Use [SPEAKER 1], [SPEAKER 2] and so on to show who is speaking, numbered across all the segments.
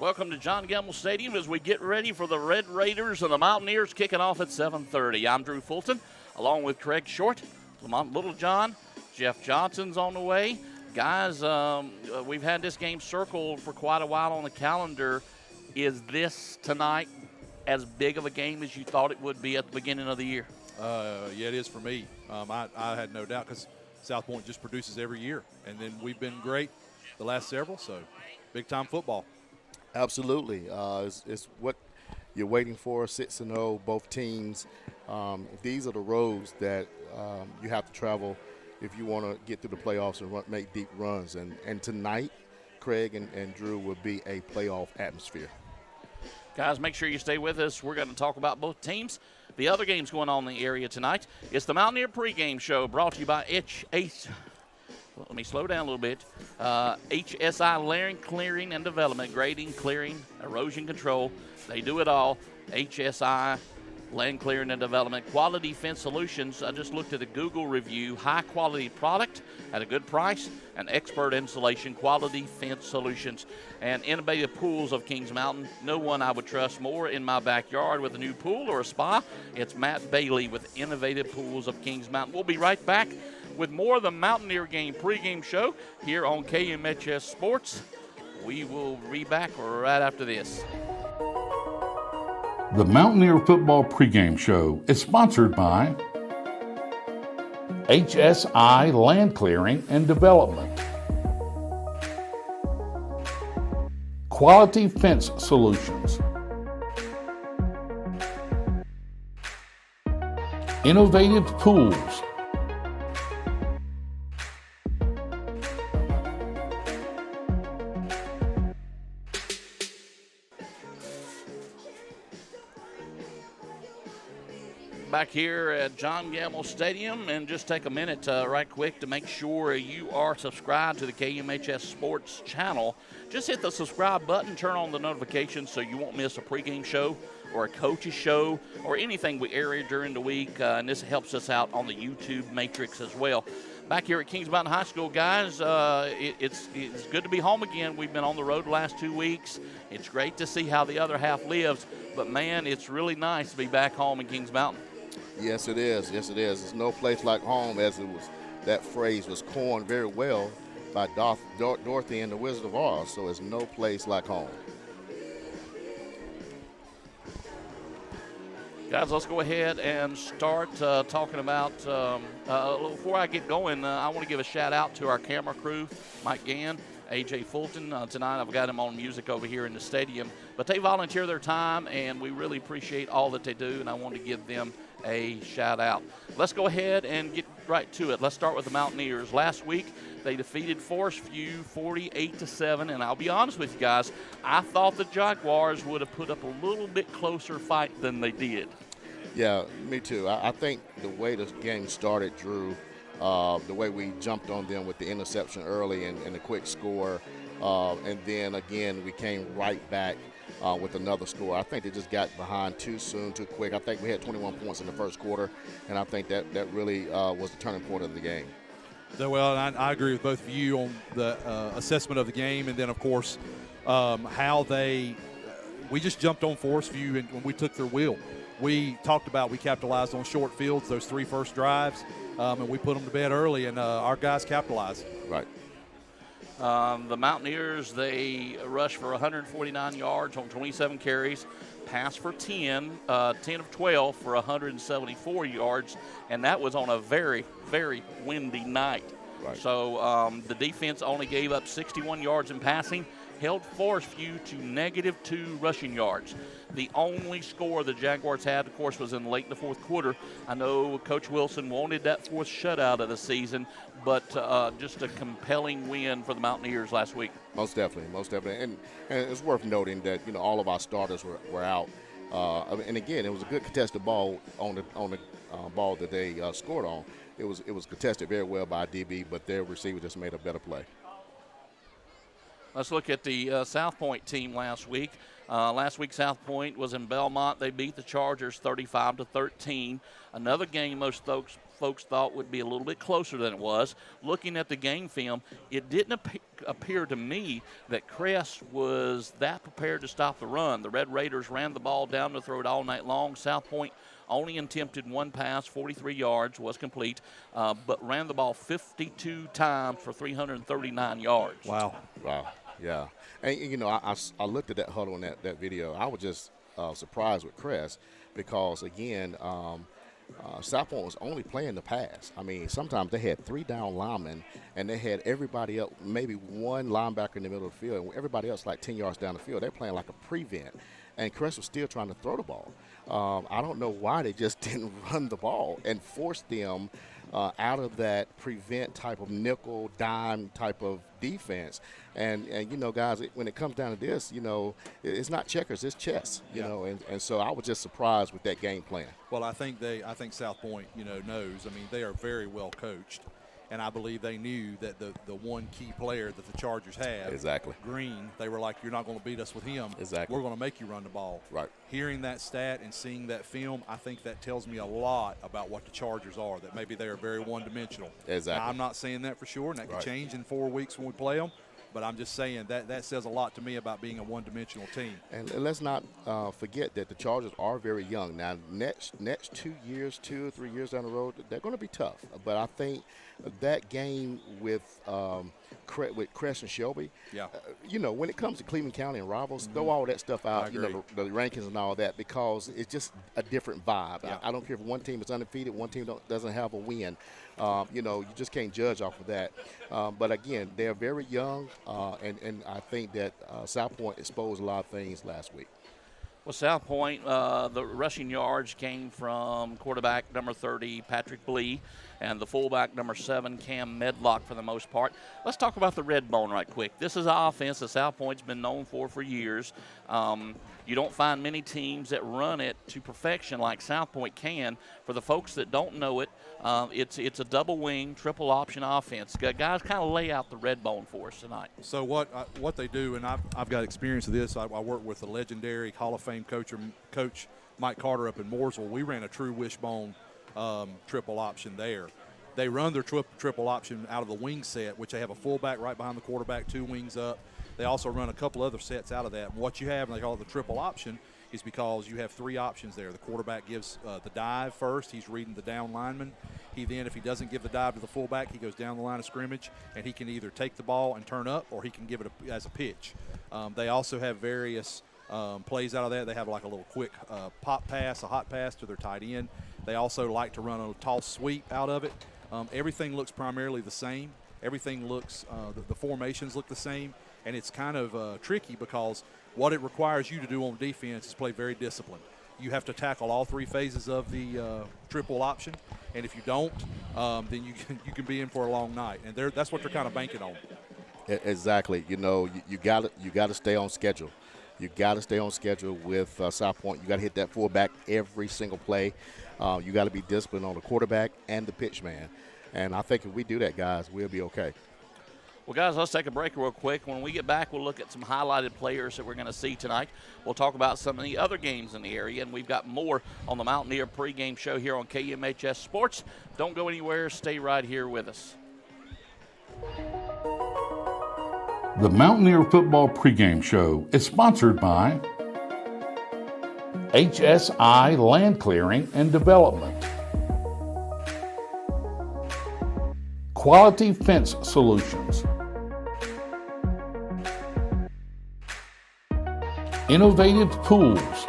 [SPEAKER 1] Welcome to John Gamble Stadium as we get ready for the Red Raiders and the Mountaineers kicking off at 7:30. I'm Drew Fulton, along with Craig Short, Lamont Littlejohn, Jeff Johnson's on the way. Guys, we've had this game circled for quite a while on the calendar. Is this tonight as big of a game as you thought it would be at the beginning of the year?
[SPEAKER 2] Yeah, it is for me. I had no doubt because South Point just produces every year, and then we've been great the last several, so big-time football.
[SPEAKER 3] Absolutely. It's what you're waiting for, 6-0, both teams. These are the roads that you have to travel if you want to get through the playoffs and make deep runs. And tonight, Craig and Drew will be a playoff atmosphere.
[SPEAKER 1] Guys, make sure you stay with us. We're going to talk about both teams. The other games going on in the area tonight. It's the Mountaineer pregame show brought to you by let me slow down a little bit. HSI Land Clearing and Development, grading, clearing, erosion control. They do it all. HSI Land Clearing and Development. Quality Fence Solutions. I just looked at a Google review. High quality product at a good price and expert installation. Quality Fence Solutions. And Innovative Pools of Kings Mountain. No one I would trust more in my backyard with a new pool or a spa. It's Matt Bailey with Innovative Pools of Kings Mountain. We'll be right back with more of the Mountaineer game pregame show here on KMHS Sports. We will be back right after this.
[SPEAKER 4] The Mountaineer Football Pregame Show is sponsored by HSI Land Clearing and Development, Quality Fence Solutions, Innovative Pools,
[SPEAKER 1] back here at John Gamble Stadium, and just take a minute right quick to make sure you are subscribed to the KMHS Sports channel. Just hit the subscribe button, turn on the notifications so you won't miss a pregame show or a coach's show or anything we air during the week, and this helps us out on the YouTube matrix as well. Back here at Kings Mountain High School, guys, it's good to be home again. We've been on the road the last 2 weeks. It's great to see how the other half lives, but man, it's really nice to be back home in Kings Mountain.
[SPEAKER 3] Yes, it is. Yes, it is. There's no place like home, as it was. That phrase was coined very well by Dorothy and the Wizard of Oz. So there's no place like home.
[SPEAKER 1] Guys, let's go ahead and start talking about, before I get going, I want to give a shout out to our camera crew, Mike Gann, AJ Fulton. Tonight I've got him on music over here in the stadium, but they volunteer their time, and we really appreciate all that they do, and I want to give them a shout out. Let's go ahead and get right to it. Let's start with the Mountaineers. Last week they defeated Forest View 48-7, and I'll be honest with you guys, I thought the Jaguars would have put up a little bit closer fight than they did.
[SPEAKER 3] Yeah, me too. I think the way the game started, Drew, the way we jumped on them with the interception early and the quick score, and then again we came right back with another score. I think they just got behind too soon, too quick. I think we had 21 points in the first quarter, and I think that really was the turning point of the game.
[SPEAKER 2] Well, I agree with both of you on the assessment of the game, and then, of course, how we just jumped on Forest View and when we took their wheel. We talked about we capitalized on short fields, those 3 first drives, and we put them to bed early, and our guys capitalized.
[SPEAKER 3] Right.
[SPEAKER 1] The Mountaineers, they rushed for 149 yards on 27 carries, passed for 10 of 12 for 174 yards, and that was on a very, very windy night.
[SPEAKER 3] Right.
[SPEAKER 1] So the defense only gave up 61 yards in passing, held Forest View to -2 rushing yards. The only score the Jaguars had, of course, was late in the fourth quarter. I know Coach Wilson wanted that 4th shutout of the season, but just a compelling win for the Mountaineers last week.
[SPEAKER 3] Most definitely. And it's worth noting that, all of our starters were out. And again, it was a good contested ball on the ball that they scored on. It was contested very well by DB, but their receiver just made a better play.
[SPEAKER 1] Let's look at the South Point team last week. Last week, South Point was in Belmont. They beat the Chargers 35-13. Another game most folks thought would be a little bit closer than it was. Looking at the game film, it didn't appear to me that Crest was that prepared to stop the run. The Red Raiders ran the ball down the throat all night long. South Point only attempted one pass, 43 yards, was complete, but ran the ball 52 times for 339 yards.
[SPEAKER 2] Wow.
[SPEAKER 3] Wow. Yeah. And, you know, I looked at that huddle in that video. I was just surprised with Crest because, again, South Point was only playing the pass. I mean, sometimes they had 3 down linemen, and they had everybody else, maybe one linebacker in the middle of the field, and everybody else like 10 yards down the field. They're playing like a prevent, and Crest was still trying to throw the ball. I don't know why they just didn't run the ball and force them out of that prevent type of nickel dime type of defense. And you know, guys, when it comes down to this, you know, it's not checkers, it's chess. You know, and so I was just surprised with that game plan.
[SPEAKER 2] Well, I think South Point, you know, knows. I mean, they are very well coached, and I believe they knew that the one key player that the Chargers have,
[SPEAKER 3] Exactly.
[SPEAKER 2] Green, they were like, you're not going to beat us with him.
[SPEAKER 3] Exactly.
[SPEAKER 2] We're going to make you run the ball.
[SPEAKER 3] Right.
[SPEAKER 2] Hearing that stat and seeing that film, I think that tells me a lot about what the Chargers are, that maybe they are very one-dimensional.
[SPEAKER 3] Exactly.
[SPEAKER 2] Now, I'm not saying that for sure, and that could
[SPEAKER 3] Right.
[SPEAKER 2] change in 4 weeks when we play them, but I'm just saying that says a lot to me about being a one-dimensional team.
[SPEAKER 3] And let's not forget that the Chargers are very young. Now, next 2 years, 2 or 3 years down the road, they're going to be tough. But I think that game with Crest and Shelby, you know, when it comes to Cleveland County and rivals, throw all that stuff out, you know, the rankings and all that, because it's just a different vibe.
[SPEAKER 2] Yeah.
[SPEAKER 3] I don't care if one team is undefeated, one team doesn't have a win. You know, you just can't judge off of that. But again, they're very young, and I think that South Point exposed a lot of things last week.
[SPEAKER 1] Well, South Point, the rushing yards came from quarterback number 30, Patrick Blee, and the fullback number 7, Cam Medlock, for the most part. Let's talk about the Redbone right quick. This is an offense that South Point's been known for years. You don't find many teams that run it to perfection like South Point can. For the folks that don't know it, it's a double wing, triple option offense. Guys, kind of lay out the Redbone for us tonight.
[SPEAKER 2] So what they do, and I've got experience of this. I work with the legendary Hall of Fame coach Mike Carter up in Mooresville. We ran a true wishbone triple option there. They run their triple option out of the wing set, which they have a fullback right behind the quarterback, 2 wings up. They also run a couple other sets out of that. And what you have, and they call it the triple option, is because you have 3 options there. The quarterback gives the dive first. He's reading the down lineman. He then, if he doesn't give the dive to the fullback, he goes down the line of scrimmage, and he can either take the ball and turn up, or he can give it as a pitch. They also have various plays out of that. They have like a little quick pop pass, a hot pass to their tight end. They also like to run a toss sweep out of it. Everything looks primarily the same. Everything looks, the formations look the same, and it's kind of tricky because what it requires you to do on defense is play very disciplined. You have to tackle all 3 phases of the triple option, and if you don't, then you can be in for a long night, and that's what they're kind of banking on.
[SPEAKER 3] Exactly. You know, you got to stay on schedule. You got to stay on schedule with South Point. You got to hit that fullback every single play. You got to be disciplined on the quarterback and the pitch man. And I think if we do that, guys, we'll be okay.
[SPEAKER 1] Well, guys, let's take a break real quick. When we get back, we'll look at some highlighted players that we're going to see tonight. We'll talk about some of the other games in the area, and we've got more on the Mountaineer pregame show here on KMHS Sports. Don't go anywhere. Stay right here with us.
[SPEAKER 4] The Mountaineer Football Pregame Show is sponsored by HSI Land Clearing and Development, Quality Fence Solutions, Innovative Pools,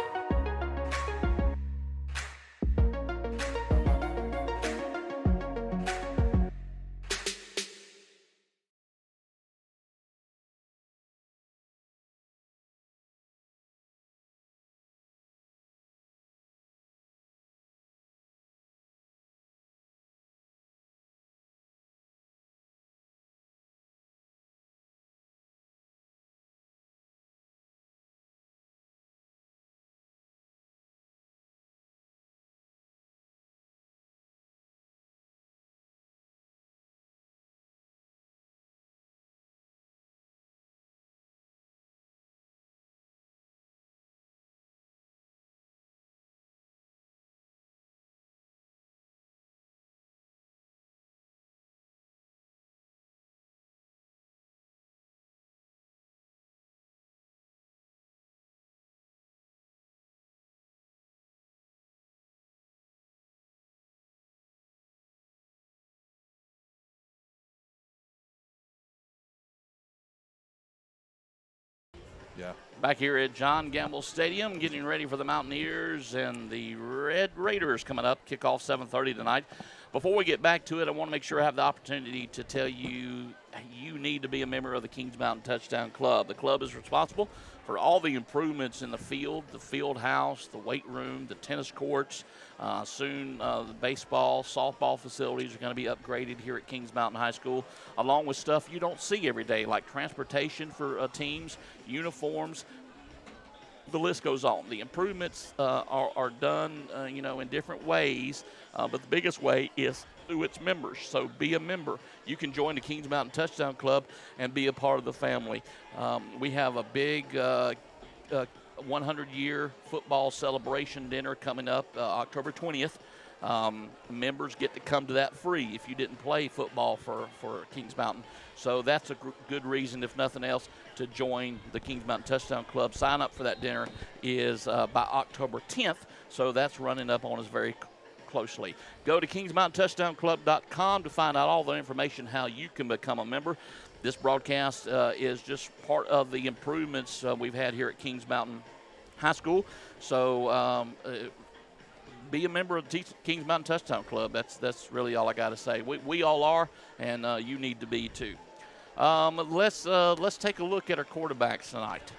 [SPEAKER 2] Yeah.
[SPEAKER 1] Back here at John Gamble Stadium, getting ready for the Mountaineers and the Red Raiders coming up. Kickoff 7:30 tonight. Before we get back to it, I want to make sure I have the opportunity to tell you you need to be a member of the Kings Mountain Touchdown Club. The club is responsible for all the improvements in the field house, the weight room, the tennis courts. Soon the baseball, softball facilities are going to be upgraded here at Kings Mountain High School, along with stuff you don't see every day, like transportation for teams, uniforms. The list goes on. The improvements are done, in different ways, but the biggest way is through its members. So be a member. You can join the Kings Mountain Touchdown Club and be a part of the family. We have a big 100-year football celebration dinner coming up October 20th. Members get to come to that free if you didn't play football for Kings Mountain. So that's a good reason, if nothing else, to join the Kings Mountain Touchdown Club. Sign up for that dinner is by October 10th, so that's running up on us very closely. Go to KingsMountainTouchdownClub.com to find out all the information how you can become a member. This broadcast is just part of the improvements we've had here at Kings Mountain High School. So be a member of the Kings Mountain Touchdown Club. That's really all I got to say. We all are, and you need to be too. Let's take a look at our quarterbacks tonight.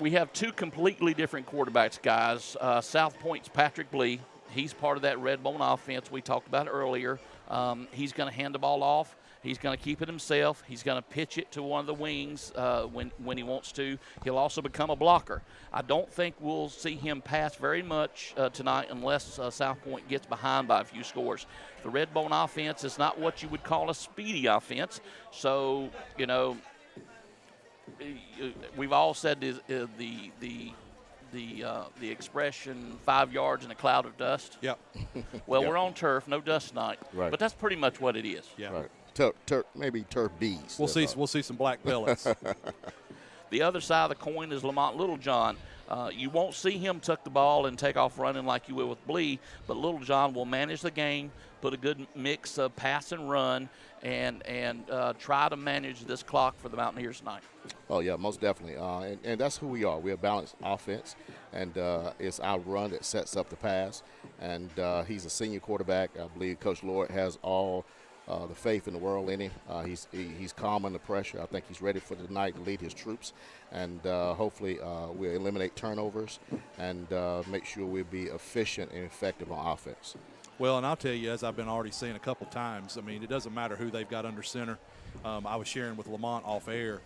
[SPEAKER 1] We have two completely different quarterbacks, guys. South Point's Patrick Lee. He's part of that Redbone offense we talked about earlier. He's going to hand the ball off. He's going to keep it himself. He's going to pitch it to one of the wings when he wants to. He'll also become a blocker. I don't think we'll see him pass very much tonight unless South Point gets behind by a few scores. The Redbone offense is not what you would call a speedy offense. So, we've all said the expression 5 yards in a cloud of dust.
[SPEAKER 2] Yep.
[SPEAKER 1] Well,
[SPEAKER 3] Yep.
[SPEAKER 1] we're on turf, no dust tonight.
[SPEAKER 3] Right.
[SPEAKER 1] But that's pretty much what it is.
[SPEAKER 2] Yeah.
[SPEAKER 3] Right. Maybe turf bees.
[SPEAKER 2] We'll see some black pellets.
[SPEAKER 1] The other side of the coin is Lamont Littlejohn. You won't see him tuck the ball and take off running like you will with Blee, but Littlejohn will manage the game, put a good mix of pass and run, and try to manage this clock for the Mountaineers tonight.
[SPEAKER 3] Oh, yeah, most definitely. And that's who we are. We're a balanced offense, and it's our run that sets up the pass. And he's a senior quarterback. I believe Coach Lord has all the faith in the world in him. He's calm under pressure. I think he's ready for tonight to lead his troops. And hopefully we'll eliminate turnovers and make sure we'll be efficient and effective on offense.
[SPEAKER 2] Well, and I'll tell you, as I've been already saying a couple times, I mean, it doesn't matter who they've got under center. I was sharing with Lamont off air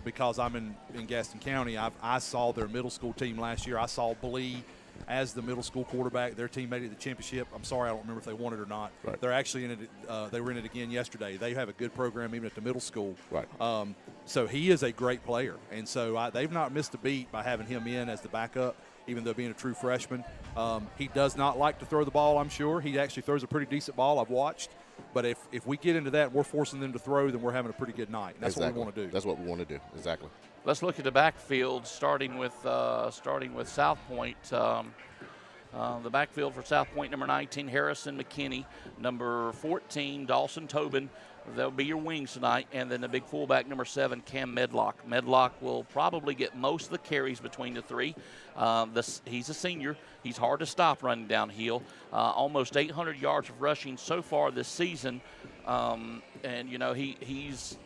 [SPEAKER 2] because I'm in Gaston County. I saw their middle school team last year. I saw Blee as the middle school quarterback. Their team made it to the championship. I'm sorry, I don't remember if they won it or not.
[SPEAKER 3] Right.
[SPEAKER 2] They're actually in it. They were in it again yesterday. They have a good program even at the middle school.
[SPEAKER 3] Right.
[SPEAKER 2] So he is a great player, and so they've not missed a beat by having him in as the backup, even though being a true freshman. He does not like to throw the ball, I'm sure. He actually throws a pretty decent ball, I've watched. But if we get into that and we're forcing them to throw, then we're having a pretty good night. And that's
[SPEAKER 3] Exactly.
[SPEAKER 2] what we want to do.
[SPEAKER 3] That's what we want to do, exactly.
[SPEAKER 1] Let's look at the backfield, starting with South Point. The backfield for South Point, number 19, Harrison McKinney. Number 14, Dawson Tobin. They'll be your wings tonight. And then the big fullback, number 7, Cam Medlock. Medlock will probably get most of the carries between the three. He's a senior. He's hard to stop running downhill. Almost 800 yards of rushing so far this season. And, he's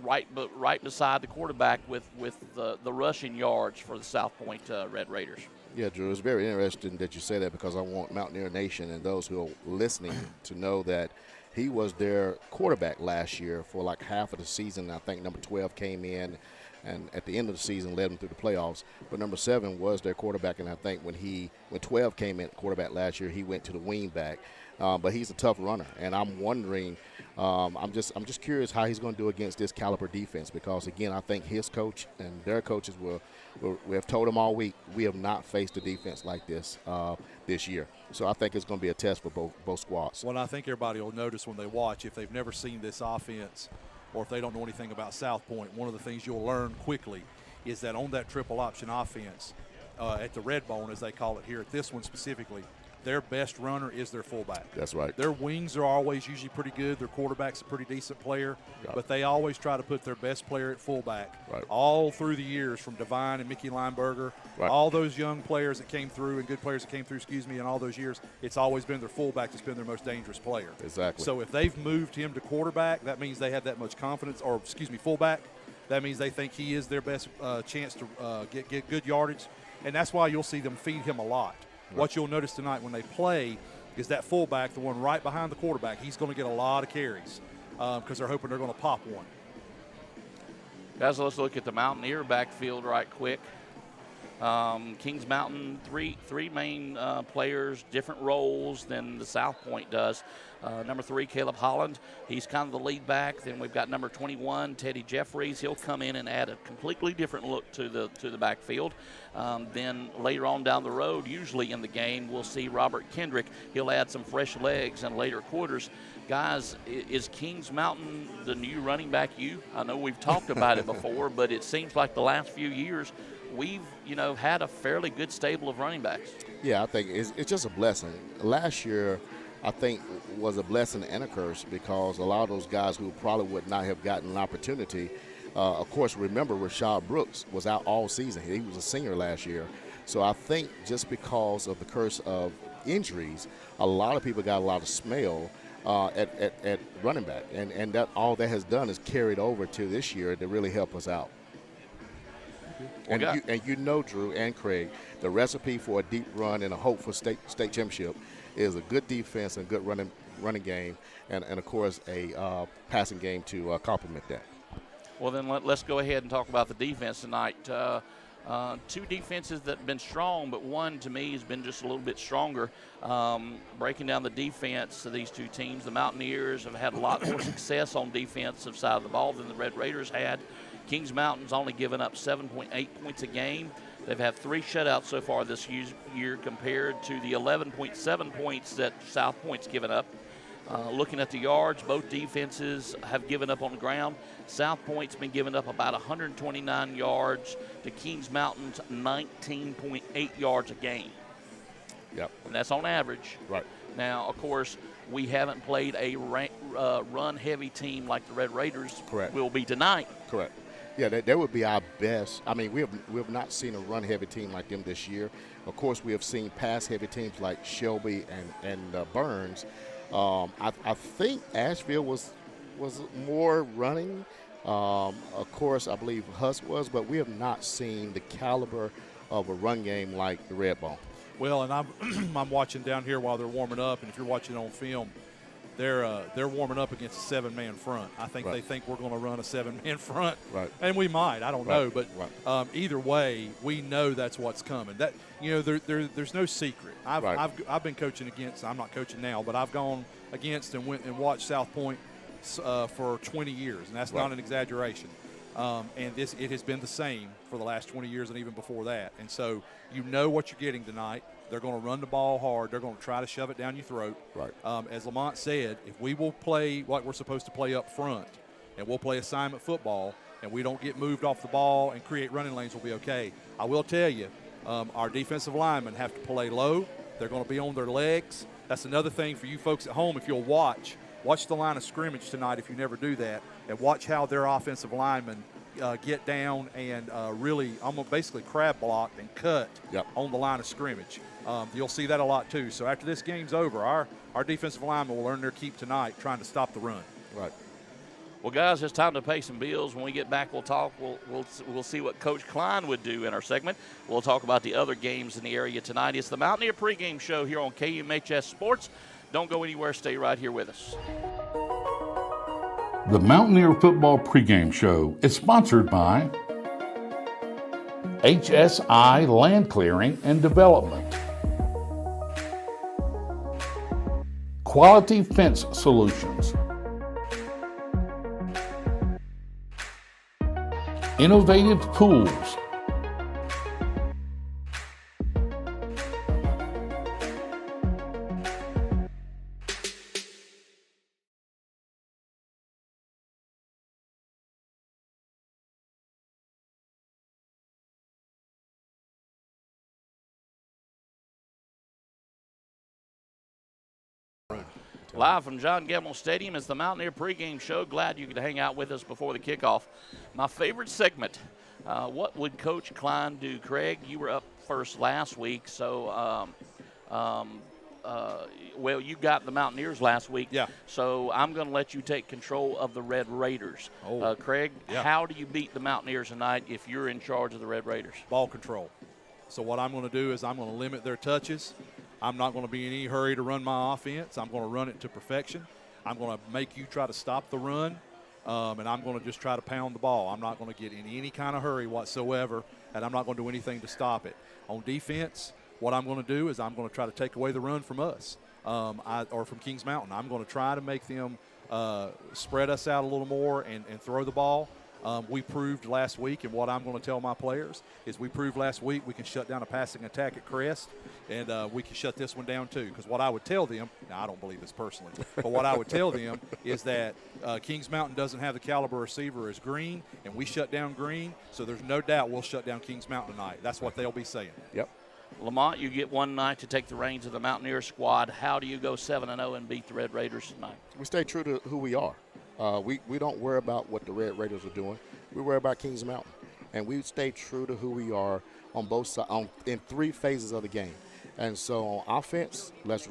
[SPEAKER 1] right beside the quarterback with the rushing yards for the South Point Red Raiders.
[SPEAKER 3] Yeah, Drew, it's very interesting that you say that because I want Mountaineer Nation and those who are listening to know that he was their quarterback last year for like half of the season. I think number 12 came in and at the end of the season led them through the playoffs. But number 7 was their quarterback, and I think when 12 came in quarterback last year, he went to the wing back. But he's a tough runner, and I'm wondering, I'm just curious how he's going to do against this caliber defense because, again, I think his coach and their coaches we have told him all week we have not faced a defense like this this year. So I think it's going to be a test for both squads.
[SPEAKER 2] Well, I think everybody will notice when they watch, if they've never seen this offense or if they don't know anything about South Point, one of the things you'll learn quickly is that on that triple option offense, at the Redbone, as they call it here, at this one specifically, their best runner is their fullback.
[SPEAKER 3] That's right.
[SPEAKER 2] Their wings are always usually pretty good. Their quarterback's a pretty decent player,
[SPEAKER 3] Yep.
[SPEAKER 2] but they always try to put their best player at fullback.
[SPEAKER 3] Right.
[SPEAKER 2] All through the years, from Devine and Mickey Lineberger,
[SPEAKER 3] Right.
[SPEAKER 2] all those young players that came through and good players that came through, in all those years, it's always been their fullback that's been their most dangerous player.
[SPEAKER 3] Exactly.
[SPEAKER 2] So if they've moved him to quarterback, that means they have that much confidence, or fullback. That means they think he is their best chance to get good yardage, and that's why you'll see them feed him a lot. Right. What you'll notice tonight when they play is that fullback, the one right behind the quarterback, he's going to get a lot of carries because they're hoping they're going to pop one.
[SPEAKER 1] Guys, let's look at the Mountaineer backfield right quick. Kings Mountain, three main players, different roles than the South Point does. Number 3, Caleb Holland, he's kind of the lead back. Then we've got number 21, Teddy Jeffries. He'll come in and add a completely different look to the backfield. Then later on down the road, usually in the game, we'll see Robert Kendrick. He'll add some fresh legs in later quarters. Guys, is Kings Mountain the new running back you? I know we've talked about it before, but it seems like the last few years we've, had a fairly good stable of running backs.
[SPEAKER 3] Yeah, I think it's just a blessing. Last year, I think, was a blessing and a curse because a lot of those guys who probably would not have gotten an opportunity, of course, remember Rashad Brooks was out all season. He was a senior last year. So I think just because of the curse of injuries, a lot of people got a lot of smell at running back. And that all that has done is carried over to this year to really help us out. And you know, Drew and Craig, the recipe for a deep run and a hope for state championship is a good defense and good running game, and of course a passing game to complement that.
[SPEAKER 1] Well, then let's go ahead and talk about the defense tonight. Two defenses that have been strong, but one to me has been just a little bit stronger. Breaking down the defense of these two teams, the Mountaineers have had a lot more success on defensive side of the ball than the Red Raiders had. Kings Mountain's only given up 7.8 points a game. They've had 3 shutouts so far this year compared to the 11.7 points that South Point's given up. Looking at the yards, both defenses have given up on the ground. South Point's been giving up about 129 yards to Kings Mountain's 19.8 yards a game.
[SPEAKER 3] Yep.
[SPEAKER 1] And that's on average.
[SPEAKER 3] Right.
[SPEAKER 1] Now, of course, we haven't played a run-heavy team like the Red Raiders will be tonight.
[SPEAKER 3] Correct. Yeah, that would be our best. I mean, we have not seen a run-heavy team like them this year. Of course, we have seen pass-heavy teams like Shelby and Burns. I think Asheville was more running. Of course, I believe Husk was, but we have not seen the caliber of a run game like the Redbone.
[SPEAKER 2] Well, and I'm watching down here while they're warming up, and if you're watching on film, they're warming up against a 7-man front. I think they think we're going to run a 7-man front, and we might. I don't know, but either way, we know that's what's coming. That there's no secret. I've been coaching against. I'm not coaching now, but I've gone against and went and watched South Point for 20 years, and that's not an exaggeration. And it has been the same for the last 20 years and even before that. And so you know what you're getting tonight. They're going to run the ball hard. They're going to try to shove it down your throat.
[SPEAKER 3] Right.
[SPEAKER 2] As Lamont said, if we will play like we're supposed to play up front and we'll play assignment football and we don't get moved off the ball and create running lanes, we'll be okay. I will tell you, our defensive linemen have to play low. They're going to be on their legs. That's another thing for you folks at home. If you'll watch the line of scrimmage tonight if you never do that, and watch how their offensive linemen get down and really almost basically crab blocked and cut on the line of scrimmage. You'll see that a lot too. So after this game's over, our defensive linemen will earn their keep tonight trying to stop the run.
[SPEAKER 3] Right.
[SPEAKER 1] Well, guys, it's time to pay some bills. When we get back, we'll talk. We'll see what Coach Klein would do in our segment. We'll talk about the other games in the area tonight. It's the Mountaineer pregame show here on KMHS Sports. Don't go anywhere. Stay right here with us.
[SPEAKER 4] The Mountaineer Football Pregame Show is sponsored by HSI Land Clearing and Development, Quality Fence Solutions, Innovative Pools,
[SPEAKER 1] Live from John Gamble Stadium is the Mountaineer pregame show. Glad you could hang out with us before the kickoff. My favorite segment, what would Coach Klein do? Craig, you were up first last week, so well, you got the Mountaineers last week.
[SPEAKER 2] Yeah.
[SPEAKER 1] So I'm going to let you take control of the Red Raiders. Craig, how do you beat the Mountaineers tonight if you're in charge of the Red Raiders?
[SPEAKER 2] Ball control. So what I'm going to do is I'm going to limit their touches. I'm not going to be in any hurry to run my offense. I'm going to run it to perfection. I'm going to make you try to stop the run, and I'm going to just try to pound the ball. I'm not going to get in any kind of hurry whatsoever, and I'm not going to do anything to stop it. On defense, what I'm going to do is I'm going to try to take away the run from us or from Kings Mountain. I'm going to try to make them spread us out a little more and throw the ball. We proved last week, and what I'm going to tell my players is we proved last week we can shut down a passing attack at Crest, and we can shut this one down too. Because what I would tell them, now I don't believe this personally, but what I would tell them is that Kings Mountain doesn't have the caliber receiver as Green, and we shut down Green, so there's no doubt we'll shut down Kings Mountain tonight. That's what they'll be saying.
[SPEAKER 3] Yep.
[SPEAKER 1] Lamont, you get one night to take the reins of the Mountaineer squad. How do you go 7-0 and beat the Red Raiders tonight?
[SPEAKER 3] We stay true to who we are. We don't worry about what the Red Raiders are doing. We worry about Kings Mountain, and we stay true to who we are on both sides, in three phases of the game. And so on offense, let's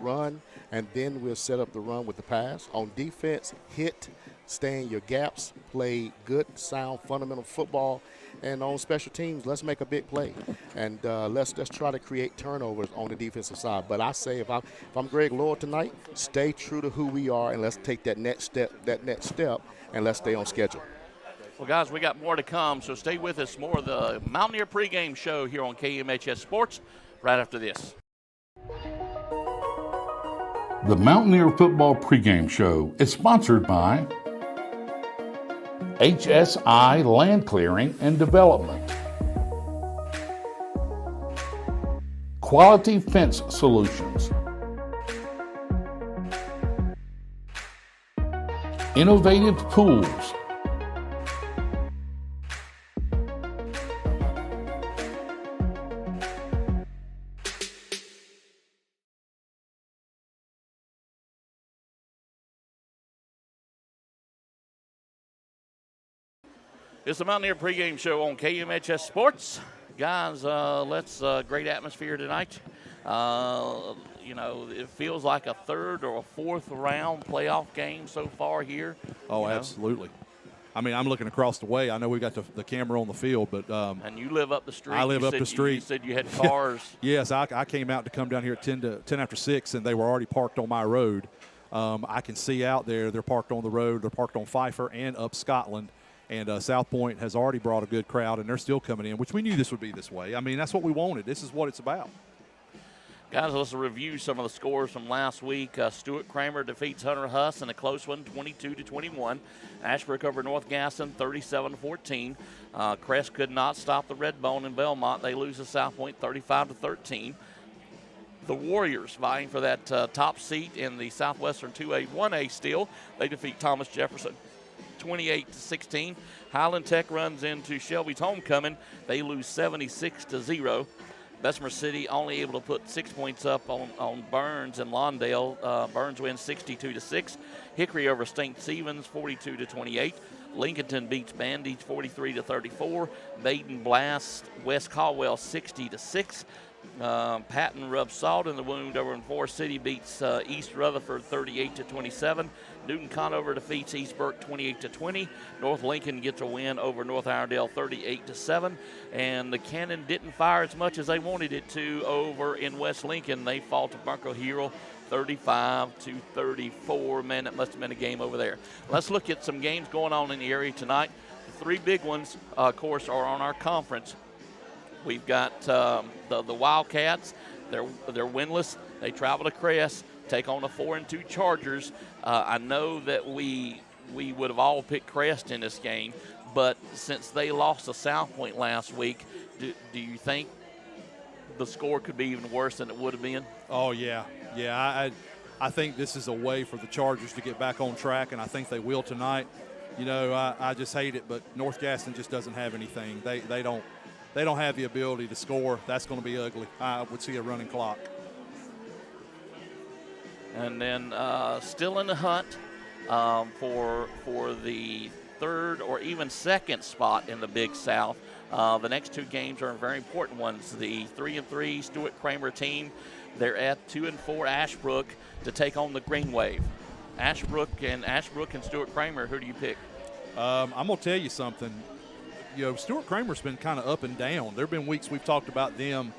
[SPEAKER 3] run, and then we'll set up the run with the pass. On defense, hit, stay in your gaps, play good, sound, fundamental football. And on special teams, let's make a big play, and let's try to create turnovers on the defensive side. But I say, if I'm Greg Lord tonight, stay true to who we are, and let's take that next step, and let's stay on schedule.
[SPEAKER 1] Well, guys, we got more to come, so stay with us. More of the Mountaineer pregame show here on KMHS Sports right after this.
[SPEAKER 4] The Mountaineer Football Pregame Show is sponsored by HSI Land Clearing and Development, Quality Fence Solutions, Innovative Pools,
[SPEAKER 1] It's the Mountaineer pregame show on KMHS Sports. Guys, great atmosphere tonight. It feels like a third or a fourth round playoff game so far here.
[SPEAKER 2] Oh, absolutely. I mean, I'm looking across the way. I know we got the camera on the field, but
[SPEAKER 1] and you live up the street.
[SPEAKER 2] I live up the street.
[SPEAKER 1] You said you had cars.
[SPEAKER 2] Yes, I came out to come down here at 10 after 6, and they were already parked on my road. I can see out there they're parked on the road. They're parked on Pfeiffer and up Scotland. And South Point has already brought a good crowd, and they're still coming in, which we knew this would be this way. I mean, that's what we wanted. This is what it's about.
[SPEAKER 1] Guys, let's review some of the scores from last week. Stuart Kramer defeats Hunter Huss in a close one, 22-21. Ashbrook over North Gaston, 37-14. Crest could not stop the Redbone in Belmont. They lose to South Point, 35-13. The Warriors vying for that top seat in the Southwestern 2A 1A still. They defeat Thomas Jefferson 28-16. Highland Tech runs into Shelby's Homecoming. They lose 76-0. Bessemer City only able to put 6 points up on Burns and Lawndale. Burns wins 62-6. Hickory over St. Stephen's 42-28. Lincolnton beats Bandage 43-34. Baden blasts West Caldwell 60-6. Patton rubs salt in the wound over in Forest City, beats East Rutherford 38-27. Newton Conover defeats East Burke 28-20. North Lincoln gets a win over North Iredale 38-7. And the cannon didn't fire as much as they wanted it to over in West Lincoln. They fall to Bunker Hill 35-34. Man, that must have been a game over there. Let's look at some games going on in the area tonight. The three big ones, of course, are on our conference. We've got the Wildcats. They're winless. They travel to Crest, take on the 4-2 Chargers. I know that we would have all picked Crest in this game, but since they lost to South Point last week, do you think the score could be even worse than it would have been?
[SPEAKER 2] Oh, yeah. I think this is a way for the Chargers to get back on track, and I think they will tonight. You know, I just hate it, but North Gaston just doesn't have anything. They don't have the ability to score. That's going to be ugly. I would see a running clock.
[SPEAKER 1] And then still in the hunt for the third or even second spot in the Big South. The next two games are very important ones. The 3-3 Stuart Kramer team, they're at 2-4 Ashbrook to take on the Green Wave. Ashbrook and Stuart Kramer, who do you pick?
[SPEAKER 2] I'm going to tell you something. Stuart Kramer's been kind of up and down. There have been weeks we've talked about them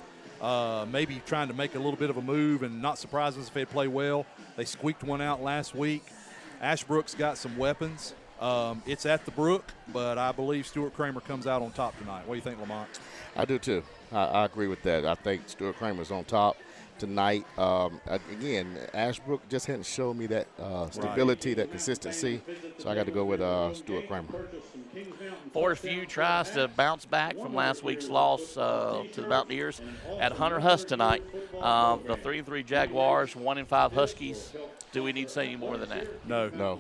[SPEAKER 2] maybe trying to make a little bit of a move and not surprise us if they play well. They squeaked one out last week. Ashbrook's got some weapons. It's at the Brook, but I believe Stuart Kramer comes out on top tonight. What do you think, Lamont?
[SPEAKER 3] I do too. I agree with that. I think Stuart Kramer's on top tonight. Again, Ashbrook just hadn't shown me that stability, that consistency, so I got to go with Stuart Kramer.
[SPEAKER 1] Forest View tries to bounce back from last week's loss to the Mountaineers at Hunter Husk tonight. The 3-3 Jaguars, 1-5 Huskies. Do we need to say any more than that?
[SPEAKER 2] No.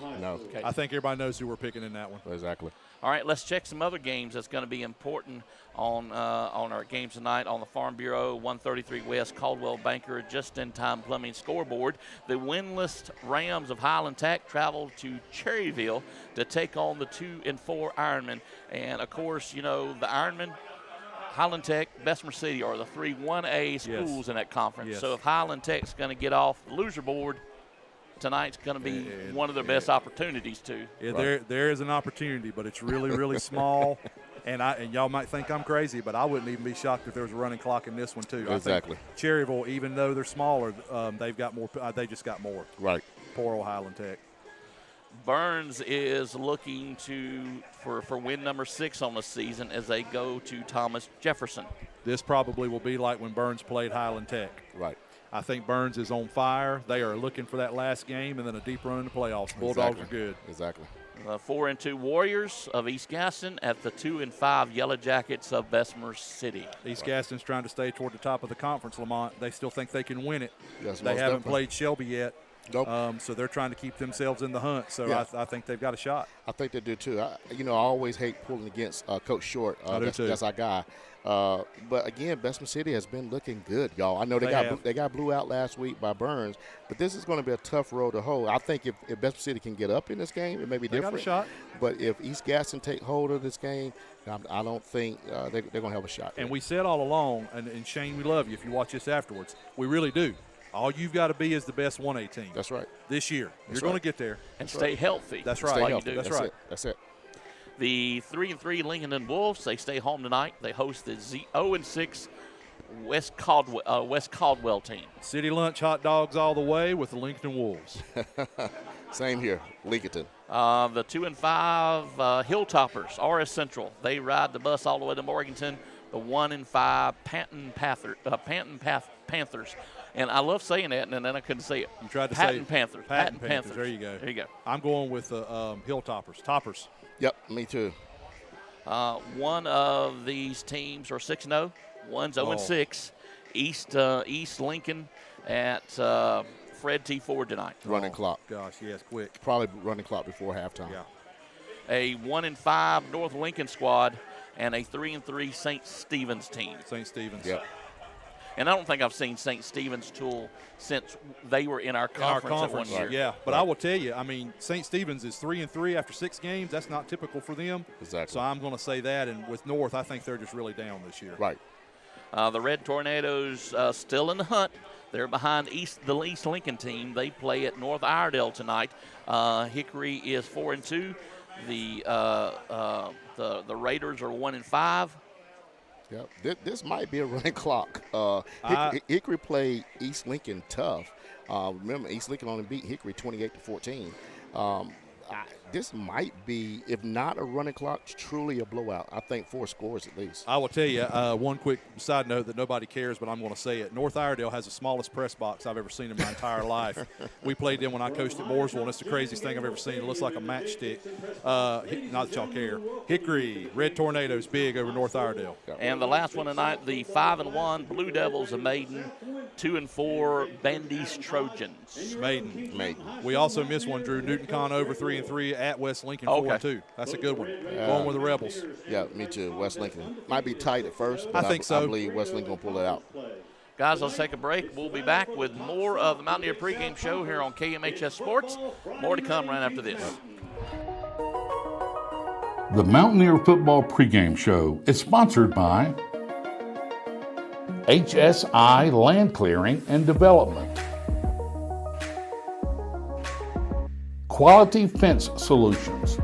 [SPEAKER 1] Okay.
[SPEAKER 2] I think everybody knows who we're picking in that one.
[SPEAKER 3] Exactly.
[SPEAKER 1] All right, let's check some other games that's going to be important on our games tonight on the Farm Bureau 133 West Caldwell Banker Just-in-Time Plumbing scoreboard. The winless Rams of Highland Tech travel to Cherryville to take on the 2-4 Ironmen. And, of course, the Ironmen, Highland Tech, Bessemer City are the 3 1A schools in that conference.
[SPEAKER 2] Yes.
[SPEAKER 1] So if Highland Tech's going to get off the loser board, tonight's going to be one of their best opportunities too.
[SPEAKER 2] Yeah, there is an opportunity, but it's really, really small. And y'all might think I'm crazy, but I wouldn't even be shocked if there was a running clock in this one too.
[SPEAKER 3] Exactly.
[SPEAKER 2] I think Cherryville, even though they're smaller, they've got more. They just got more.
[SPEAKER 3] Right.
[SPEAKER 2] Poor old Highland Tech.
[SPEAKER 1] Burns is looking for win number 6 on the season as they go to Thomas Jefferson.
[SPEAKER 2] This probably will be like when Burns played Highland Tech.
[SPEAKER 3] Right.
[SPEAKER 2] I think Burns is on fire. They are looking for that last game and then a deep run in the playoffs. Bulldogs are good.
[SPEAKER 3] Exactly.
[SPEAKER 1] 4-2 Warriors of East Gaston at the 2-5 Yellow Jackets of Bessemer City.
[SPEAKER 2] East Gaston's trying to stay toward the top of the conference, Lamont. They still think they can win it.
[SPEAKER 3] Yes,
[SPEAKER 2] they haven't played Shelby yet.
[SPEAKER 3] Nope.
[SPEAKER 2] So they're trying to keep themselves in the hunt. So yeah. I think they've got a shot.
[SPEAKER 3] I think they do too. I always hate pulling against Coach Short.
[SPEAKER 2] I do too.
[SPEAKER 3] That's our guy. But again, Bessemer City has been looking good, y'all. I know they got blew out last week by Burns, but this is going to be a tough road to hold. I think if Bessemer City can get up in this game, it may be different.
[SPEAKER 2] They got a shot.
[SPEAKER 3] But if East Gaston take hold of this game, I don't think they're going to have a shot.
[SPEAKER 2] And we said all along, and Shane, we love you if you watch this afterwards. We really do. All you've got to be is the best 1A team.
[SPEAKER 3] That's right.
[SPEAKER 2] This year. You're going to get there.
[SPEAKER 1] And stay healthy.
[SPEAKER 2] That's right.
[SPEAKER 1] Stay healthy.
[SPEAKER 2] That's right.
[SPEAKER 3] That's it.
[SPEAKER 1] The 3-3 Lincoln Wolves, they stay home tonight. They host the 0-6 West Caldwell team.
[SPEAKER 2] City lunch, hot dogs all the way with the Lincoln Wolves.
[SPEAKER 3] Same here, Lincoln.
[SPEAKER 1] The 2-5 Hilltoppers, RS Central. They ride the bus all the way to Morganton. The 1-5 Panthers. And I love saying that, and then I couldn't say it.
[SPEAKER 2] You tried to
[SPEAKER 1] Patton
[SPEAKER 2] say
[SPEAKER 1] Panthers.
[SPEAKER 2] Patton Panthers. There you go.
[SPEAKER 1] There you go.
[SPEAKER 2] I'm going with the Hilltoppers. Toppers.
[SPEAKER 3] Yep, me too.
[SPEAKER 1] One of these teams are 6-0. One's 0-6. East Lincoln at Fred T. Ford tonight.
[SPEAKER 3] Running clock.
[SPEAKER 2] Gosh, yes, quick.
[SPEAKER 3] Probably running clock before halftime.
[SPEAKER 2] Yeah.
[SPEAKER 1] A 1-5 North Lincoln squad and a 3-3 St. Stephen's team.
[SPEAKER 2] St. Stephen's.
[SPEAKER 3] Yep.
[SPEAKER 1] And I don't think I've seen St. Stephen's tool since they were in our conference at one year.
[SPEAKER 2] Yeah, but I will tell you, I mean, St. Stephen's is 3-3 after 6 games. That's not typical for them.
[SPEAKER 3] Exactly.
[SPEAKER 2] So I'm going to say that. And with North, I think they're just really down this year.
[SPEAKER 3] Right.
[SPEAKER 1] The Red Tornadoes still in the hunt. They're behind the East Lincoln team. They play at North Iredell tonight. Hickory is 4-2. The Raiders are 1-5.
[SPEAKER 3] Yep. This might be a running clock. Hickory played East Lincoln tough. Remember, East Lincoln only beat Hickory 28-14. This might be, if not a running clock, truly a blowout. I think 4 scores at least.
[SPEAKER 2] I will tell you one quick side note that nobody cares, but I'm going to say it. North Iredell has the smallest press box I've ever seen in my entire life. We played them when I coached at Mooresville, and it's the craziest thing I've ever seen. It looks like a matchstick. Not that y'all care. Hickory, Red Tornadoes, big over North Iredell.
[SPEAKER 1] And the last one tonight, the 5-1 Blue Devils of Maiden, 2-4 Bandy's Trojans.
[SPEAKER 2] Maiden. We also missed one, Drew. Newton Con over 3-3 at West Lincoln 4-2. That's a good one. Going with the Rebels.
[SPEAKER 3] Yeah, me too. West Lincoln might be tight at first, but
[SPEAKER 2] I think so.
[SPEAKER 3] I believe West Lincoln will pull it out.
[SPEAKER 1] Guys, let's take a break. We'll be back with more of the Mountaineer pregame show here on KMHS Sports. More to come right after this.
[SPEAKER 4] The Mountaineer Football Pregame Show is sponsored by HSI Land Clearing and Development, Quality Fence Solutions,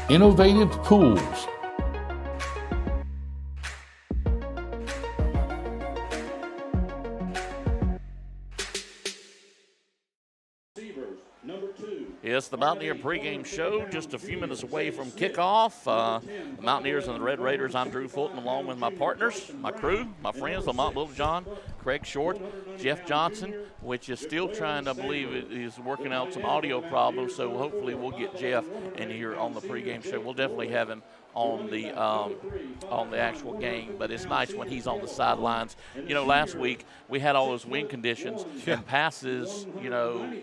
[SPEAKER 4] Innovative Tools,
[SPEAKER 1] It's the Mountaineer pregame show, just a few minutes away from kickoff. The Mountaineers and the Red Raiders. I'm Drew Fulton, along with my partners, my crew, my friends, Lamont Littlejohn, Craig Short, Jeff Johnson, which is still trying to believe is working out some audio problems. So hopefully we'll get Jeff in here on the pregame show. We'll definitely have him on the actual game, but it's nice when he's on the sidelines. You know, last week we had all those wind conditions and passes, you know,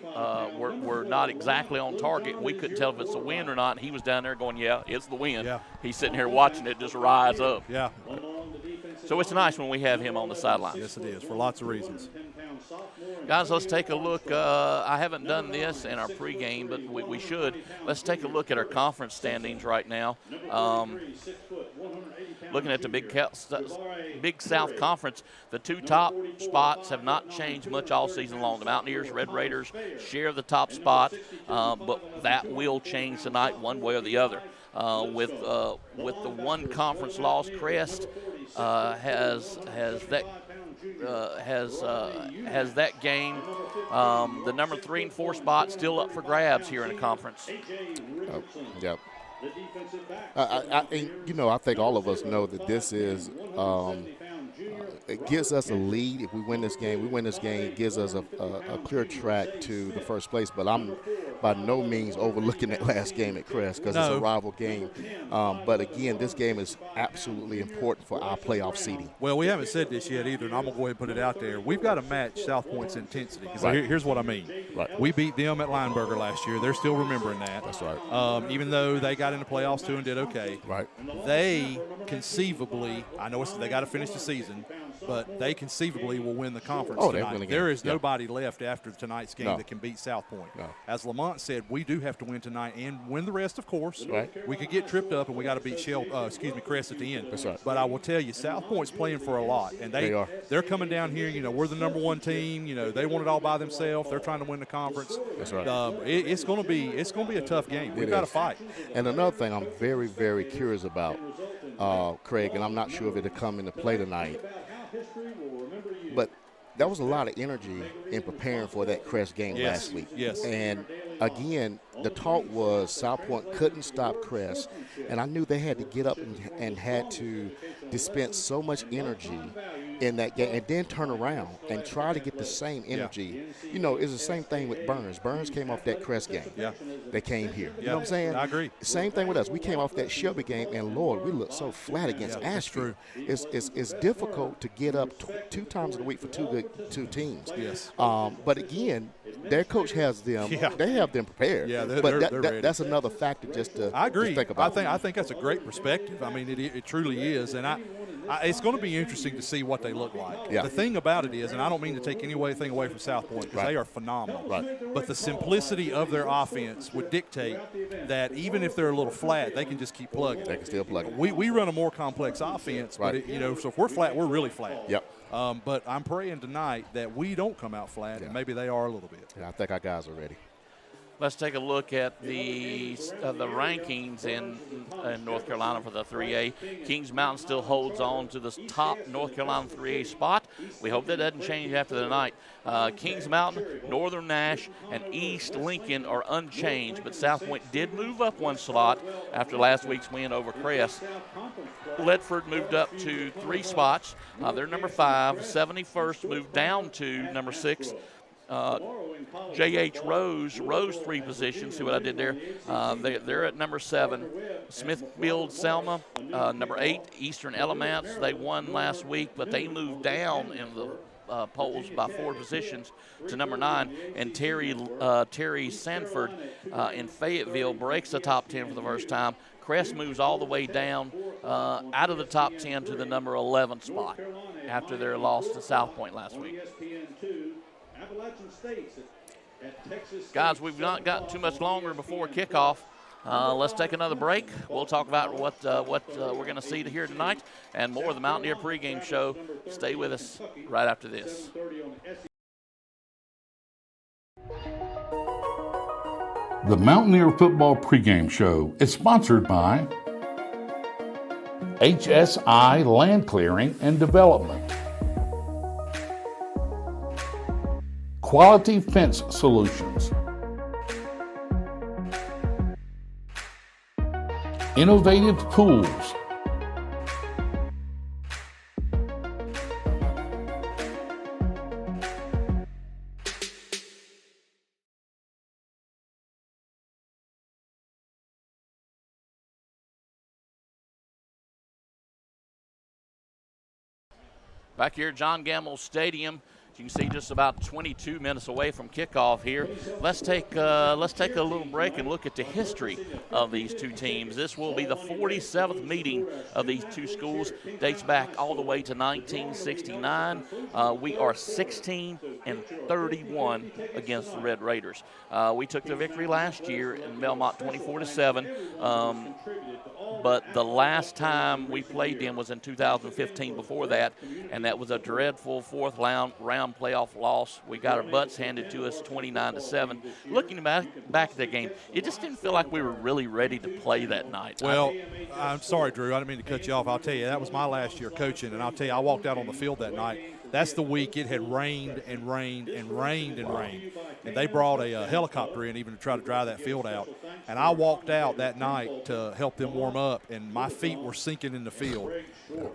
[SPEAKER 1] were not exactly on target. We couldn't tell if it's the wind or not. And he was down there going, yeah, it's the wind. Yeah. He's sitting here watching it just rise up.
[SPEAKER 2] Yeah.
[SPEAKER 1] So it's nice when we have him on the sidelines.
[SPEAKER 2] Yes, it is, for lots of reasons.
[SPEAKER 1] Guys, let's take a look. I haven't done this in our pregame, but we should. Let's take a look at our conference standings right now. Looking at the Big South Conference, the two top spots have not changed much all season long. The Mountaineers, Red Raiders share the top spot, but that will change tonight one way or the other. With the one conference loss, Crest has that game. The number 3 and 4 spot still up for grabs here in the conference.
[SPEAKER 3] Yep. I think all of us know that this is it gives us a lead. If we win this game, it gives us a clear track to the first place. But I'm by no means overlooking that last game at Crest because it's a rival game. But again, this game is absolutely important for our playoff seeding.
[SPEAKER 2] Well, we haven't said this yet either, and I'm going to go ahead and put it out there. We've got to match South Point's intensity. Right. Here's what I mean. Right. We beat them at Lineberger last year. They're still remembering that.
[SPEAKER 3] That's right.
[SPEAKER 2] Even though they got in the playoffs too and did okay.
[SPEAKER 3] Right.
[SPEAKER 2] They conceivably, I know they got to finish the season, but they conceivably will win the conference tonight. There is nobody left after tonight's game that can beat South Point. No. As Lamont said, we do have to win tonight and win the rest, of course.
[SPEAKER 3] Right.
[SPEAKER 2] We could get tripped up and we got to beat Crest at the end.
[SPEAKER 3] That's right.
[SPEAKER 2] But I will tell you, South Point's playing for a lot, and they are. They're coming down here. You know, we're the number 1 team. You know, they want it all by themselves. They're trying to win the conference.
[SPEAKER 3] That's right.
[SPEAKER 2] It's going to be a tough game. We've got to fight.
[SPEAKER 3] And another thing I'm very, very curious about, Craig, and I'm not sure if it'll come into play tonight, but there was a lot of energy in preparing for that Crest game last week.
[SPEAKER 2] Yes.
[SPEAKER 3] And again, the talk was South Point couldn't stop Crest, and I knew they had to get up and had to dispense so much energy in that game and then turn around and try to get the same energy. You know, it's the same thing with Burns. Burns came off that Crest game.
[SPEAKER 2] Yeah.
[SPEAKER 3] They came here. You know what I'm saying?
[SPEAKER 2] I agree.
[SPEAKER 3] Same thing with us. We came off that Shelby game, and Lord, we looked so flat against Asheville. It's difficult to get up 2 times a week for two teams.
[SPEAKER 2] Yes.
[SPEAKER 3] But again, their coach has them.
[SPEAKER 2] Yeah.
[SPEAKER 3] They have them prepared.
[SPEAKER 2] Yeah,
[SPEAKER 3] they're
[SPEAKER 2] ready.
[SPEAKER 3] That's another factor just to
[SPEAKER 2] I agree.
[SPEAKER 3] Just think about.
[SPEAKER 2] I think that's a great perspective. I mean, it truly is, and it's going to be interesting to see what they look like.
[SPEAKER 3] Yeah.
[SPEAKER 2] The thing about it is, and I don't mean to take anything away from South Point because they are phenomenal.
[SPEAKER 3] Right.
[SPEAKER 2] But the simplicity of their offense would dictate that even if they're a little flat, they can just keep plugging.
[SPEAKER 3] They can still plug.
[SPEAKER 2] We run a more complex offense, but so if we're flat, we're really flat.
[SPEAKER 3] Yep.
[SPEAKER 2] But I'm praying tonight that we don't come out flat, and maybe they are a little bit.
[SPEAKER 3] Yeah, I think our guys are ready.
[SPEAKER 1] Let's take a look at the rankings in North Carolina for the 3A. Kings Mountain still holds on to the top North Carolina 3A spot. We hope that doesn't change after the night. Kings Mountain, Northern Nash, and East Lincoln are unchanged, but South Point did move up 1 slot after last week's win over Crest. Ledford moved up to 3 spots. They're number 5. 71st moved down to number 6. J.H. rose 3 positions. See what I did there? They're at number 7. Smithfield Selma, number 8. Eastern Elements, they won last week, but they moved down in the polls by 4 positions to number 9. And Terry Sanford in Fayetteville breaks the top 10 for the first time. Crest moves all the way down out of the top 10 to the number 11 spot after their loss to South Point last week. Guys, we've not got too much longer before kickoff. Let's take another break. We'll talk about what we're going to see here tonight and more of the Mountaineer pregame show. Stay with us right after this.
[SPEAKER 4] The Mountaineer Football Pregame Show is sponsored by HSI Land Clearing and Development, Quality Fence Solutions, Innovative Pools,
[SPEAKER 1] Back here at John Gamble Stadium, you can see just about 22 minutes away from kickoff here. Let's take a little break and look at the history of these two teams. This will be the 47th meeting of these two schools. Dates back all the way to 1969. We are 16-31 against the Red Raiders. We took the victory last year in Belmont 24-7. But the last time we played them was in 2015 before that, and that was a dreadful fourth round playoff loss. We got our butts handed to us 29-7. Looking back at that game, it just didn't feel like we were really ready to play that night.
[SPEAKER 2] Well, I'm sorry, Drew. I didn't mean to cut you off. I'll tell you, that was my last year coaching, and I'll tell you, I walked out on the field that night. That's the week it had rained and rained and rained and rained. And they brought a helicopter in even to try to dry that field out. And I walked out that night to help them warm up, and my feet were sinking in the field.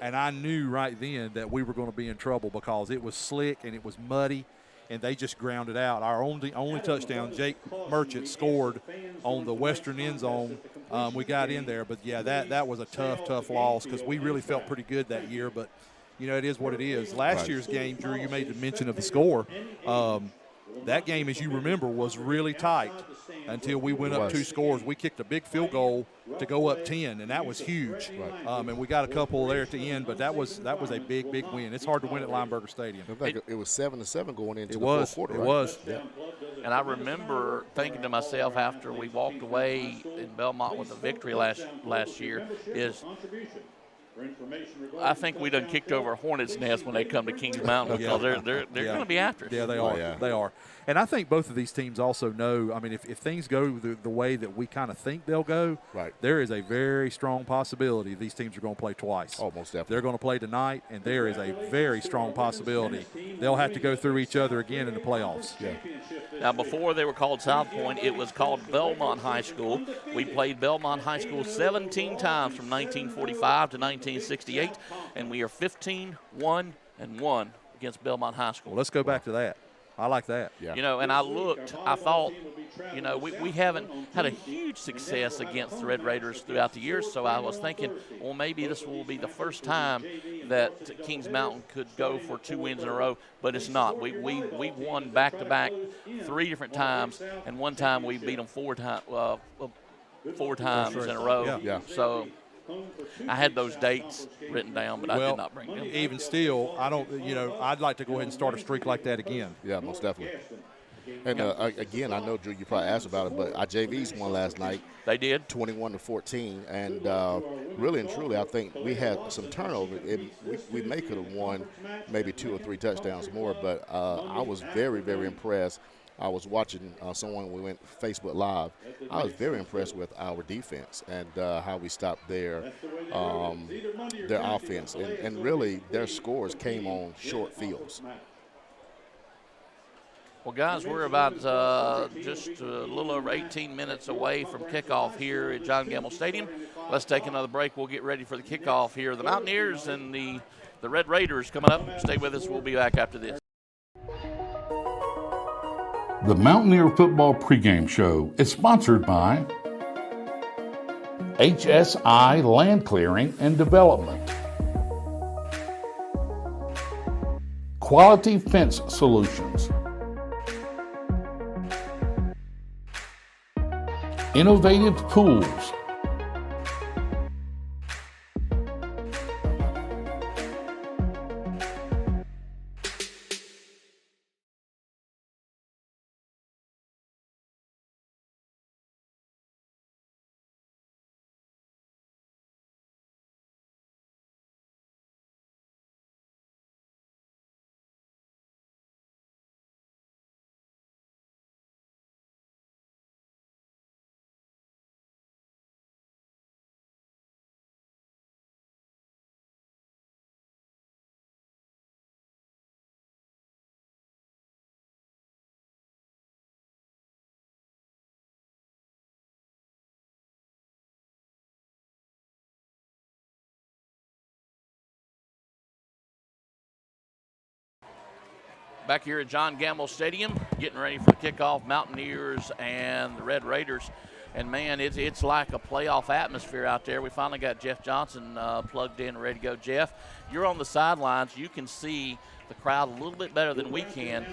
[SPEAKER 2] And I knew right then that we were going to be in trouble because it was slick and it was muddy, and they just ground it out. Our only touchdown, Jake Merchant scored on the western end zone. We got in there. But, yeah, that was a tough loss because we really felt pretty good that year. But, you know, it is what it is. Last year's game, Drew, you made the mention of the score. That game, as you remember, was really tight until we went up 2 scores. We kicked a big field goal to go up 10, and that was huge. And we got a couple there at the end, but that was a big win. It's hard to win at Lineberger Stadium.
[SPEAKER 3] I think it was 7-7 going into the
[SPEAKER 2] fourth
[SPEAKER 3] quarter.
[SPEAKER 2] It was.
[SPEAKER 3] Yeah.
[SPEAKER 1] And I remember thinking to myself after we walked away in Belmont with a victory last year is I think we done kicked over a hornet's nest when they come to Kings Mountain because they're going to be after us.
[SPEAKER 2] Yeah, they are. They are. And I think both of these teams also know, I mean, if things go the way that we kind of think they'll go, there is a very strong possibility these teams are going to play twice.
[SPEAKER 3] Oh, most definitely.
[SPEAKER 2] They're going to play tonight, and there is a very strong possibility they'll have to go through each other again in the playoffs.
[SPEAKER 3] Yeah.
[SPEAKER 1] Now, before they were called South Point, it was called Belmont High School. We played Belmont High School 17 times from 1945 to 1968, and we are 15-1-1 against Belmont High School.
[SPEAKER 2] Well, let's go back to that. I like that.
[SPEAKER 3] Yeah.
[SPEAKER 1] You know, and I thought, you know, we haven't had a huge success against the Red Raiders throughout the years, so I was thinking, well, maybe this will be the first time that Kings Mountain could go for 2 wins in a row, but it's not. We won back-to-back 3 different times, and one time we beat them 4 times in a row.
[SPEAKER 2] Yeah.
[SPEAKER 1] So I had those dates written down, but I did not bring them.
[SPEAKER 2] Even still, I'd like to go ahead and start a streak like that again.
[SPEAKER 3] Yeah, most definitely. And again, I know, Drew, you probably asked about it, but our JVs won last night.
[SPEAKER 1] They did.
[SPEAKER 3] 21-14, and really and truly, I think we had some turnover. We may could have won maybe 2 or 3 touchdowns more, but I was very, very impressed. I was watching someone when we went Facebook Live. I was very impressed with our defense and how we stopped their offense. And really, their scores came on short fields.
[SPEAKER 1] Well, guys, we're about just a little over 18 minutes away from kickoff here at John Gamble Stadium. Let's take another break. We'll get ready for the kickoff here. The Mountaineers and the Red Raiders coming up. Stay with us. We'll be back after this.
[SPEAKER 4] The Mountaineer Football Pregame Show is sponsored by HSI Land Clearing and Development, Quality Fence Solutions, Innovative Pools,
[SPEAKER 1] Back here at John Gamble Stadium, getting ready for the kickoff, Mountaineers and the Red Raiders. And, man, it's like a playoff atmosphere out there. We finally got Jeff Johnson plugged in, ready to go. Jeff, you're on the sidelines. You can see the crowd a little bit better than we can.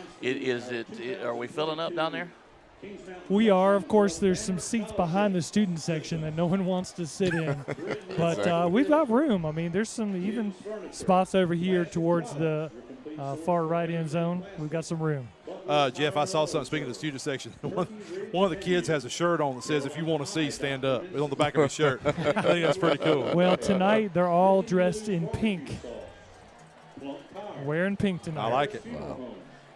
[SPEAKER 1] Are we filling up down there?
[SPEAKER 5] We are. Of course, there's some seats behind the student section that no one wants to sit in. But
[SPEAKER 3] Exactly.
[SPEAKER 5] We've got room. I mean, there's some even spots over here towards the far right end zone. We've got some room.
[SPEAKER 2] Jeff, I saw something, speaking of the student section. One of the kids has a shirt on that says, "If you want to see, stand up." It's on the back of his shirt. I think that's pretty cool.
[SPEAKER 5] Well, tonight they're all dressed in pink. Wearing pink tonight.
[SPEAKER 2] I like it.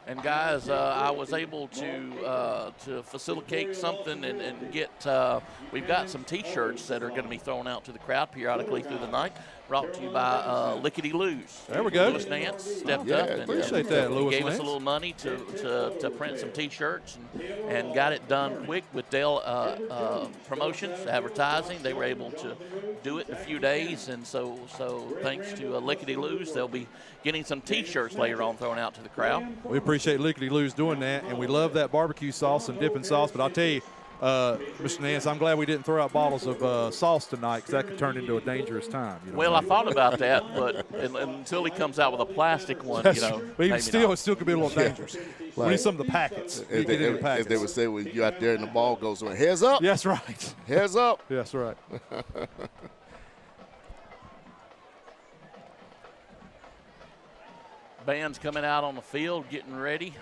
[SPEAKER 1] And guys, I was able to facilitate something and get. We've got some T-shirts that are going to be thrown out to the crowd periodically through the night. Brought to you by Lickety Lou's.
[SPEAKER 2] There we go.
[SPEAKER 1] Louis Nance stepped
[SPEAKER 3] Yeah,
[SPEAKER 1] up and
[SPEAKER 2] appreciate that, Louis
[SPEAKER 1] gave us
[SPEAKER 2] Nance.
[SPEAKER 1] a little money to print some T-shirts and got it done quick with Dell Promotions Advertising. They were able to do it in a few days, and so thanks to Lickety Lou's, they'll be getting some T-shirts later on thrown out to the crowd.
[SPEAKER 2] We appreciate Lickety Lou's doing that, and we love that barbecue sauce and dipping sauce. But I'll tell you, Mr. Nance, I'm glad we didn't throw out bottles of sauce tonight, because that could turn into a dangerous time. You know?
[SPEAKER 1] Well, I thought about that, but until he comes out with a plastic one,
[SPEAKER 2] but even
[SPEAKER 1] maybe
[SPEAKER 2] still,
[SPEAKER 1] not.
[SPEAKER 2] it still could be a little dangerous. We need some of the packets. You get in the
[SPEAKER 3] As
[SPEAKER 2] packets.
[SPEAKER 3] they would say when you out there and the ball goes, heads up,
[SPEAKER 2] Yes, right.
[SPEAKER 3] heads up.
[SPEAKER 2] Yes, right.
[SPEAKER 1] Band's coming out on the field, getting ready.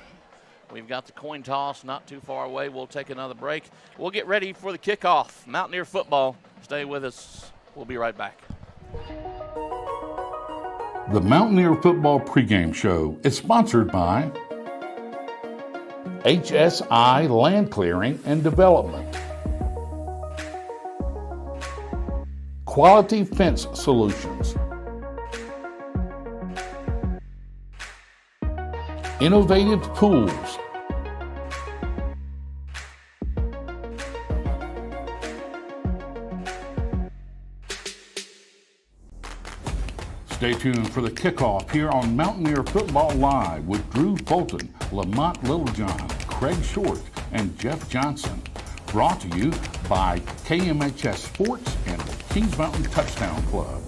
[SPEAKER 1] We've got the coin toss not too far away. We'll take another break. We'll get ready for the kickoff. Mountaineer football. Stay with us. We'll be right back.
[SPEAKER 4] The Mountaineer Football Pregame Show is sponsored by HSI Land Clearing and Development, Quality Fence Solutions, Innovative Pools, Stay tuned for the kickoff here on Mountaineer Football Live with Drew Fulton, Lamont Littlejohn, Craig Short, and Jeff Johnson. Brought to you by KMHS Sports and the Kings Mountain Touchdown Club.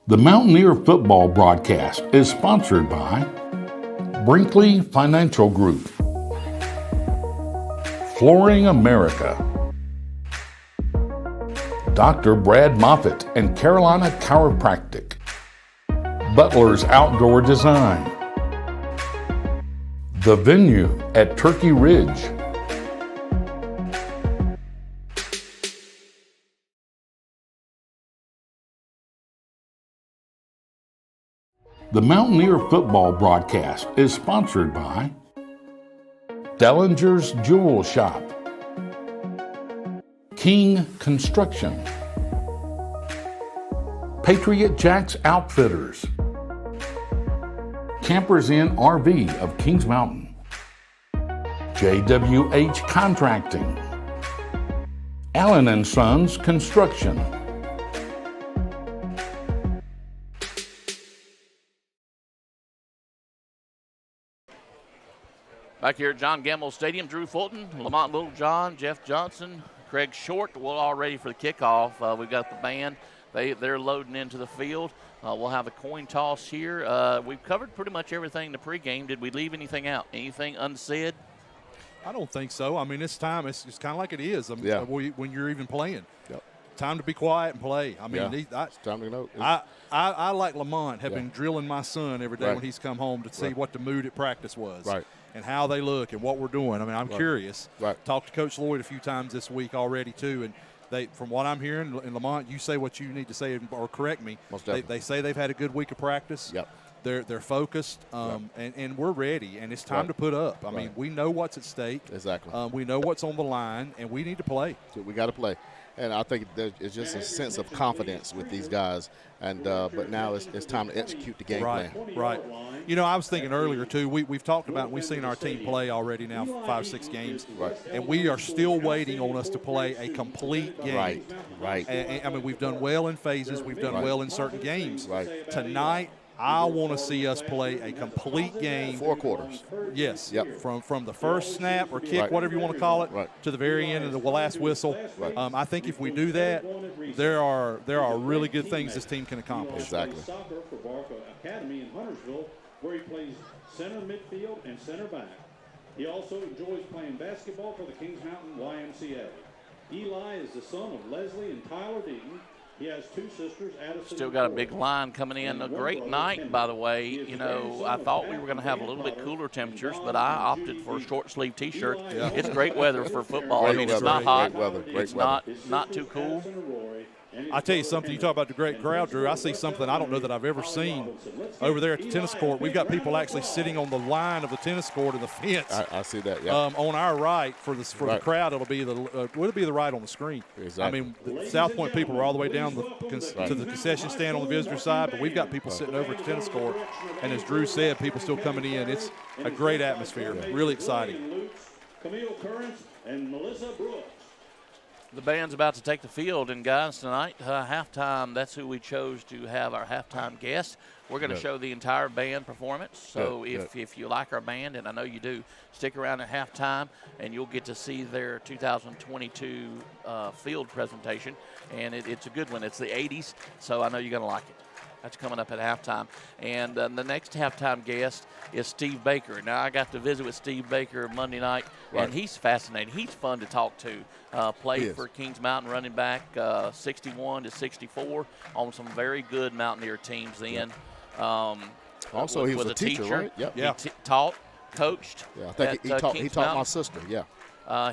[SPEAKER 4] The Mountaineer football broadcast is sponsored by Brinkley Financial Group, Flooring America, Dr. Brad Moffitt and Carolina Chiropractic, Butler's Outdoor Design, The Venue at Turkey Ridge, The Mountaineer football broadcast is sponsored by Dellinger's Jewel Shop, King Construction, Patriot Jacks Outfitters, Campers Inn RV of Kings Mountain, JWH Contracting, Allen & Sons Construction,
[SPEAKER 1] Back here at John Gamble Stadium, Drew Fulton, Lamont Littlejohn, Jeff Johnson, Craig Short. We're all ready for the kickoff. We've got the band. They're loading into the field. We'll have a coin toss here. We've covered pretty much everything in the pregame. Did we leave anything out? Anything unsaid?
[SPEAKER 2] I don't think so. I mean, this time it's kind of like it is when you're even playing.
[SPEAKER 3] Yep.
[SPEAKER 2] Time to be quiet and play. I mean,
[SPEAKER 3] It's time to know.
[SPEAKER 2] I like Lamont, have been drilling my son every day
[SPEAKER 3] Right.
[SPEAKER 2] when he's come home to see
[SPEAKER 3] Right.
[SPEAKER 2] what the mood at practice was.
[SPEAKER 3] Right.
[SPEAKER 2] and how they look and what we're doing. I mean, I'm curious.
[SPEAKER 3] Right.
[SPEAKER 2] Talked to Coach Lloyd a few times this week already too, and from what I'm hearing in Lamont, you say what you need to say or correct me.
[SPEAKER 3] Most definitely.
[SPEAKER 2] They say they've had a good week of practice.
[SPEAKER 3] Yep.
[SPEAKER 2] They're focused, and we're ready, and it's time to put up. I mean, we know what's at stake.
[SPEAKER 3] Exactly.
[SPEAKER 2] We know what's on the line, and we need to play.
[SPEAKER 3] So we got to play. And I think it's just a sense of confidence with these guys. And but now it's time to execute the game plan.
[SPEAKER 2] Right. You know, I was thinking earlier, too, we've talked about, we've seen our team play already now 5-6 games.
[SPEAKER 3] Right.
[SPEAKER 2] And we are still waiting on us to play a complete game.
[SPEAKER 3] Right.
[SPEAKER 2] And, I mean, we've done well in phases. We've done well in certain games.
[SPEAKER 3] Right.
[SPEAKER 2] Tonight, I want to see us play a complete game.
[SPEAKER 3] 4 quarters.
[SPEAKER 2] Yes.
[SPEAKER 3] Yep.
[SPEAKER 2] From the first snap or kick, whatever you want to call it, to the very end of the last whistle.
[SPEAKER 3] Right.
[SPEAKER 2] I think if we do that, there are really good things this team can accomplish.
[SPEAKER 3] Exactly.
[SPEAKER 6] Soccer for Barca Academy in Huntersville, where he plays center midfield and center back. He also enjoys playing basketball for the Kings Mountain YMCA. Eli is the son of Leslie and Tyler Deaton. He has 2 sisters, Addison.
[SPEAKER 1] Still got a big line coming in. A great night, by the way. You know, I thought we were going to have a little bit cooler temperatures, but I opted for a short sleeve T-shirt. It's great weather for football. I mean, it's not hot. It's not too cool.
[SPEAKER 2] I tell you something, you talk about the great crowd, Drew. I see something I don't know that I've ever seen over there at the tennis court. We've got people actually sitting on the line of the tennis court and the fence.
[SPEAKER 3] I see that, yeah.
[SPEAKER 2] On our right for the crowd, it'll be the right on the screen.
[SPEAKER 3] Exactly.
[SPEAKER 2] I mean, the South Point people are all the way down to the concession stand on the visitor side, but we've got people sitting over at the tennis court. And as Drew said, people still coming in. It's a great atmosphere, really exciting.
[SPEAKER 6] Camille Currence and Melissa Brooks.
[SPEAKER 1] The band's about to take the field, and guys, tonight, halftime, that's who we chose to have our halftime guest. We're going to show the entire band performance. So if you like our band, and I know you do, stick around at halftime, and you'll get to see their 2022 field presentation. And it's a good one. It's the 80s, so I know you're going to like it. That's coming up at halftime. And the next halftime guest is Steve Baker. Now, I got to visit with Steve Baker Monday night, and he's fascinating. He's fun to talk to. Played for Kings Mountain running back 61 to 64 on some very good Mountaineer teams then.
[SPEAKER 3] Also, he was a teacher, right?
[SPEAKER 1] Yep. Yeah. He taught, coached.
[SPEAKER 3] Yeah, I think he taught my sister,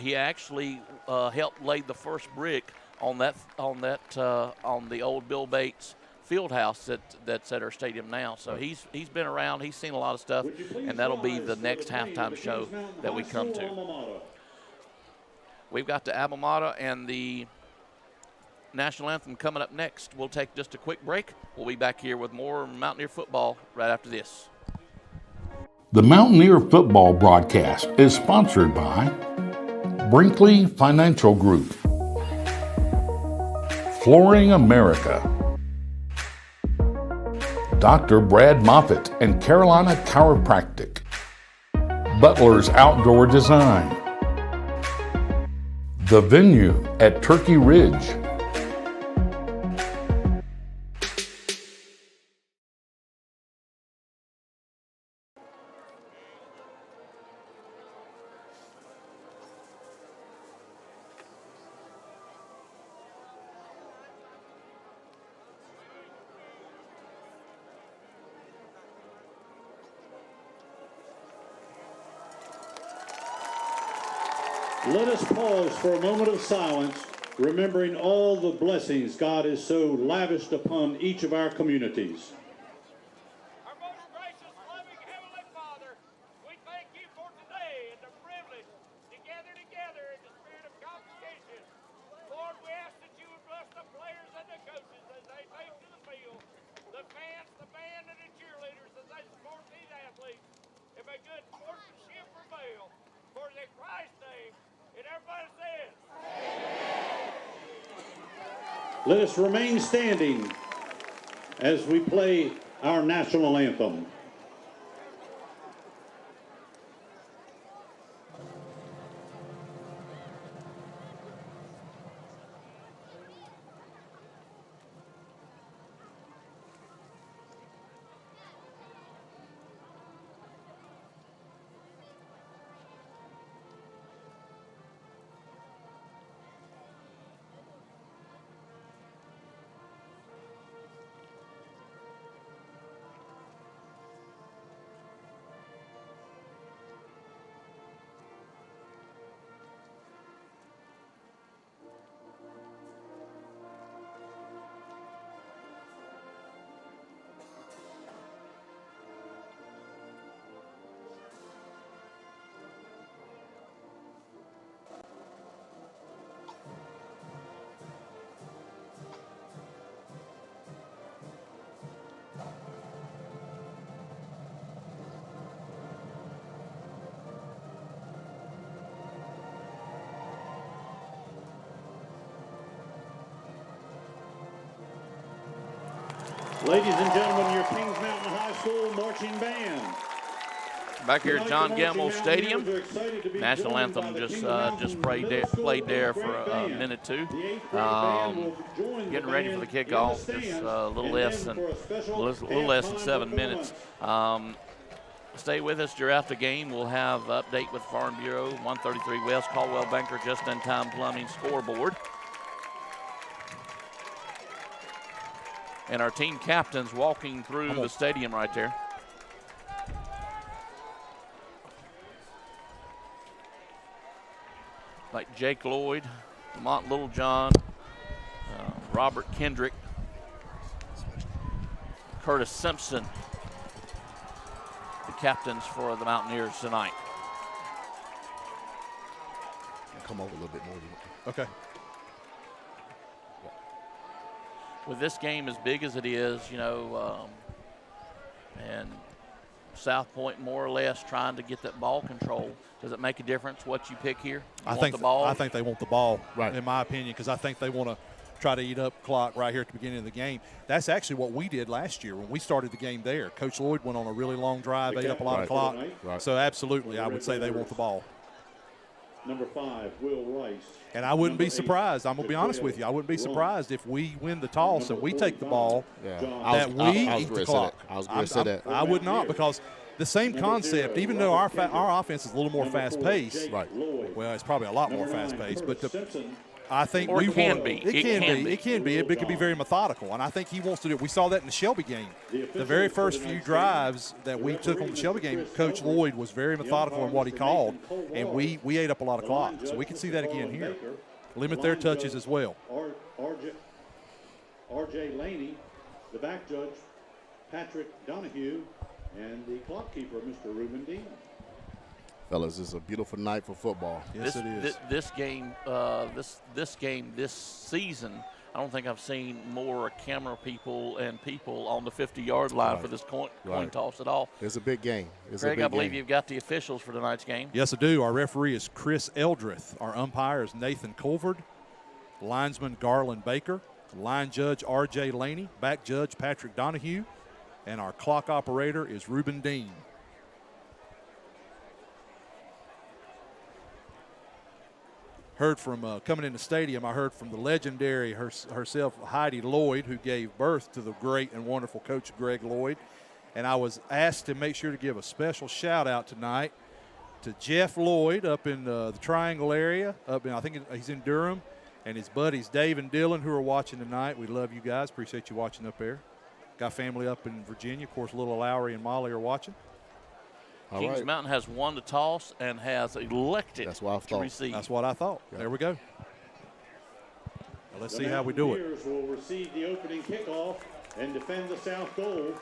[SPEAKER 1] he actually helped lay the first brick on the old Bill Bates field house that's at our stadium now. So he's been around. He's seen a lot of stuff, and that'll be the next halftime show that we come to. We've got the Alma Mater and the National Anthem coming up next. We'll take just a quick break. We'll be back here with more Mountaineer football right after this.
[SPEAKER 4] The Mountaineer football broadcast is sponsored by Brinkley Financial Group, Flooring America, Dr. Brad Moffitt and Carolina Chiropractic, Butler's Outdoor Design, The Venue at Turkey Ridge,
[SPEAKER 6] Let us pause for a moment of silence, remembering all the blessings God has so lavished upon each of our communities.
[SPEAKER 7] Our most gracious, loving Heavenly Father, we thank you for today and the privilege to gather together in the spirit of competition. Lord, we ask that you would bless the players and the coaches as they take to the field, the fans, the band, and the cheerleaders as they support these athletes. And may good sportsmanship prevail. For in Christ's name, and everybody says,
[SPEAKER 6] Let us remain standing as we play our national anthem. Ladies and gentlemen, your Kings Mountain High School marching band.
[SPEAKER 1] Back here at
[SPEAKER 6] Tonight,
[SPEAKER 1] John
[SPEAKER 6] the
[SPEAKER 1] Gamble
[SPEAKER 6] Marching
[SPEAKER 1] Stadium,
[SPEAKER 6] Mountaineers are excited to be
[SPEAKER 1] national
[SPEAKER 6] joined
[SPEAKER 1] anthem
[SPEAKER 6] by the
[SPEAKER 1] just
[SPEAKER 6] Kings Mountain
[SPEAKER 1] played
[SPEAKER 6] Middle School
[SPEAKER 1] there
[SPEAKER 6] Great
[SPEAKER 1] for a
[SPEAKER 6] Band.
[SPEAKER 1] minute too.
[SPEAKER 6] The 8th grade band will join the
[SPEAKER 1] Getting ready for the
[SPEAKER 6] band in
[SPEAKER 1] kickoff.
[SPEAKER 6] the
[SPEAKER 1] Just
[SPEAKER 6] stands,
[SPEAKER 1] a little
[SPEAKER 6] and
[SPEAKER 1] less
[SPEAKER 6] then
[SPEAKER 1] than
[SPEAKER 6] for a special
[SPEAKER 1] little less than
[SPEAKER 6] halftime
[SPEAKER 1] 7 minutes.
[SPEAKER 6] performance.
[SPEAKER 1] Stay with us throughout the game. We'll have update with Farm Bureau, 133 West, Caldwell Banker, Just in Time Plumbing scoreboard. And our team captains walking through the stadium right there. Like Jake Lloyd, Lamont Littlejohn, Robert Kendrick, Curtis Simpson, the captains for the Mountaineers tonight.
[SPEAKER 3] Come over a little bit more.
[SPEAKER 2] Okay.
[SPEAKER 1] With this game as big as it is, and South Point more or less trying to get that ball control, does it make a difference what you pick here?
[SPEAKER 2] I think
[SPEAKER 1] the ball?
[SPEAKER 2] I think they want the ball,
[SPEAKER 3] Right.
[SPEAKER 2] in my opinion, because I think they want to try to eat up clock right here at the beginning of the game. That's actually what we did last year when we started the game there. Coach Lloyd went on a really long drive, ate up a lot of clock.
[SPEAKER 3] Right.
[SPEAKER 2] So absolutely, I would say they want the ball.
[SPEAKER 6] Number 5, Will Rice.
[SPEAKER 2] And I wouldn't be
[SPEAKER 6] Number 8,
[SPEAKER 2] surprised. I'm going to be honest with you. I wouldn't be surprised if we win the toss and we take the ball,
[SPEAKER 3] Yeah.
[SPEAKER 2] that we eat the clock.
[SPEAKER 3] I was going to say that.
[SPEAKER 2] I would not, because the same concept, even though our offense is a little more fast-paced,
[SPEAKER 3] Right.
[SPEAKER 2] well, it's probably a lot more fast-paced, but I think
[SPEAKER 1] Or
[SPEAKER 2] we
[SPEAKER 1] it can
[SPEAKER 2] want,
[SPEAKER 1] be.
[SPEAKER 2] It can be. It could be very methodical, and I think he wants to do it. We saw that in the Shelby game. The very first few drives that we took on the Shelby game, Coach Lloyd was very methodical in what he called, and we ate up a lot of clock. So we can see that again here. Limit their touches as well.
[SPEAKER 6] R.J. Laney, the back judge, Patrick Donahue, and the clock keeper, Mr. Ruben Dean.
[SPEAKER 3] Fellas, it's a beautiful night for football.
[SPEAKER 2] Yes, it is.
[SPEAKER 1] This game, this season, I don't think I've seen more camera people and people on the 50-yard line
[SPEAKER 3] Right.
[SPEAKER 1] for this coin
[SPEAKER 3] Right.
[SPEAKER 1] toss at all.
[SPEAKER 3] It's a big game.
[SPEAKER 1] Greg, I believe you've got the officials for tonight's game.
[SPEAKER 2] Yes, I do. Our referee is Chris Eldrith. Our umpire is Nathan Colvard. Linesman Garland Baker. Line judge R.J. Laney. Back judge Patrick Donahue. And our clock operator is Ruben Dean. Heard from, coming in the stadium, I heard from the legendary herself, Heidi Lloyd, who gave birth to the great and wonderful Coach Greg Lloyd. And I was asked to make sure to give a special shout-out tonight to Jeff Lloyd up in the Triangle area. I think he's in Durham. And his buddies Dave and Dylan, who are watching tonight. We love you guys. Appreciate you watching up there. Got family up in Virginia. Of course, little Lowry and Molly are watching.
[SPEAKER 3] All
[SPEAKER 1] Kings
[SPEAKER 3] right.
[SPEAKER 1] Mountain has won the toss and has elected
[SPEAKER 3] That's what I
[SPEAKER 1] to
[SPEAKER 3] thought.
[SPEAKER 1] receive.
[SPEAKER 2] That's what I thought.
[SPEAKER 3] Yeah.
[SPEAKER 2] There we go. Now let's see how we do it.
[SPEAKER 6] The Mountaineers will receive the opening kickoff and defend the south goal.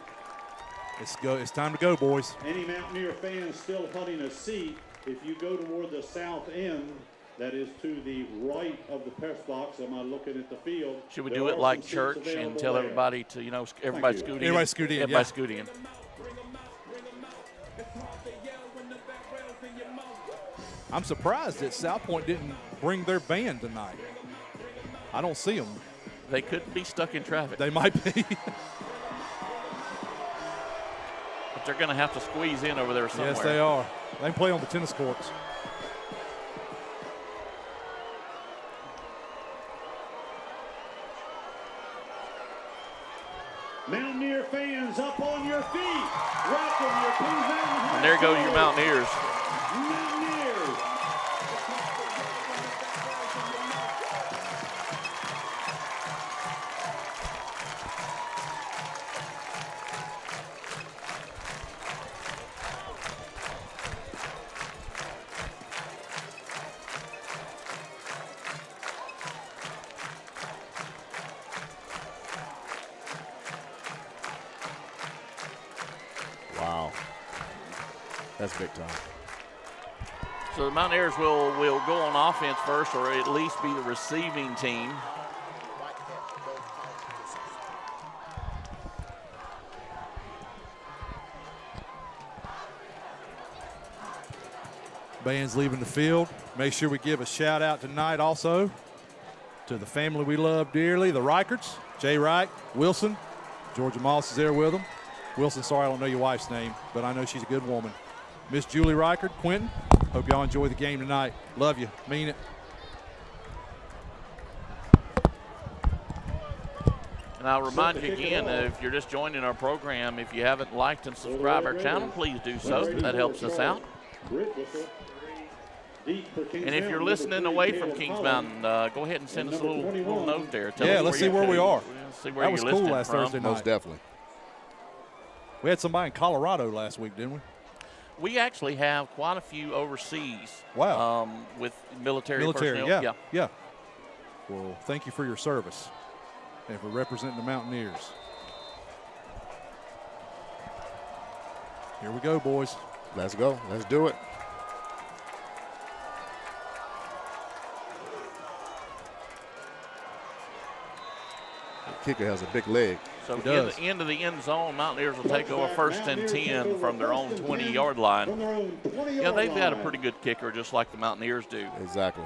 [SPEAKER 2] It's time to go, boys.
[SPEAKER 6] Any Mountaineer fans still hunting a seat, if you go toward the south end, that is to the right of the press box, am I looking at the field?
[SPEAKER 1] Should we
[SPEAKER 6] there
[SPEAKER 1] do
[SPEAKER 6] are
[SPEAKER 1] it like
[SPEAKER 6] some seats
[SPEAKER 1] church
[SPEAKER 6] available
[SPEAKER 1] and tell
[SPEAKER 6] there.
[SPEAKER 1] everybody to, everybody
[SPEAKER 6] you.
[SPEAKER 1] scoot in?
[SPEAKER 2] Everybody scoot in,
[SPEAKER 1] Everybody
[SPEAKER 2] yeah.
[SPEAKER 1] scoot in.
[SPEAKER 2] I'm surprised that South Point didn't bring their band tonight. I don't see them.
[SPEAKER 1] They could be stuck in traffic,
[SPEAKER 2] They might be.
[SPEAKER 1] but they're going to have to squeeze in over there somewhere.
[SPEAKER 2] Yes, they are. They can play on the tennis courts.
[SPEAKER 6] Mountaineer fans up on your feet. Welcome your Kings Mountain High
[SPEAKER 1] And there goes your
[SPEAKER 6] School
[SPEAKER 1] Mountaineers.
[SPEAKER 6] Mountaineers.
[SPEAKER 3] Wow. That's big time.
[SPEAKER 1] So the Mountaineers will go on offense first, or at least be the receiving team.
[SPEAKER 2] Band's leaving the field. Make sure we give a shout out tonight also to the family we love dearly, the Reicherts, Jay Wright, Wilson, Georgia Moss is there with them. Wilson, sorry I don't know your wife's name, but I know she's a good woman. Miss Julie Reichert, Quentin, hope y'all enjoy the game tonight. Love you, mean it.
[SPEAKER 1] And I'll remind you again, if you're just joining our program, if you haven't liked and subscribed our channel, please do so. That helps us out. And if you're listening away from Kings Mountain, go ahead and send us a little note there. Tell us
[SPEAKER 2] let's see where we are.
[SPEAKER 1] See where
[SPEAKER 2] that was
[SPEAKER 1] you're
[SPEAKER 2] cool
[SPEAKER 1] listening
[SPEAKER 2] last
[SPEAKER 1] from.
[SPEAKER 2] Thursday night.
[SPEAKER 3] Most definitely.
[SPEAKER 2] We had somebody in Colorado last week, didn't we?
[SPEAKER 1] We actually have quite a few overseas.
[SPEAKER 2] Wow.
[SPEAKER 1] With military personnel.
[SPEAKER 2] Yeah. Well, thank you for your service and for representing the Mountaineers. Here we go, boys.
[SPEAKER 3] Let's go. Let's do it. The kicker has a big leg.
[SPEAKER 1] So into the end zone, Mountaineers will take over 1st and 10 from their own 20-yard line. Yeah, they've got a pretty good kicker, just like the Mountaineers do.
[SPEAKER 3] Exactly.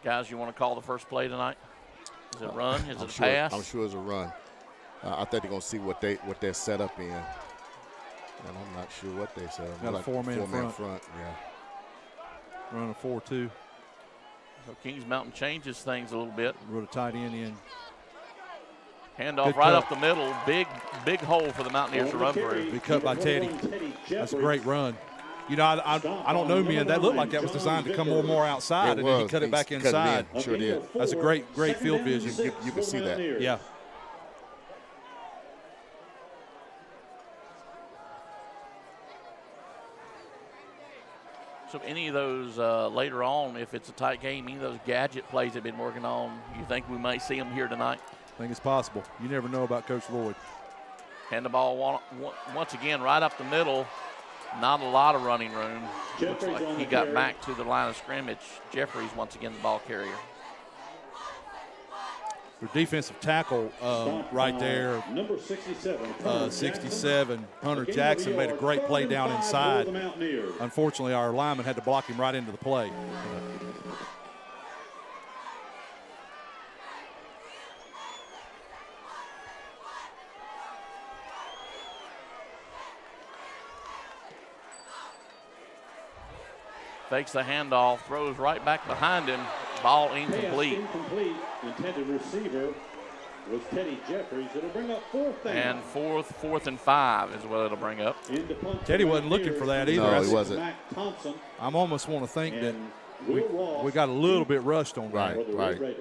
[SPEAKER 1] Guys, you want to call the first play tonight? Is it a run? Is it a pass?
[SPEAKER 3] I'm sure it's a run. I think they're going to see what they're set up in. And I'm not sure what they said.
[SPEAKER 2] Got a four-man
[SPEAKER 3] front. Yeah.
[SPEAKER 2] Run a 4-2.
[SPEAKER 1] So Kings Mountain changes things a little bit.
[SPEAKER 2] Wrote a tight end in.
[SPEAKER 1] Handoff
[SPEAKER 2] Good
[SPEAKER 1] right
[SPEAKER 2] cut.
[SPEAKER 1] up the middle. Big hole for the Mountaineers to run through.
[SPEAKER 2] Big cut by Teddy. That's a great run. You know, I don't know, man. That looked like that was designed to come more outside, and then he cut it back inside.
[SPEAKER 3] Sure did.
[SPEAKER 2] That's a great field vision.
[SPEAKER 3] You can see that.
[SPEAKER 2] Yeah.
[SPEAKER 1] So any of those later on, if it's a tight game, any of those gadget plays they've been working on, you think we might see them here tonight?
[SPEAKER 2] I think it's possible. You never know about Coach Lloyd.
[SPEAKER 1] Hand the ball once again right up the middle. Not a lot of running room. Looks like he got back to the line of scrimmage. Jeffries once again the ball carrier.
[SPEAKER 2] Their defensive tackle right there,
[SPEAKER 6] number 67,
[SPEAKER 2] 67, Hunter Jackson made a great play down inside. Unfortunately, our lineman had to block him right into the play.
[SPEAKER 1] Fakes the handoff, throws right back behind him. Ball incomplete.
[SPEAKER 6] Incomplete. Intended receiver was Teddy Jeffries. It'll bring up 4th
[SPEAKER 1] and 4th and 5 is what it'll bring up.
[SPEAKER 2] Teddy wasn't looking for that either.
[SPEAKER 3] No, he wasn't.
[SPEAKER 2] I'm almost want to think that we got a little bit rushed on that.
[SPEAKER 3] Right.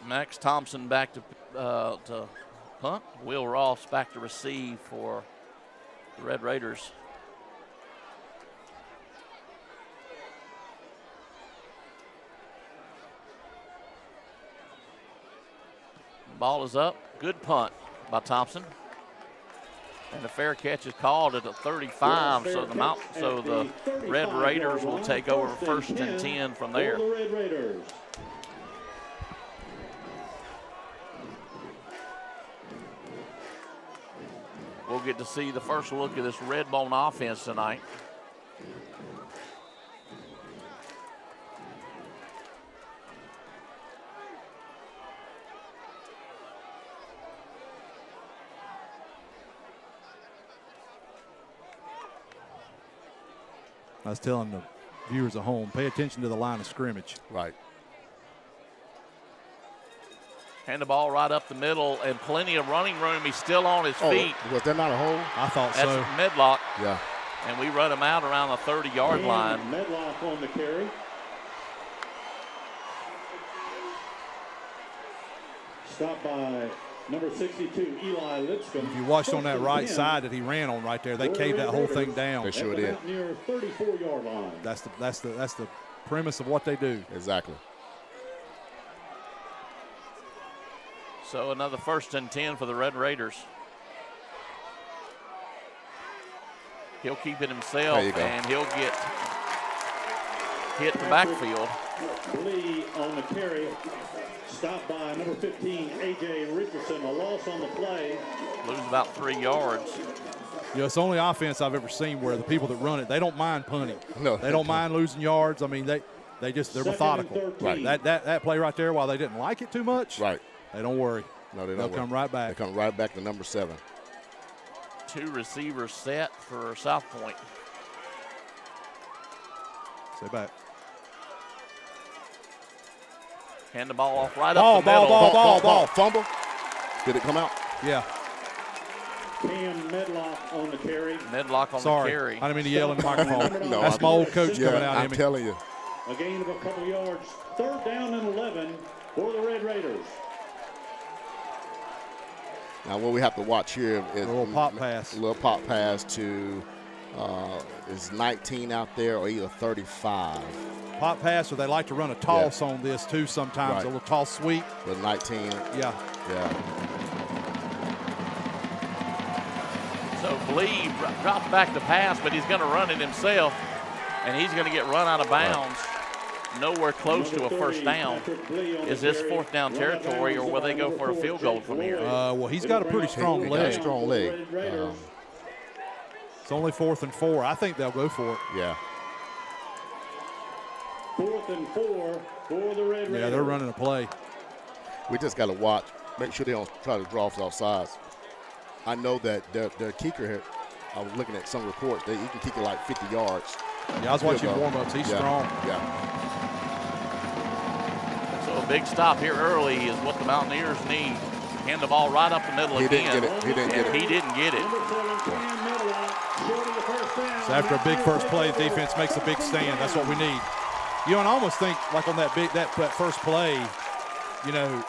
[SPEAKER 1] Max Thompson back to punt. Will Ross back to receive for the Red Raiders. Ball is up. Good punt by Thompson. And the fair catch is called at the 35, so the Red Raiders will take over 1st and 10 from there. We'll get to see the first look at this Redbone offense tonight.
[SPEAKER 2] I was telling the viewers at home, pay attention to the line of scrimmage.
[SPEAKER 3] Right.
[SPEAKER 1] Hand the ball right up the middle and plenty of running room. He's still on his feet.
[SPEAKER 3] Was that not a hole?
[SPEAKER 2] I thought
[SPEAKER 1] That's
[SPEAKER 2] so.
[SPEAKER 1] Medlock.
[SPEAKER 3] Yeah.
[SPEAKER 1] And we run him out around the 30-yard line.
[SPEAKER 6] Medlock on the carry. Stopped by number 62, Eli Lipscomb.
[SPEAKER 2] If you watched on that right side that he ran on right there, they caved that whole thing down.
[SPEAKER 3] They sure did.
[SPEAKER 6] Near 34-yard line.
[SPEAKER 2] That's the premise of what they do.
[SPEAKER 3] Exactly.
[SPEAKER 1] So another 1st and 10 for the Red Raiders. He'll keep it himself, and he'll get hit the backfield.
[SPEAKER 6] Lee on the carry. Stopped by number 15, A.J. Richardson. A loss on the play.
[SPEAKER 1] Lose about 3 yards.
[SPEAKER 2] You know, it's the only offense I've ever seen where the people that run it, they don't mind punting.
[SPEAKER 3] No.
[SPEAKER 2] They don't mind losing yards. I mean, they're methodical.
[SPEAKER 3] Right.
[SPEAKER 2] That play right there, while they didn't like it too much,
[SPEAKER 3] Right.
[SPEAKER 2] they don't worry.
[SPEAKER 3] No, they don't.
[SPEAKER 2] They'll come right back.
[SPEAKER 3] They come right back to number 7.
[SPEAKER 1] 2 receivers set for South Point.
[SPEAKER 2] Stay back.
[SPEAKER 1] Hand the ball off right up the middle.
[SPEAKER 2] Ball.
[SPEAKER 3] Fumble. Did it come out?
[SPEAKER 2] Yeah.
[SPEAKER 6] Cam Medlock on the carry.
[SPEAKER 1] Medlock on
[SPEAKER 2] Sorry.
[SPEAKER 1] the carry.
[SPEAKER 2] I didn't mean to yell in the microphone.
[SPEAKER 3] No,
[SPEAKER 2] That's my old coach coming out
[SPEAKER 3] I'm
[SPEAKER 2] at me.
[SPEAKER 3] telling you.
[SPEAKER 6] A gain of a couple yards. 3rd down and 11 for the Red Raiders.
[SPEAKER 3] Now, what we have to watch here is
[SPEAKER 2] A little pop pass.
[SPEAKER 3] A little pop pass to is 19 out there or either 35.
[SPEAKER 2] Pop pass, or they like to run a toss on this too sometimes,
[SPEAKER 3] Right.
[SPEAKER 2] a little toss sweep.
[SPEAKER 3] But 19.
[SPEAKER 2] Yeah.
[SPEAKER 1] So Blee drops back the pass, but he's going to run it himself, and he's going to get run out of bounds. Nowhere close to a first down. Is this 4th down territory, or will they go for a field goal from here?
[SPEAKER 2] Well, he's got a pretty strong
[SPEAKER 3] He got a
[SPEAKER 2] leg.
[SPEAKER 3] strong leg.
[SPEAKER 2] It's only 4th and 4. I think they'll go for it.
[SPEAKER 3] Yeah.
[SPEAKER 6] 4th and 4 for the Red Raiders.
[SPEAKER 2] Yeah, they're running a play.
[SPEAKER 3] We just got to watch, make sure they don't try to draw us off sides. I know that their kicker here, I was looking at some reports, he can kick it like 50 yards.
[SPEAKER 2] Yeah, I was watching warm-ups. He's strong.
[SPEAKER 3] Yeah.
[SPEAKER 1] So a big stop here early is what the Mountaineers need. Hand the ball right up the middle again.
[SPEAKER 3] He didn't get it.
[SPEAKER 2] So after a big first play, the defense makes a big stand. That's what we need. You know, and I almost think like on that first play, you know,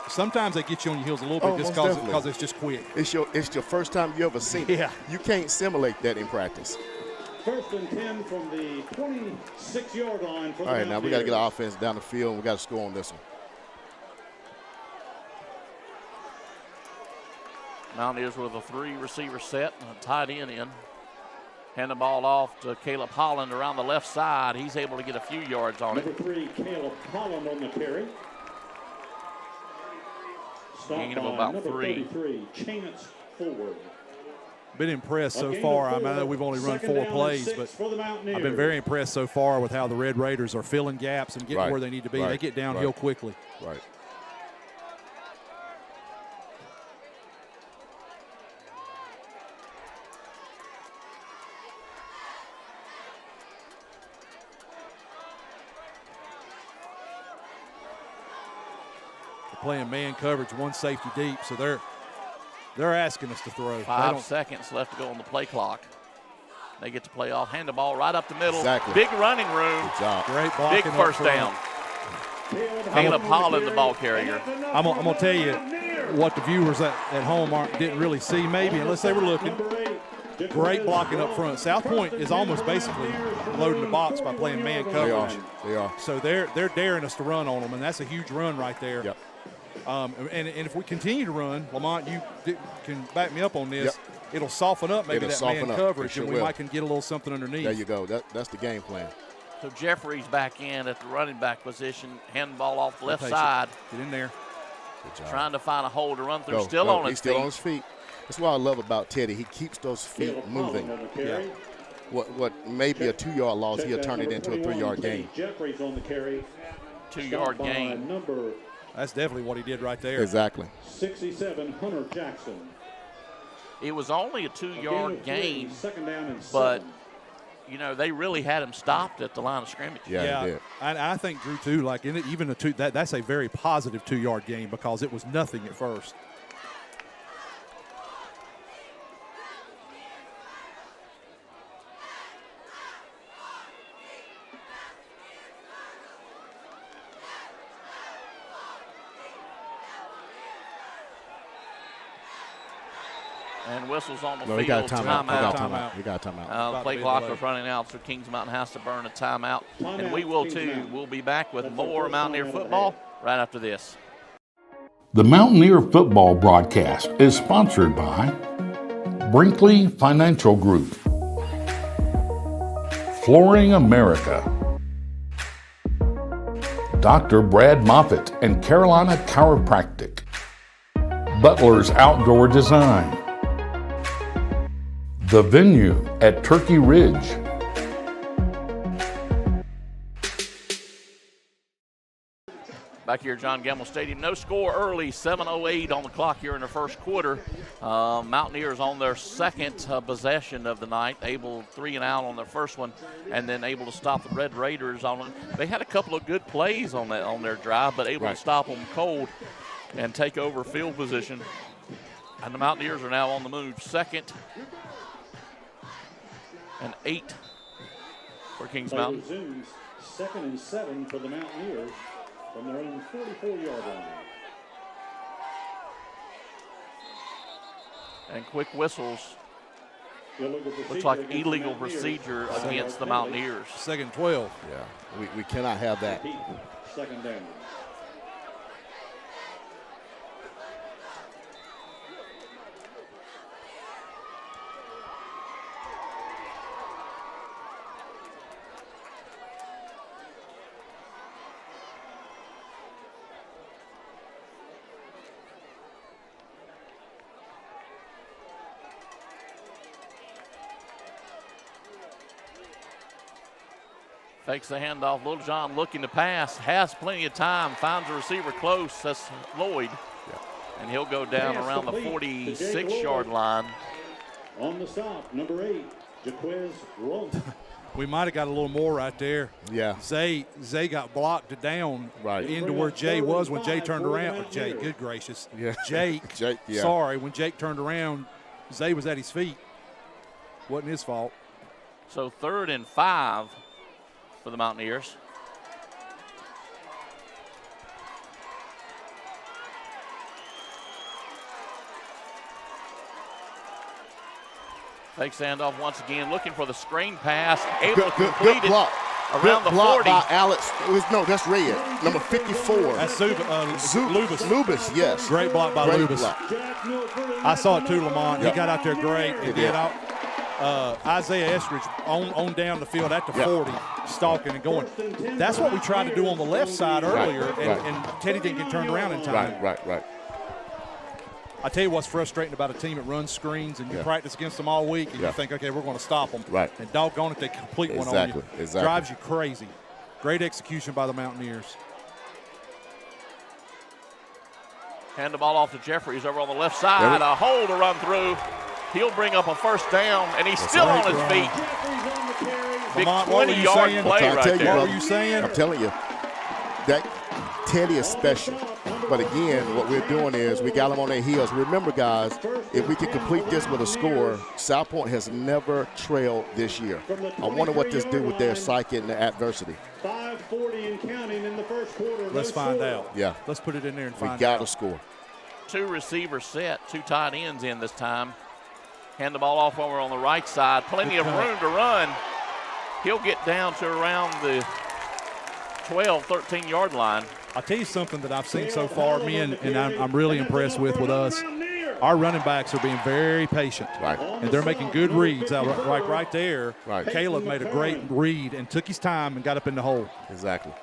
[SPEAKER 2] sometimes they get you on your heels a little bit just because it's just quick.
[SPEAKER 3] It's your first time you ever seen it.
[SPEAKER 2] Yeah.
[SPEAKER 3] You can't simulate that in practice.
[SPEAKER 6] 1st and 10 from the 26-yard line for the
[SPEAKER 3] All right, now we got to get our
[SPEAKER 6] Mountaineers.
[SPEAKER 3] offense down the field, and we got to score on this one.
[SPEAKER 1] Mountaineers with a 3-receiver set and a tight end in. Hand the ball off to Caleb Holland around the left side. He's able to get a few yards on it.
[SPEAKER 6] Number 3, Caleb Holland on the carry.
[SPEAKER 1] Gain of
[SPEAKER 6] Stop by
[SPEAKER 1] about
[SPEAKER 6] number
[SPEAKER 1] 3.
[SPEAKER 6] 33, Chance Ford.
[SPEAKER 2] Been impressed so
[SPEAKER 6] A gain
[SPEAKER 2] far.
[SPEAKER 6] of
[SPEAKER 2] I
[SPEAKER 6] 4,
[SPEAKER 2] know we've only run
[SPEAKER 6] 2nd
[SPEAKER 2] 4
[SPEAKER 6] down and
[SPEAKER 2] plays,
[SPEAKER 6] 6
[SPEAKER 2] but
[SPEAKER 6] for the Mountaineers.
[SPEAKER 2] I've been very impressed so far with how the Red Raiders are filling gaps and getting
[SPEAKER 3] Right.
[SPEAKER 2] where they need to be.
[SPEAKER 3] Right.
[SPEAKER 2] They get downhill
[SPEAKER 3] Right.
[SPEAKER 2] quickly.
[SPEAKER 3] Right.
[SPEAKER 2] They're playing man coverage, 1 safety deep, so they're asking us to throw.
[SPEAKER 1] 5 seconds left to go on the play clock. They get to play off. Hand the ball right up the middle.
[SPEAKER 3] Exactly.
[SPEAKER 1] Big running room.
[SPEAKER 3] Good job.
[SPEAKER 2] Great blocking.
[SPEAKER 1] Big
[SPEAKER 2] up
[SPEAKER 1] first
[SPEAKER 2] front.
[SPEAKER 1] down. Caleb Holland, the ball carrier.
[SPEAKER 2] I'm gonna tell you what the viewers at home didn't really see, maybe, unless they were looking. Great blocking up front. South Point is almost basically loading the box by playing man coverage.
[SPEAKER 3] They are.
[SPEAKER 2] So they're daring us to run on them, and that's a huge run right there.
[SPEAKER 3] Yep.
[SPEAKER 2] And if we continue to run, Lamont, you can back me up on this.
[SPEAKER 3] Yep.
[SPEAKER 2] It'll soften up maybe
[SPEAKER 3] It'll
[SPEAKER 2] that
[SPEAKER 3] soften
[SPEAKER 2] man
[SPEAKER 3] up.
[SPEAKER 2] coverage,
[SPEAKER 3] It sure
[SPEAKER 2] and we
[SPEAKER 3] will.
[SPEAKER 2] might can get a little something underneath.
[SPEAKER 3] There you go. That's the game plan.
[SPEAKER 1] So Jeffrey's back in at the running back position. Hand the ball off the left
[SPEAKER 2] Take it.
[SPEAKER 1] side.
[SPEAKER 2] Get in there.
[SPEAKER 3] Good job.
[SPEAKER 1] Trying to find a hole to run through.
[SPEAKER 3] Go,
[SPEAKER 1] Still
[SPEAKER 3] go.
[SPEAKER 1] on his
[SPEAKER 3] He's still
[SPEAKER 1] feet.
[SPEAKER 3] on his feet. That's what I love about Teddy. He keeps those feet
[SPEAKER 6] Caleb
[SPEAKER 3] moving.
[SPEAKER 6] Holland on the carry.
[SPEAKER 3] What may be a 2-yard loss, he'll turn it into a 3-yard gain.
[SPEAKER 6] Jeffries on the carry.
[SPEAKER 1] 2-yard
[SPEAKER 6] Stopped by
[SPEAKER 1] gain.
[SPEAKER 6] Number
[SPEAKER 2] That's definitely what he did right there.
[SPEAKER 3] Exactly.
[SPEAKER 6] 67, Hunter Jackson.
[SPEAKER 1] It was only a 2-yard gain,
[SPEAKER 6] 2nd down and
[SPEAKER 1] but
[SPEAKER 6] 7.
[SPEAKER 1] you know they really had him stopped at the line of scrimmage.
[SPEAKER 3] Yeah, he did.
[SPEAKER 2] I think Drew too. Like even a 2, that's a very positive 2-yard gain because it was nothing at first.
[SPEAKER 1] And whistles on the
[SPEAKER 3] No,
[SPEAKER 1] field.
[SPEAKER 3] he got a timeout.
[SPEAKER 2] Timeout.
[SPEAKER 3] He got a timeout.
[SPEAKER 1] The
[SPEAKER 2] About
[SPEAKER 1] play
[SPEAKER 2] to be
[SPEAKER 1] clock
[SPEAKER 2] delayed.
[SPEAKER 1] is running out, so Kings Mountain has to burn a timeout. And
[SPEAKER 6] Timeout,
[SPEAKER 1] we will
[SPEAKER 6] Kings
[SPEAKER 1] too.
[SPEAKER 6] Mountain.
[SPEAKER 1] We'll be back with
[SPEAKER 6] That's our
[SPEAKER 1] more
[SPEAKER 6] first
[SPEAKER 1] Mountaineer
[SPEAKER 6] timeout of the
[SPEAKER 1] football
[SPEAKER 6] day.
[SPEAKER 1] right after this.
[SPEAKER 4] The Mountaineer football broadcast is sponsored by Brinkley Financial Group, Flooring America, Dr. Brad Moffitt and Carolina Chiropractic, Butler's Outdoor Design, The venue at Turkey Ridge.
[SPEAKER 1] Back here at John Gamble Stadium. No score early, 7:08 on the clock here in the first quarter. Mountaineers on their second possession of the night, able 3 and out on their first one, and then able to stop the Red Raiders on it. They had a couple of good plays on their drive, but able to stop them cold and take over field position. And the Mountaineers are now on the move. 2nd and 8 for Kings Mountain.
[SPEAKER 6] Resumes 2nd and 7 for the Mountaineers from their own 44-yard line.
[SPEAKER 1] And quick whistles. Looks
[SPEAKER 6] Looks
[SPEAKER 1] like illegal procedure against the Mountaineers.
[SPEAKER 2] 2nd and 12.
[SPEAKER 3] Yeah, we cannot have that.
[SPEAKER 6] 2nd down.
[SPEAKER 1] Fakes the handoff. Little John looking to pass. Has plenty of time. Finds a receiver close. That's Lloyd. And he'll go down around the 46-yard line.
[SPEAKER 6] On the stop, number 8, Jaquez Roth.
[SPEAKER 2] We might have got a little more right there.
[SPEAKER 3] Yeah.
[SPEAKER 2] Zay got blocked down into where Jay was when Jay turned around. Jay, good gracious.
[SPEAKER 3] Yeah.
[SPEAKER 2] Jake,
[SPEAKER 3] yeah.
[SPEAKER 2] sorry, when Jake turned around, Zay was at his feet. Wasn't his fault.
[SPEAKER 1] So 3rd and 5 for the Mountaineers. Fakes the handoff once again, looking for the screen pass, able to complete it around the 40.
[SPEAKER 3] By Alex. That's red. Number 54.
[SPEAKER 2] That's Lubis.
[SPEAKER 3] Lubis, yes.
[SPEAKER 2] Great block by
[SPEAKER 3] Great
[SPEAKER 2] Lubis.
[SPEAKER 3] block.
[SPEAKER 2] I saw it too, Lamont.
[SPEAKER 3] Yep.
[SPEAKER 2] He got out there great.
[SPEAKER 3] He did.
[SPEAKER 2] Isaiah Estridge on down the field at the 40, stalking and going. That's what we tried to do on the left side earlier, and Teddy didn't get turned around in time.
[SPEAKER 3] Right.
[SPEAKER 2] I tell you what's frustrating about a team that runs screens and you practice against them all week and you think, okay, we're going to stop them.
[SPEAKER 3] Right.
[SPEAKER 2] And doggone it, they complete one on you.
[SPEAKER 3] Exactly.
[SPEAKER 2] Drives you crazy. Great execution by the Mountaineers.
[SPEAKER 1] Hand the ball off to Jeffries over on the left side. A hole to run through. He'll bring up a 1st down, and he's still on his feet. Big 20-yard play right there.
[SPEAKER 2] What were you saying?
[SPEAKER 3] I'm telling you, that Teddy is special. But again, what we're doing is we got them on their heels. Remember, guys, if we can complete this with a score, South Point has never trailed this year. I wonder what this do with their psyche and their adversity.
[SPEAKER 6] 5:40 and counting in the first quarter.
[SPEAKER 2] Let's find out.
[SPEAKER 3] Yeah.
[SPEAKER 2] Let's put it in there and find out.
[SPEAKER 3] We got to score.
[SPEAKER 1] 2 receivers set, 2 tight ends in this time. Hand the ball off over on the right side. Plenty of room to run. He'll get down to around the 12, 13-yard line.
[SPEAKER 2] I'll tell you something that I've seen so far, and I'm really impressed with us. Our running backs are being very patient.
[SPEAKER 3] Right.
[SPEAKER 2] And they're making good reads. Right there,
[SPEAKER 3] Right.
[SPEAKER 2] Caleb made a great read and took his time and got up in the hole.
[SPEAKER 3] Exactly.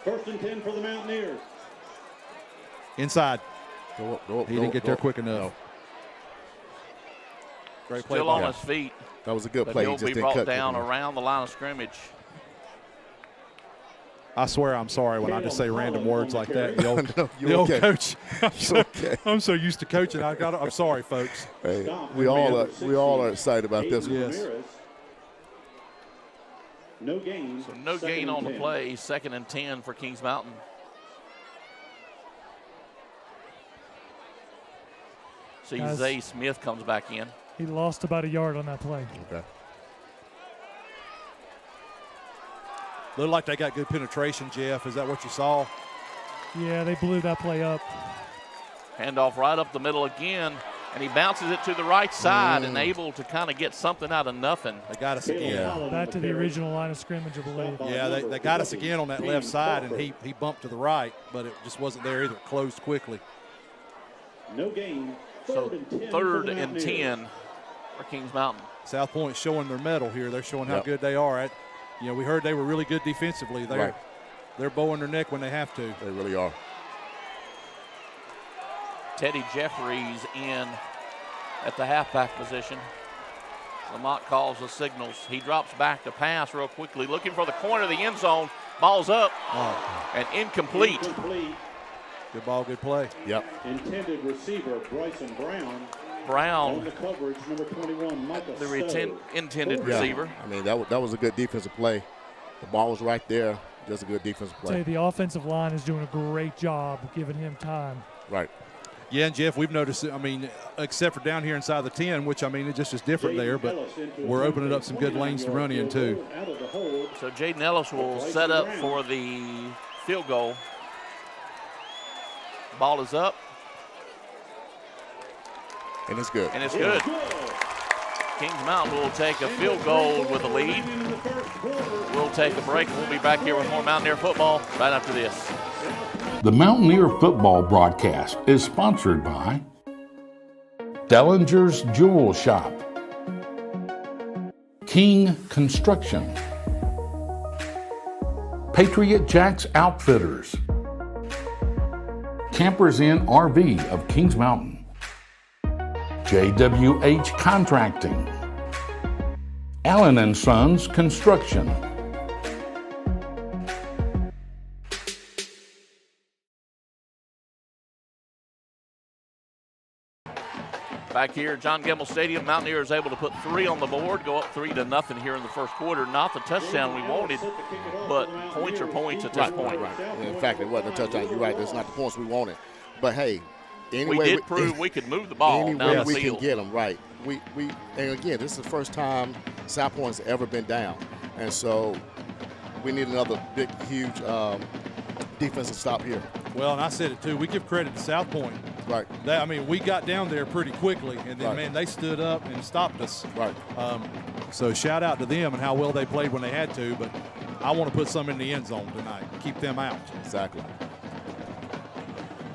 [SPEAKER 6] 1st and 10 for the Mountaineers.
[SPEAKER 2] Inside.
[SPEAKER 3] Go up,
[SPEAKER 2] He didn't get there quick enough.
[SPEAKER 3] No.
[SPEAKER 2] Great play.
[SPEAKER 1] Still on his feet.
[SPEAKER 3] That was a good
[SPEAKER 1] But
[SPEAKER 3] play.
[SPEAKER 1] he'll
[SPEAKER 3] He just
[SPEAKER 1] be
[SPEAKER 3] didn't
[SPEAKER 1] brought
[SPEAKER 3] cut
[SPEAKER 1] down
[SPEAKER 3] quick enough.
[SPEAKER 1] around the line of scrimmage.
[SPEAKER 2] I swear I'm sorry when I just say random words like that. The old,
[SPEAKER 3] No,
[SPEAKER 2] the old
[SPEAKER 3] okay.
[SPEAKER 2] coach.
[SPEAKER 3] okay.
[SPEAKER 2] I'm so used to coaching. I'm sorry, folks.
[SPEAKER 3] Hey, we all are excited about this one.
[SPEAKER 2] Yes.
[SPEAKER 6] No gain.
[SPEAKER 1] So no gain on the play. 2nd and 10 for Kings Mountain. See, Zay Smith comes back in.
[SPEAKER 5] He lost about a yard on that play.
[SPEAKER 3] Okay.
[SPEAKER 2] Looked like they got good penetration, Jeff. Is that what you saw?
[SPEAKER 5] Yeah, they blew that play up.
[SPEAKER 1] Handoff right up the middle again, and he bounces it to the right side and able to kind of get something out of nothing.
[SPEAKER 2] They got us again.
[SPEAKER 5] Back to the original line of scrimmage, I believe.
[SPEAKER 2] Yeah, they got us again on that left side, and he bumped to the right, but it just wasn't there either. It closed quickly.
[SPEAKER 6] No gain.
[SPEAKER 1] So 3rd and 10 for Kings Mountain.
[SPEAKER 2] South Point showing their mettle here. They're showing how good they are. We heard they were really good defensively. They're bowing their neck when they have to.
[SPEAKER 3] They really are.
[SPEAKER 1] Teddy Jeffries in at the halfback position. Lamont calls the signals. He drops back to pass real quickly, looking for the corner of the end zone. Ball's up and incomplete.
[SPEAKER 2] Good ball, good play.
[SPEAKER 3] Yep.
[SPEAKER 6] Intended receiver Bryson Brown.
[SPEAKER 1] Brown,
[SPEAKER 6] On the coverage, number 21, Michael
[SPEAKER 1] the intended receiver.
[SPEAKER 3] I mean, that was a good defensive play. The ball was right there. Just a good defensive play.
[SPEAKER 5] Say the offensive line is doing a great job giving him time.
[SPEAKER 3] Right.
[SPEAKER 2] Yeah, and Jeff, we've noticed, I mean, except for down here inside the 10, which, I mean, it just is different there, but we're opening up some good lanes to run in, too.
[SPEAKER 1] So Jaden Ellis will set up for the field goal. Ball is up.
[SPEAKER 3] And it's good.
[SPEAKER 1] And it's good. Kings Mountain will take a field goal with a lead. We'll take a break. We'll be back here with more Mountaineer football right after this.
[SPEAKER 4] The Mountaineer football broadcast is sponsored by Dellinger's Jewel Shop, King Construction, Patriot Jacks Outfitters, Campers Inn RV of Kings Mountain, JWH Contracting, Allen & Sons Construction.
[SPEAKER 1] Back here at John Gamble Stadium, Mountaineer is able to put 3 on the board, go up 3-0 here in the first quarter. Not the touchdown we wanted, but points are points at this point.
[SPEAKER 3] Right. In fact, it wasn't a touchdown. You're right. That's not the points we wanted. But hey,
[SPEAKER 1] we did prove we could move the ball down the field.
[SPEAKER 3] We can get them right. And again, this is the first time South Point's ever been down, and so we need another big, huge defensive stop here.
[SPEAKER 2] Well, and I said it too. We give credit to South Point.
[SPEAKER 3] Right.
[SPEAKER 2] I mean, we got down there pretty quickly, and then man, they stood up and stopped us.
[SPEAKER 3] Right.
[SPEAKER 2] So shout out to them and how well they played when they had to. But I want to put some in the end zone tonight. Keep them out.
[SPEAKER 3] Exactly.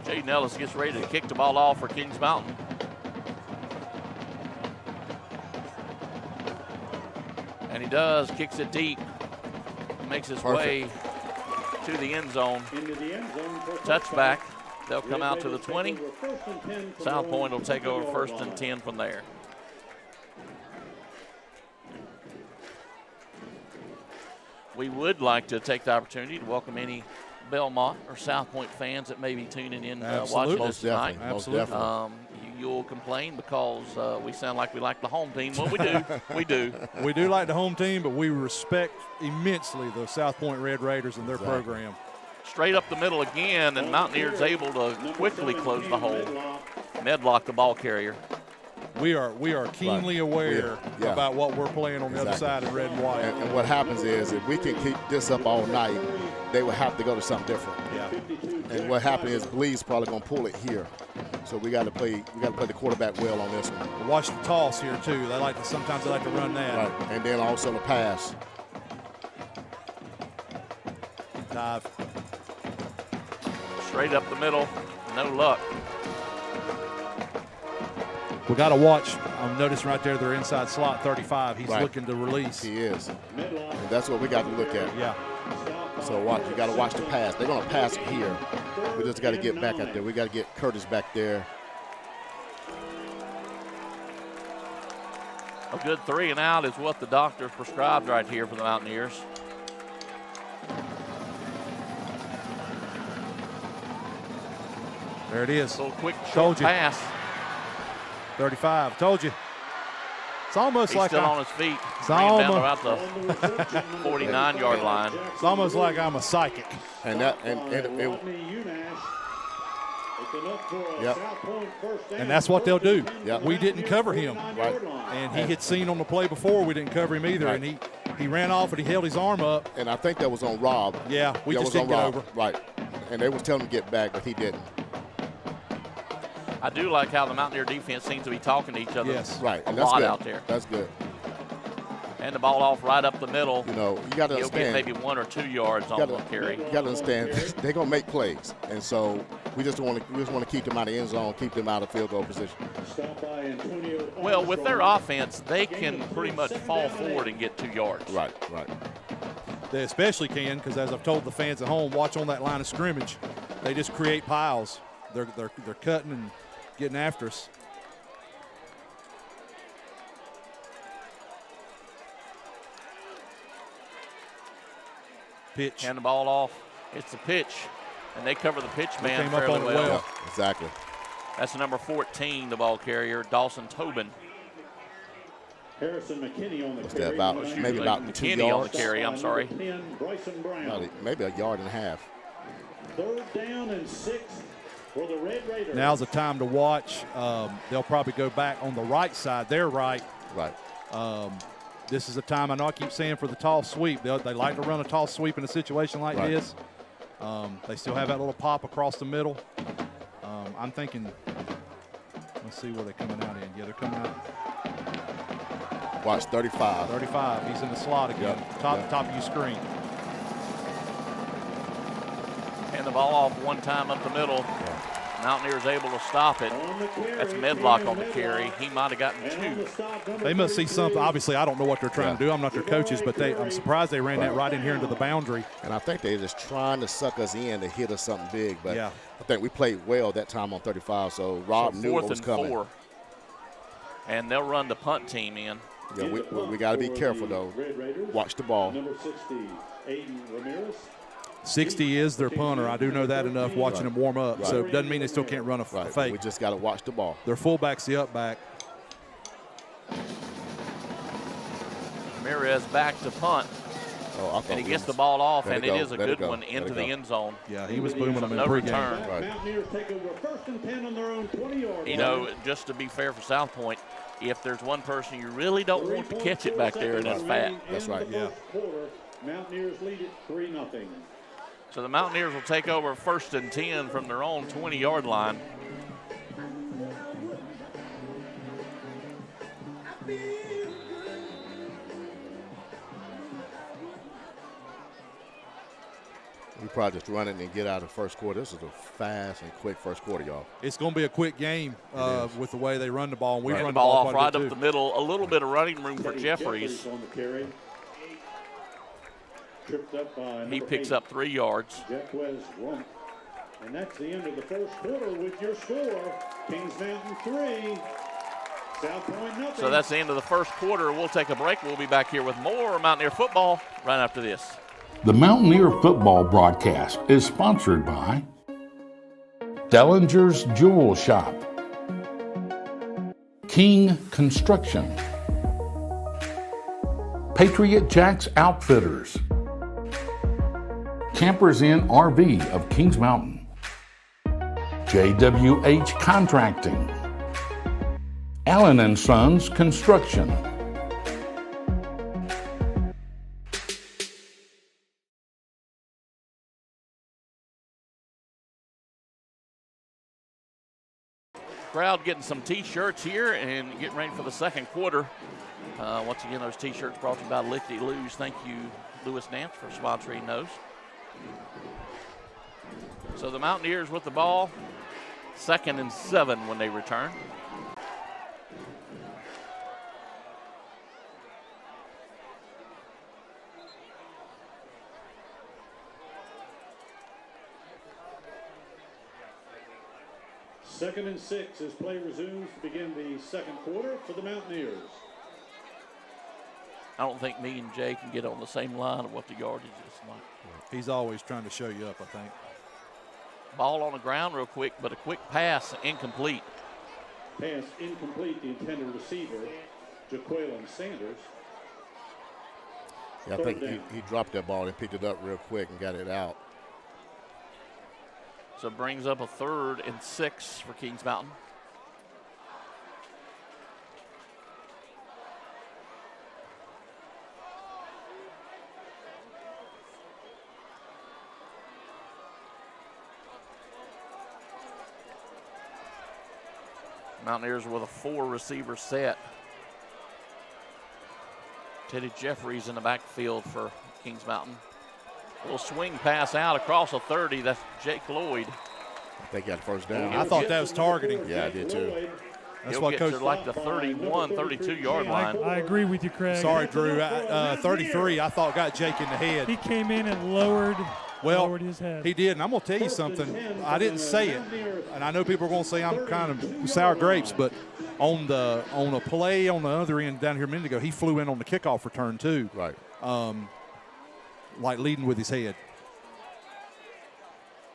[SPEAKER 1] Jaden Ellis gets ready to kick the ball off for Kings Mountain. And he does, kicks it deep, makes his way to the end zone. Touchback. They'll come out to the 20. South Point will take over 1st and 10 from there. We would like to take the opportunity to welcome any Belmont or South Point fans that may be tuning in watching this tonight.
[SPEAKER 3] Absolutely.
[SPEAKER 1] You'll complain because we sound like we like the home team. Well, we do. We do.
[SPEAKER 2] We do like the home team, but we respect immensely the South Point Red Raiders and their program.
[SPEAKER 1] Straight up the middle again, and Mountaineers able to quickly close the hole. Medlock, the ball carrier.
[SPEAKER 2] We are keenly aware about what we're playing on the other side of red and white.
[SPEAKER 3] And what happens is, if we can keep this up all night, they will have to go to something different.
[SPEAKER 2] Yeah.
[SPEAKER 3] And what happened is, Bleed's probably going to pull it here. So we got to play the quarterback well on this one.
[SPEAKER 2] Watch the toss here too. Sometimes they like to run that.
[SPEAKER 3] Right. And then also the pass.
[SPEAKER 2] Dive.
[SPEAKER 1] Straight up the middle, no luck.
[SPEAKER 2] We got to watch. I'm noticing right there their inside slot 35. He's
[SPEAKER 3] Right.
[SPEAKER 2] looking to release.
[SPEAKER 3] He is. And that's what we got to look at.
[SPEAKER 2] Yeah.
[SPEAKER 3] So watch. You got to watch the pass. They're going to pass it here. We just got to get back out there. We got to get Curtis back there.
[SPEAKER 1] A good 3 and out is what the doctor prescribed right here for the Mountaineers.
[SPEAKER 2] There it is.
[SPEAKER 1] A little quick
[SPEAKER 2] Told
[SPEAKER 1] short
[SPEAKER 2] you.
[SPEAKER 1] pass.
[SPEAKER 2] 35. Told you. It's almost
[SPEAKER 1] He's
[SPEAKER 2] like
[SPEAKER 1] still
[SPEAKER 2] I'm,
[SPEAKER 1] on his feet.
[SPEAKER 2] It's
[SPEAKER 1] Bringing him down
[SPEAKER 2] almost-
[SPEAKER 1] about the 49-yard line.
[SPEAKER 2] It's almost like I'm a psychic.
[SPEAKER 3] And
[SPEAKER 2] And that's what they'll do.
[SPEAKER 3] Yep.
[SPEAKER 2] We didn't cover him.
[SPEAKER 3] Right.
[SPEAKER 2] And he had seen on the play before we didn't cover him either.
[SPEAKER 3] Right.
[SPEAKER 2] And he ran off and he held his arm up.
[SPEAKER 3] And I think that was on Rob.
[SPEAKER 2] Yeah, we
[SPEAKER 3] That
[SPEAKER 2] just
[SPEAKER 3] was on
[SPEAKER 2] didn't get
[SPEAKER 3] Rob.
[SPEAKER 2] over.
[SPEAKER 3] Right. And they was telling him to get back, but he didn't.
[SPEAKER 1] I do like how the Mountaineer defense seems to be talking to each other
[SPEAKER 2] Yes.
[SPEAKER 3] Right.
[SPEAKER 1] a
[SPEAKER 3] And that's
[SPEAKER 1] lot
[SPEAKER 3] good.
[SPEAKER 1] out there.
[SPEAKER 3] That's good.
[SPEAKER 1] And the ball off right up the middle.
[SPEAKER 3] You know, you got to
[SPEAKER 1] He'll get
[SPEAKER 3] understand.
[SPEAKER 1] maybe 1 or 2 yards on the carry.
[SPEAKER 3] You got to understand, they're going to make plays. And so we just want to keep them out of the end zone, keep them out of field goal position.
[SPEAKER 1] Well, with their offense, they can pretty much fall forward and get 2 yards.
[SPEAKER 3] Right, right.
[SPEAKER 2] They especially can because, as I've told the fans at home, watch on that line of scrimmage. They just create piles. They're cutting and getting after us. Pitch.
[SPEAKER 1] Hand the ball off. It's the pitch, and they cover the pitch man
[SPEAKER 2] came up
[SPEAKER 1] fairly
[SPEAKER 2] on it
[SPEAKER 1] well.
[SPEAKER 2] well.
[SPEAKER 3] Yeah, exactly.
[SPEAKER 1] That's number 14, the ball carrier, Dawson Tobin.
[SPEAKER 6] Harrison McKinney on the
[SPEAKER 3] What's
[SPEAKER 6] carry.
[SPEAKER 3] that, about maybe about 2
[SPEAKER 1] McKinney on the
[SPEAKER 3] yards?
[SPEAKER 1] carry, I'm sorry.
[SPEAKER 6] 10, Bryson Brown.
[SPEAKER 3] Maybe a yard and a half.
[SPEAKER 6] 3rd down and 6 for the Red Raiders.
[SPEAKER 2] Now's the time to watch. They'll probably go back on the right side. They're right.
[SPEAKER 3] Right.
[SPEAKER 2] This is a time, I know I keep saying, for the toss sweep. They like to run a toss sweep in a situation like
[SPEAKER 3] Right.
[SPEAKER 2] this. They still have that little pop across the middle. I'm thinking, let's see where they're coming out in. Yeah, they're coming out.
[SPEAKER 3] Watch 35.
[SPEAKER 2] 35. He's in the slot again.
[SPEAKER 3] Yep.
[SPEAKER 2] Top of your screen.
[SPEAKER 1] And the ball off one time up the middle. Mountaineers able to stop it. That's Medlock on the carry. He might have gotten 2.
[SPEAKER 2] They must see something. Obviously, I don't know what they're trying to do. I'm not their coaches, but I'm surprised they ran that right in here into the boundary.
[SPEAKER 3] And I think they're just trying to suck us in to hit us something big. But
[SPEAKER 2] Yeah.
[SPEAKER 3] I think we played well that time on 35, so Rob knew what was
[SPEAKER 1] 4th and
[SPEAKER 3] coming.
[SPEAKER 1] 4. And they'll run the punt team in.
[SPEAKER 3] Yeah, we got to be careful, though. Watch the ball.
[SPEAKER 6] Number 60, Aiden Ramirez.
[SPEAKER 2] 60 is their punter. I do know that enough watching them warm up. So it doesn't mean they still can't run a
[SPEAKER 3] Right.
[SPEAKER 2] fake.
[SPEAKER 3] We just got to watch the ball.
[SPEAKER 2] Their fullback's the up back.
[SPEAKER 1] Ramirez back to punt.
[SPEAKER 3] Oh, I thought
[SPEAKER 1] And he
[SPEAKER 3] we
[SPEAKER 1] gets the
[SPEAKER 3] was-
[SPEAKER 1] ball off,
[SPEAKER 3] Let
[SPEAKER 1] and
[SPEAKER 3] it
[SPEAKER 1] it
[SPEAKER 3] go,
[SPEAKER 1] is a
[SPEAKER 3] let it
[SPEAKER 1] good
[SPEAKER 3] go,
[SPEAKER 1] one
[SPEAKER 3] let
[SPEAKER 1] into
[SPEAKER 3] it
[SPEAKER 1] the
[SPEAKER 3] go.
[SPEAKER 1] end zone.
[SPEAKER 2] Yeah, he was booming them in
[SPEAKER 1] No
[SPEAKER 2] pregame.
[SPEAKER 1] return.
[SPEAKER 3] Right.
[SPEAKER 6] Mountaineers take over 1st and 10 on their own 20-yard
[SPEAKER 1] You
[SPEAKER 6] line.
[SPEAKER 1] know, just to be fair for South Point, if there's one person you really don't want to catch it back there, and it's Fat.
[SPEAKER 3] That's right.
[SPEAKER 2] Yeah.
[SPEAKER 6] Quarter, Mountaineers lead it 3-0.
[SPEAKER 1] So the Mountaineers will take over 1st and 10 from their own 20-yard line.
[SPEAKER 3] We probably just run it and get out of the first quarter. This is a fast and quick first quarter, y'all.
[SPEAKER 2] It's going to be a quick game with the way they run the ball. And we
[SPEAKER 1] And
[SPEAKER 2] run
[SPEAKER 1] the ball off
[SPEAKER 2] quite a
[SPEAKER 1] right
[SPEAKER 2] bit
[SPEAKER 1] up
[SPEAKER 2] too.
[SPEAKER 1] the middle. A little bit of running room for
[SPEAKER 6] Teddy
[SPEAKER 1] Jeffries.
[SPEAKER 6] on the carry. Tripped up by
[SPEAKER 1] He
[SPEAKER 6] number
[SPEAKER 1] picks
[SPEAKER 6] 8,
[SPEAKER 1] up 3 yards.
[SPEAKER 6] Jacquez Rump. And that's the end of the first quarter with your score. Kings Mountain 3, South Point 0.
[SPEAKER 1] So that's the end of the first quarter. We'll take a break. We'll be back here with more Mountaineer football right after this.
[SPEAKER 4] The Mountaineer football broadcast is sponsored by Dellinger's Jewel Shop, King Construction, Patriot Jacks Outfitters, Campers Inn RV of Kings Mountain, JWH Contracting, Allen & Sons Construction,
[SPEAKER 1] Crowd getting some T-shirts here and getting ready for the second quarter. Once again, those T-shirts brought to you by Lifty Lou's. Thank you, Lewis Nance, for sponsoring those. So the Mountaineers with the ball, 2nd and 7 when they return.
[SPEAKER 6] Second and 6 as play resumes to begin the second quarter for the Mountaineers.
[SPEAKER 1] I don't think me and Jay can get on the same line of what the yardage is like.
[SPEAKER 2] He's always trying to show you up, I think.
[SPEAKER 1] Ball on the ground real quick, but a quick pass, incomplete.
[SPEAKER 6] Pass incomplete, the intended receiver, Jaqueline Sanders.
[SPEAKER 3] Yeah, I think he dropped that ball and picked it up real quick and got it out.
[SPEAKER 1] So it brings up a 3rd and 6 for Kings Mountain. Mountaineers with a 4-receiver set. Teddy Jeffries in the backfield for Kings Mountain. Little swing pass out across a 30. That's Jake Lloyd.
[SPEAKER 3] I think he got the first down.
[SPEAKER 2] I thought that was targeting.
[SPEAKER 3] Yeah, I did too.
[SPEAKER 2] That's
[SPEAKER 1] He'll
[SPEAKER 2] what
[SPEAKER 1] get
[SPEAKER 2] Coach.
[SPEAKER 1] to like the 31, 32-yard line.
[SPEAKER 5] I agree with you, Craig.
[SPEAKER 2] Sorry, Drew. 33, I thought got Jake in the head.
[SPEAKER 5] He came in and lowered his head.
[SPEAKER 2] He did, and I'm going to tell you something. I didn't say it, and I know people are going to say I'm kind of sour grapes, but on a play on the other end down here a minute ago, he flew in on the kickoff return too.
[SPEAKER 3] Right.
[SPEAKER 2] like leading with his head.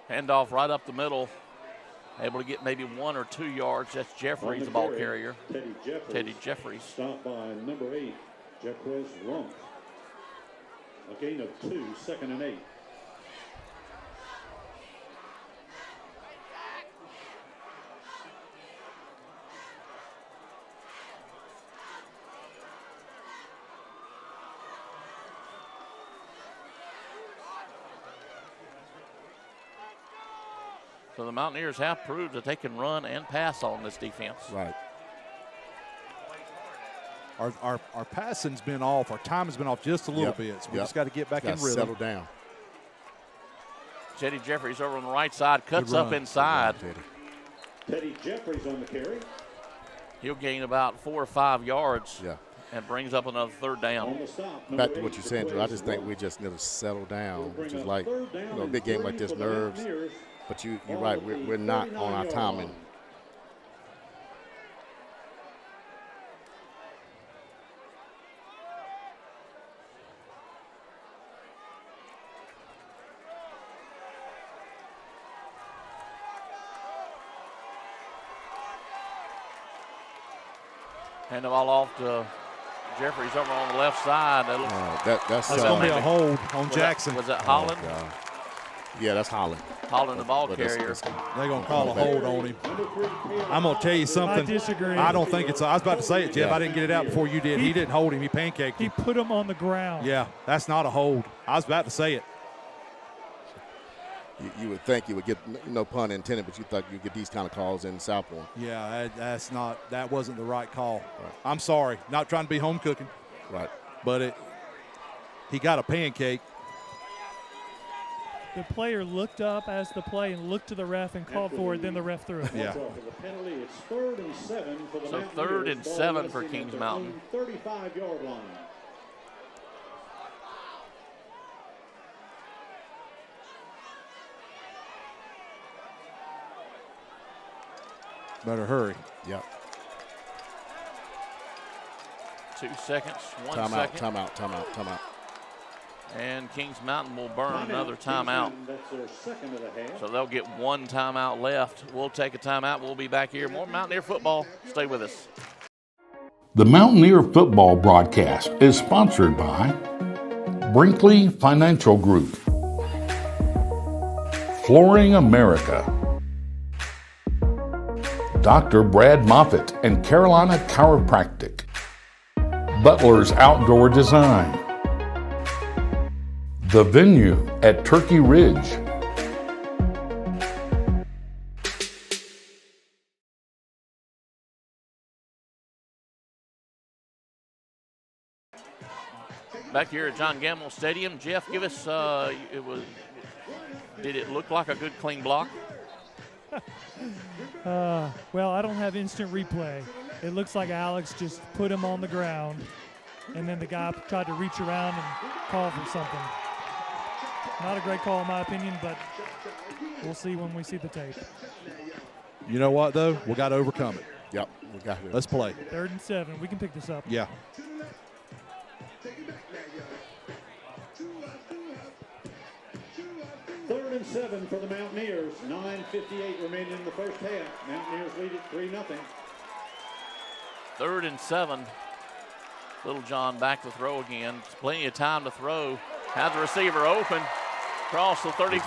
[SPEAKER 1] Handoff right up the middle. Able to get maybe 1 or 2 yards. That's Jeffries, the ball carrier. Teddy Jeffries.
[SPEAKER 6] Stopped by number 8, Jeffries Rump. A gain of 2, 2nd and 8.
[SPEAKER 1] So the Mountaineers have proved that they can run and pass on this defense.
[SPEAKER 3] Right.
[SPEAKER 2] Our passing's been off. Our time has been off just a little bit. So we just got to get back in rhythm.
[SPEAKER 3] Settle down.
[SPEAKER 1] Teddy Jeffries over on the right side, cuts up inside.
[SPEAKER 6] Teddy Jeffries on the carry.
[SPEAKER 1] He'll gain about 4 or 5 yards.
[SPEAKER 3] Yeah.
[SPEAKER 1] And brings up another 3rd down.
[SPEAKER 3] Back to what you're saying, Drew, I just think we just need to settle down, which is like, a big game like this, nerves. But you're right, we're not on our timing.
[SPEAKER 1] Hand the ball off to Jeffries over on the left side.
[SPEAKER 3] That's
[SPEAKER 2] going to be a hold on Jackson.
[SPEAKER 1] Was that Holland?
[SPEAKER 3] Yeah, that's Holland.
[SPEAKER 1] Holland, the ball carrier.
[SPEAKER 2] They're going to call a hold on him. I'm going to tell you something.
[SPEAKER 5] I disagree.
[SPEAKER 2] I don't think it's – I was about to say it, Jeff. I didn't get it out before you did. He didn't hold him. He pancaked him.
[SPEAKER 5] He put him on the ground.
[SPEAKER 2] Yeah, that's not a hold. I was about to say it.
[SPEAKER 3] You would think you would get, no pun intended, but you thought you'd get these kind of calls in South Point.
[SPEAKER 2] Yeah, that wasn't the right call. Right. I'm sorry. Not trying to be home cooking.
[SPEAKER 3] Right.
[SPEAKER 2] But he got a pancake.
[SPEAKER 5] The player looked up as the play and looked to the ref and called for it, then the ref threw it.
[SPEAKER 2] Yeah.
[SPEAKER 6] The penalty, it's 3rd and 7 for the
[SPEAKER 1] So 3rd and 7 for Kings Mountain.
[SPEAKER 6] 35-yard line.
[SPEAKER 2] Better hurry.
[SPEAKER 3] Yeah.
[SPEAKER 1] 2 seconds, 1 second.
[SPEAKER 3] Timeout.
[SPEAKER 1] And Kings Mountain will burn another timeout.
[SPEAKER 6] That's their 2nd of the half.
[SPEAKER 1] So they'll get 1 timeout left. We'll take a timeout. We'll be back here. More Mountaineer football. Stay with us.
[SPEAKER 4] The Mountaineer football broadcast is sponsored by Brinkley Financial Group, Flooring America, Dr. Brad Moffitt and Carolina Chiropractic, Butler's Outdoor Design, The Venue at Turkey Ridge,
[SPEAKER 1] Back here at John Gamble Stadium, Jeff, give us, did it look like a good clean block?
[SPEAKER 5] Well, I don't have instant replay. It looks like Alex just put him on the ground, and then the guy tried to reach around and call for something. Not a great call in my opinion, but we'll see when we see the tape.
[SPEAKER 2] You know what, though? We got to overcome it.
[SPEAKER 3] Yep, we got it.
[SPEAKER 2] Let's play.
[SPEAKER 5] 3rd and 7. We can pick this up.
[SPEAKER 2] Yeah.
[SPEAKER 6] Third and 7 for the Mountaineers. 9:58 remaining in the first half. Mountaineers lead it 3-0.
[SPEAKER 1] 3rd and 7. Little John back to throw again. Plenty of time to throw. Has the receiver open. Across the 30,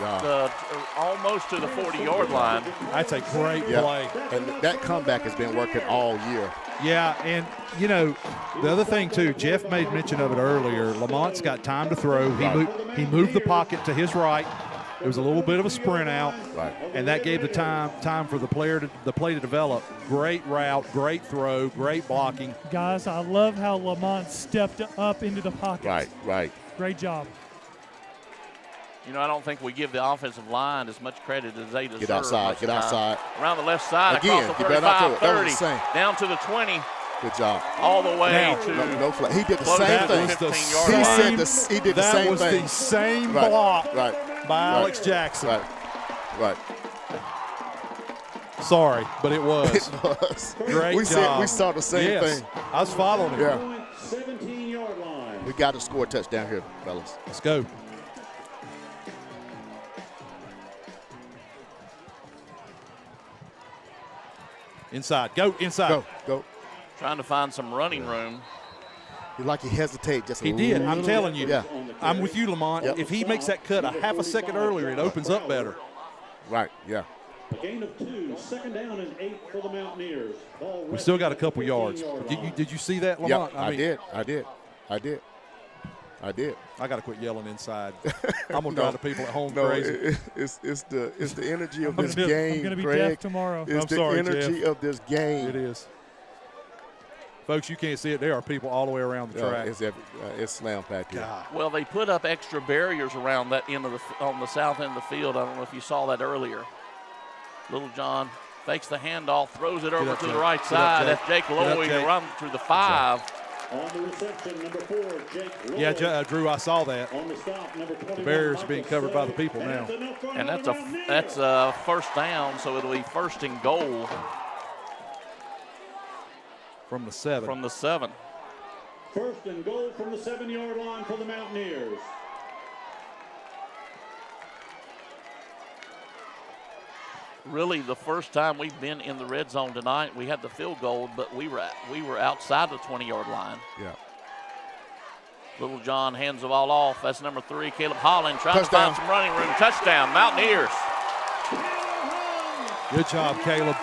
[SPEAKER 1] almost to the 40-yard line.
[SPEAKER 2] That's a great play.
[SPEAKER 3] And that comeback has been working all year.
[SPEAKER 2] Yeah, and, you know, the other thing, too, Jeff made mention of it earlier. Lamont's got time to throw. He moved the pocket to his right. It was a little bit of a sprint out, and that gave the time for the play to develop. Great route, great throw, great blocking.
[SPEAKER 5] Guys, I love how Lamont stepped up into the pocket.
[SPEAKER 3] Right.
[SPEAKER 5] Great job.
[SPEAKER 1] You know, I don't think we give the offensive line as much credit as they deserve.
[SPEAKER 3] Get outside.
[SPEAKER 1] Around the left side,
[SPEAKER 3] again,
[SPEAKER 1] across the 35, 30, down to the 20.
[SPEAKER 3] Good job.
[SPEAKER 1] All the way to
[SPEAKER 3] no flag. He did the
[SPEAKER 1] close
[SPEAKER 3] same
[SPEAKER 1] to
[SPEAKER 3] thing.
[SPEAKER 1] 15-yard
[SPEAKER 3] He
[SPEAKER 1] line.
[SPEAKER 3] said he did the same thing.
[SPEAKER 2] That was the same block by Alex Jackson.
[SPEAKER 3] Right.
[SPEAKER 2] Sorry, but it was.
[SPEAKER 3] It was.
[SPEAKER 2] Great job.
[SPEAKER 3] We saw the same thing.
[SPEAKER 2] I was following him.
[SPEAKER 3] Yeah.
[SPEAKER 6] 17-yard line.
[SPEAKER 3] We got to score a touchdown here, fellas.
[SPEAKER 2] Let's go. Inside. Go inside.
[SPEAKER 3] Go.
[SPEAKER 1] Trying to find some running room.
[SPEAKER 3] He hesitated just a
[SPEAKER 2] He
[SPEAKER 3] little.
[SPEAKER 2] did. I'm telling you.
[SPEAKER 3] Yeah.
[SPEAKER 2] I'm with you, Lamont.
[SPEAKER 3] Yep.
[SPEAKER 2] If he makes that cut a half a second earlier, it opens up better.
[SPEAKER 3] Right, yeah.
[SPEAKER 6] A gain of 2, 2nd down and 8 for the Mountaineers.
[SPEAKER 2] We still got a couple yards. Did you see that, Lamont?
[SPEAKER 3] Yep, I did.
[SPEAKER 2] I got to quit yelling inside. I'm gonna drive the people at home crazy.
[SPEAKER 3] It's the energy of this
[SPEAKER 5] I'm
[SPEAKER 3] game,
[SPEAKER 5] going to be
[SPEAKER 3] Craig.
[SPEAKER 5] deaf tomorrow.
[SPEAKER 3] It's
[SPEAKER 2] I'm
[SPEAKER 3] the
[SPEAKER 2] sorry,
[SPEAKER 3] energy
[SPEAKER 2] Jeff.
[SPEAKER 3] of this game.
[SPEAKER 2] It is. Folks, you can't see it. There are people all the way around the track.
[SPEAKER 3] It's slam packed here.
[SPEAKER 2] God.
[SPEAKER 1] Well, they put up extra barriers around that end of on the south end of the field. I don't know if you saw that earlier. Little John fakes the handoff, throws it over to the right side. That's Jake Lloyd to run through the 5.
[SPEAKER 6] On the reception, number 4, Jake Lloyd.
[SPEAKER 2] Yeah, Drew, I saw that.
[SPEAKER 6] On the stop, number 21,
[SPEAKER 2] The barriers are being covered by the people now.
[SPEAKER 1] And that's a first down, so it'll be 1st and goal
[SPEAKER 2] From the 7.
[SPEAKER 1] from the 7.
[SPEAKER 6] 1st and goal from the 7-yard line for the Mountaineers.
[SPEAKER 1] Really, the first time we've been in the red zone tonight. We had the field goal, but we were outside the 20-yard line.
[SPEAKER 3] Yeah.
[SPEAKER 1] Little John hands the ball off. That's number 3, Caleb Holland, trying
[SPEAKER 3] Touchdown.
[SPEAKER 1] to find some running room. Touchdown, Mountaineers.
[SPEAKER 2] Good job, Caleb.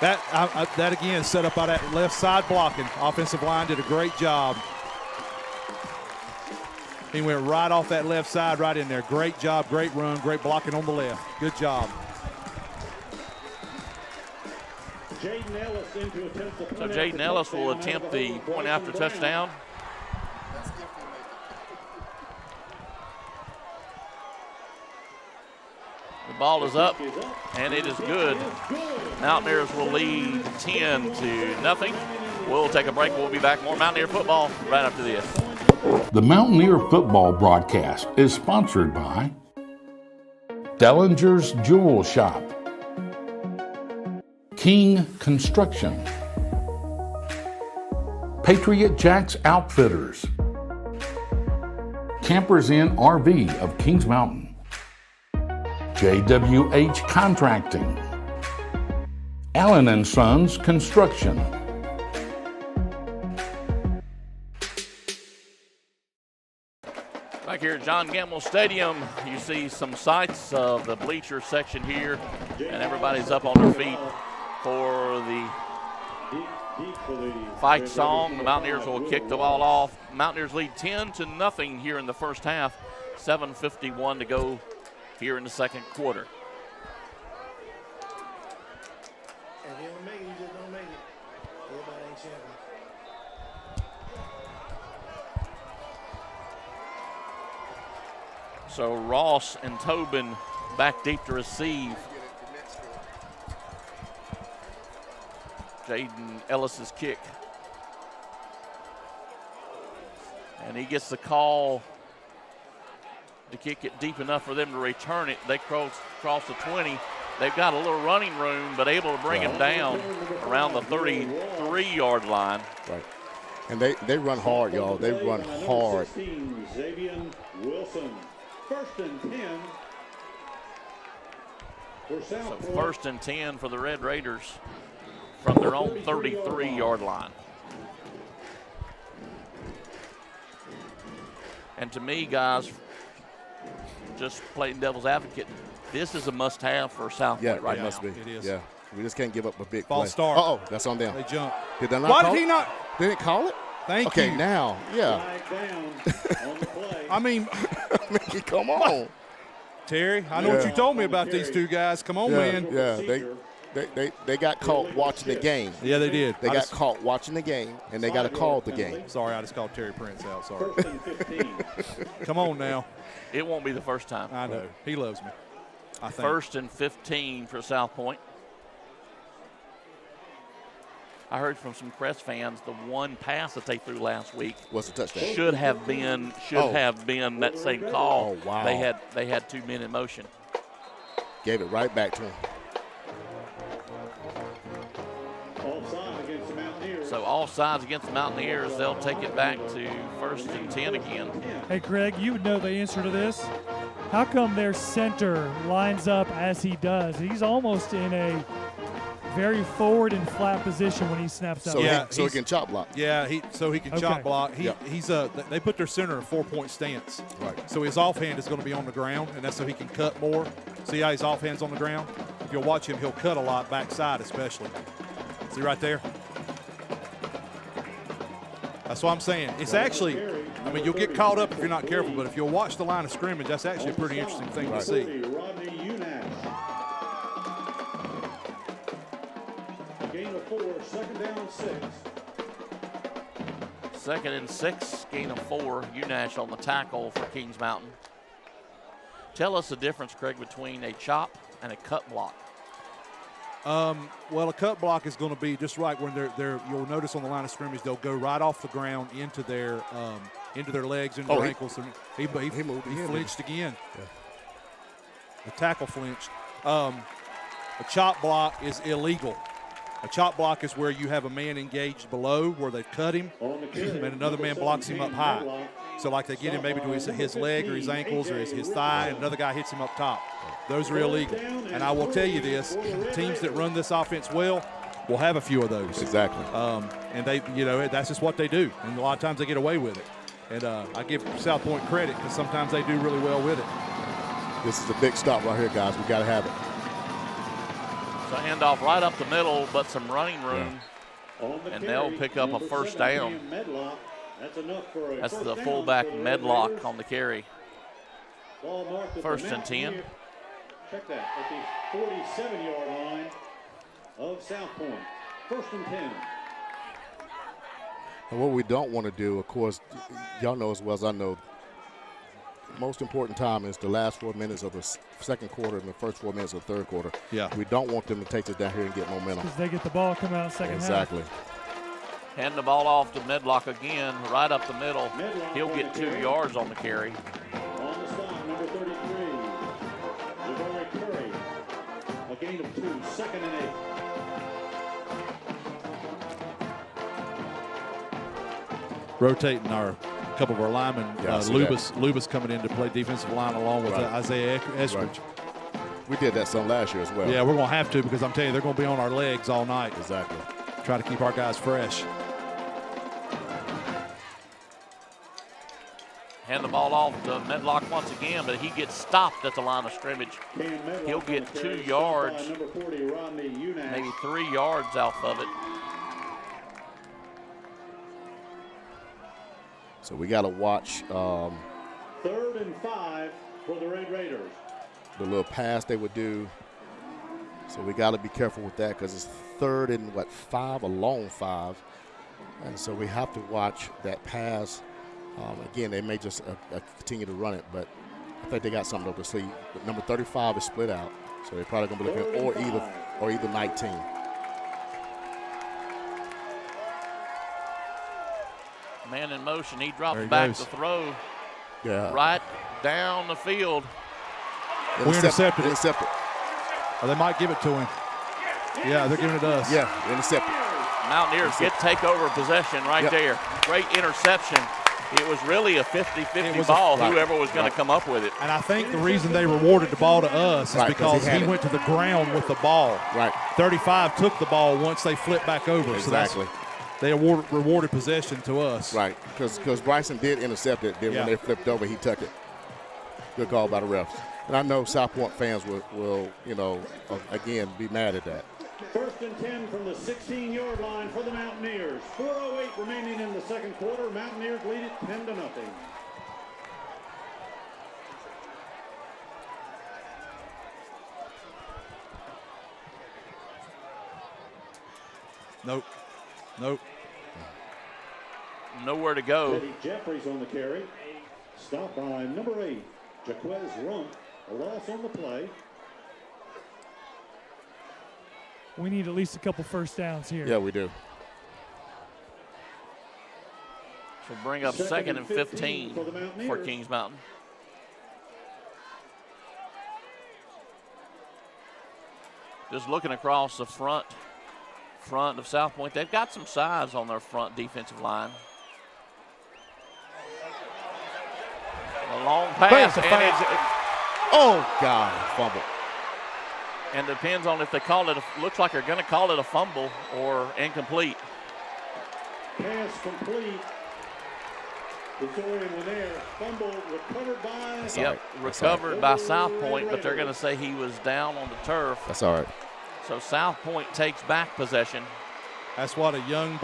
[SPEAKER 2] That again set up by that left side blocking. Offensive line did a great job. He went right off that left side, right in there. Great job, great run, great blocking on the left. Good job.
[SPEAKER 1] So Jaden Ellis will attempt the point after touchdown. The ball is up, and it is good. Mountaineers will lead 10-0. We'll take a break. We'll be back. More Mountaineer football right after this.
[SPEAKER 4] The Mountaineer football broadcast is sponsored by Dellinger's Jewel Shop, King Construction, Patriot Jacks Outfitters, Campers Inn RV of Kings Mountain, JWH Contracting, Allen & Sons Construction.
[SPEAKER 1] Back here at John Gamble Stadium, you see some sights of the bleacher section here, and everybody's up on their feet for the fight song. The Mountaineers will kick the ball off. Mountaineers lead 10-0 here in the first half. 7:51 to go here in the second quarter.
[SPEAKER 8] If you don't make it, you just don't make it. Everybody ain't champion.
[SPEAKER 1] So Ross and Tobin back deep to receive. Jaden Ellis's kick. And he gets the call to kick it deep enough for them to return it. They cross the 20. They've got a little running room, but able to bring him down around the 33-yard line.
[SPEAKER 3] Right. And they run hard, y'all. They run hard.
[SPEAKER 6] 16, Xavier Wilson. 1st and 10. For
[SPEAKER 1] So
[SPEAKER 6] Southport.
[SPEAKER 1] 1st and 10 for the Red Raiders from their own 33-yard line. And to me, guys, just playing devil's advocate, this is a must-have for Southport right now.
[SPEAKER 3] Must be.
[SPEAKER 2] It is.
[SPEAKER 3] Yeah. We just can't give up a big
[SPEAKER 2] False
[SPEAKER 3] play.
[SPEAKER 2] start.
[SPEAKER 3] Uh-oh, that's on them.
[SPEAKER 2] They jump.
[SPEAKER 3] Did they not
[SPEAKER 2] Why
[SPEAKER 3] call
[SPEAKER 2] did he
[SPEAKER 3] it?
[SPEAKER 2] not?
[SPEAKER 3] They didn't call it?
[SPEAKER 2] Thank you.
[SPEAKER 3] Okay, now, yeah.
[SPEAKER 6] Flag down on the play.
[SPEAKER 2] I mean,
[SPEAKER 3] Come on.
[SPEAKER 2] Terry, I know what you told me about these two guys. Come on, man.
[SPEAKER 3] Yeah, they got caught watching the game.
[SPEAKER 2] Yeah, they did.
[SPEAKER 3] They got caught watching the game, and they got to call the game.
[SPEAKER 2] Sorry, I just called Terry Prince out. Sorry.
[SPEAKER 6] 1st and 15.
[SPEAKER 2] Come on now.
[SPEAKER 1] It won't be the first time.
[SPEAKER 2] I know. He loves me. I think.
[SPEAKER 1] 1st and 15 for South Point. I heard from some Crest fans the one pass that they threw last week
[SPEAKER 3] What's the touchdown?
[SPEAKER 1] should have been that same call.
[SPEAKER 3] Oh, wow.
[SPEAKER 1] They had 2 men in motion.
[SPEAKER 3] Gave it right back to him.
[SPEAKER 6] Offside against the Mountaineers.
[SPEAKER 1] So all sides against the Mountaineers. They'll take it back to 1st and 10 again.
[SPEAKER 5] Hey, Craig, you would know the answer to this. How come their center lines up as he does? He's almost in a very forward and flat position when he snaps out.
[SPEAKER 3] So he can chop block.
[SPEAKER 2] Yeah, so he can chop block. They put their center in a 4-point stance.
[SPEAKER 3] Right.
[SPEAKER 2] So his offhand is going to be on the ground, and that's so he can cut more. See how his offhand's on the ground? If you'll watch him, he'll cut a lot backside especially. See right there? That's what I'm saying. It's actually, I mean, you'll get caught up if you're not careful, but if you'll watch the line of scrimmage, that's actually a pretty interesting thing to see.
[SPEAKER 6] Gain of 4, 2nd down 6.
[SPEAKER 1] 2nd and 6, gain of 4. UNASH on the tackle for Kings Mountain. Tell us the difference, Craig, between a chop and a cut block.
[SPEAKER 2] Well, a cut block is going to be just right when they're. You'll notice on the line of scrimmage they'll go right off the ground into their legs, into their ankles. He flinched again.
[SPEAKER 3] Yeah.
[SPEAKER 2] The tackle flinched. A chop block is illegal. A chop block is where you have a man engaged below where they've cut him, and another man blocks him up high. So like they get him maybe to his leg or his ankles or his thigh, and another guy hits him up top. Those are illegal. And I will tell you this, teams that run this offense well will have a few of those.
[SPEAKER 3] Exactly.
[SPEAKER 2] And they, that's just what they do. And a lot of times they get away with it. And I give South Point credit because sometimes they do really well with it.
[SPEAKER 3] This is a big stop right here, guys. We got to have it.
[SPEAKER 1] So handoff right up the middle, but some running room, and they'll pick up a first down. That's the fullback Medlock on the carry. 1st and 10.
[SPEAKER 6] Check that at the 47-yard line of South Point. 1st and 10.
[SPEAKER 3] And what we don't want to do, of course, y'all know as well as I know, most important time is the last 4 minutes of the second quarter and the first 4 minutes of the third quarter.
[SPEAKER 2] Yeah.
[SPEAKER 3] We don't want them to take this down here and get momentum.
[SPEAKER 5] Because they get the ball coming out second half.
[SPEAKER 3] Exactly.
[SPEAKER 1] Hand the ball off to Medlock again, right up the middle. He'll get 2 yards on the carry.
[SPEAKER 6] On the stop, number 33, Javari Curry. A gain of 2, 2nd and 8.
[SPEAKER 2] Rotating a couple of our linemen. Lubas coming in to play defensive line along with Isaiah Eskridge.
[SPEAKER 3] Right. We did that some last year as well.
[SPEAKER 2] Yeah, we're going to have to because I'm telling you, they're going to be on our legs all night.
[SPEAKER 3] Exactly.
[SPEAKER 2] Try to keep our guys fresh.
[SPEAKER 1] Hand the ball off to Medlock once again, but he gets stopped at the line of scrimmage. He'll get 2 yards, maybe 3 yards off of it.
[SPEAKER 3] So we got to watch
[SPEAKER 6] 3rd and 5 for the Red Raiders.
[SPEAKER 3] The little pass they would do. So we got to be careful with that because it's 3rd and 5, a long 5. And so we have to watch that pass. Again, they may just continue to run it, but I think they got something up their sleeve. But number 35 is split out, so they're probably going to be looking or either 19.
[SPEAKER 1] Man in motion, he drops back to throw.
[SPEAKER 3] Yeah.
[SPEAKER 1] Right down the field.
[SPEAKER 2] We intercepted it.
[SPEAKER 3] Or
[SPEAKER 2] they might give it to him. Yeah, they're giving it to us.
[SPEAKER 3] Yeah, intercepted.
[SPEAKER 1] Mountaineers take over possession right there. Great interception. It was really a 50-50 ball, whoever was going to come up with it.
[SPEAKER 2] And I think the reason they rewarded the ball to us is because he went to the ground with the ball.
[SPEAKER 3] Right.
[SPEAKER 2] 35 took the ball once they flipped back over.
[SPEAKER 3] Exactly.
[SPEAKER 2] So they rewarded possession to us.
[SPEAKER 3] Right, because Bryson did intercept it. Then when they flipped over, he took it. Good call by the refs. And I know South Point fans will again, be mad at that.
[SPEAKER 6] 1st and 10 from the 16-yard line for the Mountaineers. 4:08 remaining in the second quarter. Mountaineers lead it 10-0.
[SPEAKER 2] Nope.
[SPEAKER 1] Nowhere to go.
[SPEAKER 6] Eddie Jeffries on the carry. Stopped by number 8, Jaquez Rump. A loss on the play.
[SPEAKER 5] We need at least a couple first downs here.
[SPEAKER 3] Yeah, we do.
[SPEAKER 1] So bring up 2nd and 15 for Kings Mountain. Just looking across the front of South Point, they've got some size on their front defensive line. A long pass,
[SPEAKER 3] oh God, fumble.
[SPEAKER 1] And depends on if they call it, looks like they're going to call it a fumble or incomplete.
[SPEAKER 6] Pass complete. Victoria Lanier, fumble recovered by.
[SPEAKER 1] Yep, recovered by South Point, but they're going to say he was down on the turf.
[SPEAKER 3] That's all right.
[SPEAKER 1] So South Point takes back possession.
[SPEAKER 2] That's what a young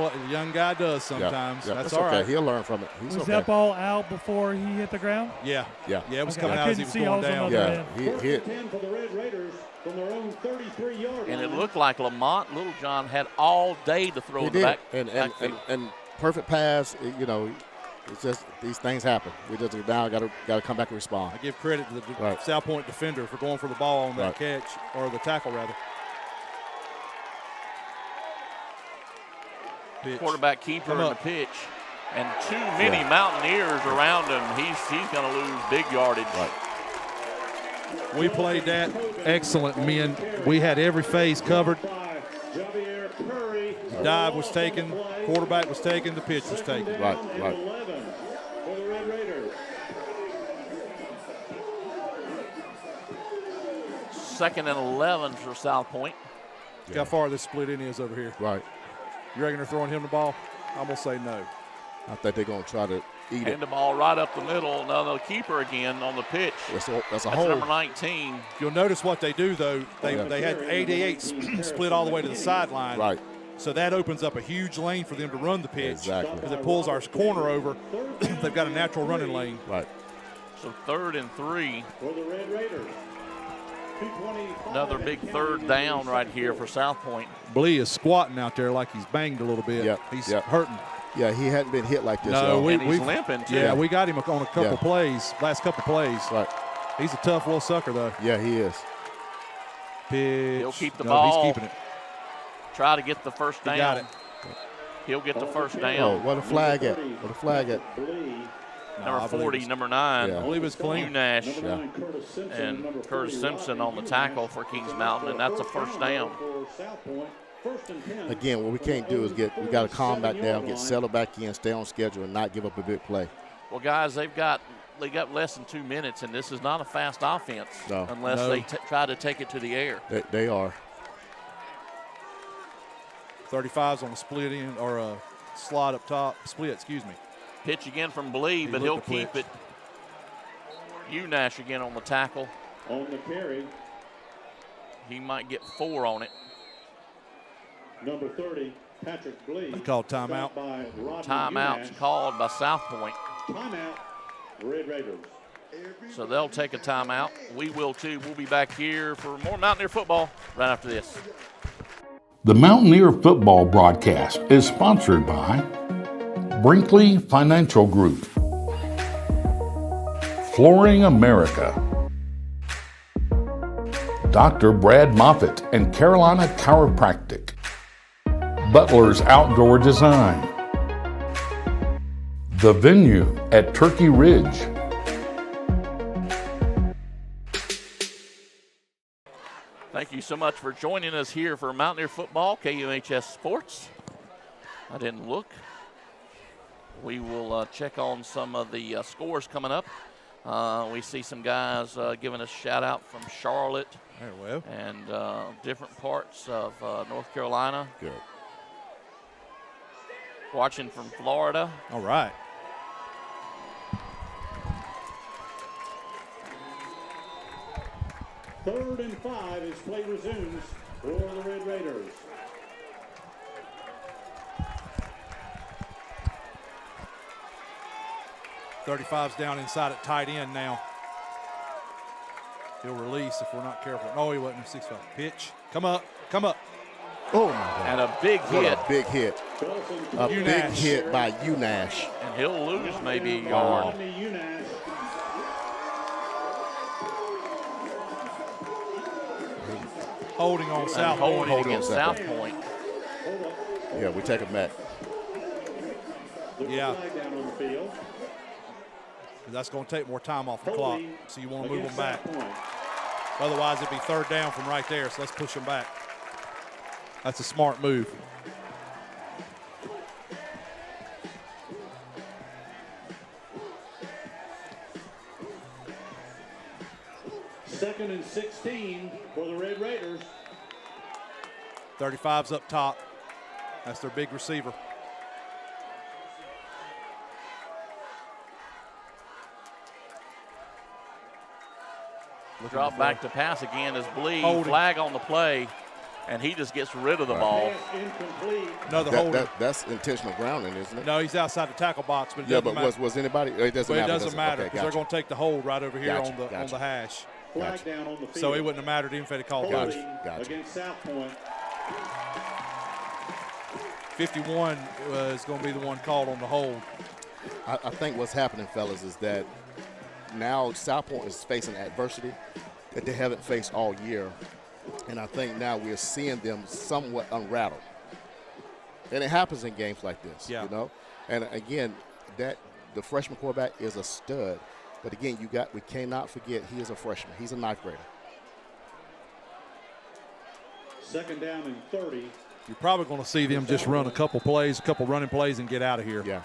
[SPEAKER 2] guy does sometimes.
[SPEAKER 3] Yeah.
[SPEAKER 2] That's
[SPEAKER 3] okay.
[SPEAKER 2] all right.
[SPEAKER 3] He'll learn from it. He's
[SPEAKER 5] Was
[SPEAKER 3] okay.
[SPEAKER 5] that ball out before he hit the ground?
[SPEAKER 2] Yeah. It was coming
[SPEAKER 5] I
[SPEAKER 2] out as he
[SPEAKER 5] couldn't
[SPEAKER 2] was
[SPEAKER 5] see. I
[SPEAKER 2] going
[SPEAKER 5] was on
[SPEAKER 2] down.
[SPEAKER 5] the other
[SPEAKER 3] Yeah,
[SPEAKER 5] end.
[SPEAKER 3] he hit.
[SPEAKER 6] 10 for the Red Raiders from their own 33-yard line.
[SPEAKER 1] And it looked like Lamont Littlejohn had all day to throw
[SPEAKER 3] He
[SPEAKER 1] in the
[SPEAKER 3] did.
[SPEAKER 1] back.
[SPEAKER 3] And perfect pass. You know, it's just these things happen. We just now got to come back and respond.
[SPEAKER 2] I give credit to the
[SPEAKER 3] Right.
[SPEAKER 2] South Point defender for going for the ball on that
[SPEAKER 3] Right.
[SPEAKER 2] catch, or the tackle rather. Pitch.
[SPEAKER 1] Quarterback keeper
[SPEAKER 2] Come
[SPEAKER 1] in the
[SPEAKER 2] up.
[SPEAKER 1] pitch. And too many Mountaineers around him. He's going to lose big yardage.
[SPEAKER 3] Right.
[SPEAKER 2] We played that excellent, men. We had every phase covered.
[SPEAKER 6] Javier Curry.
[SPEAKER 2] Dive was taken, quarterback was taken, the pitch was taken.
[SPEAKER 3] Right.
[SPEAKER 6] 11 for the Red Raiders.
[SPEAKER 1] Second and 11 for South Point.
[SPEAKER 2] Look how far this split in is over here.
[SPEAKER 3] Right.
[SPEAKER 2] You reckon they're throwing him the ball? I'm going to say no.
[SPEAKER 3] I think they're going to try to eat it.
[SPEAKER 1] And the ball right up the middle. Now the keeper again on the pitch.
[SPEAKER 3] That's a
[SPEAKER 1] That's
[SPEAKER 3] hold.
[SPEAKER 1] number 19.
[SPEAKER 2] You'll notice what they do, though. They had 88 split all the way to the sideline.
[SPEAKER 3] Right.
[SPEAKER 2] So that opens up a huge lane for them to run the pitch.
[SPEAKER 3] Exactly.
[SPEAKER 2] Because it pulls our corner over. They've got a natural running lane.
[SPEAKER 3] Right.
[SPEAKER 1] So 3rd and 3.
[SPEAKER 6] For the Red Raiders. 2:25
[SPEAKER 1] Another big third down right here for South Point.
[SPEAKER 2] Blee is squatting out there like he's banged a little bit.
[SPEAKER 3] Yep.
[SPEAKER 2] He's
[SPEAKER 3] Yep.
[SPEAKER 2] hurting.
[SPEAKER 3] Yeah, he hadn't been hit like this.
[SPEAKER 2] No,
[SPEAKER 3] y'all.
[SPEAKER 1] And he's limping, too.
[SPEAKER 2] Yeah, we got him on a couple
[SPEAKER 3] Yeah.
[SPEAKER 2] plays, last couple plays.
[SPEAKER 3] Right.
[SPEAKER 2] He's a tough little sucker, though.
[SPEAKER 3] Yeah, he is.
[SPEAKER 2] Pitch.
[SPEAKER 1] He'll keep the
[SPEAKER 2] No,
[SPEAKER 1] ball.
[SPEAKER 2] He's keeping it.
[SPEAKER 1] Try to get the first down.
[SPEAKER 2] He got it.
[SPEAKER 1] He'll get the first
[SPEAKER 3] Oh,
[SPEAKER 1] down.
[SPEAKER 3] what a flag at? What a flag at?
[SPEAKER 1] Number
[SPEAKER 2] I believe
[SPEAKER 1] 40,
[SPEAKER 2] it's-
[SPEAKER 1] number 9.
[SPEAKER 2] I believe it's clean.
[SPEAKER 1] Nash
[SPEAKER 6] Number 9,
[SPEAKER 1] and Curtis Simpson on the tackle for Kings Mountain, and that's a first down.
[SPEAKER 6] For South Point. 1st and 10.
[SPEAKER 3] Again, what we can't do is we got to calm back down, get settled back in, stay on schedule, and not give up a big play.
[SPEAKER 1] Well, guys, they got less than 2 minutes, and this is not a fast offense
[SPEAKER 3] No.
[SPEAKER 1] unless
[SPEAKER 2] No.
[SPEAKER 1] they try to take it to the air.
[SPEAKER 3] They are.
[SPEAKER 2] 35's on a split in, or a slot up top. Split, excuse me.
[SPEAKER 1] Pitch again from Blee, but he'll
[SPEAKER 2] looked the
[SPEAKER 1] keep
[SPEAKER 2] blitz.
[SPEAKER 1] it. Nash again on the tackle.
[SPEAKER 6] On the carry,
[SPEAKER 1] He might get 4 on it.
[SPEAKER 6] number 30, Patrick Blee.
[SPEAKER 2] They called timeout.
[SPEAKER 6] Stopped by Rodney
[SPEAKER 1] Timeout's
[SPEAKER 6] Unash.
[SPEAKER 1] called by South Point.
[SPEAKER 6] Timeout, Red Raiders.
[SPEAKER 1] So they'll take a timeout. We will too. We'll be back here for more Mountaineer football right after this.
[SPEAKER 4] The Mountaineer football broadcast is sponsored by Brinkley Financial Group, Flooring America, Dr. Brad Moffitt and Carolina Chiropractic, Butler's Outdoor Design, The Venue at Turkey Ridge,
[SPEAKER 1] Thank you so much for joining us here for Mountaineer football, KUHS Sports. I didn't look. We will check on some of the scores coming up. We see some guys giving us shout out from Charlotte
[SPEAKER 2] Well,
[SPEAKER 1] and different parts of North Carolina.
[SPEAKER 3] Good.
[SPEAKER 1] Watching from Florida.
[SPEAKER 2] all right.
[SPEAKER 6] Third and 5 as play resumes for the Red Raiders.
[SPEAKER 2] .35's down inside at tight end now. He'll release if we're not careful. No, he wasn't. 6-5. Pitch. Come up. Come up.
[SPEAKER 3] Oh, my God.
[SPEAKER 1] And a big
[SPEAKER 3] What
[SPEAKER 1] hit.
[SPEAKER 3] a big hit. A big
[SPEAKER 2] Unash.
[SPEAKER 3] hit by Unash.
[SPEAKER 1] And he'll lose maybe a yard.
[SPEAKER 6] Rodney Unash.
[SPEAKER 2] Holding on
[SPEAKER 1] And
[SPEAKER 2] South.
[SPEAKER 1] holding
[SPEAKER 3] Hold on
[SPEAKER 1] against
[SPEAKER 3] a
[SPEAKER 1] South
[SPEAKER 3] second.
[SPEAKER 1] Point.
[SPEAKER 3] Yeah, we take him back.
[SPEAKER 6] There's
[SPEAKER 2] Yeah.
[SPEAKER 6] a flag down on the field.
[SPEAKER 2] That's going to take more time off the clock.
[SPEAKER 6] Holding
[SPEAKER 2] So you want to move them
[SPEAKER 6] against
[SPEAKER 2] back.
[SPEAKER 6] South Point.
[SPEAKER 2] Otherwise, it'd be third down from right there. So let's push them back. That's a smart move.
[SPEAKER 6] 2nd and 16 for the Red Raiders.
[SPEAKER 2] 35's up top. That's their big receiver.
[SPEAKER 1] Drop back to pass again as Bleed.
[SPEAKER 2] Holding.
[SPEAKER 1] Flag on the play, and he just gets rid of the ball.
[SPEAKER 6] Pass incomplete.
[SPEAKER 2] Another holding.
[SPEAKER 3] That's intentional grounding, isn't it?
[SPEAKER 2] No, he's outside the tackle box, but it
[SPEAKER 3] Yeah,
[SPEAKER 2] doesn't
[SPEAKER 3] but
[SPEAKER 2] matter.
[SPEAKER 3] was anybody? It doesn't
[SPEAKER 2] But
[SPEAKER 3] matter.
[SPEAKER 2] it doesn't matter
[SPEAKER 3] Okay,
[SPEAKER 2] because they're going to take the hold right over here
[SPEAKER 3] Gotcha,
[SPEAKER 2] on the
[SPEAKER 3] gotcha.
[SPEAKER 2] hash.
[SPEAKER 6] Flag down on the field.
[SPEAKER 2] So it wouldn't have mattered even if they'd called
[SPEAKER 6] Holding
[SPEAKER 2] gotcha.
[SPEAKER 3] Gotcha.
[SPEAKER 6] against South Point.
[SPEAKER 2] 51 is going to be the one called on the hold.
[SPEAKER 3] I think what's happening, fellas, is that now South Point is facing adversity that they haven't faced all year. And I think now we're seeing them somewhat unrattled. And it happens in games like this,
[SPEAKER 2] Yeah.
[SPEAKER 3] you know? And again, that the freshman quarterback is a stud. But again, we cannot forget he is a freshman. He's a ninth grader.
[SPEAKER 6] 2nd down and 30.
[SPEAKER 2] You're probably going to see them just run a couple plays, a couple running plays, and get out of here.
[SPEAKER 3] Yeah.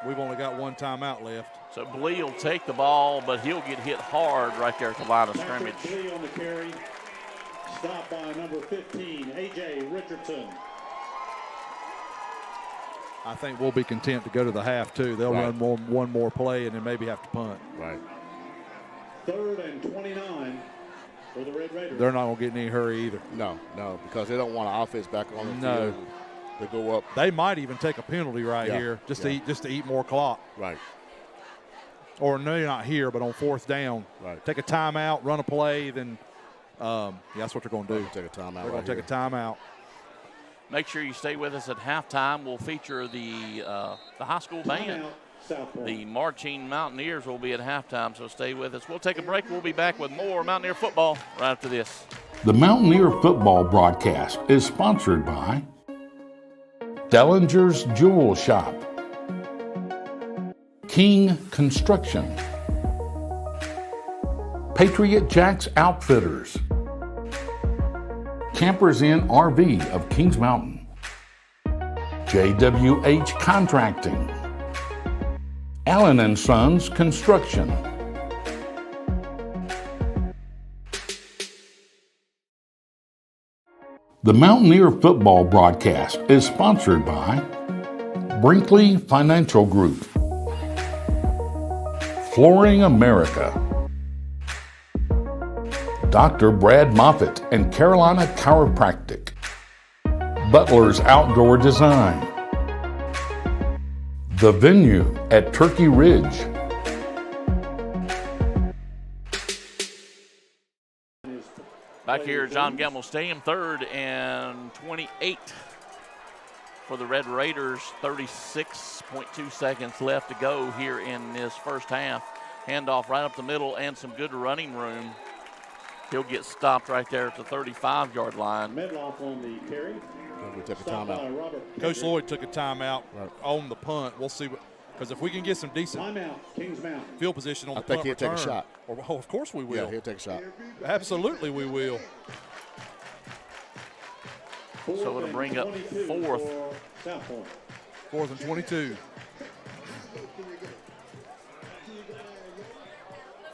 [SPEAKER 2] We've only got one timeout left.
[SPEAKER 1] So Blee will take the ball, but he'll get hit hard right there at the line of scrimmage.
[SPEAKER 6] Patrick Blee on the carry. Stopped by number 15, A.J. Richardson.
[SPEAKER 2] I think we'll be content to go to the half, too. They'll
[SPEAKER 3] Right.
[SPEAKER 2] run one more play and then maybe have to punt.
[SPEAKER 3] Right.
[SPEAKER 6] 3rd and 29 for the Red Raiders.
[SPEAKER 2] They're not going to get in any hurry either.
[SPEAKER 3] No, because they don't want an offense back on the
[SPEAKER 2] No.
[SPEAKER 3] field. They go up.
[SPEAKER 2] They might even take a penalty right
[SPEAKER 3] Yeah,
[SPEAKER 2] here just
[SPEAKER 3] yeah.
[SPEAKER 2] to eat more clock.
[SPEAKER 3] Right.
[SPEAKER 2] Or no, not here, but on 4th down.
[SPEAKER 3] Right.
[SPEAKER 2] Take a timeout, run a play, then that's what they're going to do.
[SPEAKER 3] Take a timeout.
[SPEAKER 2] They're going to take a timeout.
[SPEAKER 1] Make sure you stay with us at halftime. We'll feature the high school band.
[SPEAKER 6] Timeout, South Point.
[SPEAKER 1] The marching Mountaineers will be at halftime, so stay with us. We'll take a break. We'll be back with more Mountaineer football right after this.
[SPEAKER 4] The Mountaineer football broadcast is sponsored by Dellinger's Jewel Shop, King Construction, Patriot Jacks Outfitters, Campers Inn RV of Kings Mountain, JWH Contracting, Allen & Sons Construction. The Mountaineer football broadcast is sponsored by Brinkley Financial Group, Flooring America, Dr. Brad Moffitt and Carolina Chiropractic, Butler's Outdoor Design, The Venue at Turkey Ridge,
[SPEAKER 1] Back here at John Gamble Stadium, 3rd and 28 for the Red Raiders. 36.2 seconds left to go here in this first half. Handoff right up the middle and some good running room. He'll get stopped right there at the 35-yard line.
[SPEAKER 6] Medloff on the carry.
[SPEAKER 3] We took a
[SPEAKER 6] Stopped by
[SPEAKER 3] timeout.
[SPEAKER 6] Robert
[SPEAKER 2] Coach
[SPEAKER 6] Pickard.
[SPEAKER 2] Lloyd took a timeout
[SPEAKER 3] Right.
[SPEAKER 2] on the punt. We'll see because if we can get some decent
[SPEAKER 6] Timeout, Kings Mountain.
[SPEAKER 2] field position on
[SPEAKER 3] I
[SPEAKER 2] the
[SPEAKER 3] think
[SPEAKER 2] punt
[SPEAKER 3] he'll take a
[SPEAKER 2] return,
[SPEAKER 3] shot.
[SPEAKER 2] of course we will.
[SPEAKER 3] Yeah, he'll take a shot.
[SPEAKER 2] Absolutely we will.
[SPEAKER 1] So it'll bring up 4th.
[SPEAKER 6] For South Point.
[SPEAKER 2] 4th and 22.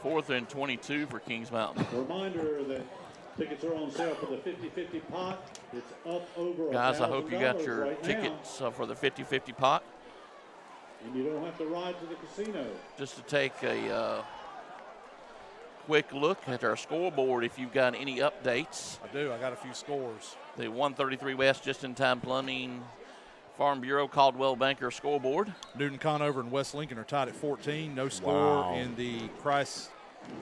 [SPEAKER 1] 4th and 22 for Kings Mountain.
[SPEAKER 6] Reminder that tickets are on sale for the 50-50 pot. It's up over
[SPEAKER 1] Guys, I hope you got
[SPEAKER 6] $1,000
[SPEAKER 1] your
[SPEAKER 6] right now.
[SPEAKER 1] tickets for the 50-50 pot.
[SPEAKER 6] And you don't have to ride to the casino.
[SPEAKER 1] Just to take a quick look at our scoreboard if you've got any updates.
[SPEAKER 2] I do. I got a few scores.
[SPEAKER 1] The 133 West Just-in-Time Plumbing, Farm Bureau, Caldwell Banker scoreboard.
[SPEAKER 2] Newton Conover and West Lincoln are tied at 14. No score
[SPEAKER 3] Wow.
[SPEAKER 2] in the Christ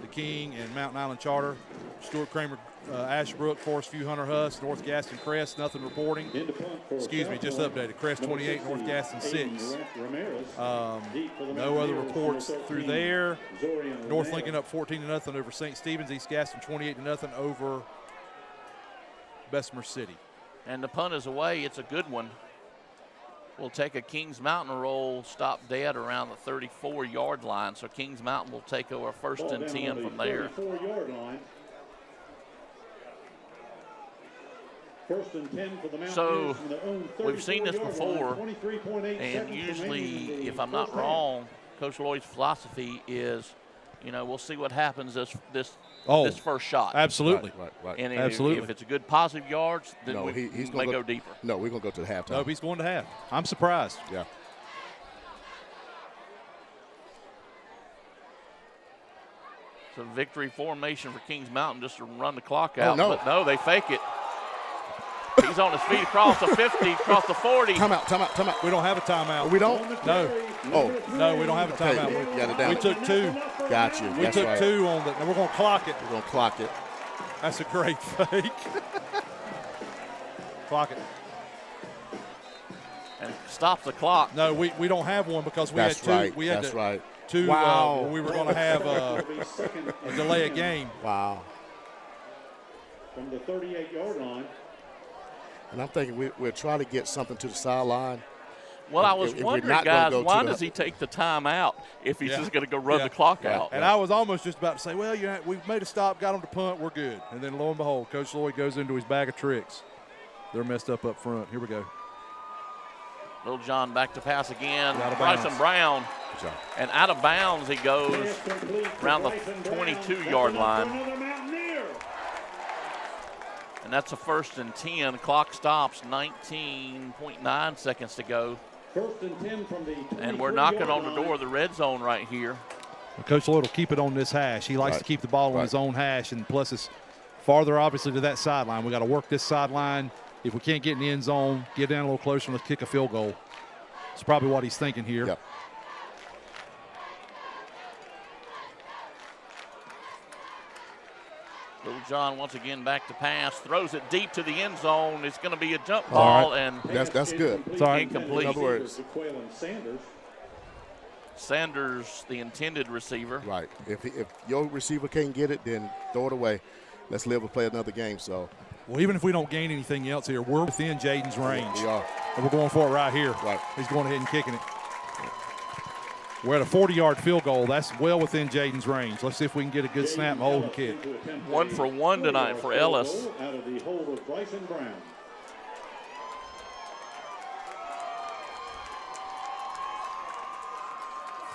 [SPEAKER 2] the King and Mountain Island Charter. Stuart Kramer, Ashbrook, Forest View, Hunter Huss, North Gaston, Crest, nothing reporting.
[SPEAKER 6] Into punt for
[SPEAKER 2] Excuse me,
[SPEAKER 6] South
[SPEAKER 2] just
[SPEAKER 6] Point.
[SPEAKER 2] updated. Crest
[SPEAKER 6] Number
[SPEAKER 2] 28, North
[SPEAKER 6] 60,
[SPEAKER 2] Gaston 6.
[SPEAKER 6] Aiden Ramirez. Deep for the
[SPEAKER 2] No other
[SPEAKER 6] Mountaineers,
[SPEAKER 2] reports
[SPEAKER 6] number
[SPEAKER 2] through
[SPEAKER 6] 13,
[SPEAKER 2] there.
[SPEAKER 6] Zorian
[SPEAKER 2] North
[SPEAKER 6] Romero.
[SPEAKER 2] Lincoln up 14-0 over St. Stephen's. East Gaston 28-0 over Bessemer City.
[SPEAKER 1] And the punt is away. It's a good one. We'll take a Kings Mountain roll, stop dead around the 34-yard line. So Kings Mountain will take over 1st
[SPEAKER 6] Ball
[SPEAKER 1] and
[SPEAKER 6] down
[SPEAKER 1] 10
[SPEAKER 6] on the
[SPEAKER 1] from there.
[SPEAKER 6] 34-yard line. 1st and 10 for the Mountaineers
[SPEAKER 1] So,
[SPEAKER 6] from their own
[SPEAKER 1] we've seen this
[SPEAKER 6] 34-yard line.
[SPEAKER 1] before,
[SPEAKER 6] 23.8
[SPEAKER 1] And
[SPEAKER 6] seconds
[SPEAKER 1] usually,
[SPEAKER 6] remaining in the
[SPEAKER 1] if I'm not
[SPEAKER 6] first half.
[SPEAKER 1] wrong, Coach Lloyd's philosophy is you know, we'll see what happens this
[SPEAKER 2] Oh,
[SPEAKER 1] first shot.
[SPEAKER 2] Absolutely.
[SPEAKER 3] Right.
[SPEAKER 1] And
[SPEAKER 2] Absolutely.
[SPEAKER 1] if it's a good positive yards, then
[SPEAKER 3] No,
[SPEAKER 1] we
[SPEAKER 3] he's
[SPEAKER 1] may
[SPEAKER 3] gonna
[SPEAKER 1] go deeper.
[SPEAKER 3] No, we're going to go to the halftime.
[SPEAKER 2] Nope, he's going to half. I'm surprised.
[SPEAKER 3] Yeah.
[SPEAKER 1] So victory formation for Kings Mountain just to run the clock out.
[SPEAKER 3] no.
[SPEAKER 1] But no, they fake it. He's on his feet across the 50, across the 40.
[SPEAKER 3] Timeout.
[SPEAKER 2] We don't have a timeout.
[SPEAKER 3] We don't?
[SPEAKER 2] No.
[SPEAKER 3] Oh.
[SPEAKER 2] No, we don't have a
[SPEAKER 3] Okay,
[SPEAKER 2] timeout.
[SPEAKER 3] you got it down.
[SPEAKER 2] We took 2.
[SPEAKER 3] Got you.
[SPEAKER 2] We
[SPEAKER 3] That's
[SPEAKER 2] took
[SPEAKER 3] right.
[SPEAKER 2] 2 on the. And we're going to clock it.
[SPEAKER 3] We're going to clock it.
[SPEAKER 2] That's a great fake. Clock it.
[SPEAKER 1] And stops the clock.
[SPEAKER 2] No, we don't have one because we
[SPEAKER 3] That's
[SPEAKER 2] had 2.
[SPEAKER 3] right.
[SPEAKER 2] We had
[SPEAKER 3] That's right.
[SPEAKER 2] 2.
[SPEAKER 3] Wow.
[SPEAKER 2] We were going to have a delay of game.
[SPEAKER 3] Wow.
[SPEAKER 6] From the 38-yard line.
[SPEAKER 3] And I'm thinking we'll try to get something to the sideline.
[SPEAKER 1] Well, I was
[SPEAKER 3] If we're
[SPEAKER 1] wondering,
[SPEAKER 3] not gonna
[SPEAKER 1] guys,
[SPEAKER 3] go to
[SPEAKER 1] why
[SPEAKER 3] the-
[SPEAKER 1] does he take the time out if he's
[SPEAKER 2] Yeah.
[SPEAKER 1] just going to go run
[SPEAKER 2] Yeah.
[SPEAKER 1] the clock
[SPEAKER 3] Yeah.
[SPEAKER 1] out?
[SPEAKER 2] And I was almost just about to say, well, we've made a stop, got them to punt, we're good. And then lo and behold, Coach Lloyd goes into his bag of tricks. They're messed up front. Here we go.
[SPEAKER 1] Little John back to pass again.
[SPEAKER 2] Out of
[SPEAKER 1] Bryson
[SPEAKER 2] bounds.
[SPEAKER 1] Brown.
[SPEAKER 3] Good job.
[SPEAKER 1] And out of bounds he goes
[SPEAKER 6] Pass complete to
[SPEAKER 1] around the
[SPEAKER 6] Bryson Brown.
[SPEAKER 1] 22-yard
[SPEAKER 6] That's
[SPEAKER 1] line.
[SPEAKER 6] another Mountaineer.
[SPEAKER 1] And that's a 1st and 10. Clock stops, 19.9 seconds to go.
[SPEAKER 6] 1st and 10 from the
[SPEAKER 1] And we're knocking
[SPEAKER 6] 23-yard
[SPEAKER 1] on the
[SPEAKER 6] line.
[SPEAKER 1] door of the red zone right here.
[SPEAKER 2] Well, Coach Lloyd will keep it on this hash. He likes
[SPEAKER 3] Right.
[SPEAKER 2] to keep the ball on
[SPEAKER 3] Right.
[SPEAKER 2] his own hash, and plus it's farther, obviously, to that sideline. We got to work this sideline. If we can't get in the end zone, get down a little closer and let's kick a field goal. That's probably what he's thinking here.
[SPEAKER 3] Yep.
[SPEAKER 1] Little John once again back to pass, throws it deep to the end zone. It's going to be a jump
[SPEAKER 2] All
[SPEAKER 1] ball, and
[SPEAKER 3] That's good.
[SPEAKER 2] It's all right.
[SPEAKER 1] Incomplete.
[SPEAKER 3] In other words,
[SPEAKER 6] Sanders.
[SPEAKER 1] Sanders, the intended receiver.
[SPEAKER 3] right. If your receiver can't get it, then throw it away. Let's live and play another game. So
[SPEAKER 2] Well, even if we don't gain anything else here, we're within Jaden's range.
[SPEAKER 3] we are.
[SPEAKER 2] And we're going for it right here.
[SPEAKER 3] Right.
[SPEAKER 2] He's going ahead and kicking it. We're at a 40-yard field goal. That's well within Jaden's range. Let's see if we can get a good snap and hold and kick.
[SPEAKER 1] 1 for 1 tonight for Ellis.
[SPEAKER 6] Out of the hold of Bryson Brown.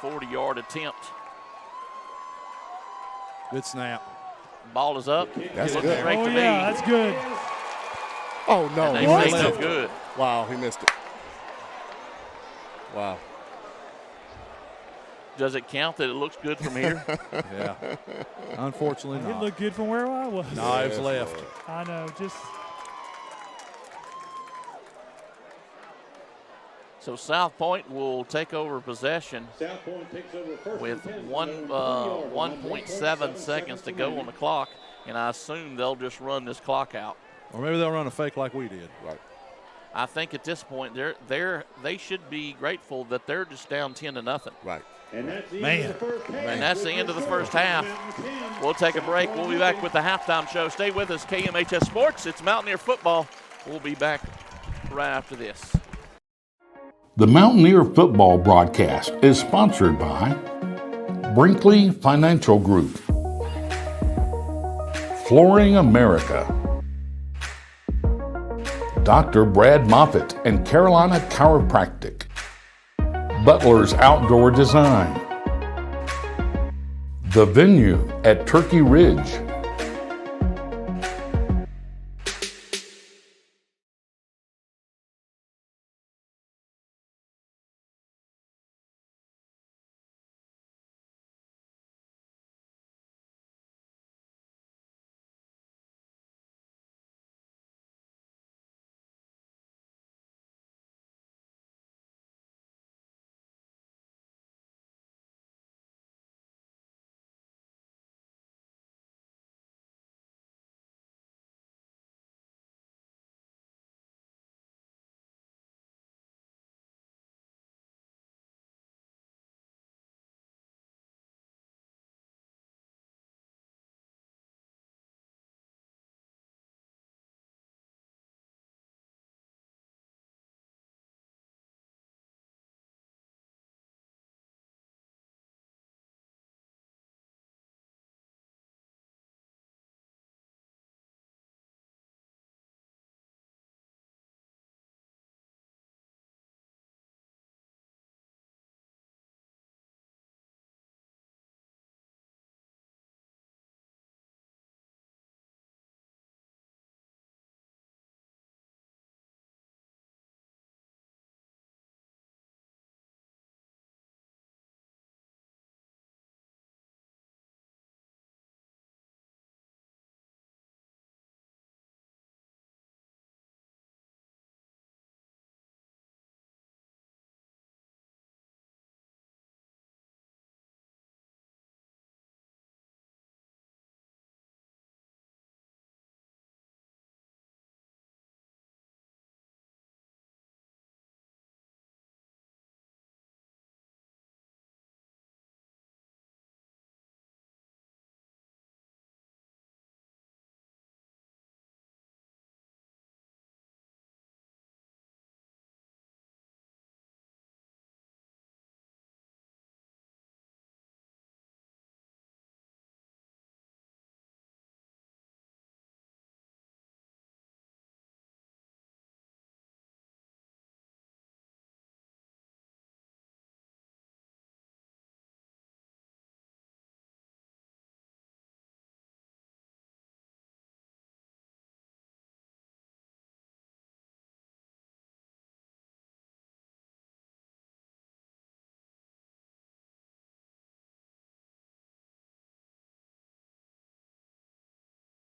[SPEAKER 1] .40-yard attempt.
[SPEAKER 2] Good snap.
[SPEAKER 1] Ball is up.
[SPEAKER 3] That's
[SPEAKER 1] Looking
[SPEAKER 3] good.
[SPEAKER 1] great
[SPEAKER 5] Oh,
[SPEAKER 1] to
[SPEAKER 5] yeah,
[SPEAKER 1] me.
[SPEAKER 5] that's good.
[SPEAKER 3] Oh, no.
[SPEAKER 1] They
[SPEAKER 3] He
[SPEAKER 1] say
[SPEAKER 3] missed
[SPEAKER 1] no
[SPEAKER 3] it.
[SPEAKER 1] good.
[SPEAKER 3] Wow, he missed it. Wow.
[SPEAKER 1] Does it count that it looks good from here?
[SPEAKER 2] Yeah. Unfortunately
[SPEAKER 5] It
[SPEAKER 2] not.
[SPEAKER 5] looked good from where I was.
[SPEAKER 2] No, it was left.
[SPEAKER 5] I know, just
[SPEAKER 1] So South Point will take over possession
[SPEAKER 6] South Point takes over first
[SPEAKER 1] with
[SPEAKER 6] and 10
[SPEAKER 1] one
[SPEAKER 6] from their 20-yard line.
[SPEAKER 1] 1.7 seconds to go on the clock, and I assume they'll just run this clock out.
[SPEAKER 2] Or maybe they'll run a fake like we did.
[SPEAKER 3] Right.
[SPEAKER 1] I think at this point they should be grateful that they're just down 10-0.
[SPEAKER 3] Right.
[SPEAKER 6] And that's the
[SPEAKER 2] Man.
[SPEAKER 6] end of the first half.
[SPEAKER 1] And that's the end of the first half. We'll take a break. We'll be back with the halftime show. Stay with us, KMHS Sports. It's Mountaineer football. We'll be back right after this.
[SPEAKER 4] The Mountaineer football broadcast is sponsored by Brinkley Financial Group, Flooring America, Dr. Brad Moffitt and Carolina Chiropractic, Butler's Outdoor Design, The Venue at Turkey Ridge,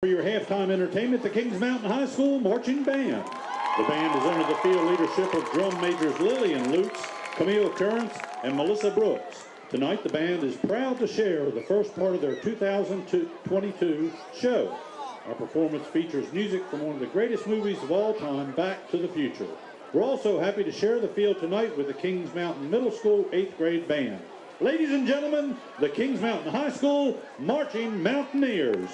[SPEAKER 6] For your halftime entertainment, the Kings Mountain High School Marching Band. The band is under the field leadership of drum majors Lillian Lutz, Camille Currents, and Melissa Brooks. Tonight, the band is proud to share the first part of their 2022 show. Our performance features music from one of the greatest movies of all time, Back to the Future. We're also happy to share the field tonight with the Kings Mountain Middle School 8th grade band. Ladies and gentlemen, the Kings Mountain High School Marching Mountaineers.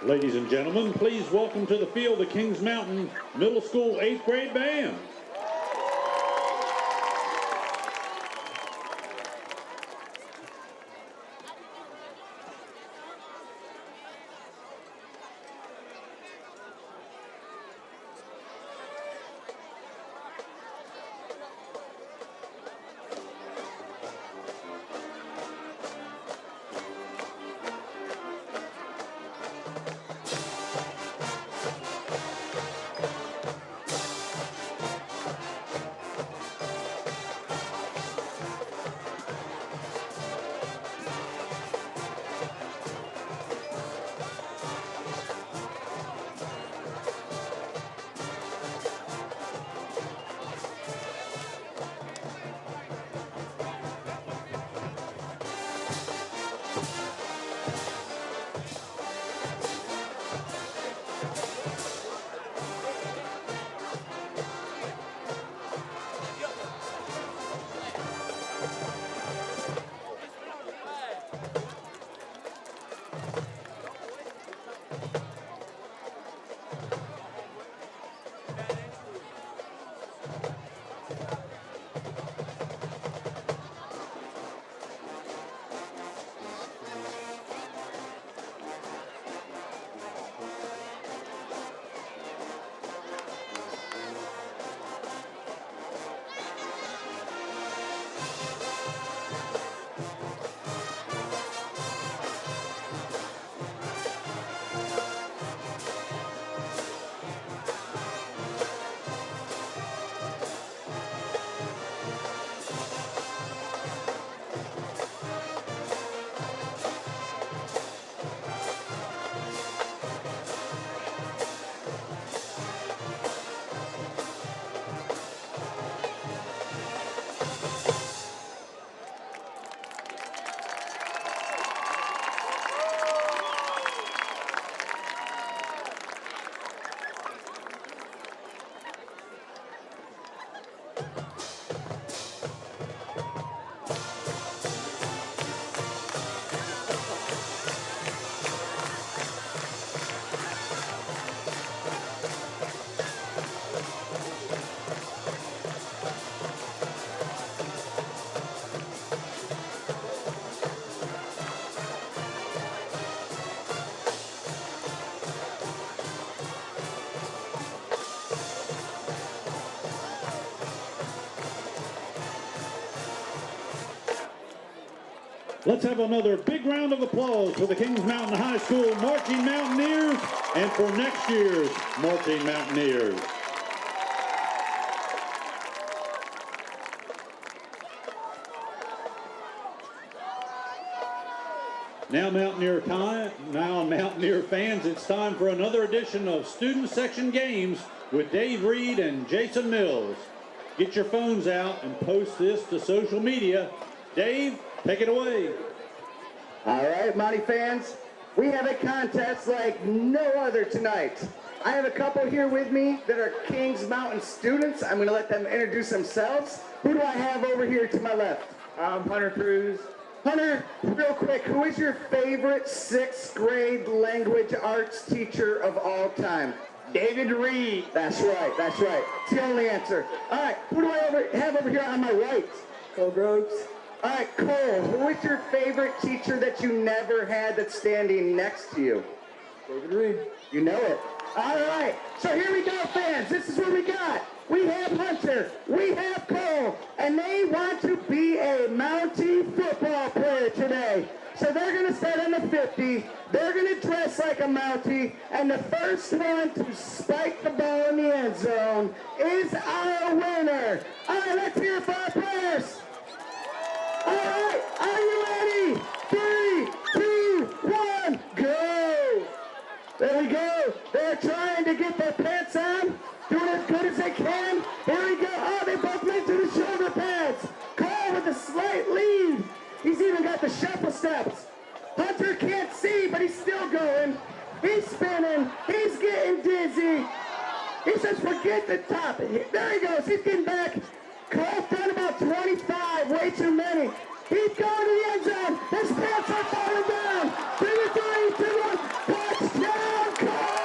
[SPEAKER 6] Ladies and gentlemen, please welcome to the field the Kings Mountain Middle School 8th grade band. Let's have another big round of applause for the Kings Mountain High School Marching Mountaineers and for next year's Marching Mountaineers. Now Mountaineer fans, it's time for another edition of Student Section Games with Dave Reed and Jason Mills. Get your phones out and post this to social media. Dave, take it away.
[SPEAKER 9] All right, Mountie fans, we have a contest like no other tonight. I have a couple here with me that are Kings Mountain students. I'm going to let them introduce themselves. Who do I have over here to my left? I'm Hunter Cruz. Hunter, real quick, who is your favorite 6th grade language arts teacher of all time? David Reed. That's right, that's right. It's the only answer. All right, who do I have over here on my right? Cole Groves. All right, Cole, who is your favorite teacher that you never had that's standing next to you? David Reed. You know it. All right, so here we go, fans. This is what we got. We have Hunter, we have Cole, and they want to be a Mountie football player today. So they're going to start on the 50. They're going to dress like a Mountie, and the first one to spike the ball in the end zone is our winner. All right, let's hear it for our players. All right, are you ready? 3, 2, 1, go! There we go. They're trying to get their pants on, doing as good as they can. Here we go. Oh, they both went to the shoulder pads. Cole with a slight lead. He's even got the shuffle steps. Hunter can't see, but he's still going. He's spinning. He's getting dizzy. He says, forget the top. There he goes. He's getting back. Cole's done about 25, way too many. He's going to the end zone. His pants are falling down. 3, 2, 1. Touchdown, Cole!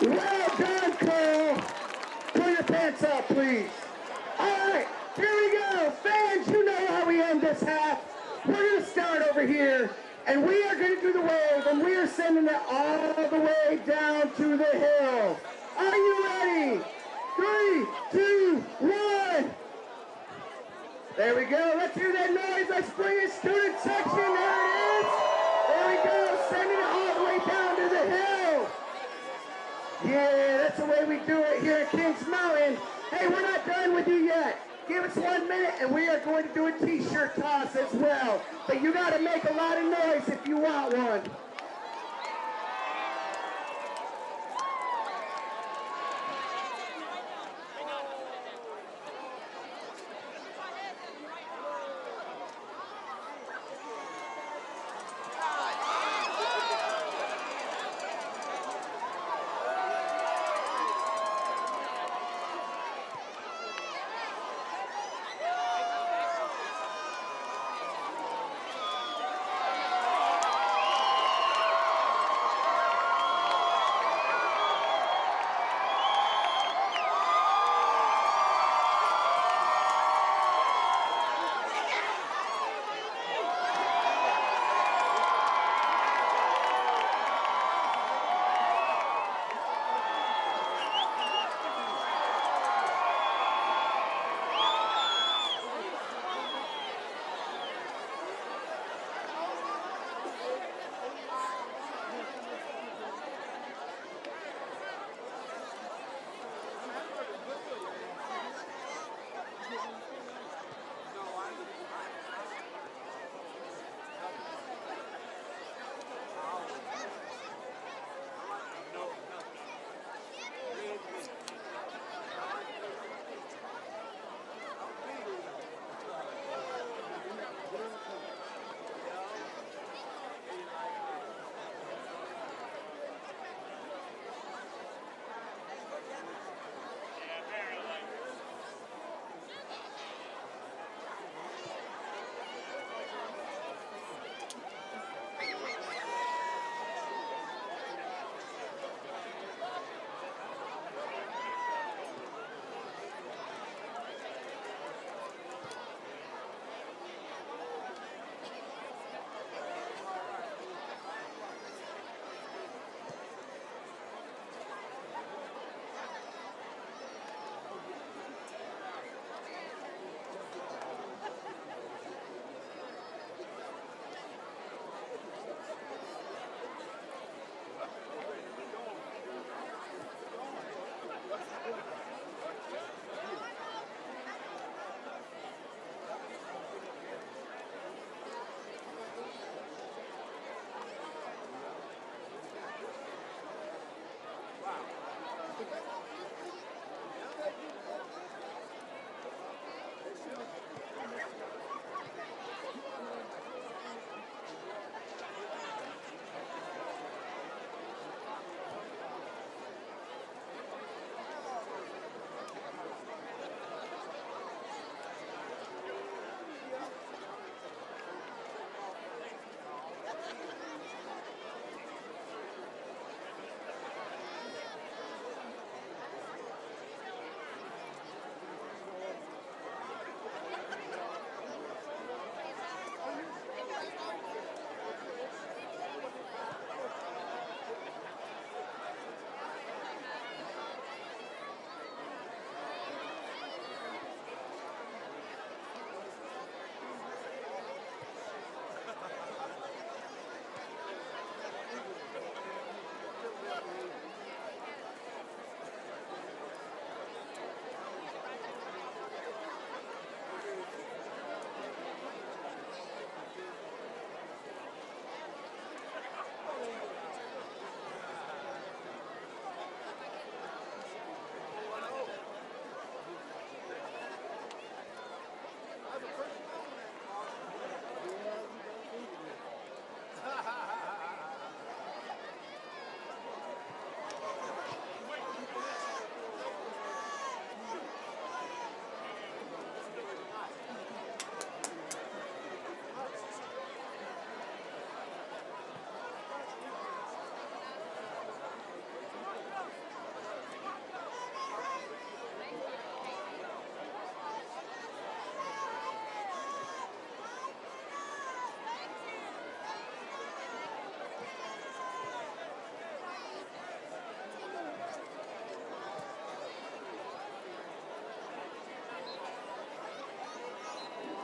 [SPEAKER 9] Well done, Cole. Pull your pants up, please. All right, here we go. Fans, you know how we end this half. We're going to start over here, and we are going to do the wave, and we are sending it all the way down to the hill. Are you ready? 3, 2, 1. There we go. Let's hear that noise. Let's bring a student section. There it is. There we go. Sending it all the way down to the hill. Yeah, that's the way we do it here at Kings Mountain. Hey, we're not done with you yet. Give us 1 minute, and we are going to do a t-shirt toss as well. But you got to make a lot of noise if you want one.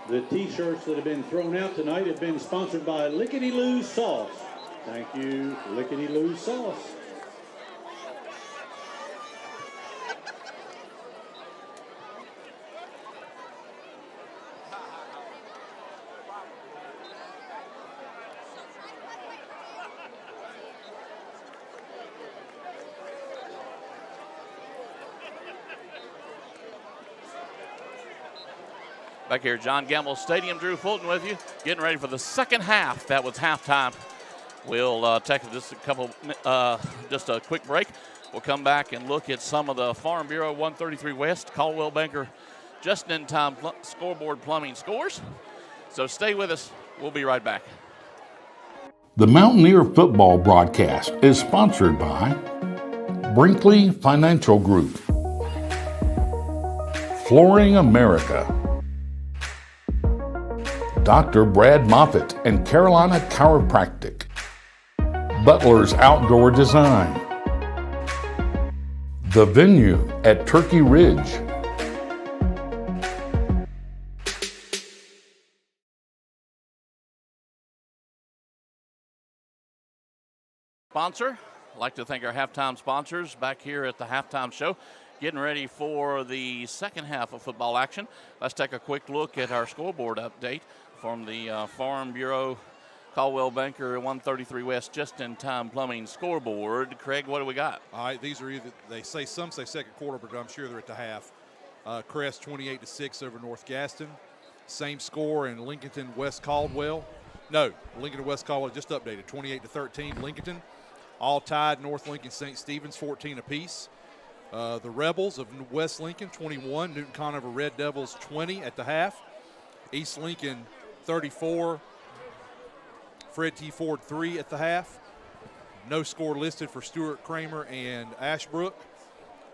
[SPEAKER 6] The T-shirts that have been thrown out tonight have been sponsored by Lickety Lou's Sauce. Thank you, Lickety Lou's Sauce.
[SPEAKER 1] Back here, John Gamble Stadium, Drew Fulton with you, getting ready for the second half. That was halftime. We'll take just a quick break. We'll come back and look at some of the Farm Bureau 133 West, Caldwell Banker, just-in-time scoreboard plumbing scores. So stay with us. We'll be right back.
[SPEAKER 4] The Mountaineer football broadcast is sponsored by Brinkley Financial Group, Flooring America, Dr. Brad Moffitt and Carolina Chiropractic, Butler's Outdoor Design, The Venue at Turkey Ridge,
[SPEAKER 1] Sponsor. I'd like to thank our halftime sponsors back here at the halftime show. Getting ready for the second half of football action. Let's take a quick look at our scoreboard update from the Farm Bureau Caldwell Banker 133 West just-in-time plumbing scoreboard. Craig, what do we got?
[SPEAKER 2] All right, these are either, some say second quarter, but I'm sure they're at the half. Crest 28-6 over North Gaston. Same score in Lincolnton West Caldwell. No, Lincoln West Caldwell just updated, 28-13 Lincolnton. All tied, North Lincoln St. Stephen's 14 apiece. The Rebels of West Lincoln 21, Newton Conover Red Devils 20 at the half. East Lincoln 34, Fred T. Ford 3 at the half. No score listed for Stuart Kramer and Ashbrook.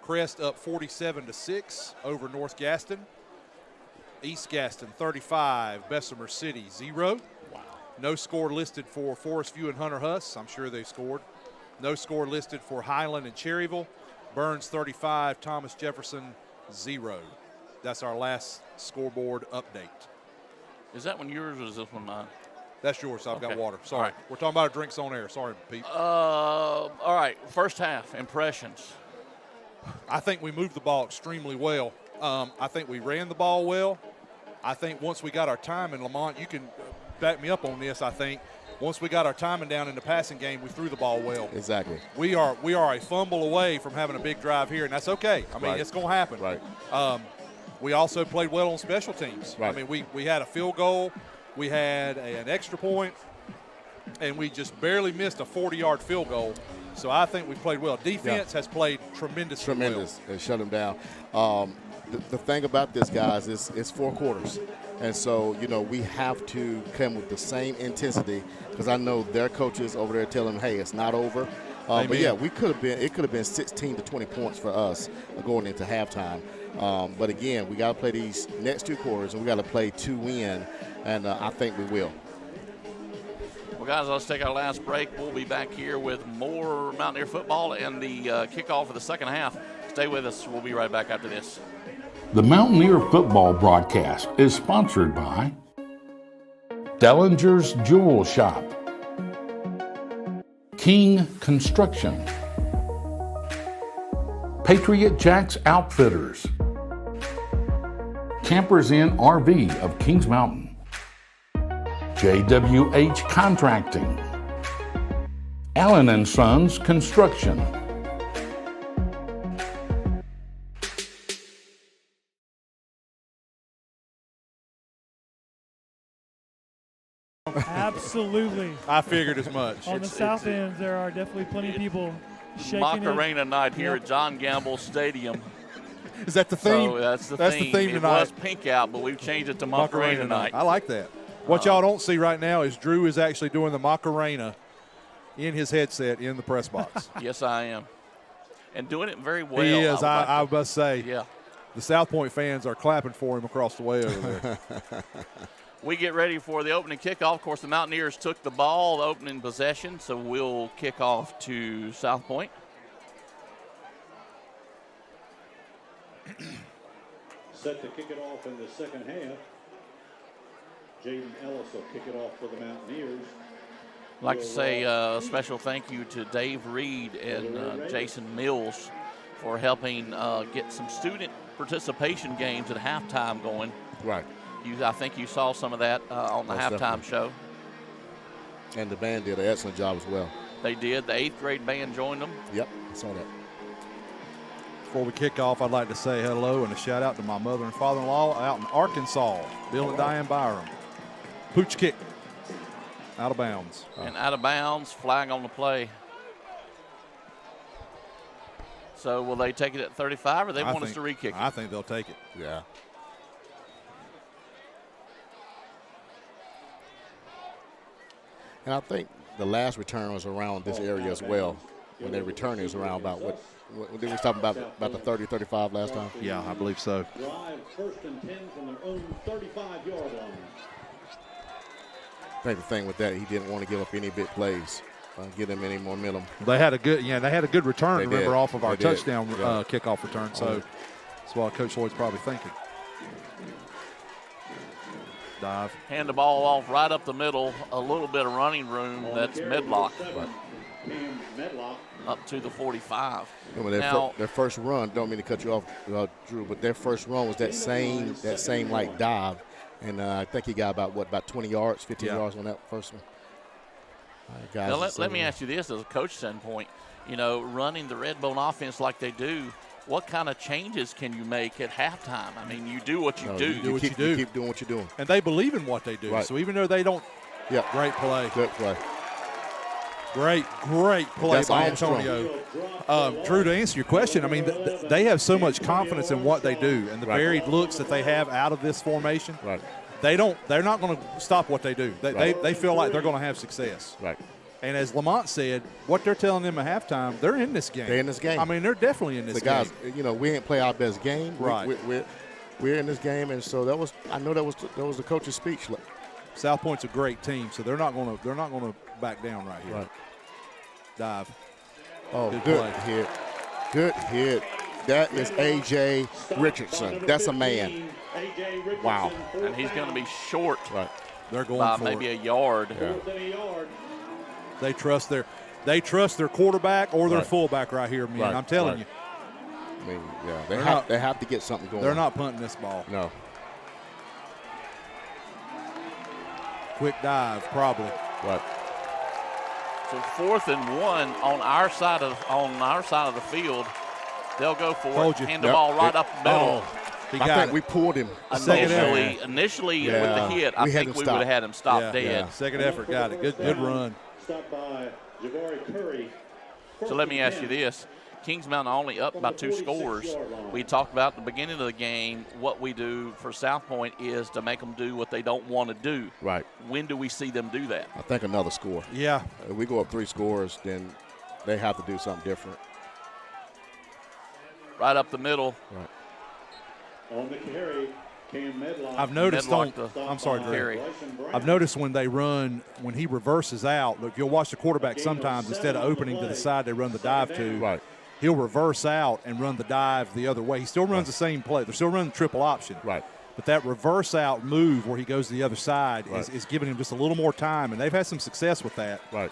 [SPEAKER 2] Crest up 47-6 over North Gaston. East Gaston 35, Bessemer City 0. Wow. No score listed for Forest View and Hunter Huss. I'm sure they scored. No score listed for Highland and Cherryville. Burns 35, Thomas Jefferson 0. That's our last scoreboard update.
[SPEAKER 1] Is that one yours or is this one mine?
[SPEAKER 2] That's yours. I've got water. Sorry.
[SPEAKER 1] Right.
[SPEAKER 2] We're talking about our drinks on air. Sorry, Pete.
[SPEAKER 1] All right, first half, impressions.
[SPEAKER 2] I think we moved the ball extremely well. I think we ran the ball well. I think once we got our timing, Lamont, you can back me up on this, I think. Once we got our timing down in the passing game, we threw the ball well.
[SPEAKER 3] Exactly.
[SPEAKER 2] We are a fumble away from having a big drive here, and that's okay. I mean, it's going to happen.
[SPEAKER 3] Right.
[SPEAKER 2] We also played well on special teams.
[SPEAKER 3] Right.
[SPEAKER 2] I mean, we had a field goal. We had an extra point, and we just barely missed a 40-yard field goal. So I think we played well. Defense has played tremendously well.
[SPEAKER 3] And shut them down. The thing about this, guys, is it's 4 quarters. And so, we have to come with the same intensity because I know their coaches over there tell them, hey, it's not over. But, yeah, it could have been 16 to 20 points for us going into halftime. But, again, we got to play these next 2 quarters, and we got to play to win, and I think we will.
[SPEAKER 1] Well, guys, let's take our last break. We'll be back here with more Mountaineer football and the kickoff of the second half. Stay with us. We'll be right back after this.
[SPEAKER 4] The Mountaineer football broadcast is sponsored by Dellinger's Jewel Shop, King Construction, Patriot Jacks Outfitters, Campers Inn RV of Kings Mountain, JWH Contracting, Allen & Sons Construction,
[SPEAKER 5] Absolutely.
[SPEAKER 2] I figured as much.
[SPEAKER 5] On the south end, there are definitely plenty of people shaking
[SPEAKER 1] Macarena night here at John Gamble Stadium.
[SPEAKER 2] Is that the theme?
[SPEAKER 1] So that's the theme.
[SPEAKER 2] Tonight.
[SPEAKER 1] It was pink out, but we've changed it to Macarena night.
[SPEAKER 2] I like that. What y'all don't see right now is Drew is actually doing the Macarena in his headset in the press box.
[SPEAKER 1] Yes, I am. And doing it very well.
[SPEAKER 2] He is, I must say.
[SPEAKER 1] Yeah.
[SPEAKER 2] The South Point fans are clapping for him across the way over there.
[SPEAKER 1] We get ready for the opening kickoff. Of course, the Mountaineers took the ball, the opening possession, so we'll kick off to South Point.
[SPEAKER 6] Set to kick it off in the second half. Jaden Ellis will kick it off for the Mountaineers.
[SPEAKER 1] I'd like to say a special thank you to Dave Reed and Jason Mills for helping get some student participation games at halftime going.
[SPEAKER 3] Right.
[SPEAKER 1] I think you saw some of that on the
[SPEAKER 3] Most
[SPEAKER 1] halftime
[SPEAKER 3] definitely.
[SPEAKER 1] show.
[SPEAKER 3] And the band did an excellent job as well.
[SPEAKER 1] They did. The 8th grade band joined them.
[SPEAKER 3] Yep, I saw that.
[SPEAKER 2] Before we kick off, I'd like to say hello and a shout out to my mother and father-in-law out in Arkansas, Bill and Diane Byram. Pooch kick, out of bounds.
[SPEAKER 1] And out of bounds, flag on the play. So will they take it at 35 or they want us to re-kick it?
[SPEAKER 2] I think they'll take it.
[SPEAKER 3] Yeah. And I think the last return was around this area as well. When they returned, it was around about what did we talk about the 30, 35 last time?
[SPEAKER 2] Yeah, I believe so.
[SPEAKER 6] Drive 1st and 10 from their own 35-yard line.
[SPEAKER 3] I think the thing with that, he didn't want to give up any big plays, give them any momentum.
[SPEAKER 2] They had a good return.
[SPEAKER 3] They
[SPEAKER 2] remember
[SPEAKER 3] did.
[SPEAKER 2] off of our
[SPEAKER 3] They did.
[SPEAKER 2] touchdown kickoff return. So that's what Coach Lloyd's probably thinking. Dive.
[SPEAKER 1] Hand the ball off right up the middle. A little bit of running room. That's Medlock.
[SPEAKER 3] Right.
[SPEAKER 1] Up to the 45.
[SPEAKER 3] Remember their first run, don't mean to cut you off, Drew, but their first run was that same like dive. And I think he got about 20 yards, 15 yards on that first one. Guys,
[SPEAKER 1] now let me ask you this as a coach standpoint. You know, running the Redbone offense like they do, what kind of changes can you make at halftime? I mean, you do what you do.
[SPEAKER 3] You keep doing what you're doing.
[SPEAKER 2] And they believe in what they do.
[SPEAKER 3] Right.
[SPEAKER 2] So even though they don't, great play.
[SPEAKER 3] Good play.
[SPEAKER 2] Great play by Antonio. Drew, to answer your question, I mean, they have so much confidence in what they do and the varied looks that they have out of this formation.
[SPEAKER 3] Right.
[SPEAKER 2] They're not going to stop what they do. They feel like they're going to have success.
[SPEAKER 3] Right.
[SPEAKER 2] And as Lamont said, what they're telling them at halftime, they're in this game.
[SPEAKER 3] They're in this game.
[SPEAKER 2] I mean, they're definitely in this game.
[SPEAKER 3] Guys, we ain't play our best game.
[SPEAKER 2] Right.
[SPEAKER 3] We're in this game, and so that was the coach's speech.
[SPEAKER 2] South Point's a great team, so they're not going to back down right here.
[SPEAKER 3] Right.
[SPEAKER 2] Dive.
[SPEAKER 3] Oh,
[SPEAKER 2] good
[SPEAKER 3] good
[SPEAKER 2] play.
[SPEAKER 3] hit. Good hit. That is A.J. Richardson. That's a man. Wow.
[SPEAKER 1] And he's going to be short.
[SPEAKER 3] Right.
[SPEAKER 2] They're going
[SPEAKER 1] by
[SPEAKER 2] for
[SPEAKER 1] maybe
[SPEAKER 2] it.
[SPEAKER 1] a yard.
[SPEAKER 3] Yeah.
[SPEAKER 2] They trust their quarterback or their fullback right here, man.
[SPEAKER 3] Right.
[SPEAKER 2] I'm telling you.
[SPEAKER 3] I mean, they have to get something going.
[SPEAKER 2] They're not punting this ball.
[SPEAKER 3] No.
[SPEAKER 2] Quick dive, probably.
[SPEAKER 3] Right.
[SPEAKER 1] So 4th and 1 on our side of the field. They'll go for
[SPEAKER 2] Told
[SPEAKER 1] it.
[SPEAKER 2] you.
[SPEAKER 1] Hand the ball right up the middle.
[SPEAKER 2] He
[SPEAKER 3] I
[SPEAKER 2] got
[SPEAKER 3] think
[SPEAKER 2] it.
[SPEAKER 3] we pulled him.
[SPEAKER 1] Initially with the hit, I think we would have had him stop dead.
[SPEAKER 2] Yeah. Second effort, got it. Good run.
[SPEAKER 6] Stopped by Javari Curry.
[SPEAKER 1] So let me ask you this. Kings Mountain only up by 2 scores. We talked about at the beginning of the game, what we do for South Point is to make them do what they don't want to do.
[SPEAKER 3] Right.
[SPEAKER 1] When do we see them do that?
[SPEAKER 3] I think another score.
[SPEAKER 2] Yeah.
[SPEAKER 3] If we go up 3 scores, then they have to do something different.
[SPEAKER 1] Right up the middle.
[SPEAKER 3] Right.
[SPEAKER 6] On the carry, Cam Medlock.
[SPEAKER 2] I've noticed
[SPEAKER 1] I'm sorry,
[SPEAKER 2] Drew. I've noticed when he reverses out, look, you'll watch the quarterback sometimes, instead of opening to the side they run the dive to,
[SPEAKER 3] Right.
[SPEAKER 2] he'll reverse out and run the dive the other way. He still runs the same play. They're still running the triple option.
[SPEAKER 3] Right.
[SPEAKER 2] But that reverse out move where he goes to the other side is giving him just a little more time, and they've had some success with that.
[SPEAKER 3] Right.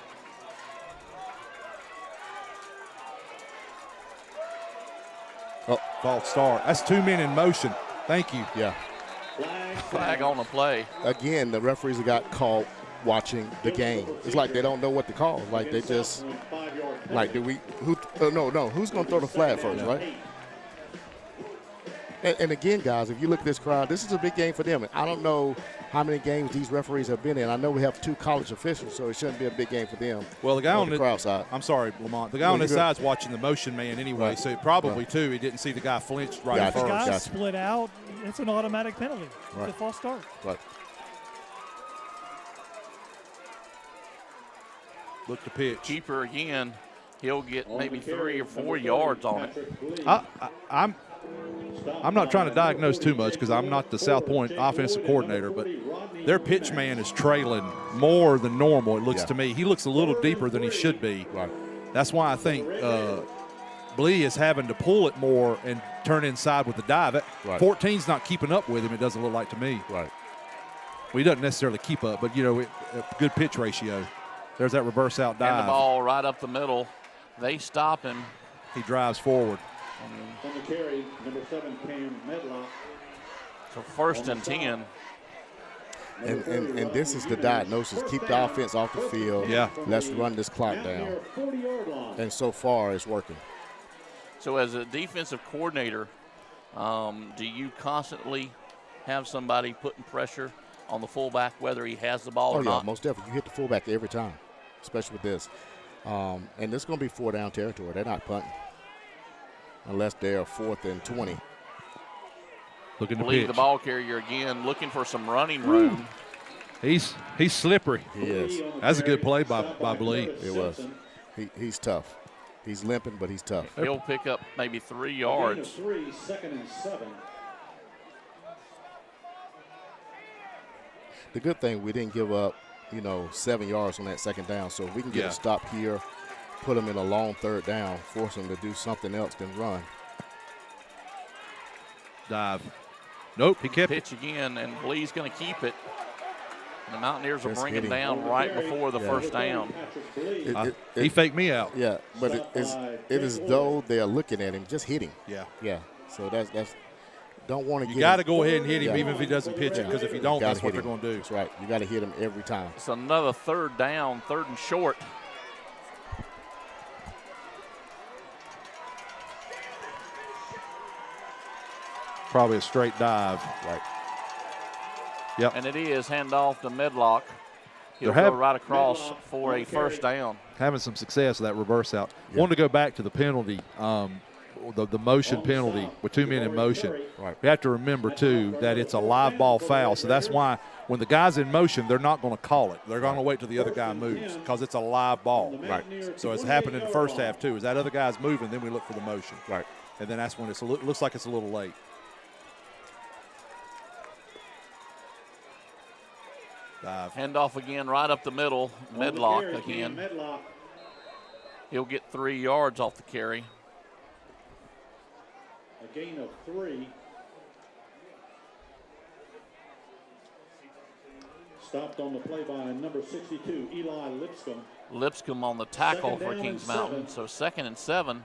[SPEAKER 2] Oh, false start. That's 2 men in motion. Thank you.
[SPEAKER 3] Yeah.
[SPEAKER 1] Flag on the play.
[SPEAKER 3] Again, the referees got caught watching the game. It's like they don't know what to call. Like they just, like, who's going to throw the flag first, right? And again, guys, if you look at this crowd, this is a big game for them. I don't know how many games these referees have been in. I know we have 2 college officials, so it shouldn't be a big game for them.
[SPEAKER 2] Well, the guy on
[SPEAKER 3] the crowd side.
[SPEAKER 2] I'm sorry, Lamont. The guy on this side's watching the motion man anyway,
[SPEAKER 3] Right.
[SPEAKER 2] so probably too. He didn't see the guy flinched right
[SPEAKER 3] Gotcha.
[SPEAKER 2] first.
[SPEAKER 5] The guy
[SPEAKER 3] Gotcha.
[SPEAKER 5] split out. It's an automatic penalty.
[SPEAKER 3] Right.
[SPEAKER 5] It's a false start.
[SPEAKER 3] Right.
[SPEAKER 2] Look to pitch.
[SPEAKER 1] Keeper again. He'll get maybe 3 or 4 yards on it.
[SPEAKER 2] I'm not trying to diagnose too much because I'm not the South Point offensive coordinator, but their pitch man is trailing more than normal, it looks to me. He looks a little deeper than he should be.
[SPEAKER 3] Right.
[SPEAKER 2] That's why I think Blee is having to pull it more and turn inside with the dive.
[SPEAKER 3] Right.
[SPEAKER 2] 14's not keeping up with him, it doesn't look like to me.
[SPEAKER 3] Right.
[SPEAKER 2] he doesn't necessarily keep up, but, a good pitch ratio. There's that reverse out dive.
[SPEAKER 1] And the ball right up the middle. They stop him.
[SPEAKER 2] He drives forward.
[SPEAKER 6] On the carry, number 7, Cam Medlock.
[SPEAKER 1] So 1st and 10.
[SPEAKER 3] And this is the diagnosis. Keep the offense off the field.
[SPEAKER 2] Yeah.
[SPEAKER 3] Let's run this clock down. And so far, it's working.
[SPEAKER 1] So as a defensive coordinator, do you constantly have somebody putting pressure on the fullback, whether he has the ball or not?
[SPEAKER 3] Most definitely. You hit the fullback every time, especially with this. And this is going to be 4-down territory. They're not punting unless they're 4th and 20.
[SPEAKER 2] Looking to
[SPEAKER 1] Leave
[SPEAKER 2] pitch.
[SPEAKER 1] the ball carrier again, looking for some running room.
[SPEAKER 2] He's slippery.
[SPEAKER 3] He is.
[SPEAKER 2] That's a good play by Blee.
[SPEAKER 3] It was. He's tough. He's limping, but he's tough.
[SPEAKER 1] He'll pick up maybe 3 yards.
[SPEAKER 6] 3, 2nd and 7.
[SPEAKER 3] The good thing, we didn't give up, 7 yards on that 2nd down. So if we can get a stop here, put them in a long 3rd down, force them to do something else than run.
[SPEAKER 2] Dive. Nope, he kept
[SPEAKER 1] Pitch again, and Blee's going to keep it. And the Mountaineers will bring him
[SPEAKER 3] hitting.
[SPEAKER 1] down right before the 1st down.
[SPEAKER 2] he faked me out.
[SPEAKER 3] Yeah, but it is though they are looking at him, just hitting.
[SPEAKER 2] Yeah.
[SPEAKER 3] Yeah. So that's don't want to get.
[SPEAKER 2] You got to go ahead and hit him,
[SPEAKER 3] Yeah.
[SPEAKER 2] even if he doesn't pitch it, because if you don't,
[SPEAKER 3] Gotta
[SPEAKER 2] that's what
[SPEAKER 3] hit
[SPEAKER 2] they're
[SPEAKER 3] him.
[SPEAKER 2] going to do.
[SPEAKER 3] That's right. You got to hit him every time.
[SPEAKER 1] It's another 3rd down, 3rd and short.
[SPEAKER 2] Probably a straight dive.
[SPEAKER 3] Right.
[SPEAKER 2] Yep.
[SPEAKER 1] And it is handoff to Medlock. He'll
[SPEAKER 2] They're
[SPEAKER 1] go right across for a 1st down.
[SPEAKER 2] Having some success with that reverse out. Wanted to go back to the penalty, the motion penalty with 2 men in motion.
[SPEAKER 3] Right.
[SPEAKER 2] We have to remember, too, that it's a live ball foul. So that's why when the guy's in motion, they're not going to call it. They're going to wait till the other guy moves because it's a live ball.
[SPEAKER 3] Right.
[SPEAKER 2] So it's happened in the first half, too. As that other guy's moving, then we look for the motion.
[SPEAKER 3] Right.
[SPEAKER 2] And then that's when it looks like it's a little late. Dive.
[SPEAKER 1] Handoff again right up the middle. Medlock
[SPEAKER 6] carry,
[SPEAKER 1] again.
[SPEAKER 6] Medlock.
[SPEAKER 1] He'll get 3 yards off the carry.
[SPEAKER 6] A gain of 3. Stopped on the play by number 62, Eli Lipscomb.
[SPEAKER 1] Lipscomb on the tackle
[SPEAKER 6] 2nd
[SPEAKER 1] for
[SPEAKER 6] down
[SPEAKER 1] Kings
[SPEAKER 6] and
[SPEAKER 1] Mountain.
[SPEAKER 6] 7.
[SPEAKER 1] So 2nd and 7.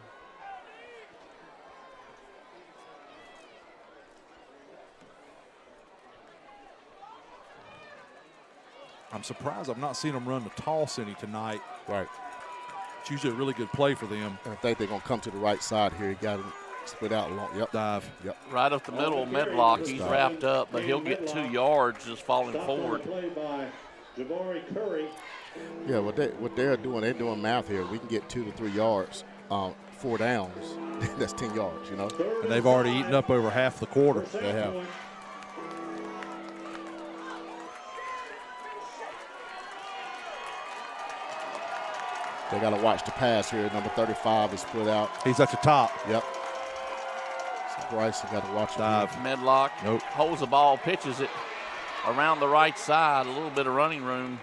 [SPEAKER 2] I'm surprised I've not seen them run the toss any tonight.
[SPEAKER 3] Right.
[SPEAKER 2] It's usually a really good play for them.
[SPEAKER 3] And I think they're going to come to the right side here. You got to split out long. Yep.
[SPEAKER 2] Dive.
[SPEAKER 3] Yep.
[SPEAKER 1] Right up the middle, Medlock. He's wrapped up, but he'll get 2 yards just falling
[SPEAKER 6] Stopped
[SPEAKER 1] forward.
[SPEAKER 6] on the play by Jabari Curry.
[SPEAKER 3] Yeah, what they're doing, they're doing math here. We can get 2 to 3 yards, 4 downs. That's 10 yards,
[SPEAKER 2] And they've already eaten up over half the quarter.
[SPEAKER 3] They have. They got to watch the pass here. Number 35 is split out.
[SPEAKER 2] He's at the top.
[SPEAKER 3] Yep. So Bryce, you got to watch it.
[SPEAKER 2] Dive.
[SPEAKER 1] Medlock
[SPEAKER 2] Nope.
[SPEAKER 1] holds the ball, pitches it around the right side, a little bit of running room.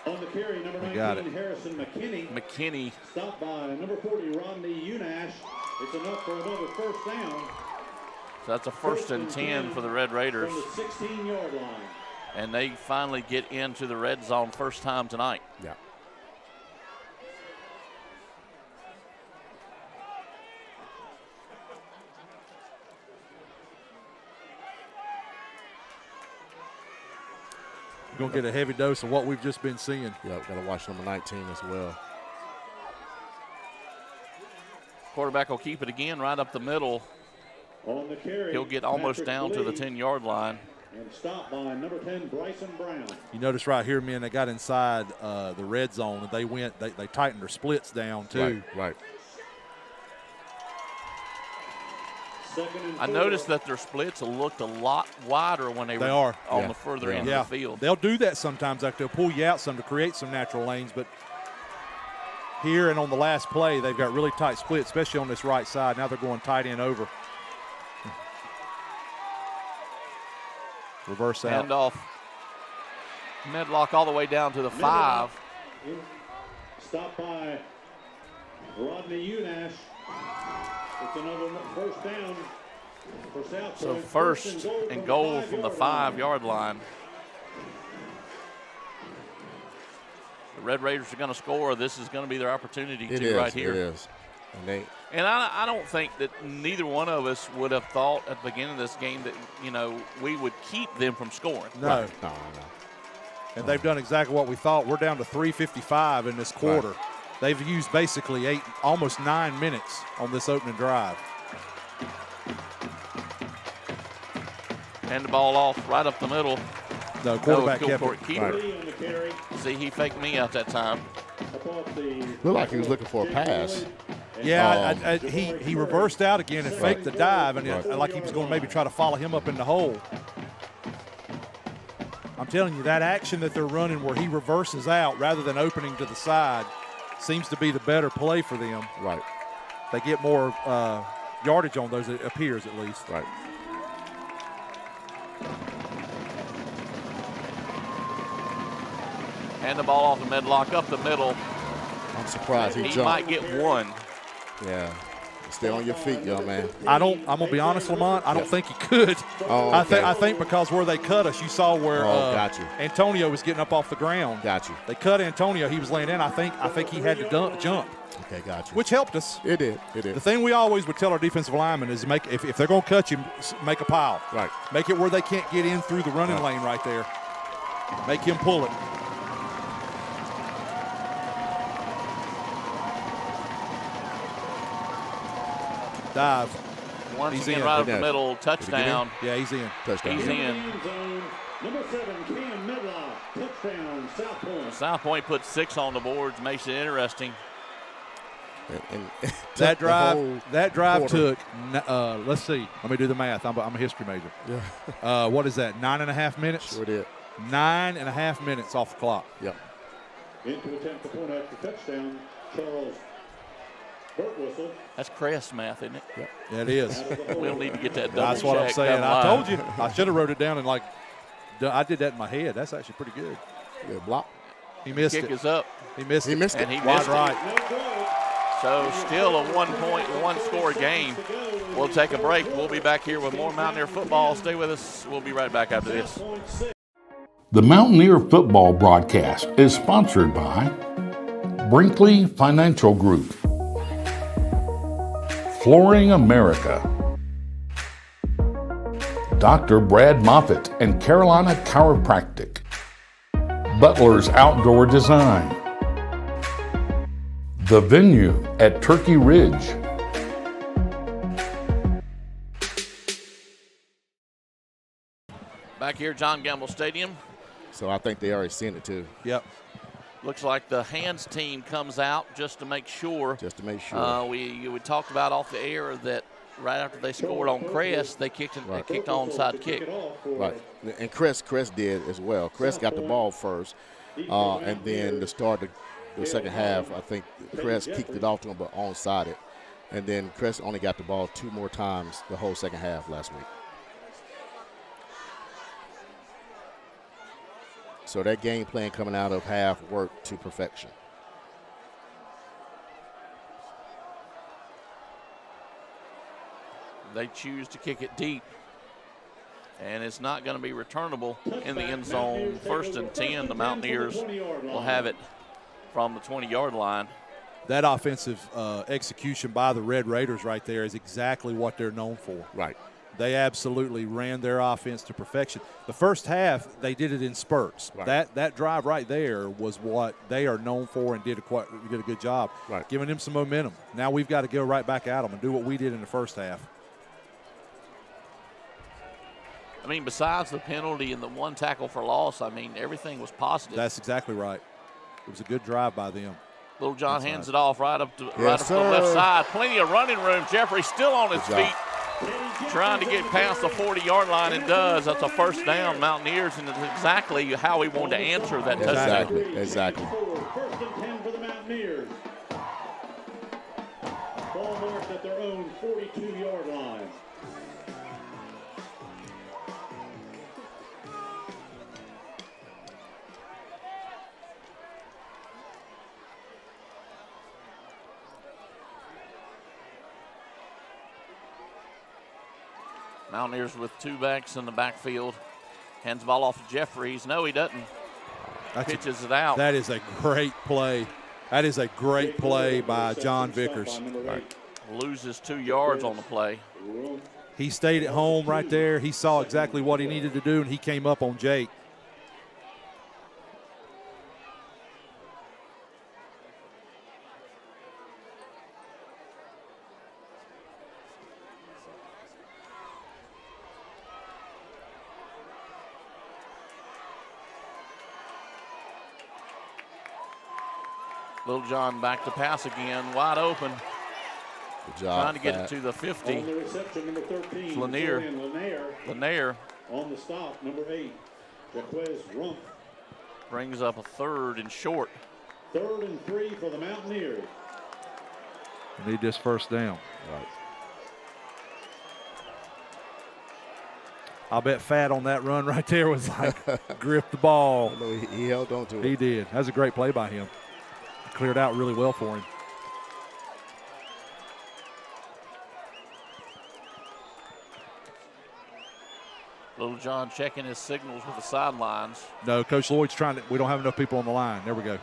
[SPEAKER 6] On the carry, number
[SPEAKER 2] got
[SPEAKER 6] 19, Harrison McKinney.
[SPEAKER 1] McKinney
[SPEAKER 6] Stopped by number 40, Rodney Unash. It's enough for another 1st down.
[SPEAKER 1] So that's a 1st and 10 for the Red Raiders.
[SPEAKER 6] From the 16-yard line.
[SPEAKER 1] And they finally get into the red zone first time tonight.
[SPEAKER 3] Yeah.
[SPEAKER 2] You're going to get a heavy dose of what we've just been seeing.
[SPEAKER 3] Yeah, got to watch number 19 as well.
[SPEAKER 1] Quarterback will keep it again right up the middle.
[SPEAKER 6] On the carry,
[SPEAKER 1] He'll get almost
[SPEAKER 6] Patrick
[SPEAKER 1] down to the
[SPEAKER 6] Lee,
[SPEAKER 1] 10-yard line.
[SPEAKER 6] And stopped by number 10, Bryson Brown.
[SPEAKER 2] You notice right here, man, they got inside the red zone, and they tightened their splits down, too.
[SPEAKER 3] Right.
[SPEAKER 1] I noticed that their splits looked a lot wider when they were
[SPEAKER 2] are.
[SPEAKER 1] on the further end of the field.
[SPEAKER 2] They'll do that sometimes. Like they'll pull you out some to create some natural lanes, but here and on the last play, they've got really tight splits, especially on this right side. Now they're going tight end over. Reverse out.
[SPEAKER 1] Handoff. Medlock all the way down to the 5.
[SPEAKER 6] Stopped by Rodney Unash. It's another 1st down for South.
[SPEAKER 1] So 1st and goal from the 5-yard line. the Red Raiders are going to score, this is going to be their opportunity right here.
[SPEAKER 3] It is.
[SPEAKER 1] And I don't think that neither one of us would have thought at the beginning of this game that, we would keep them from scoring.
[SPEAKER 2] No.
[SPEAKER 3] No.
[SPEAKER 2] And they've done exactly what we thought. We're down to 3:55 in this quarter.
[SPEAKER 3] Right.
[SPEAKER 2] They've used basically almost 9 minutes on this opening drive.
[SPEAKER 1] Hand the ball off right up the middle.
[SPEAKER 2] No, quarterback kept it.
[SPEAKER 1] Keeper.
[SPEAKER 3] Right.
[SPEAKER 1] See, he faked me out that time.
[SPEAKER 3] Looked like he was looking for a pass.
[SPEAKER 2] Yeah, he reversed out again and faked the dive, and like he was going to maybe try to follow him up in the hole. I'm telling you, that action that they're running where he reverses out rather than opening to the side seems to be the better play for them.
[SPEAKER 3] Right.
[SPEAKER 2] They get more yardage on those, it appears at least.
[SPEAKER 3] Right.
[SPEAKER 1] And the ball off the Medlock up the middle.
[SPEAKER 3] I'm surprised he jumped.
[SPEAKER 1] Might get one.
[SPEAKER 3] Yeah. Stay on your feet, young man.
[SPEAKER 2] I'm gonna be honest, Lamont. I don't think he could.
[SPEAKER 3] Oh, okay.
[SPEAKER 2] I think because where they cut us, you saw where
[SPEAKER 3] got you.
[SPEAKER 2] Antonio was getting up off the ground.
[SPEAKER 3] Got you.
[SPEAKER 2] They cut Antonio. He was laying in. I think he had to jump.
[SPEAKER 3] Okay, got you.
[SPEAKER 2] Which helped us.
[SPEAKER 3] It did.
[SPEAKER 2] The thing we always would tell our defensive linemen is if they're going to cut you, make a pile.
[SPEAKER 3] Right.
[SPEAKER 2] Make it where they can't get in through the running lane right there. Make him pull it. Dive.
[SPEAKER 1] Once again, right up the middle, touchdown.
[SPEAKER 2] Yeah, he's in.
[SPEAKER 3] Touchdown.
[SPEAKER 1] He's in.
[SPEAKER 6] Number 7, Cam Medlock, touchdown, South Point.
[SPEAKER 1] South Point put 6 on the boards, makes it interesting.
[SPEAKER 3] And
[SPEAKER 2] that drive
[SPEAKER 3] quarter.
[SPEAKER 2] took, let's see, let me do the math. I'm a history major.
[SPEAKER 3] Yeah.
[SPEAKER 2] What is that, 9.5 minutes?
[SPEAKER 3] Sure did.
[SPEAKER 2] 9.5 minutes off the clock.
[SPEAKER 3] Yep.
[SPEAKER 6] Into attempt the point after touchdown, Charles Burtwhistle.
[SPEAKER 1] That's Crest math, isn't it?
[SPEAKER 3] Yep.
[SPEAKER 2] Yeah, it is.
[SPEAKER 1] We don't need to get that double
[SPEAKER 2] That's what I'm
[SPEAKER 1] check,
[SPEAKER 2] saying.
[SPEAKER 1] double
[SPEAKER 2] I
[SPEAKER 1] line.
[SPEAKER 2] told you. I should have wrote it down and I did that in my head. That's actually pretty good.
[SPEAKER 3] Good block.
[SPEAKER 2] He missed
[SPEAKER 1] Kick
[SPEAKER 2] it.
[SPEAKER 1] is up.
[SPEAKER 2] He missed it.
[SPEAKER 1] And he
[SPEAKER 2] Wide
[SPEAKER 1] missed it.
[SPEAKER 2] right.
[SPEAKER 1] So still a 1-point, score game. We'll take a break. We'll be back here with more Mountaineer football. Stay with us. We'll be right back after this.
[SPEAKER 4] The Mountaineer football broadcast is sponsored by Brinkley Financial Group, Flooring America, Dr. Brad Moffitt and Carolina Chiropractic, Butler's Outdoor Design, The Venue at Turkey Ridge,
[SPEAKER 1] Back here at John Gamble Stadium.
[SPEAKER 3] So I think they already seen it too.
[SPEAKER 2] Yep.
[SPEAKER 1] Looks like the hands team comes out just to make sure.
[SPEAKER 3] Just to make sure.
[SPEAKER 1] We talked about off the air that right after they scored on Crest, they kicked an onside kick.
[SPEAKER 3] Right. And Chris did as well. Chris got the ball first, and then to start the second half, I think Chris kicked it off to him, but onside it. And then Chris only got the ball 2 more times the whole second half last week. So that game plan coming out of half worked to perfection.
[SPEAKER 1] They choose to kick it deep, and it's not going to be returnable in the end zone. 1st and 10, the Mountaineers will have it from the 20-yard line.
[SPEAKER 2] That offensive execution by the Red Raiders right there is exactly what they're known for.
[SPEAKER 3] Right.
[SPEAKER 2] They absolutely ran their offense to perfection. The first half, they did it in spurts.
[SPEAKER 3] Right.
[SPEAKER 2] That drive right there was what they are known for and did a good job,
[SPEAKER 3] right,
[SPEAKER 2] giving them some momentum. Now we've got to go right back at them and do what we did in the first half.
[SPEAKER 1] I mean, besides the penalty and the 1 tackle for loss, I mean, everything was positive.
[SPEAKER 2] That's exactly right. It was a good drive by them.
[SPEAKER 1] Little John hands it off right up to the left side. Plenty of running room. Jeffrey still on his feet, trying to get past the 40-yard line, and does. That's a first down, Mountaineers, and it's exactly how we wanted to answer that touchdown.
[SPEAKER 3] Exactly.
[SPEAKER 6] 1st and 10 for the Mountaineers. Ball marked at their own 42-yard line.
[SPEAKER 1] Mountaineers with 2 backs in the backfield. Hands the ball off to Jeffries. No, he doesn't. pitches it out.
[SPEAKER 2] That is a great play. That is a great play by John Vickers.
[SPEAKER 1] Loses 2 yards on the play.
[SPEAKER 2] He stayed at home right there. He saw exactly what he needed to do, and he came up on Jake.
[SPEAKER 1] Little John back to pass again, wide open.
[SPEAKER 3] Good job.
[SPEAKER 1] Trying to get it to the 50.
[SPEAKER 6] On the reception, number 13,
[SPEAKER 1] Lanier
[SPEAKER 6] on the stop, number 8, Jaquez Rumpf.
[SPEAKER 1] brings up a 3rd and short.
[SPEAKER 6] 3rd and 3 for the Mountaineers.
[SPEAKER 2] We need this first down.
[SPEAKER 3] Right.
[SPEAKER 2] I'll bet Fat on that run right there was like, grip the ball.
[SPEAKER 3] No, he held on to it.
[SPEAKER 2] He did. That was a great play by him. Cleared out really well for him.
[SPEAKER 1] Little John checking his signals with the sidelines.
[SPEAKER 2] No, Coach Lloyd's trying to. We don't have enough people on the line. There we go.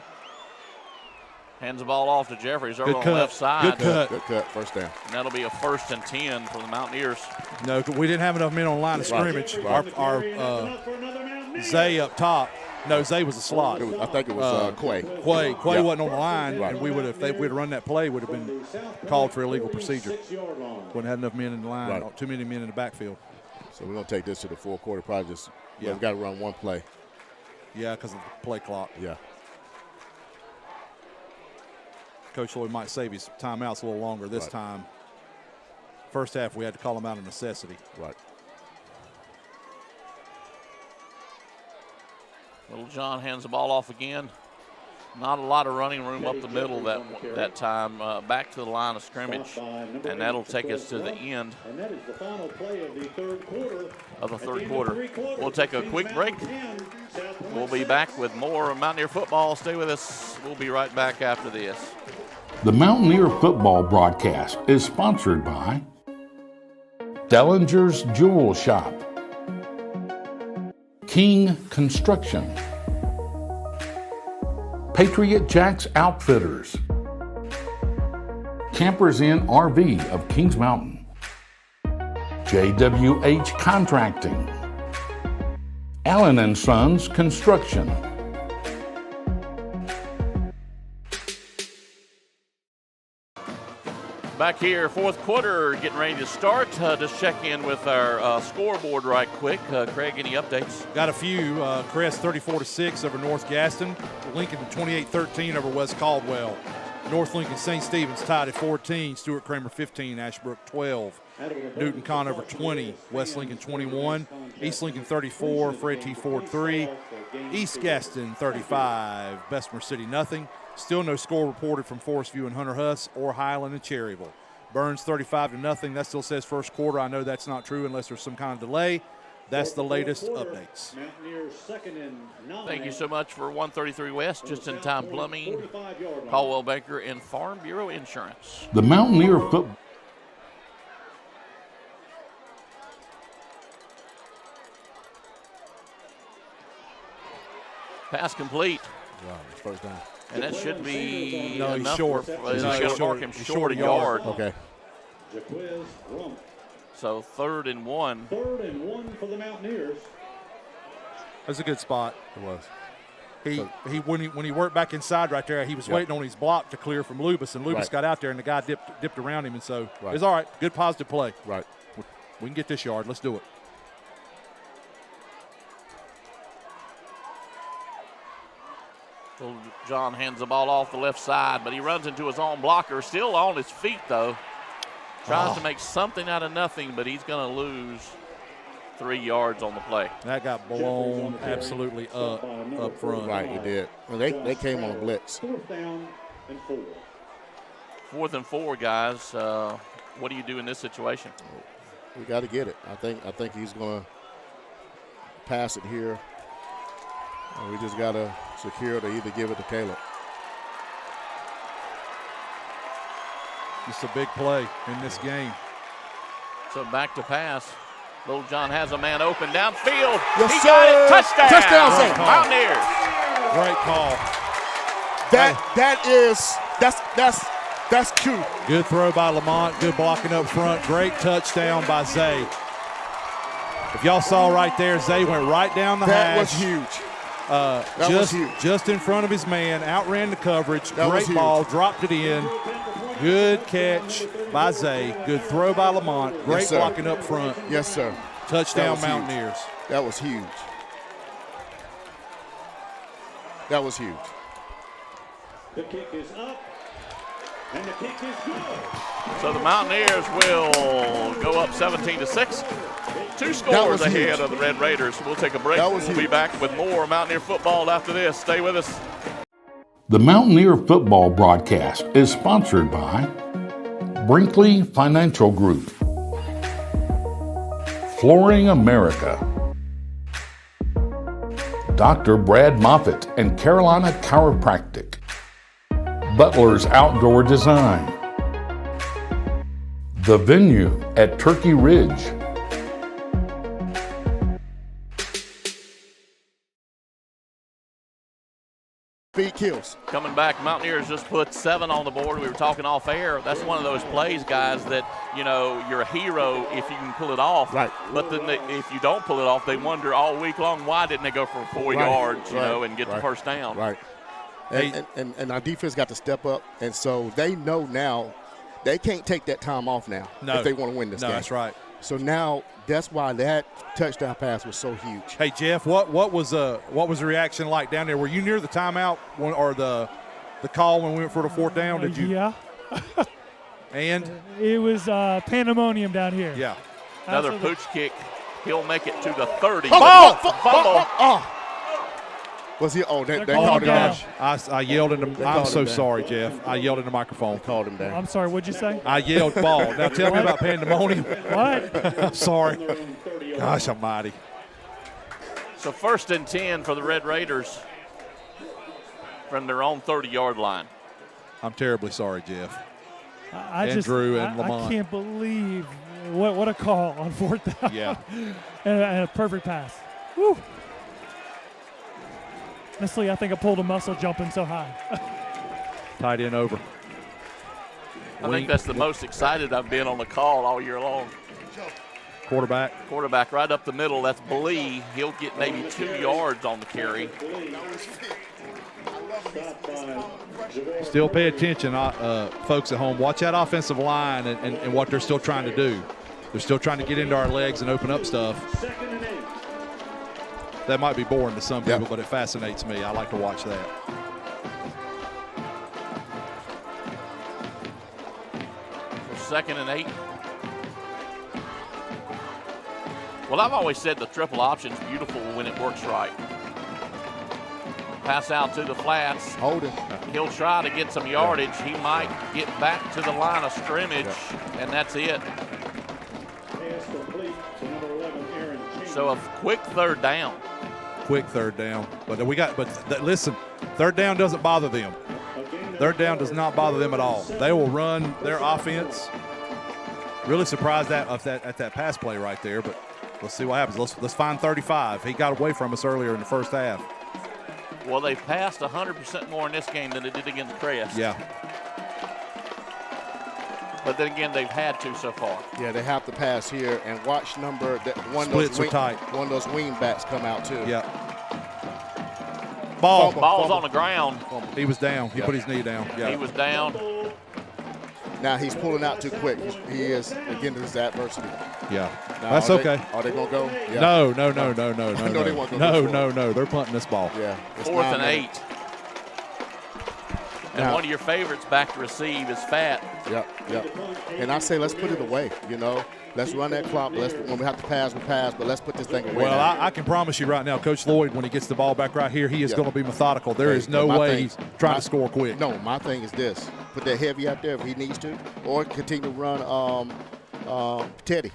[SPEAKER 1] Hands the ball off to Jeffries over
[SPEAKER 2] Good
[SPEAKER 1] on
[SPEAKER 2] cut.
[SPEAKER 1] the left side.
[SPEAKER 2] Good cut.
[SPEAKER 3] Good cut. First down.
[SPEAKER 1] And that'll be a 1st and 10 for the Mountaineers.
[SPEAKER 2] No, we didn't have enough men on the line of scrimmage. Our Zay up top. No, Zay was a slot.
[SPEAKER 3] I think it was Quay.
[SPEAKER 2] Quay wasn't on the line,
[SPEAKER 3] Right.
[SPEAKER 2] and we would have. If we'd have run that play, would have been called for illegal procedure. Wouldn't have enough men in the line.
[SPEAKER 3] Right.
[SPEAKER 2] Too many men in the backfield.
[SPEAKER 3] So we're going to take this to the 4th quarter. Probably just
[SPEAKER 2] Yeah.
[SPEAKER 3] we've got to run one play.
[SPEAKER 2] Yeah, because of the play clock.
[SPEAKER 3] Yeah.
[SPEAKER 2] Coach Lloyd might save his timeouts a little longer this
[SPEAKER 3] Right.
[SPEAKER 2] time. First half, we had to call him out of necessity.
[SPEAKER 3] Right.
[SPEAKER 1] Little John hands the ball off again. Not a lot of running room up the middle that time. Back to the line of scrimmage, and that'll take us to the end
[SPEAKER 6] And that is the final play of the 3rd quarter.
[SPEAKER 1] of the
[SPEAKER 6] At
[SPEAKER 1] 3rd
[SPEAKER 6] end of
[SPEAKER 1] quarter.
[SPEAKER 6] 3 quarters,
[SPEAKER 1] We'll take a
[SPEAKER 6] Kings
[SPEAKER 1] quick break.
[SPEAKER 6] Mountain 10, South Point
[SPEAKER 1] We'll be
[SPEAKER 6] 6.
[SPEAKER 1] back with more Mountaineer football. Stay with us. We'll be right back after this.
[SPEAKER 4] The Mountaineer football broadcast is sponsored by Dellinger's Jewel Shop, King Construction, Patriot Jacks Outfitters, Campers Inn RV of Kings Mountain, JWH Contracting, Allen & Sons Construction.
[SPEAKER 1] Back here, 4th quarter, getting ready to start. Just check in with our scoreboard right quick. Craig, any updates?
[SPEAKER 2] Got a few. Crest 34-6 over North Gaston. Lincoln 28-13 over West Caldwell. North Lincoln St. Stephen's tied at 14. Stuart Kramer 15. Ashbrook 12. Newton Conover 20. West Lincoln 21. East Lincoln 34. Fred T. Ford 3. East Gaston 35. Bessemer City nothing. Still no score reported from Forest View and Hunter Huss or Highland and Cherryville. Burns 35-0. That still says 1st quarter. I know that's not true unless there's some kind of delay. That's the latest updates.
[SPEAKER 6] Mountaineers 2nd and 9.
[SPEAKER 1] Thank you so much for 133 West, Just in Time Plumbing, Caldwell Banker, and Farm Bureau Insurance.
[SPEAKER 4] The Mountaineer football.
[SPEAKER 1] Pass complete.
[SPEAKER 3] Wow. First down.
[SPEAKER 1] And that should be
[SPEAKER 2] No, he's
[SPEAKER 1] enough.
[SPEAKER 2] short.
[SPEAKER 1] He's
[SPEAKER 2] No,
[SPEAKER 1] going to
[SPEAKER 2] he's
[SPEAKER 1] mark him
[SPEAKER 2] he's
[SPEAKER 1] short a yard.
[SPEAKER 3] Okay.
[SPEAKER 6] Jaquez Rumpf.
[SPEAKER 1] So 3rd and 1.
[SPEAKER 6] 3rd and 1 for the Mountaineers.
[SPEAKER 2] That's a good spot.
[SPEAKER 3] It was.
[SPEAKER 2] When he worked back inside right there, he was waiting on his block to clear from Lubis, and Lubis
[SPEAKER 3] Right.
[SPEAKER 2] got out there, and the guy dipped around him, and so
[SPEAKER 3] Right.
[SPEAKER 2] it's all right. Good positive play.
[SPEAKER 3] Right.
[SPEAKER 2] We can get this yard. Let's do it.
[SPEAKER 1] Little John hands the ball off the left side, but he runs into his own blocker. Still on his feet, though. Tries to make something out of nothing, but he's going to lose 3 yards on the play.
[SPEAKER 2] That got blown absolutely up front.
[SPEAKER 3] Right, it did. Well, they came on a blitz.
[SPEAKER 6] 4th down and 4.
[SPEAKER 1] 4th and 4, guys. What do you do in this situation?
[SPEAKER 3] We got to get it. I think he's going to pass it here. And we just got to secure it or either give it to Caleb.
[SPEAKER 2] It's a big play in this game.
[SPEAKER 1] So back to pass. Little John has a man open downfield.
[SPEAKER 3] Yes,
[SPEAKER 1] He
[SPEAKER 3] sir.
[SPEAKER 1] got it. Touchdown.
[SPEAKER 3] Touchdown, sir.
[SPEAKER 1] Mountaineers.
[SPEAKER 2] Great call.
[SPEAKER 3] That's cute.
[SPEAKER 2] Good throw by Lamont. Good blocking up front. Great touchdown by Zay. If y'all saw right there, Zay went right down the
[SPEAKER 3] That was
[SPEAKER 2] hash.
[SPEAKER 3] huge. That was huge.
[SPEAKER 2] Just in front of his man, outran the coverage.
[SPEAKER 3] That was
[SPEAKER 2] Great
[SPEAKER 3] huge.
[SPEAKER 2] ball, dropped it in. Good catch by Zay. Good throw by Lamont. Great
[SPEAKER 3] Yes, sir.
[SPEAKER 2] blocking up front.
[SPEAKER 3] Yes, sir.
[SPEAKER 2] Touchdown
[SPEAKER 3] was huge.
[SPEAKER 2] Mountaineers.
[SPEAKER 3] That was huge. That was huge.
[SPEAKER 6] The kick is up, and the kick is good.
[SPEAKER 1] So the Mountaineers will go up 17-6. Two
[SPEAKER 3] That
[SPEAKER 1] scores
[SPEAKER 3] was
[SPEAKER 1] ahead
[SPEAKER 3] huge.
[SPEAKER 1] of the Red Raiders. We'll take a break.
[SPEAKER 3] That was
[SPEAKER 1] We'll be
[SPEAKER 3] huge.
[SPEAKER 1] back with more Mountaineer football after this. Stay with us.
[SPEAKER 4] The Mountaineer football broadcast is sponsored by Brinkley Financial Group, Flooring America, Dr. Brad Moffitt and Carolina Chiropractic, Butler's Outdoor Design, The Venue at Turkey Ridge,
[SPEAKER 3] Speed kills.
[SPEAKER 1] Coming back, Mountaineers just put 7 on the board. We were talking off air. That's one of those plays, guys, that, you know, you're a hero if you can pull it off.
[SPEAKER 3] Right.
[SPEAKER 1] But then if you don't pull it off, they wonder all week long, why didn't they go for 4 yards, you know, and get the first down.
[SPEAKER 3] Right. And our defense got to step up, and so they know now they can't take that time off now if they want to win this game.
[SPEAKER 2] No, that's right.
[SPEAKER 3] So now that's why that touchdown pass was so huge.
[SPEAKER 2] Hey Jeff, what was the reaction like down there? Were you near the timeout or the call when we went for the 4th down? Did you?
[SPEAKER 5] Yeah.
[SPEAKER 2] And
[SPEAKER 5] It was pandemonium down here.
[SPEAKER 2] yeah,
[SPEAKER 1] Another
[SPEAKER 5] Absolutely.
[SPEAKER 1] pooch kick. He'll make it to the 30.
[SPEAKER 3] Fumble! Was he? Oh, they
[SPEAKER 5] They're
[SPEAKER 3] called him
[SPEAKER 5] calling
[SPEAKER 3] down.
[SPEAKER 2] I yelled in the. I'm
[SPEAKER 3] called
[SPEAKER 2] so
[SPEAKER 3] him down.
[SPEAKER 2] sorry, Jeff. I yelled in the microphone.
[SPEAKER 3] Called him down.
[SPEAKER 5] I'm sorry, what'd you say?
[SPEAKER 2] I yelled ball. Now tell me about pandemonium.
[SPEAKER 5] What?
[SPEAKER 2] I'm sorry. Gosh almighty.
[SPEAKER 1] So 1st and 10 for the Red Raiders from their own 30-yard line.
[SPEAKER 2] I'm terribly sorry, Jeff.
[SPEAKER 5] I
[SPEAKER 2] And
[SPEAKER 5] just,
[SPEAKER 2] Drew and
[SPEAKER 5] I
[SPEAKER 2] Lamont.
[SPEAKER 5] can't believe what a call on 4th down.
[SPEAKER 2] Yeah.
[SPEAKER 5] and a perfect pass. Woo. Honestly, I think I pulled a muscle jumping so high.
[SPEAKER 2] Tight end over.
[SPEAKER 1] I think that's the most excited I've been on the call all year long.
[SPEAKER 2] Quarterback.
[SPEAKER 1] Quarterback right up the middle, that's Blee. He'll get maybe 2 yards on the carry.
[SPEAKER 2] Still pay attention, folks at home. Watch that offensive line and what they're still trying to do. They're still trying to get into our legs and open up stuff. That might be boring to some people, but it fascinates me. I like to watch that.
[SPEAKER 1] For 2nd and 8. Well, I've always said the triple option's beautiful when it works right. Pass out to the flats.
[SPEAKER 3] Hold it.
[SPEAKER 1] He'll try to get some yardage. He might get back to the line of scrimmage, and that's it.
[SPEAKER 6] Pass complete to number 11, Aaron Chambers.
[SPEAKER 1] So a quick 3rd down.
[SPEAKER 2] Quick 3rd down. But listen, 3rd down doesn't bother them. 3rd down does not bother them at all. They will run their offense. Really surprised at that pass play right there, but let's see what happens. Let's find 35. He got away from us earlier in the 1st half.
[SPEAKER 1] Well, they've passed 100% more in this game than they did against Crest.
[SPEAKER 2] Yeah.
[SPEAKER 1] But then again, they've had to so far.
[SPEAKER 3] Yeah, they have to pass here and watch one
[SPEAKER 2] Splits are tight.
[SPEAKER 3] One of those wing backs come out too.
[SPEAKER 2] Yeah. Ball.
[SPEAKER 1] Ball's on the ground.
[SPEAKER 2] He was down. He put his knee down. Yeah.
[SPEAKER 1] He was down.
[SPEAKER 3] Now he's pulling out too quick. He is, again, this is adversity.
[SPEAKER 2] Yeah.
[SPEAKER 3] Now,
[SPEAKER 2] That's okay.
[SPEAKER 3] Are they going to go? Yeah.
[SPEAKER 2] No.
[SPEAKER 3] I know they want to go this far.
[SPEAKER 2] No. They're punting this ball.
[SPEAKER 3] Yeah. It's
[SPEAKER 1] 4th and
[SPEAKER 3] 9
[SPEAKER 1] 8. And
[SPEAKER 3] Now-
[SPEAKER 1] one of your favorites back to receive is Fat.
[SPEAKER 3] Yep. And I say let's put it away, Let's run that clock. When we have to pass, we pass, but let's put this thing away.
[SPEAKER 2] Well,
[SPEAKER 3] now.
[SPEAKER 2] I can promise you right now, Coach Lloyd, when he gets the ball back right here, he is
[SPEAKER 3] Yeah.
[SPEAKER 2] going to be methodical. There
[SPEAKER 3] Hey,
[SPEAKER 2] is no
[SPEAKER 3] my
[SPEAKER 2] way
[SPEAKER 3] thing-
[SPEAKER 2] he's trying
[SPEAKER 3] my-
[SPEAKER 2] to score quick.
[SPEAKER 3] No, my thing is this. Put that heavy out there if he needs to, or continue to run Teddy.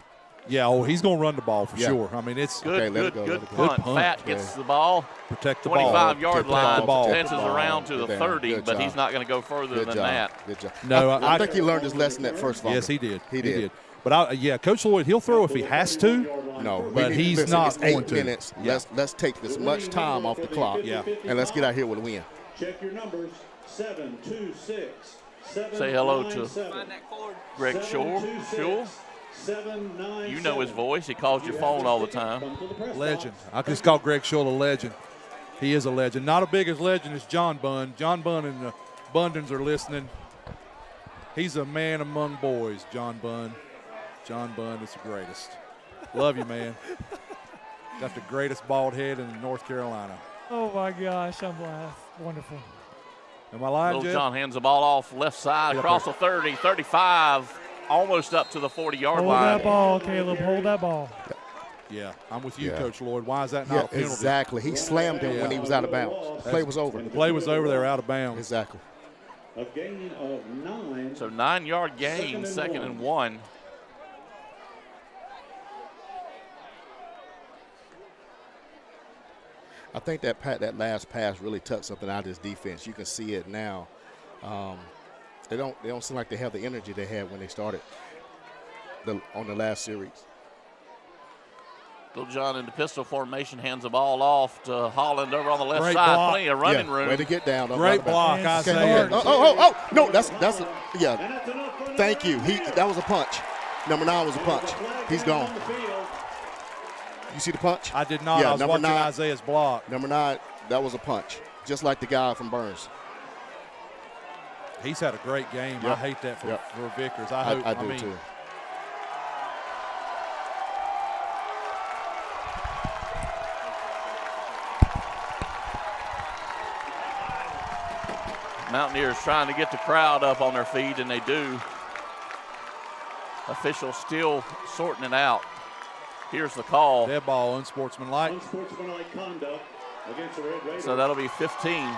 [SPEAKER 2] Yeah, he's going to run the ball for
[SPEAKER 3] Yeah.
[SPEAKER 2] sure. I mean, it's
[SPEAKER 1] Good,
[SPEAKER 3] Okay, let it
[SPEAKER 1] good,
[SPEAKER 3] go,
[SPEAKER 1] good
[SPEAKER 3] let it go.
[SPEAKER 1] punt.
[SPEAKER 2] Good punt.
[SPEAKER 1] Fat gets the ball.
[SPEAKER 2] protect the ball.
[SPEAKER 1] 25-yard
[SPEAKER 3] Protect the
[SPEAKER 1] line.
[SPEAKER 2] ball.
[SPEAKER 1] Dances around to the
[SPEAKER 3] Good
[SPEAKER 1] 30,
[SPEAKER 3] job.
[SPEAKER 1] but he's not going to go further
[SPEAKER 3] Good
[SPEAKER 1] than
[SPEAKER 3] job.
[SPEAKER 1] that.
[SPEAKER 3] Good job.
[SPEAKER 2] No,
[SPEAKER 3] I think he learned his lesson at first.
[SPEAKER 2] Yes, he did.
[SPEAKER 3] He did.
[SPEAKER 2] But Coach Lloyd, he'll throw if he has to.
[SPEAKER 3] No,
[SPEAKER 2] but he's not
[SPEAKER 3] it's 8
[SPEAKER 2] going to.
[SPEAKER 3] minutes.
[SPEAKER 2] Yeah.
[SPEAKER 3] Let's take as much time off the clock.
[SPEAKER 2] Yeah.
[SPEAKER 3] And let's get out here with a win.
[SPEAKER 6] Check your numbers. 726.
[SPEAKER 1] Say hello to Greg Shore. You know his voice. He calls your phone all the time.
[SPEAKER 2] Legend. I just call Greg Schull a legend. He is a legend. Not as big as legend as John Bunn. John Bunn and the Bundens are listening. He's a man among boys, John Bunn. John Bunn is the greatest. Love you, man. Got the greatest bald head in North Carolina.
[SPEAKER 5] Oh, my gosh. I'm laughing. Wonderful.
[SPEAKER 2] Am I lying,
[SPEAKER 1] Little
[SPEAKER 2] Jeff?
[SPEAKER 1] John hands the ball off left side, across the 30, 35, almost up to the 40-yard line.
[SPEAKER 5] Hold that ball, Caleb. Hold that ball.
[SPEAKER 2] Yeah, I'm with you, Coach Lloyd. Why is that not a penalty?
[SPEAKER 3] Exactly. He slammed him when he was out of bounds. Play was over.
[SPEAKER 2] The play was over. They're out of bounds.
[SPEAKER 3] Exactly.
[SPEAKER 6] A gain of 9.
[SPEAKER 1] So 9-yard gain, second and 1.
[SPEAKER 3] I think that last pass really took something out of this defense. You can see it now. They don't seem like they have the energy they had when they started on the last series.
[SPEAKER 1] Little John in the pistol formation hands the ball off to Holland over on the left
[SPEAKER 2] Great
[SPEAKER 1] side.
[SPEAKER 2] block.
[SPEAKER 1] Plenty of running room.
[SPEAKER 3] Way to get down.
[SPEAKER 2] Great block, Isaiah.
[SPEAKER 3] No, that's yeah. Thank you. That was a punch. Number 9 was a punch. He's gone. You see the punch?
[SPEAKER 2] I did not.
[SPEAKER 3] Yeah,
[SPEAKER 2] I was
[SPEAKER 3] number
[SPEAKER 2] watching
[SPEAKER 3] 9,
[SPEAKER 2] Isaiah's block.
[SPEAKER 3] Number 9, that was a punch. Just like the guy from Burns.
[SPEAKER 2] He's had a great game.
[SPEAKER 3] Yep.
[SPEAKER 2] I hate that for Vickers.
[SPEAKER 3] I do too.
[SPEAKER 1] Mountaineers trying to get the crowd up on their feet, and they do. Officials still sorting it out. Here's the call.
[SPEAKER 2] Dead ball, unsportsmanlike.
[SPEAKER 6] Unsportsmanlike conduct against the Red Raiders.
[SPEAKER 1] So that'll be 15.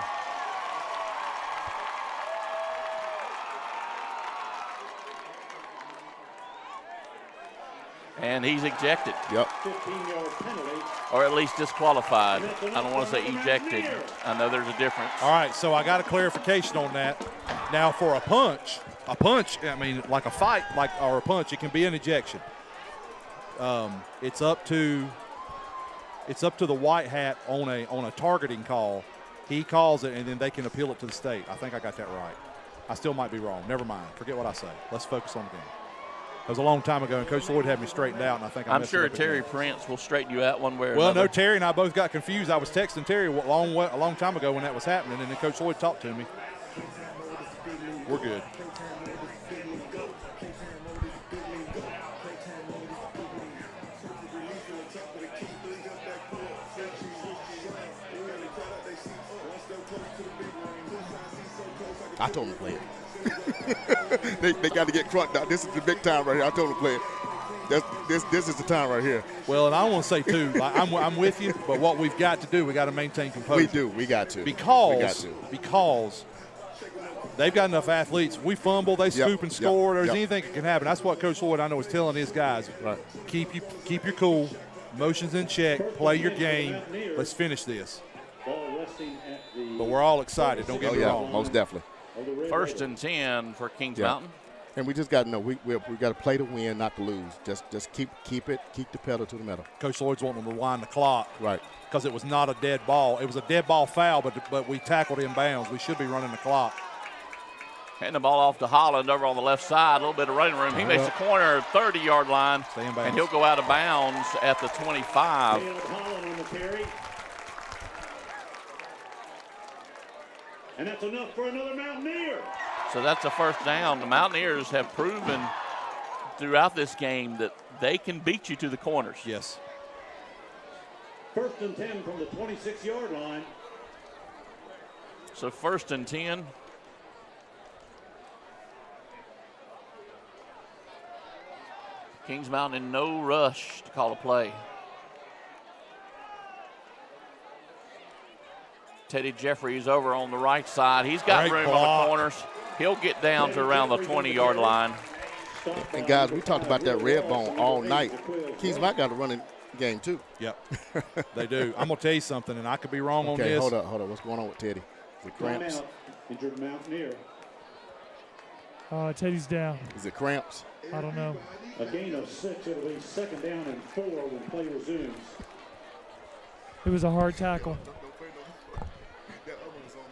[SPEAKER 1] And he's ejected.
[SPEAKER 3] Yep.
[SPEAKER 6] 15-yard penalty.
[SPEAKER 1] Or at least disqualified. I don't want to say ejected. I know there's a difference.
[SPEAKER 2] All right, so I got a clarification on that. Now, for a punch, I mean, like a fight, or a punch, it can be an ejection. It's up to the white hat on a targeting call. He calls it, and then they can appeal it to the state. I think I got that right. I still might be wrong. Never mind. Forget what I say. Let's focus on the game. It was a long time ago, and Coach Lloyd had me straightened out, and I think
[SPEAKER 1] I'm sure Terry Prince will straighten you out one way or
[SPEAKER 2] well,
[SPEAKER 1] another.
[SPEAKER 2] no, Terry and I both got confused. I was texting Terry a long time ago when that was happening, and then Coach Lloyd talked to me. We're good.
[SPEAKER 3] I told him to play it. they got to get crunked out. This is the big time right here. I told him to play it. This is the time right here.
[SPEAKER 2] Well, and I want to say, too, I'm with you, but what we've got to do, we got to maintain composure.
[SPEAKER 3] We do. We got to.
[SPEAKER 2] Because they've got enough athletes. We fumble, they scoop and score. There's anything that can happen. That's what Coach Lloyd, I know, is telling his guys.
[SPEAKER 3] Right.
[SPEAKER 2] Keep your cool. Motions in check. Play your game. Let's finish this. But we're all excited. Don't get me wrong.
[SPEAKER 3] Most definitely.
[SPEAKER 1] 1st and 10 for Kings Mountain.
[SPEAKER 3] And we just got to know we got to play to win, not to lose. Just keep the pedal to the metal.
[SPEAKER 2] Coach Lloyd's wanting them to rewind the clock.
[SPEAKER 3] Right.
[SPEAKER 2] Because it was not a dead ball. It was a dead ball foul, but we tackled in bounds. We should be running the clock.
[SPEAKER 1] Handing the ball off to Holland over on the left side. A little bit of running room. He makes the corner, 30-yard line, and he'll go out of bounds at the 25.
[SPEAKER 6] Holland on the carry. And that's enough for another Mountaineer.
[SPEAKER 1] So that's a first down. The Mountaineers have proven throughout this game that they can beat you to the corners.
[SPEAKER 2] Yes.
[SPEAKER 6] 1st and 10 from the 26-yard line.
[SPEAKER 1] So 1st and 10. Kings Mountain in no rush to call a play. Teddy Jeffries over on the right side. He's got room on the corners. He'll get down to around the 20-yard line.
[SPEAKER 3] And, guys, we talked about that Redbone all night. Kings Mountain got a running game, too.
[SPEAKER 2] Yep, they do. I'm going to tell you something, and I could be wrong on this.
[SPEAKER 3] Hold up. What's going on with Teddy? Is it cramps?
[SPEAKER 6] Injured Mountaineer.
[SPEAKER 5] Teddy's down.
[SPEAKER 3] Is it cramps?
[SPEAKER 5] I don't know.
[SPEAKER 6] A gain of 6. It'll be 2nd down and 4 when play resumes.
[SPEAKER 5] It was a hard tackle.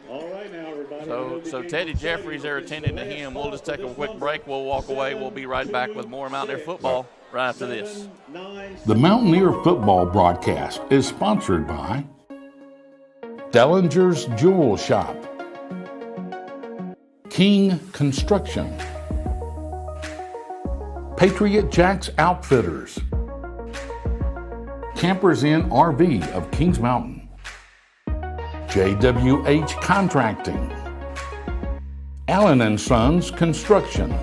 [SPEAKER 6] All right now, everybody.
[SPEAKER 1] So Teddy Jeffries, they're attending to him. We'll just take a quick break. We'll walk away. We'll be right back with more Mountaineer football right after this.
[SPEAKER 4] The Mountaineer football broadcast is sponsored by Dellinger's Jewel Shop, King Construction, Patriot Jacks Outfitters, Campers Inn RV of Kings Mountain, JWH Contracting, Allen & Sons Construction.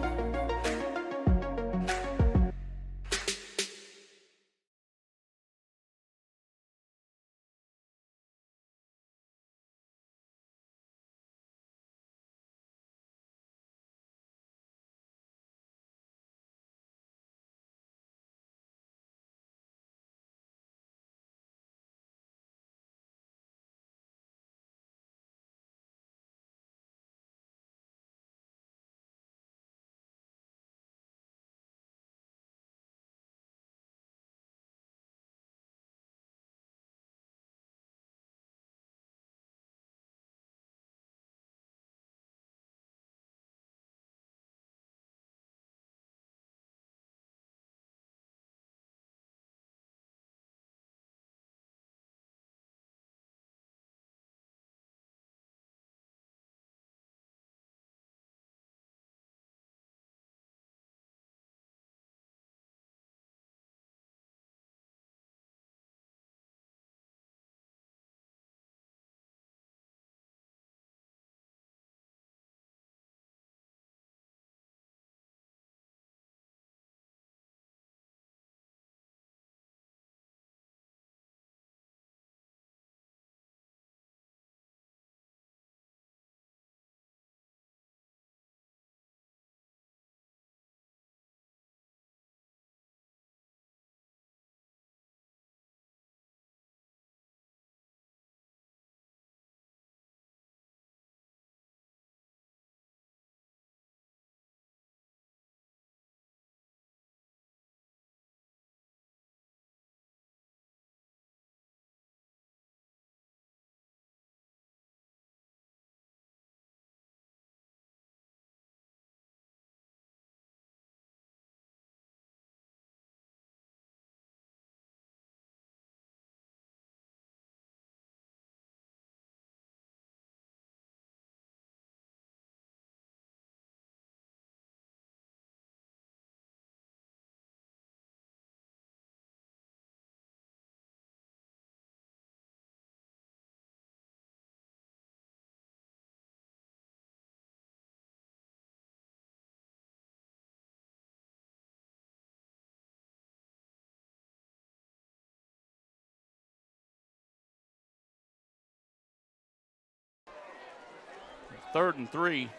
[SPEAKER 1] Third and 3.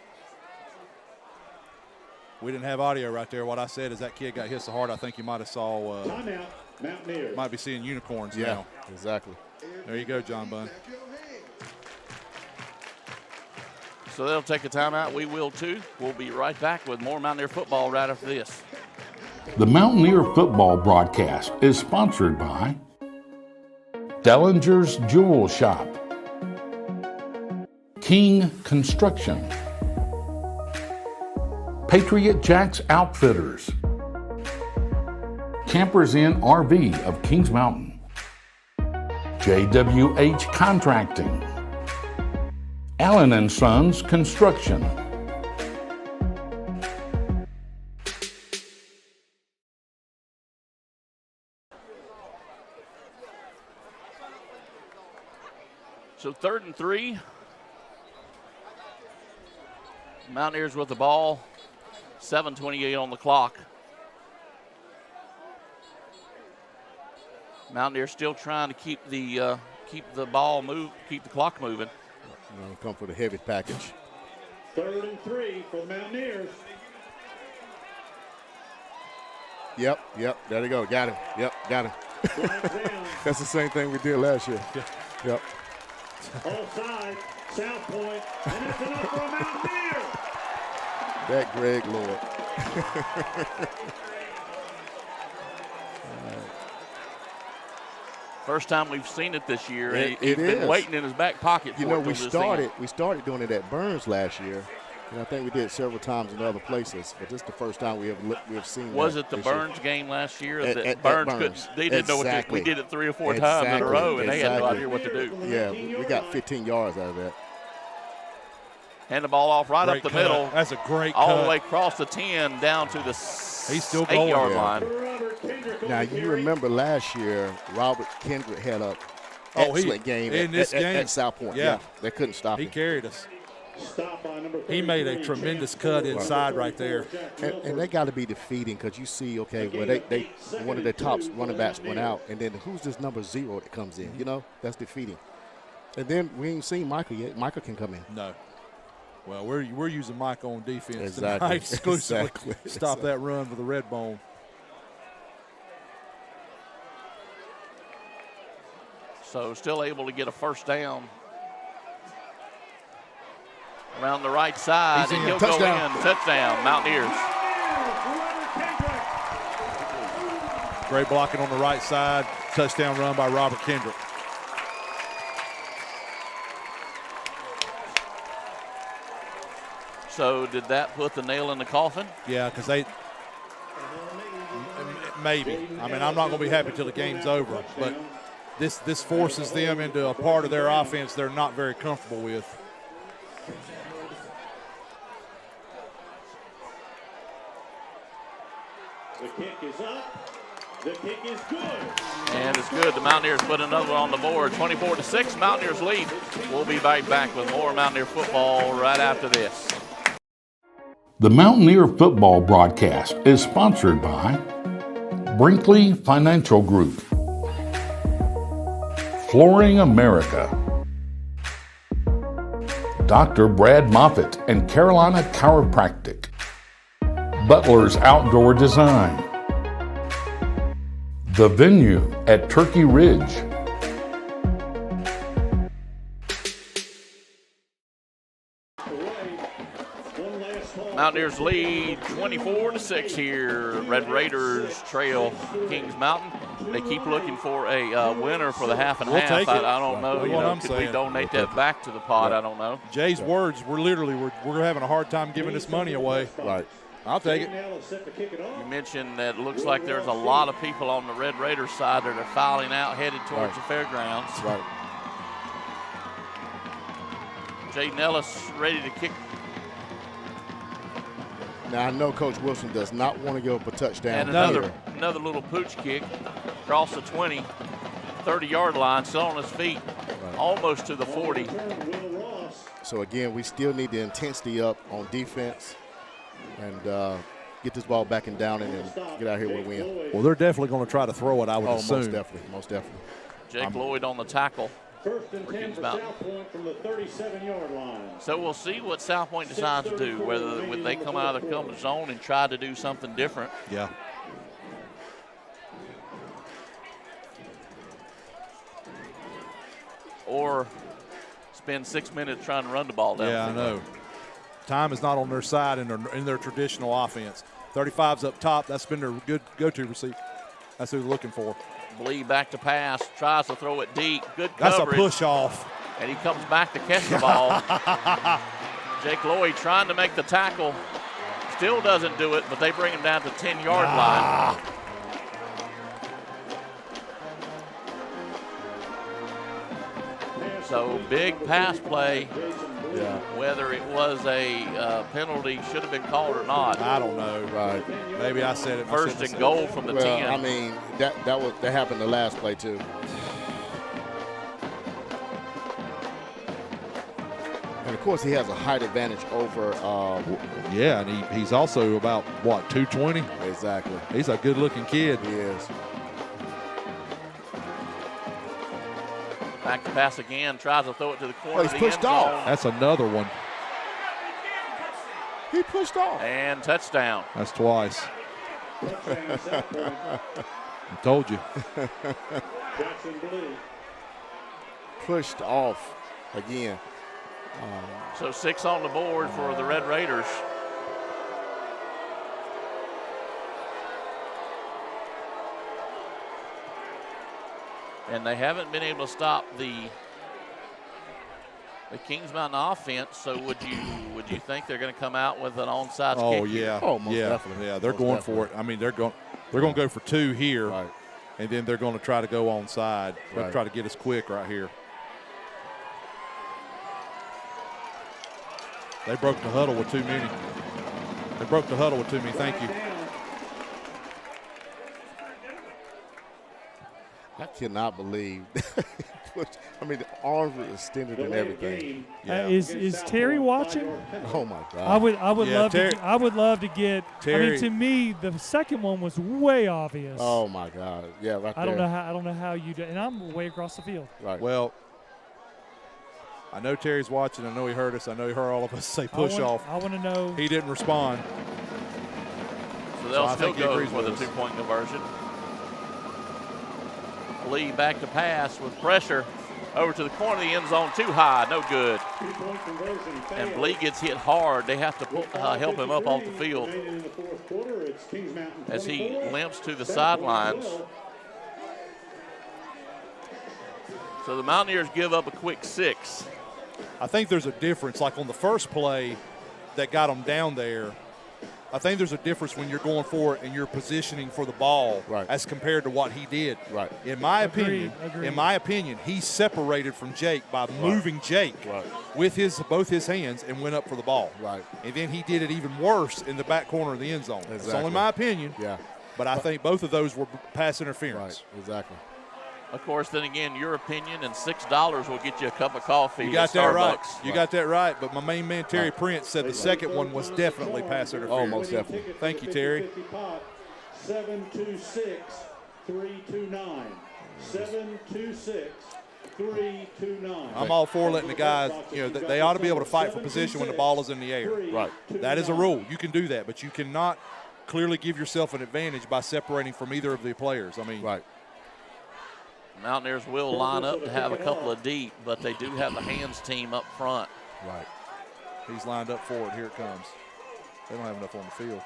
[SPEAKER 2] We didn't have audio right there. What I said is that kid got hit so hard, I think you might have saw.
[SPEAKER 6] Timeout, Mountaineers.
[SPEAKER 2] Might be seeing unicorns
[SPEAKER 3] Yeah,
[SPEAKER 2] now.
[SPEAKER 3] exactly.
[SPEAKER 2] There you go, John Bunn.
[SPEAKER 1] So they'll take a timeout. We will too. We'll be right back with more Mountaineer football right after this.
[SPEAKER 4] The Mountaineer football broadcast is sponsored by Dellinger's Jewel Shop, King Construction, Patriot Jacks Outfitters, Campers Inn RV of Kings Mountain, JWH Contracting, Allen & Sons Construction.
[SPEAKER 1] So third and 3. Mountaineers with the ball. 7:28 on the clock. Mountaineers still trying to keep the ball move, keep the clock moving.
[SPEAKER 3] Come for the heavy package.
[SPEAKER 6] 3rd and 3 for the Mountaineers.
[SPEAKER 3] Yep. There they go. Got him. Yep, got him. That's the same thing we did last year. Yep.
[SPEAKER 6] Offside, South Point, and that's enough for a Mountaineer.
[SPEAKER 3] That Greg Lord.
[SPEAKER 1] First time we've seen it this year.
[SPEAKER 3] It
[SPEAKER 1] He's been
[SPEAKER 3] is.
[SPEAKER 1] waiting in his back pocket for
[SPEAKER 3] You know,
[SPEAKER 1] it
[SPEAKER 3] we
[SPEAKER 1] till this end.
[SPEAKER 3] started doing it at Burns last year, and I think we did it several times in other places. But this is the first time we have seen.
[SPEAKER 1] Was
[SPEAKER 3] that
[SPEAKER 1] it the
[SPEAKER 3] this year.
[SPEAKER 1] Burns game last year?
[SPEAKER 3] At
[SPEAKER 1] That Burns
[SPEAKER 3] Burns.
[SPEAKER 1] couldn't. They didn't know what to do. We did it 3 or 4 times in a row, and they had no idea what to do.
[SPEAKER 3] Yeah, we got 15 yards out of that.
[SPEAKER 1] Hand the ball off right
[SPEAKER 2] Great
[SPEAKER 1] up the
[SPEAKER 2] cut.
[SPEAKER 1] middle.
[SPEAKER 2] That's a great
[SPEAKER 1] all
[SPEAKER 2] cut.
[SPEAKER 1] the way across the 10 down to the
[SPEAKER 2] He's still
[SPEAKER 1] 8-yard
[SPEAKER 2] going.
[SPEAKER 1] line.
[SPEAKER 3] Now, you remember last year, Robert Kendrick had a excellent game
[SPEAKER 2] in this game
[SPEAKER 3] at South Point.
[SPEAKER 2] Yeah.
[SPEAKER 3] They couldn't stop
[SPEAKER 2] He
[SPEAKER 3] him.
[SPEAKER 2] carried us.
[SPEAKER 6] Stop by number
[SPEAKER 2] He made a
[SPEAKER 6] 33,
[SPEAKER 2] tremendous
[SPEAKER 6] Chance
[SPEAKER 2] cut
[SPEAKER 6] Cooper.
[SPEAKER 2] inside right there.
[SPEAKER 3] And they got to be defeating because you see, okay, well, they one of their top running backs went out, and then who's this number 0 that comes in? You know, that's defeating. And then we ain't seen Michael yet. Michael can come in.
[SPEAKER 2] No. Well, we're using Mike on defense
[SPEAKER 3] Exactly.
[SPEAKER 2] tonight exclusively.
[SPEAKER 3] Exactly.
[SPEAKER 2] Stop that run for the Redbone.
[SPEAKER 1] So still able to get a first down. Around the right side,
[SPEAKER 3] He's
[SPEAKER 1] and
[SPEAKER 3] in.
[SPEAKER 1] he'll
[SPEAKER 3] Touchdown.
[SPEAKER 1] go in. Touchdown, Mountaineers.
[SPEAKER 2] Great blocking on the right side. Touchdown run by Robert Kendrick.
[SPEAKER 1] So did that put the nail in the coffin?
[SPEAKER 2] Yeah, because they maybe. I mean, I'm not going to be happy till the game's over, but this forces them into a part of their offense they're not very comfortable with.
[SPEAKER 6] The kick is up. The kick is good.
[SPEAKER 1] And it's good. The Mountaineers put another on the board. 24-6, Mountaineers lead. We'll be right back with more Mountaineer football right after this.
[SPEAKER 4] The Mountaineer football broadcast is sponsored by Brinkley Financial Group, Flooring America, Dr. Brad Moffitt and Carolina Chiropractic, Butler's Outdoor Design, The Venue at Turkey Ridge,
[SPEAKER 1] Mountaineers lead 24-6 here. Red Raiders trail Kings Mountain. They keep looking for a winner for the half and
[SPEAKER 2] We'll
[SPEAKER 1] half.
[SPEAKER 2] take it.
[SPEAKER 1] I don't know.
[SPEAKER 2] That's
[SPEAKER 1] You
[SPEAKER 2] what
[SPEAKER 1] know,
[SPEAKER 2] I'm
[SPEAKER 1] could we
[SPEAKER 2] saying.
[SPEAKER 1] donate that back to the pot? I don't know.
[SPEAKER 2] Jay's words, we're having a hard time giving this money away.
[SPEAKER 3] Right.
[SPEAKER 2] I'll take it.
[SPEAKER 1] You mentioned that it looks like there's a lot of people on the Red Raiders side that are filing out, headed towards the fairgrounds.
[SPEAKER 3] Right.
[SPEAKER 1] Jay Nellis ready to kick.
[SPEAKER 3] Now, I know Coach Wilson does not want to give up a touchdown.
[SPEAKER 1] And another little pooch kick across the 20, 30-yard line, still on his feet, almost to the 40.
[SPEAKER 3] So, again, we still need the intensity up on defense and get this ball back and down and then get out here with a win.
[SPEAKER 2] Well, they're definitely going to try to throw it, I would assume.
[SPEAKER 3] Most definitely, most definitely.
[SPEAKER 1] Jake Lloyd on the tackle.
[SPEAKER 6] First and 10 for South Point from the 37-yard line.
[SPEAKER 1] So we'll see what South Point decides to do, whether they come out of their comfort zone and try to do something different.
[SPEAKER 2] Yeah.
[SPEAKER 1] Or spend 6 minutes trying to run the ball down.
[SPEAKER 2] Yeah, I know. Time is not on their side in their traditional offense. 35's up top. That's been their good go-to receiver. That's who they're looking for.
[SPEAKER 1] Bleed back to pass, tries to throw it deep. Good
[SPEAKER 2] That's
[SPEAKER 1] coverage.
[SPEAKER 2] a push off.
[SPEAKER 1] And he comes back to catch the ball. Jake Lloyd trying to make the tackle. Still doesn't do it, but they bring him down to the 10-yard line. So big pass play.
[SPEAKER 3] Yeah.
[SPEAKER 1] Whether it was a penalty should have been called or not.
[SPEAKER 2] I don't know.
[SPEAKER 3] Right.
[SPEAKER 2] Maybe I said it.
[SPEAKER 1] First and goal from the 10.
[SPEAKER 3] I mean, that happened the last play too. And of course, he has a height advantage over.
[SPEAKER 2] Yeah, and he's also about, what, 220?
[SPEAKER 3] Exactly.
[SPEAKER 2] He's a good-looking kid.
[SPEAKER 3] He is.
[SPEAKER 1] Back to pass again, tries to throw it to the corner.
[SPEAKER 3] Oh, he's
[SPEAKER 1] of the
[SPEAKER 3] pushed
[SPEAKER 1] end
[SPEAKER 3] off.
[SPEAKER 1] zone.
[SPEAKER 2] That's another one.
[SPEAKER 3] He pushed off.
[SPEAKER 1] And touchdown.
[SPEAKER 2] That's twice. I told you.
[SPEAKER 6] Jackson Blue.
[SPEAKER 3] Pushed off again.
[SPEAKER 1] So 6 on the board for the Red Raiders. And they haven't been able to stop the Kings Mountain offense. So would you think they're going to come out with an onside kick?
[SPEAKER 2] Oh yeah,
[SPEAKER 3] most definitely.
[SPEAKER 2] Yeah, they're going for it. I mean, they're going to go for 2 here,
[SPEAKER 3] Right.
[SPEAKER 2] and then they're going to try to go onside. They'll
[SPEAKER 3] Right.
[SPEAKER 2] try to get us quick right here. They broke the huddle with too many. They broke the huddle with too many. Thank you.
[SPEAKER 3] I cannot believe. I mean, the arms were extended and everything.
[SPEAKER 2] Yeah.
[SPEAKER 5] Is Terry watching?
[SPEAKER 3] Oh my God.
[SPEAKER 5] I would
[SPEAKER 2] Yeah,
[SPEAKER 5] love
[SPEAKER 2] Terry-
[SPEAKER 5] to. I would love to get.
[SPEAKER 2] Terry-
[SPEAKER 5] to me, the second one was way obvious.
[SPEAKER 3] Oh my God. Yeah, right there.
[SPEAKER 5] I don't know how you do. And I'm way across the field.
[SPEAKER 3] Right.
[SPEAKER 2] Well, I know Terry's watching. I know he heard us. I know he heard all of us say push off.
[SPEAKER 5] I want to know.
[SPEAKER 2] He didn't respond.
[SPEAKER 1] So they'll
[SPEAKER 2] I
[SPEAKER 1] still
[SPEAKER 2] think he
[SPEAKER 1] go
[SPEAKER 2] agrees
[SPEAKER 1] for the
[SPEAKER 2] with us.
[SPEAKER 1] 2-point conversion. Lee back to pass with pressure over to the corner of the end zone, too high, no good.
[SPEAKER 6] 2-point conversion failed.
[SPEAKER 1] And Lee gets hit hard. They have to help him up off the field
[SPEAKER 6] Remaining in the fourth quarter, it's Kings Mountain
[SPEAKER 1] as he
[SPEAKER 6] 24,
[SPEAKER 1] limps to the
[SPEAKER 6] Redbone
[SPEAKER 1] sidelines.
[SPEAKER 6] 12.
[SPEAKER 1] So the Mountaineers give up a quick 6.
[SPEAKER 2] I think there's a difference. Like on the first play that got them down there, I think there's a difference when you're going for it and you're positioning for the ball
[SPEAKER 3] Right.
[SPEAKER 2] as compared to what he did.
[SPEAKER 3] Right.
[SPEAKER 2] In my
[SPEAKER 5] Agreed.
[SPEAKER 2] opinion, he separated from Jake by moving Jake
[SPEAKER 3] Right.
[SPEAKER 2] with both his hands and went up for the ball.
[SPEAKER 3] Right.
[SPEAKER 2] And then he did it even worse in the back corner of the end zone. It's
[SPEAKER 3] Exactly.
[SPEAKER 2] only my opinion.
[SPEAKER 3] Yeah.
[SPEAKER 2] But I think both of those were pass interference.
[SPEAKER 3] Right. Exactly.
[SPEAKER 1] Of course, then again, your opinion and $6 will get you a cup of coffee.
[SPEAKER 2] You got
[SPEAKER 1] at
[SPEAKER 2] that right.
[SPEAKER 1] Starbucks.
[SPEAKER 2] You got that right. But my main man, Terry Prince, said the second one was definitely pass interference.
[SPEAKER 3] Oh, most definitely.
[SPEAKER 2] Thank you, Terry.
[SPEAKER 6] 726-329. 726-329.
[SPEAKER 2] I'm all for letting the guys, they ought to be able to fight for position when the ball is in the air.
[SPEAKER 3] Right.
[SPEAKER 2] That is a rule. You can do that, but you cannot clearly give yourself an advantage by separating from either of the players. I mean,
[SPEAKER 3] Right.
[SPEAKER 1] Mountaineers will line up to have a couple of deep, but they do have the hands team up front.
[SPEAKER 3] Right.
[SPEAKER 2] he's lined up for it. Here it comes. They don't have enough on the field.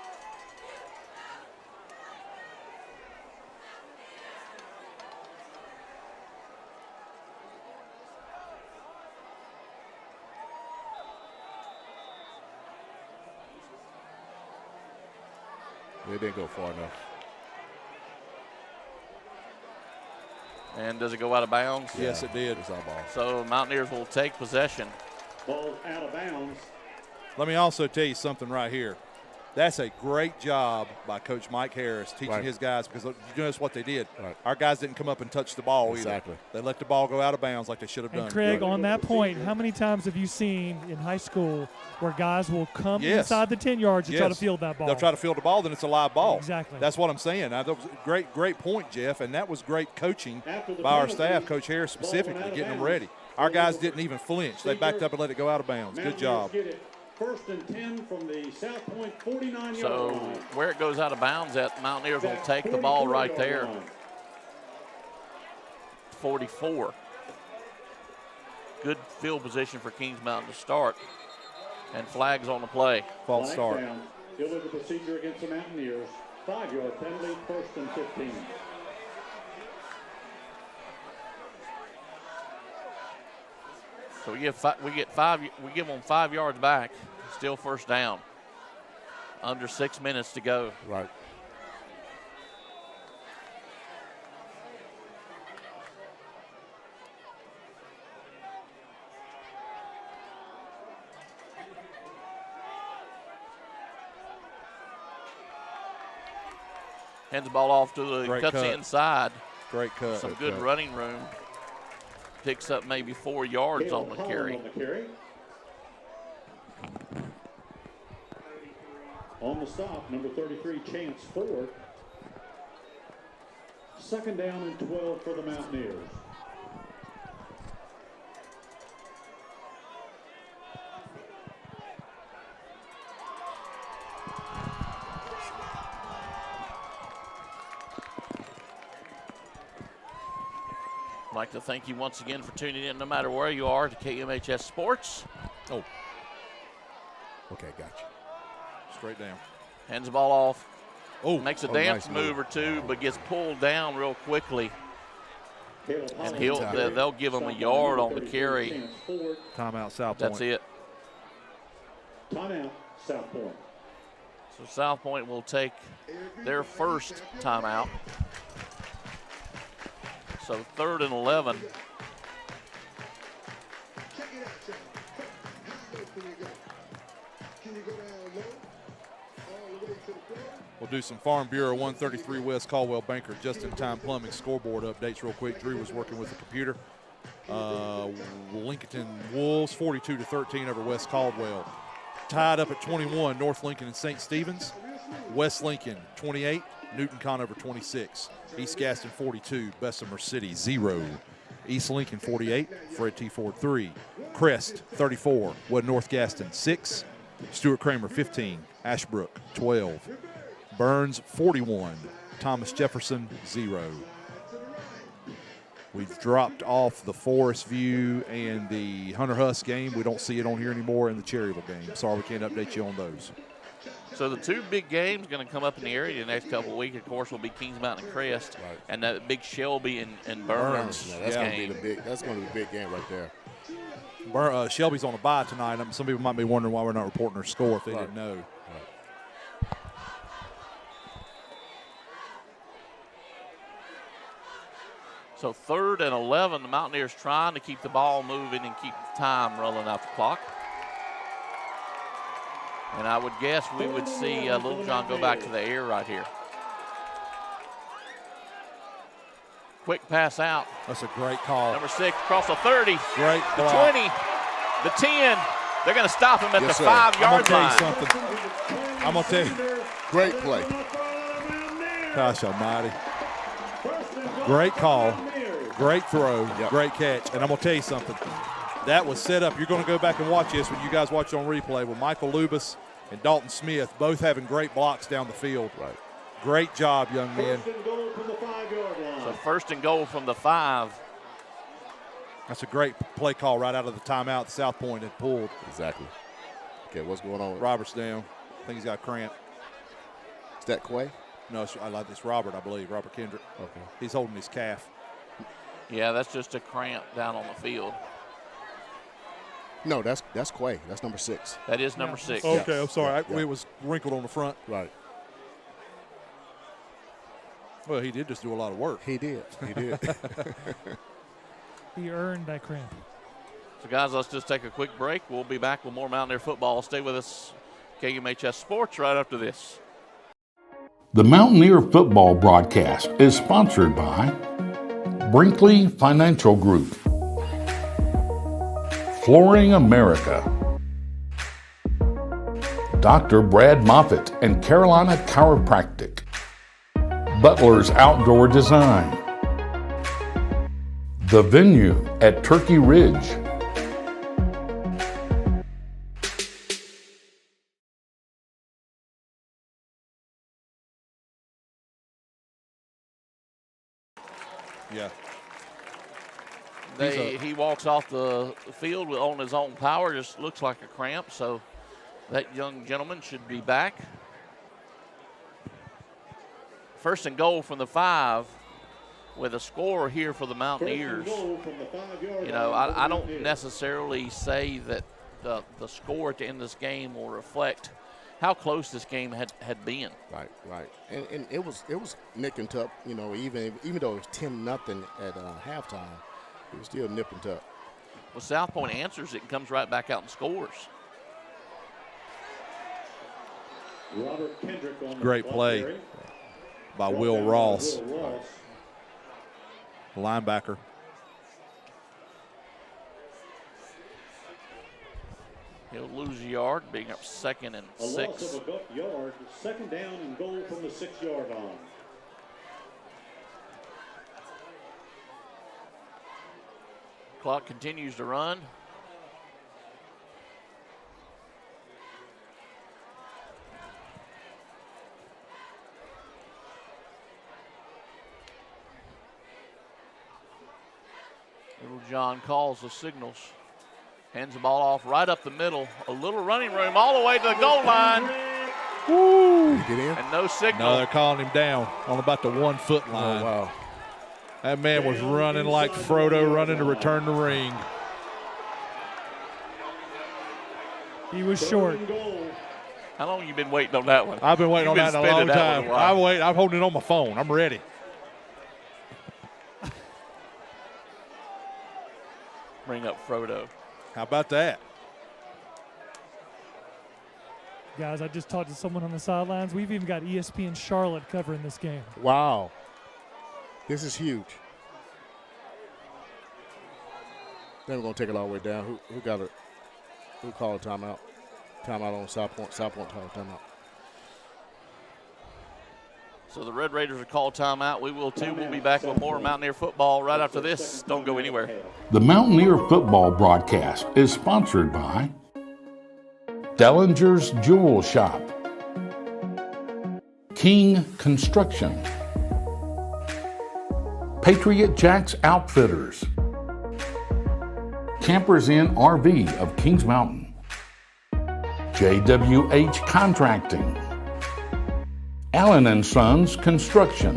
[SPEAKER 3] They didn't go far enough.
[SPEAKER 1] And does it go out of bounds?
[SPEAKER 2] Yes, it did.
[SPEAKER 3] It's our ball.
[SPEAKER 1] So Mountaineers will take possession.
[SPEAKER 6] Ball out of bounds.
[SPEAKER 2] Let me also tell you something right here. That's a great job by Coach Mike Harris teaching his guys, because you notice what they did.
[SPEAKER 3] Right.
[SPEAKER 2] Our guys didn't come up and touch the ball
[SPEAKER 3] Exactly.
[SPEAKER 2] either. They let the ball go out of bounds like they should have done.
[SPEAKER 5] And Craig, on that point, how many times have you seen in high school where guys will come inside the 10 yards and try to field that ball?
[SPEAKER 2] They'll try to field the ball, then it's a live ball.
[SPEAKER 5] Exactly.
[SPEAKER 2] That's what I'm saying. Now, that was a great point, Jeff, and that was great coaching by our staff, Coach Harris specifically, getting them ready. Our guys didn't even flinch. They backed up and let it go out of bounds. Good job.
[SPEAKER 6] Get it. First and 10 from the South Point 49-yard
[SPEAKER 1] So
[SPEAKER 6] line.
[SPEAKER 1] where it goes out of bounds at, Mountaineers will take the ball right there. 44. Good field position for Kings Mountain to start. And flags on the play.
[SPEAKER 2] False
[SPEAKER 6] Flag
[SPEAKER 2] start.
[SPEAKER 6] down. Illegal procedure against the Mountaineers. 5-yard penalty, first and 15.
[SPEAKER 1] So we give them 5 yards back. Still first down. Under 6 minutes to go.
[SPEAKER 3] Right.
[SPEAKER 1] Hands the ball off to the
[SPEAKER 2] Great
[SPEAKER 1] cuts
[SPEAKER 2] cut.
[SPEAKER 1] inside.
[SPEAKER 2] Great cut.
[SPEAKER 1] Some good running room. Picks up maybe 4 yards on the carry.
[SPEAKER 6] On the stop, number 33, Chance Ford. Second down and 12 for the Mountaineers.
[SPEAKER 1] I'd like to thank you once again for tuning in, no matter where you are, to KMHS Sports.
[SPEAKER 2] Oh.
[SPEAKER 3] Okay, gotcha.
[SPEAKER 2] Straight down.
[SPEAKER 1] Hands the ball off.
[SPEAKER 2] Oh.
[SPEAKER 1] Makes a
[SPEAKER 3] Oh,
[SPEAKER 1] dance
[SPEAKER 3] nice
[SPEAKER 1] move
[SPEAKER 3] move.
[SPEAKER 1] or two, but gets pulled down real quickly. And they'll give him a yard on the carry.
[SPEAKER 2] Timeout, South Point.
[SPEAKER 1] That's it.
[SPEAKER 6] Timeout, South Point.
[SPEAKER 1] So South Point will take their first timeout. So 3rd and 11.
[SPEAKER 2] We'll do some Farm Bureau 133 West Caldwell Banker just-in-time plumbing scoreboard updates real quick. Drew was working with the computer. Lincoln Wolves 42-13 over West Caldwell. Tied up at 21, North Lincoln and St. Stephen's. West Lincoln 28, Newton Conover 26. East Gaston 42, Bessemer City 0. East Lincoln 48, Fred T. Ford 3. Crest 34, Wood North Gaston 6. Stuart Kramer 15, Ashbrook 12. Burns 41, Thomas Jefferson 0. We've dropped off the Forest View and the Hunter Huss game. We don't see it on here anymore in the Cherryville game. Sorry we can't update you on those.
[SPEAKER 1] So the two big games going to come up in the area the next couple of weeks, of course, will be Kings Mountain and Crest, and that big Shelby and Burns
[SPEAKER 3] that's
[SPEAKER 1] game.
[SPEAKER 3] That's going to be a big game right there.
[SPEAKER 2] Shelby's on a bye tonight. Some people might be wondering why we're not reporting their score if they didn't know.
[SPEAKER 1] So 3rd and 11, the Mountaineers trying to keep the ball moving and keep time rolling out the clock. And I would guess we would see Little John go back to the air right here. Quick pass out.
[SPEAKER 2] That's a great call.
[SPEAKER 1] Number 6 across the 30.
[SPEAKER 2] Great
[SPEAKER 1] the
[SPEAKER 2] block.
[SPEAKER 1] 20, the 10. They're going to stop him at
[SPEAKER 3] Yes,
[SPEAKER 1] the
[SPEAKER 3] sir.
[SPEAKER 1] 5-yard line.
[SPEAKER 2] I'm going to tell you.
[SPEAKER 3] Great play.
[SPEAKER 2] Gosh almighty. Great call. Great throw. Great catch. And I'm going to tell you something. That was set up. You're going to go back and watch this when you guys watch it on replay with Michael Lubis and Dalton Smith both having great blocks down the field.
[SPEAKER 3] Right.
[SPEAKER 2] Great job, young men.
[SPEAKER 1] So 1st and goal from the 5.
[SPEAKER 2] That's a great play call right out of the timeout South Point had pulled.
[SPEAKER 3] Exactly. Okay, what's going on?
[SPEAKER 2] Robert's down. I think he's got cramp.
[SPEAKER 3] Is that Quay?
[SPEAKER 2] No, it's Robert, I believe, Robert Kendrick.
[SPEAKER 3] Okay.
[SPEAKER 2] He's holding his calf.
[SPEAKER 1] Yeah, that's just a cramp down on the field.
[SPEAKER 3] No, that's Quay. That's number 6.
[SPEAKER 1] That is number 6.
[SPEAKER 2] Okay, I'm sorry. It was wrinkled on the front.
[SPEAKER 3] Right.
[SPEAKER 2] Well, he did just do a lot of work.
[SPEAKER 3] He did. He did.
[SPEAKER 5] He earned that cramp.
[SPEAKER 1] So, guys, let's just take a quick break. We'll be back with more Mountaineer football. Stay with us, KMHS Sports, right after this.
[SPEAKER 4] The Mountaineer football broadcast is sponsored by Brinkley Financial Group, Flooring America, Dr. Brad Moffitt and Carolina Chiropractic, Butler's Outdoor Design, The Venue at Turkey Ridge,
[SPEAKER 2] Yeah.
[SPEAKER 1] He walks off the field on his own power. Just looks like a cramp. So that young gentleman should be back. 1st and goal from the 5 with a score here for the Mountaineers. You know, I don't necessarily say that the score at the end of this game will reflect how close this game had been.
[SPEAKER 3] Right. And it was nick and tuck, you know, even though it was 10-0 at halftime, it was still nip and tuck.
[SPEAKER 1] Well, South Point answers it and comes right back out and scores.
[SPEAKER 6] Robert Kendrick on
[SPEAKER 2] Great play by Will Ross, the linebacker.
[SPEAKER 1] He'll lose a yard, being up 2nd and 6.
[SPEAKER 6] A loss of a yard, 2nd down and goal from the 6-yard line.
[SPEAKER 1] Clock continues to run. Little John calls the signals. Hands the ball off right up the middle. A little running room all the way to the goal line.
[SPEAKER 2] Woo!
[SPEAKER 3] Get in?
[SPEAKER 1] And no signal.
[SPEAKER 2] No, they're calling him down on about the 1 foot line.
[SPEAKER 3] Oh, wow.
[SPEAKER 2] That man was running like Frodo running to return the ring.
[SPEAKER 5] He was short.
[SPEAKER 1] How long have you been waiting on that one?
[SPEAKER 2] I've been waiting on that in a long time. I'm holding it on my phone. I'm ready.
[SPEAKER 1] Bring up Frodo.
[SPEAKER 2] How about that?
[SPEAKER 5] Guys, I just talked to someone on the sidelines. We've even got ESPN Charlotte covering this game.
[SPEAKER 3] Wow. This is huge. Then we're going to take it all the way down. Who got it? Who called a timeout? Timeout on South Point. South Point called a timeout.
[SPEAKER 1] So the Red Raiders are called timeout. We will too. We'll be back with more Mountaineer football right after this. Don't go anywhere.
[SPEAKER 4] The Mountaineer football broadcast is sponsored by Dellinger's Jewel Shop, King Construction, Patriot Jacks Outfitters, Campers Inn RV of Kings Mountain, JWH Contracting, Allen & Sons Construction.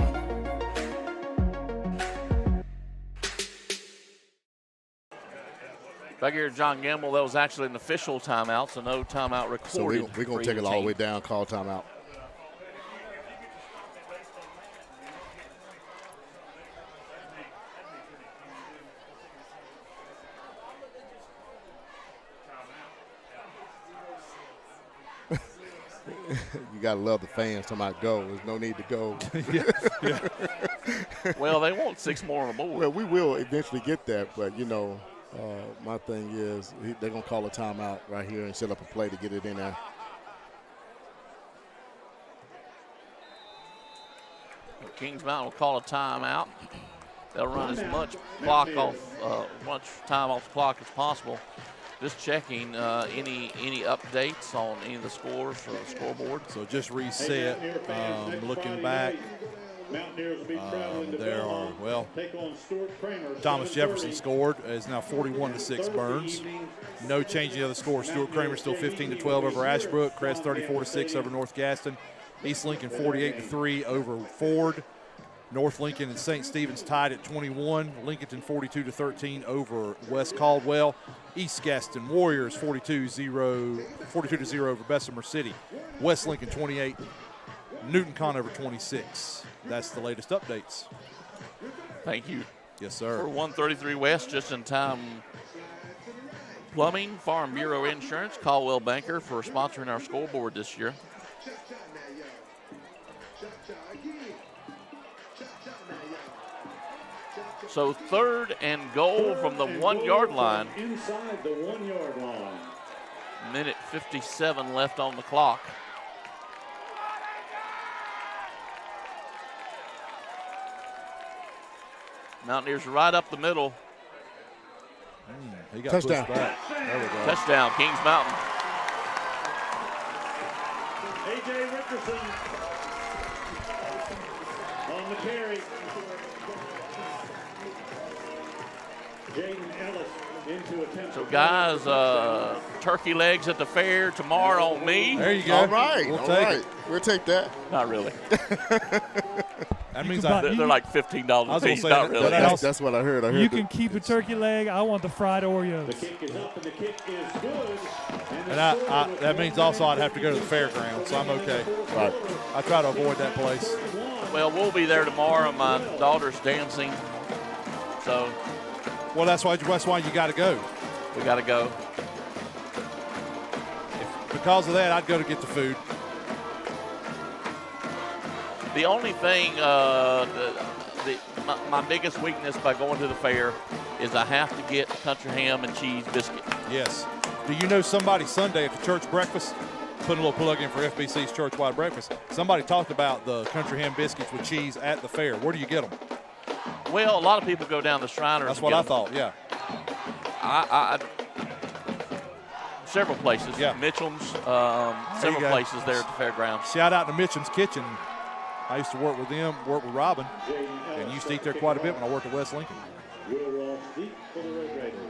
[SPEAKER 1] Back here, John Gamble, that was actually an official timeout, so no timeout recorded.
[SPEAKER 3] So we're going to take it all the way down, call timeout. You got to love the fans talking about go. There's no need to go.
[SPEAKER 1] Well, they want 6 more on the board.
[SPEAKER 3] Well, we will eventually get that, but, you know, my thing is they're going to call a timeout right here and set up a play to get it in there.
[SPEAKER 1] Kings Mountain will call a timeout. They'll run as much clock off, much time off the clock as possible. Just checking any updates on any of the scores for the scoreboard.
[SPEAKER 2] So just reset. Looking back, there are, well, Thomas Jefferson scored. It's now 41-6 Burns. No change in the other scores. Stuart Kramer still 15-12 over Ashbrook. Crest 34-6 over North Gaston. East Lincoln 48-3 over Ford. North Lincoln and St. Stephen's tied at 21. Lincolnton 42-13 over West Caldwell. East Gaston Warriors 42-0 over Bessemer City. West Lincoln 28. Newton Conover 26. That's the latest updates.
[SPEAKER 1] Thank you.
[SPEAKER 2] Yes, sir.
[SPEAKER 1] For 133 West, just in time. Plumbing, Farm Bureau Insurance, Caldwell Banker for sponsoring our scoreboard this year. So 3rd and goal from the 1-yard line.
[SPEAKER 6] Inside the 1-yard line.
[SPEAKER 1] Minute 57 left on the clock. Mountaineers right up the middle.
[SPEAKER 2] He got
[SPEAKER 3] Touchdown.
[SPEAKER 2] pushed back. There we go.
[SPEAKER 1] Touchdown, Kings Mountain.
[SPEAKER 6] A.J. Richardson on the carry. Jaden Ellis into attempt.
[SPEAKER 1] So guys, turkey legs at the fair tomorrow on me.
[SPEAKER 2] There you go.
[SPEAKER 3] All right.
[SPEAKER 2] We'll
[SPEAKER 3] all
[SPEAKER 2] take
[SPEAKER 3] right.
[SPEAKER 2] it.
[SPEAKER 3] We'll take that.
[SPEAKER 1] Not really.
[SPEAKER 2] That means
[SPEAKER 1] They're like $15 a
[SPEAKER 2] was
[SPEAKER 1] piece.
[SPEAKER 2] gonna say,
[SPEAKER 1] Not really.
[SPEAKER 3] That's what I heard. I heard
[SPEAKER 5] You can keep a turkey leg. I want the fried
[SPEAKER 6] The
[SPEAKER 5] Oreos.
[SPEAKER 6] kick is up and the kick is good.
[SPEAKER 2] and that means also I'd have to go to the fairgrounds, so I'm okay.
[SPEAKER 3] Right.
[SPEAKER 2] I try to avoid that place.
[SPEAKER 1] Well, we'll be there tomorrow. My daughter's dancing. So
[SPEAKER 2] Well, that's why you got to go.
[SPEAKER 1] we got to go.
[SPEAKER 2] Because of that, I'd go to get the food.
[SPEAKER 1] The only thing, my biggest weakness by going to the fair is I have to get country ham and cheese biscuit.
[SPEAKER 2] Yes. Do you know somebody Sunday at the church breakfast, putting a little plug in for FBC's church-wide breakfast, somebody talked about the country ham biscuits with cheese at the fair. Where do you get them?
[SPEAKER 1] Well, a lot of people go down the Shriners.
[SPEAKER 2] That's
[SPEAKER 1] and
[SPEAKER 2] what
[SPEAKER 1] get
[SPEAKER 2] I
[SPEAKER 1] them.
[SPEAKER 2] thought, yeah.
[SPEAKER 1] I several places.
[SPEAKER 2] Yeah.
[SPEAKER 1] Mitchum's,
[SPEAKER 2] you
[SPEAKER 1] several
[SPEAKER 2] go.
[SPEAKER 1] places there at the fairgrounds.
[SPEAKER 2] Shout out to Mitchum's Kitchen. I used to work with them, work with Robin, and used to eat there quite a bit when I worked at West Lincoln.
[SPEAKER 6] Will Ross deep for the Red Raiders.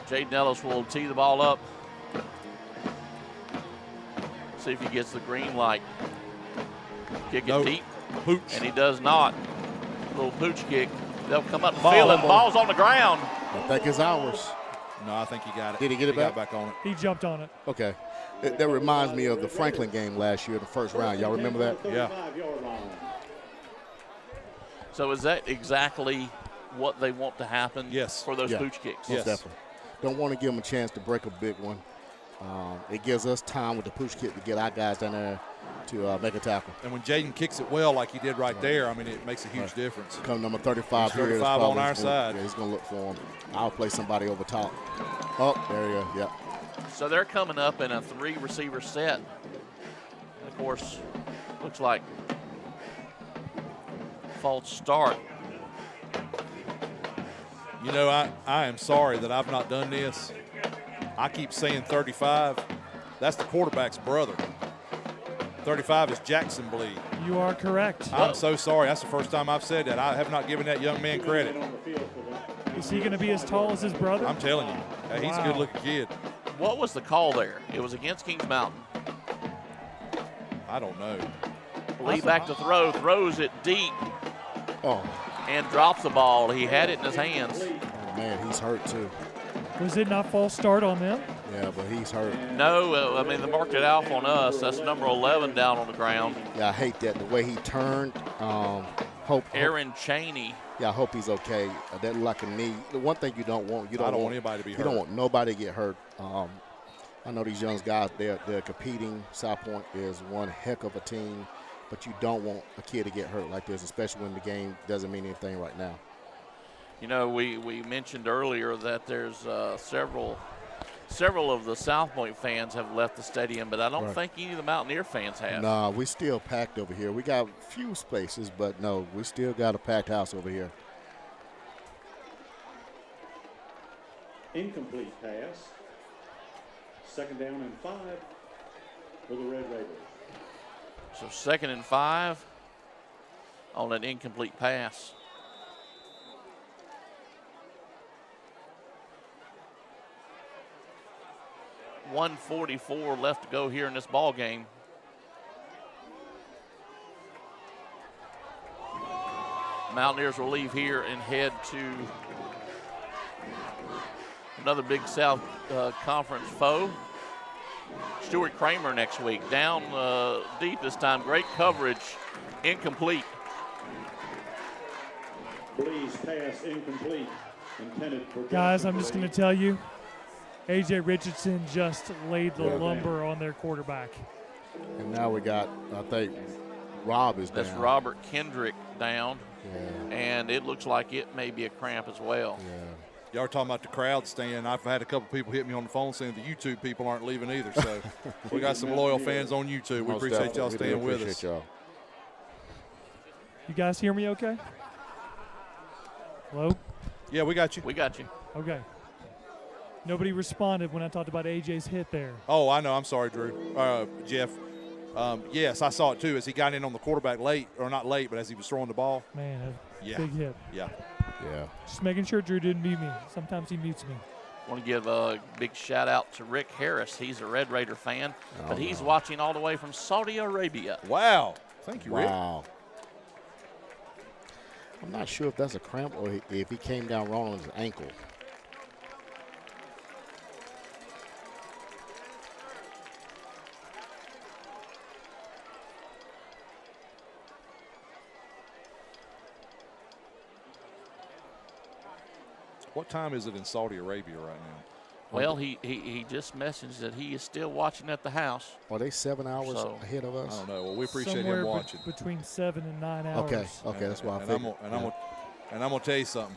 [SPEAKER 1] Jaden Ellis will tee the ball up. See if he gets the green light. Kick it
[SPEAKER 2] No.
[SPEAKER 1] deep.
[SPEAKER 2] Pooch.
[SPEAKER 1] And he does not. Little pooch kick. They'll come up and
[SPEAKER 2] Ball.
[SPEAKER 1] field it. Ball's on the ground.
[SPEAKER 3] I think it's ours.
[SPEAKER 2] No, I think he got it.
[SPEAKER 3] Did he get it back?
[SPEAKER 2] Got back on it.
[SPEAKER 5] He jumped on it.
[SPEAKER 3] Okay. That reminds me of the Franklin game last year, the first round. Y'all remember that?
[SPEAKER 2] Yeah.
[SPEAKER 6] 35-yard line.
[SPEAKER 1] So is that exactly what they want to happen
[SPEAKER 2] Yes.
[SPEAKER 1] for those
[SPEAKER 3] Yeah.
[SPEAKER 1] pooch kicks?
[SPEAKER 2] Yes.
[SPEAKER 3] Definitely. Don't want to give them a chance to break a big one. It gives us time with the push kick to get our guys down there to make a tackle.
[SPEAKER 2] And when Jaden kicks it well, like he did right there, I mean, it makes a huge difference.
[SPEAKER 3] Come number 35 here.
[SPEAKER 2] 35
[SPEAKER 3] probably
[SPEAKER 2] on our
[SPEAKER 3] he's gonna-
[SPEAKER 2] side.
[SPEAKER 3] Yeah, he's going to look for him. I'll play somebody over top. Oh, there you go. Yep.
[SPEAKER 1] So they're coming up in a 3-receiver set. And of course, looks like false start.
[SPEAKER 2] You know, I am sorry that I've not done this. I keep saying 35. That's the quarterback's brother. 35 is Jackson Blee.
[SPEAKER 5] You are correct.
[SPEAKER 2] I'm so sorry. That's the first time I've said that. I have not given that young man credit.
[SPEAKER 5] Is he going to be as tall as his brother?
[SPEAKER 2] I'm telling you. He's a
[SPEAKER 5] Wow.
[SPEAKER 2] good-looking kid.
[SPEAKER 1] What was the call there? It was against Kings Mountain.
[SPEAKER 2] I don't know.
[SPEAKER 1] Lee back to throw, throws it deep,
[SPEAKER 3] Oh,
[SPEAKER 1] and drops the ball. He had it in his hands.
[SPEAKER 3] man, he's hurt too.
[SPEAKER 5] Was it not false start on them?
[SPEAKER 3] Yeah, but he's hurt.
[SPEAKER 1] No, I mean, they marked it out on us. That's number 11 down on the ground.
[SPEAKER 3] Yeah, I hate that. The way he turned. Hope.
[SPEAKER 1] Aaron Cheney.
[SPEAKER 3] Yeah, I hope he's okay. That looked like a knee. The one thing you don't want,
[SPEAKER 2] I don't want anybody to be hurt.
[SPEAKER 3] You don't want nobody to get hurt. I know these young guys, they're competing. South Point is one heck of a team, but you don't want a kid to get hurt like this, especially when the game doesn't mean anything right now.
[SPEAKER 1] You know, we mentioned earlier that there's several of the South Point fans have left the stadium, but I don't think any of the Mountaineer fans have.
[SPEAKER 3] Nah, we still packed over here. We got a few spaces, but no, we still got a packed house over here.
[SPEAKER 6] Incomplete pass. 2nd down and 5 for the Red Raiders.
[SPEAKER 1] So 2nd and 5 on an incomplete pass. .144 left to go here in this ball game. Mountaineers will leave here and head to another Big South Conference foe. Stuart Kramer next week. Down deep this time. Great coverage. Incomplete.
[SPEAKER 6] Blee's pass incomplete. Intended for
[SPEAKER 5] Guys, I'm
[SPEAKER 6] Justin
[SPEAKER 5] just going
[SPEAKER 6] Blee.
[SPEAKER 5] to tell you, A.J. Richardson just laid the lumber on their quarterback.
[SPEAKER 3] And now we got, I think, Rob is down.
[SPEAKER 1] That's Robert Kendrick down.
[SPEAKER 3] Yeah.
[SPEAKER 1] And it looks like it may be a cramp as well.
[SPEAKER 3] Yeah.
[SPEAKER 2] Y'all are talking about the crowd staying. I've had a couple people hit me on the phone saying the YouTube people aren't leaving either. So we got some loyal fans on YouTube. We
[SPEAKER 3] Most
[SPEAKER 2] appreciate y'all
[SPEAKER 3] definitely.
[SPEAKER 2] staying
[SPEAKER 3] We
[SPEAKER 2] with us.
[SPEAKER 3] appreciate y'all.
[SPEAKER 5] You guys hear me okay? Hello?
[SPEAKER 2] Yeah, we got you.
[SPEAKER 1] We got you.
[SPEAKER 5] Okay. Nobody responded when I talked about A.J.'s hit there.
[SPEAKER 2] Oh, I know. I'm sorry, Drew. Jeff. Yes, I saw it too as he got in on the quarterback late, or not late, but as he was throwing the ball.
[SPEAKER 5] Man,
[SPEAKER 2] Yeah.
[SPEAKER 5] big hit.
[SPEAKER 2] Yeah.
[SPEAKER 3] Yeah.
[SPEAKER 5] Just making sure Drew didn't mute me. Sometimes he mutes me.
[SPEAKER 1] I want to give a big shout out to Rick Harris. He's a Red Raider fan, but he's watching all the way from Saudi Arabia.
[SPEAKER 2] Wow. Thank you, Rick.
[SPEAKER 3] Wow. I'm not sure if that's a cramp or if he came down wrong on his ankle.
[SPEAKER 2] What time is it in Saudi Arabia right now?
[SPEAKER 1] Well, he just messaged that he is still watching at the house.
[SPEAKER 3] Are they 7 hours
[SPEAKER 1] So-
[SPEAKER 3] ahead of
[SPEAKER 2] I
[SPEAKER 3] us?
[SPEAKER 2] don't know. Well, we appreciate
[SPEAKER 5] Somewhere
[SPEAKER 2] him watching.
[SPEAKER 5] between 7 and 9 hours.
[SPEAKER 3] Okay, that's why I
[SPEAKER 2] and
[SPEAKER 3] figured.
[SPEAKER 2] I'm gonna tell you something.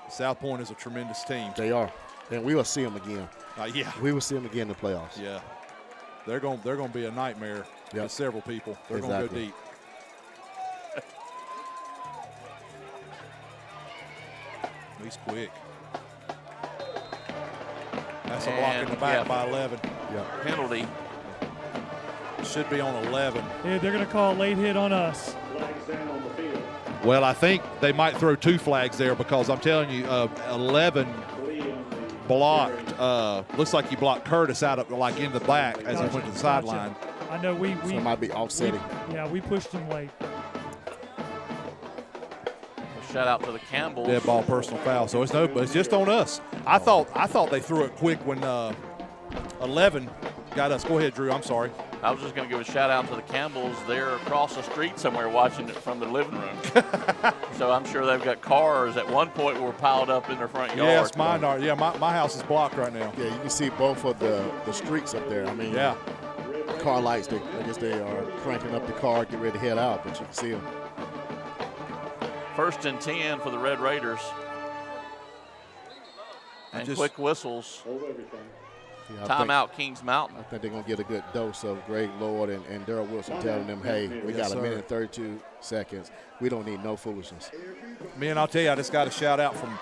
[SPEAKER 2] South Point is a tremendous team.
[SPEAKER 3] They are. And we will see them again.
[SPEAKER 2] Yeah.
[SPEAKER 3] We will see them again in the playoffs.
[SPEAKER 2] Yeah. They're gonna be a nightmare to
[SPEAKER 3] Yep.
[SPEAKER 2] several people. They're gonna go
[SPEAKER 3] Exactly.
[SPEAKER 2] deep. He's quick. That's a block in the back by 11.
[SPEAKER 3] Yeah.
[SPEAKER 1] Penalty.
[SPEAKER 2] Should be on 11.
[SPEAKER 5] Yeah, they're going to call a late hit on us.
[SPEAKER 6] Flags down on the field.
[SPEAKER 2] Well, I think they might throw 2 flags there because I'm telling you, 11
[SPEAKER 6] Blee on the
[SPEAKER 2] blocked. Looks like he blocked Curtis out of like in the back as he went to the sideline.
[SPEAKER 5] I know we
[SPEAKER 3] So it might be offsetting.
[SPEAKER 5] we pushed him late.
[SPEAKER 1] Shout out to the Campbells.
[SPEAKER 2] Dead ball personal foul. So it's just on us. I thought they threw it quick when 11 got us. Go ahead, Drew. I'm sorry.
[SPEAKER 1] I was just going to give a shout out to the Campbells. They're across the street somewhere watching it from their living room. So I'm sure they've got cars at one point were piled up in their front yard.
[SPEAKER 2] Yes, mine are. Yeah, my house is blocked right now.
[SPEAKER 3] Yeah, you can see both of the streets up there. I mean,
[SPEAKER 2] Yeah.
[SPEAKER 3] car lights, I guess they are cranking up the car, get ready to head out, but you can see them.
[SPEAKER 1] 1st and 10 for the Red Raiders. And quick whistles.
[SPEAKER 3] Yeah,
[SPEAKER 1] Timeout, Kings Mountain.
[SPEAKER 3] I think they're going to get a good dose of Greg Lord and Darrell Wilson telling them, hey, we got a minute and 32 seconds. We don't need no foolishness.
[SPEAKER 2] Man, I'll tell you, I just got a shout out from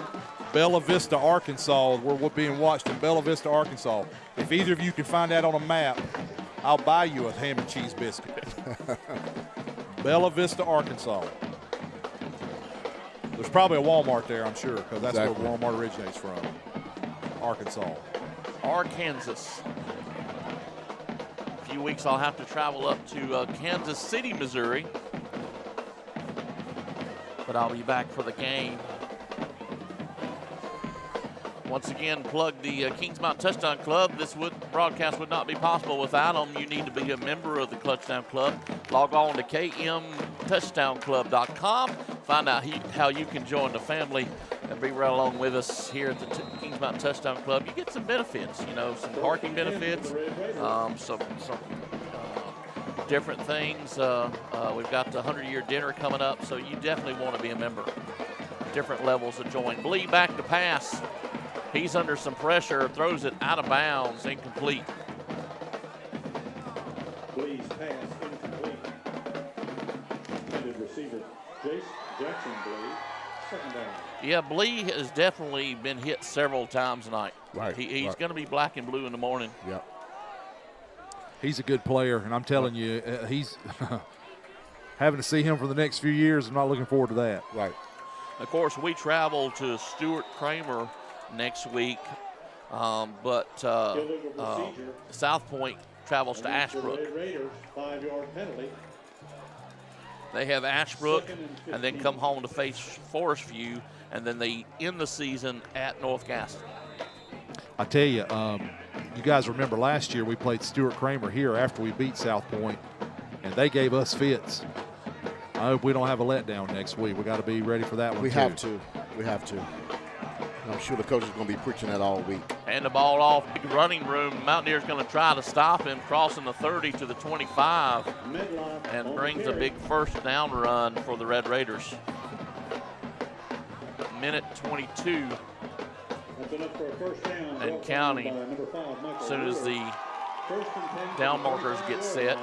[SPEAKER 2] Bella Vista, Arkansas, where we're being watched in Bella Vista, Arkansas. If either of you can find that on a map, I'll buy you a ham and cheese biscuit. Bella Vista, Arkansas. There's probably a Walmart there, I'm sure, because that's
[SPEAKER 3] Exactly.
[SPEAKER 2] where Walmart originates from. Arkansas.
[SPEAKER 1] Arkansas. A few weeks I'll have to travel up to Kansas City, Missouri. But I'll be back for the game. Once again, plug the Kings Mountain Touchdown Club. This broadcast would not be possible without them. You need to be a member of the Touchdown Club. Log on to kmtouchdownclub.com. Find out how you can join the family and be right along with us here at the Kings Mountain Touchdown Club. You get some benefits, some parking benefits, some different things. We've got the 100-year dinner coming up, so you definitely want to be a member. Different levels of join. Blee back to pass. He's under some pressure, throws it out of bounds, incomplete.
[SPEAKER 6] Blee's pass incomplete. Intended receiver Jackson Blee, 2nd down.
[SPEAKER 1] Yeah, Blee has definitely been hit several times tonight.
[SPEAKER 3] Right.
[SPEAKER 1] He's going to be black and blue in the morning.
[SPEAKER 3] Yep.
[SPEAKER 2] He's a good player, and I'm telling you, he's having to see him for the next few years. I'm not looking forward to that.
[SPEAKER 3] Right.
[SPEAKER 1] Of course, we travel to Stuart Kramer next week, but South Point travels to Ashbrook.
[SPEAKER 6] Red Raiders, 5-yard penalty.
[SPEAKER 2] They have Ashbrook and then come home to face Forest View, and then they end the season at North Gaston.
[SPEAKER 10] I tell you, you guys remember last year we played Stuart Kramer here after we beat South Point, and they gave us fits. I hope we don't have a letdown next week. We got to be ready for that one.
[SPEAKER 3] We have to. We have to. I'm sure the coach is going to be preaching that all week.
[SPEAKER 1] And the ball off, big running room. Mountaineers going to try to stop him, crossing the 30 to the 25, and brings a big first down run for the Red Raiders. Minute 22 and counting. As soon as the down markers get set.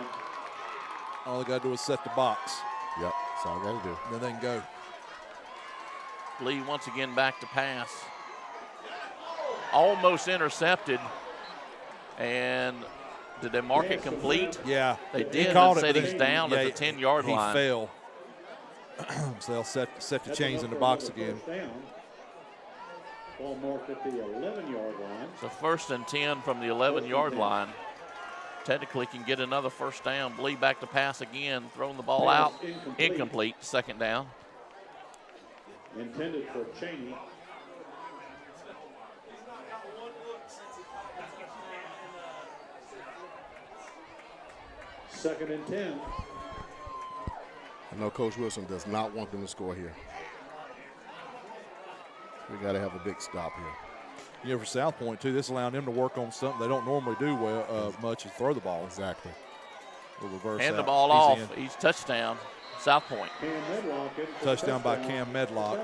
[SPEAKER 2] All they got to do is set the box.
[SPEAKER 3] Yep, that's all I got to do.
[SPEAKER 2] Then they can go.
[SPEAKER 1] Lee once again back to pass. Almost intercepted. And did they mark it complete?
[SPEAKER 2] Yeah.
[SPEAKER 1] They did.
[SPEAKER 2] He called
[SPEAKER 1] and
[SPEAKER 2] it,
[SPEAKER 1] said he's down at the 10-yard line.
[SPEAKER 2] He fell. So they'll set the chains in the box again.
[SPEAKER 6] Ball marked at the 11-yard line.
[SPEAKER 1] So 1st and 10 from the 11-yard line. Technically can get another first down. Lee back to pass again, throwing the ball out. Incomplete, 2nd down.
[SPEAKER 6] Intended for Cheney. Second and 10.
[SPEAKER 3] I know Coach Wilson does not want them to score here. We got to have a big stop here.
[SPEAKER 2] You know, for South Point, too, this allowing them to work on something they don't normally do well much is throw the ball.
[SPEAKER 3] Exactly.
[SPEAKER 2] We'll reverse
[SPEAKER 1] Hand
[SPEAKER 2] out.
[SPEAKER 1] the ball
[SPEAKER 2] He's
[SPEAKER 1] off.
[SPEAKER 2] in.
[SPEAKER 1] He's touchdown. South Point.
[SPEAKER 2] Touchdown by Cam Medlock.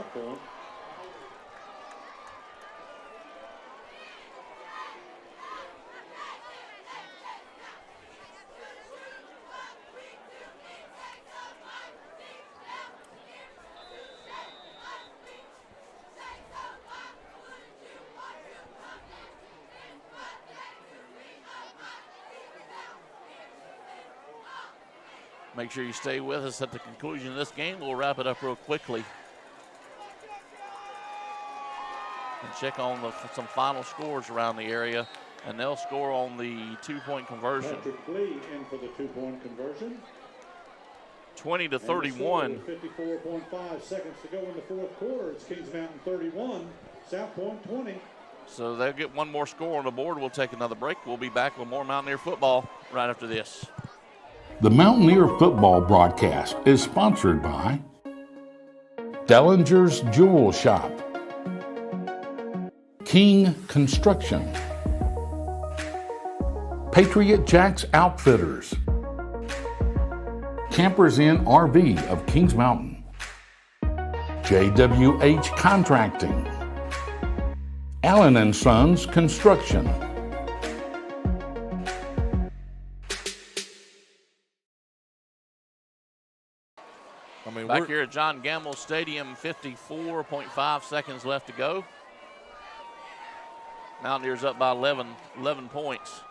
[SPEAKER 1] Make sure you stay with us at the conclusion of this game. We'll wrap it up real quickly. And check on some final scores around the area And they'll score on the 2-point conversion.
[SPEAKER 6] Patrick Lee in for the 2-point conversion.
[SPEAKER 1] 20-31.
[SPEAKER 6] 54.5 seconds to go in the fourth quarter. It's Kings Mountain 31, South Point 20.
[SPEAKER 1] So they'll get one more score on the board. We'll take another break. We'll be back with more Mountaineer football right after this.
[SPEAKER 4] The Mountaineer football broadcast is sponsored by Dellinger's Jewel Shop, King Construction, Patriot Jacks Outfitters, Campers Inn RV of Kings Mountain, JWH Contracting, Allen & Sons Construction.
[SPEAKER 1] Back here at John Gamble Stadium, 54.5 seconds left to go. Mountaineers up by 11 points.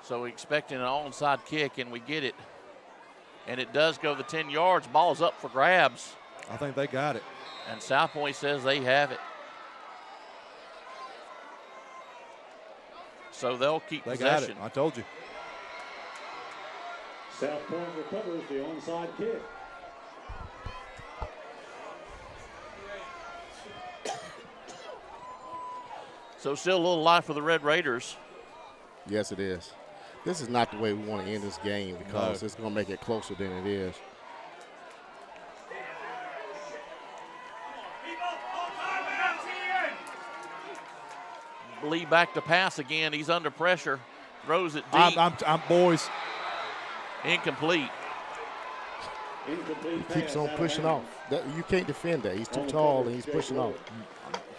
[SPEAKER 1] So we're expecting an onside kick, and we get it. And it does go the 10 yards. Ball's up for grabs.
[SPEAKER 2] I think they got it.
[SPEAKER 1] And South Point says they have it. So they'll keep possession.
[SPEAKER 2] They got it. I told you.
[SPEAKER 6] South Point recovers the onside kick.
[SPEAKER 1] So still a little life for the Red Raiders.
[SPEAKER 3] Yes, it is. This is not the way we want to end this game because it's going to make it closer than it is.
[SPEAKER 1] Lee back to pass again. He's under pressure. Throws it deep.
[SPEAKER 2] I'm boys.
[SPEAKER 1] Incomplete.
[SPEAKER 3] He keeps on pushing off. You can't defend that. He's too tall and he's pushing off.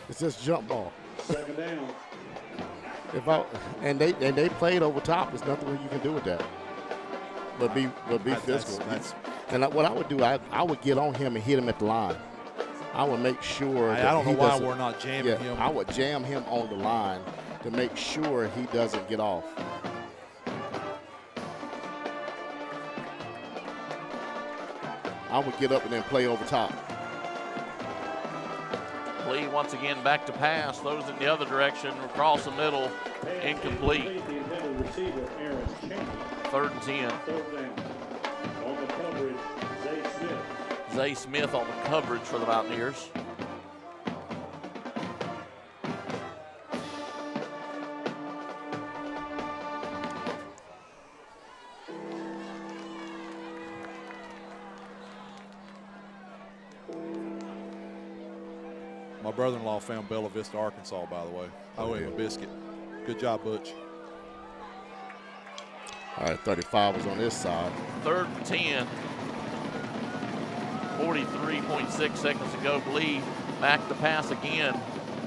[SPEAKER 3] It's just jump ball.
[SPEAKER 6] Second down.
[SPEAKER 3] And they played over top. There's nothing you can do with that. But be physical. And what I would do, I would get on him and hit him at the line. I would make sure.
[SPEAKER 2] I don't know why we're not jamming him.
[SPEAKER 3] I would jam him on the line to make sure he doesn't get off. I would get up and then play over top.
[SPEAKER 1] Lee once again back to pass. Throws it in the other direction. Across the middle. Incomplete. Third and 10.
[SPEAKER 6] Third down. On the coverage, Zay Smith.
[SPEAKER 1] Zay Smith on the coverage for the Mountaineers.
[SPEAKER 2] My brother-in-law found Bella Vista, Arkansas, by the way. I owe him a biscuit. Good job, Butch.
[SPEAKER 3] All right, 35 was on this side.
[SPEAKER 1] Third and 10. 43.6 seconds to go. Lee back to pass again.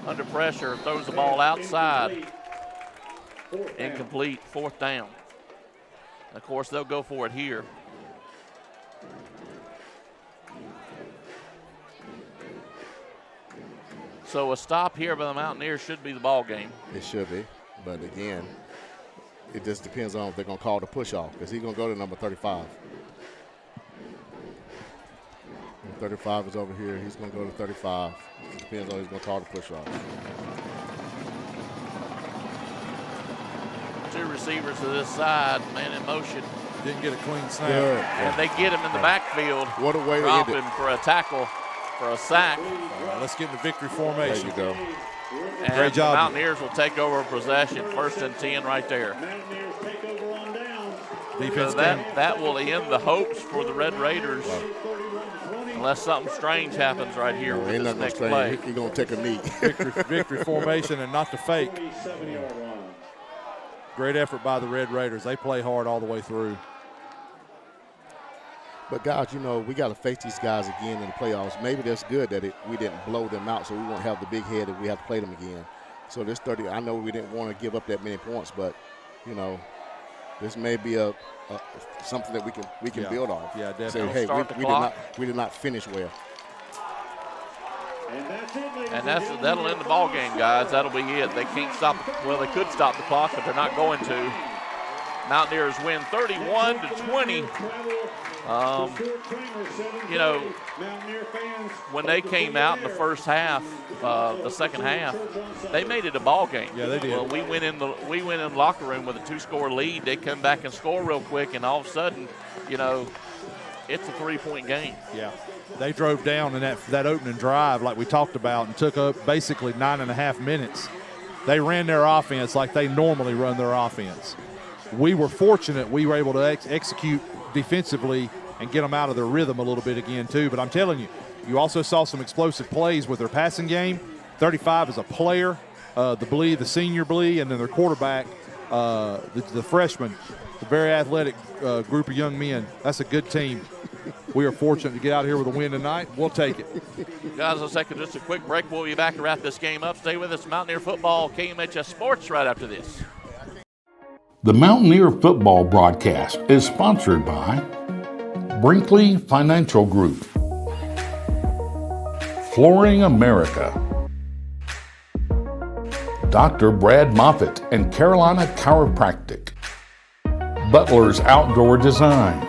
[SPEAKER 1] Under pressure, throws the ball outside. Incomplete, fourth down. Of course, they'll go for it here. So a stop here by the Mountaineers should be the ball game.
[SPEAKER 3] It should be, but again, it just depends on if they're going to call the push off because he's going to go to number 35. 35 is over here. He's going to go to 35. It depends on if he's going to call the push off.
[SPEAKER 1] Two receivers to this side, man in motion.
[SPEAKER 2] Didn't get a clean snap.
[SPEAKER 1] And they get him in the backfield.
[SPEAKER 3] What a way to
[SPEAKER 1] drop
[SPEAKER 3] end it.
[SPEAKER 1] him for a tackle, for a sack.
[SPEAKER 2] Let's get in the victory formation.
[SPEAKER 3] There you go.
[SPEAKER 1] And
[SPEAKER 2] Great job.
[SPEAKER 1] the Mountaineers will take over possession. First and 10 right there.
[SPEAKER 6] Mountaineers take over on down.
[SPEAKER 2] Defense
[SPEAKER 1] So that will end the hopes for the Red Raiders. Unless something strange happens right here with
[SPEAKER 3] Ain't
[SPEAKER 1] this
[SPEAKER 3] nothing
[SPEAKER 1] next
[SPEAKER 3] strange.
[SPEAKER 1] play.
[SPEAKER 3] He's going to take a knee.
[SPEAKER 2] victory formation and not the fake.
[SPEAKER 6] 27-yard line.
[SPEAKER 2] Great effort by the Red Raiders. They play hard all the way through.
[SPEAKER 3] But, guys, you know, we got to face these guys again in the playoffs. Maybe that's good that we didn't blow them out so we won't have the big head if we have to play them again. So this 30, I know we didn't want to give up that many points, but, you know, this may be something that we can build off.
[SPEAKER 2] Yeah, definitely.
[SPEAKER 3] Say, hey, we did not finish well.
[SPEAKER 1] And that'll end the ball game, guys. That'll be it. They can't stop. Well, they could stop the clock, but they're not going to. Mountaineers win 31-20. You know, when they came out in the first half, the second half, they made it a ball game.
[SPEAKER 2] Yeah, they did.
[SPEAKER 1] Well, we went in the locker room with a 2-score lead. They come back and score real quick, and all of a sudden, you know, it's a 3-point game.
[SPEAKER 2] Yeah, they drove down in that opening drive like we talked about and took up basically 9.5 minutes. They ran their offense like they normally run their offense. We were fortunate we were able to execute defensively and get them out of their rhythm a little bit again too. But I'm telling you, you also saw some explosive plays with their passing game. 35 is a player, the senior Blee, and then their quarterback, the freshman, the very athletic group of young men. That's a good team. We are fortunate to get out here with a win tonight. We'll take it.
[SPEAKER 1] Guys, let's take just a quick break. We'll be back to wrap this game up. Stay with us. Mountaineer football, KMHS Sports, right after this.
[SPEAKER 4] The Mountaineer football broadcast is sponsored by Brinkley Financial Group, Flooring America, Dr. Brad Moffitt and Carolina Chiropractic, Butler's Outdoor Design,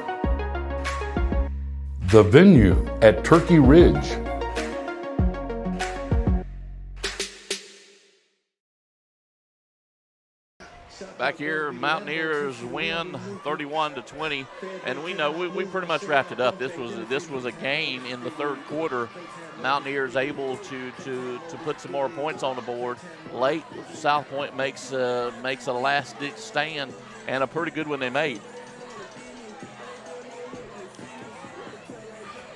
[SPEAKER 4] The Venue at Turkey Ridge,
[SPEAKER 1] Back here, Mountaineers win 31-20, and we know we pretty much wrapped it up. This was a game in the third quarter. Mountaineers able to put some more points on the board. Late, South Point makes a last-ditch stand, and a pretty good one they made.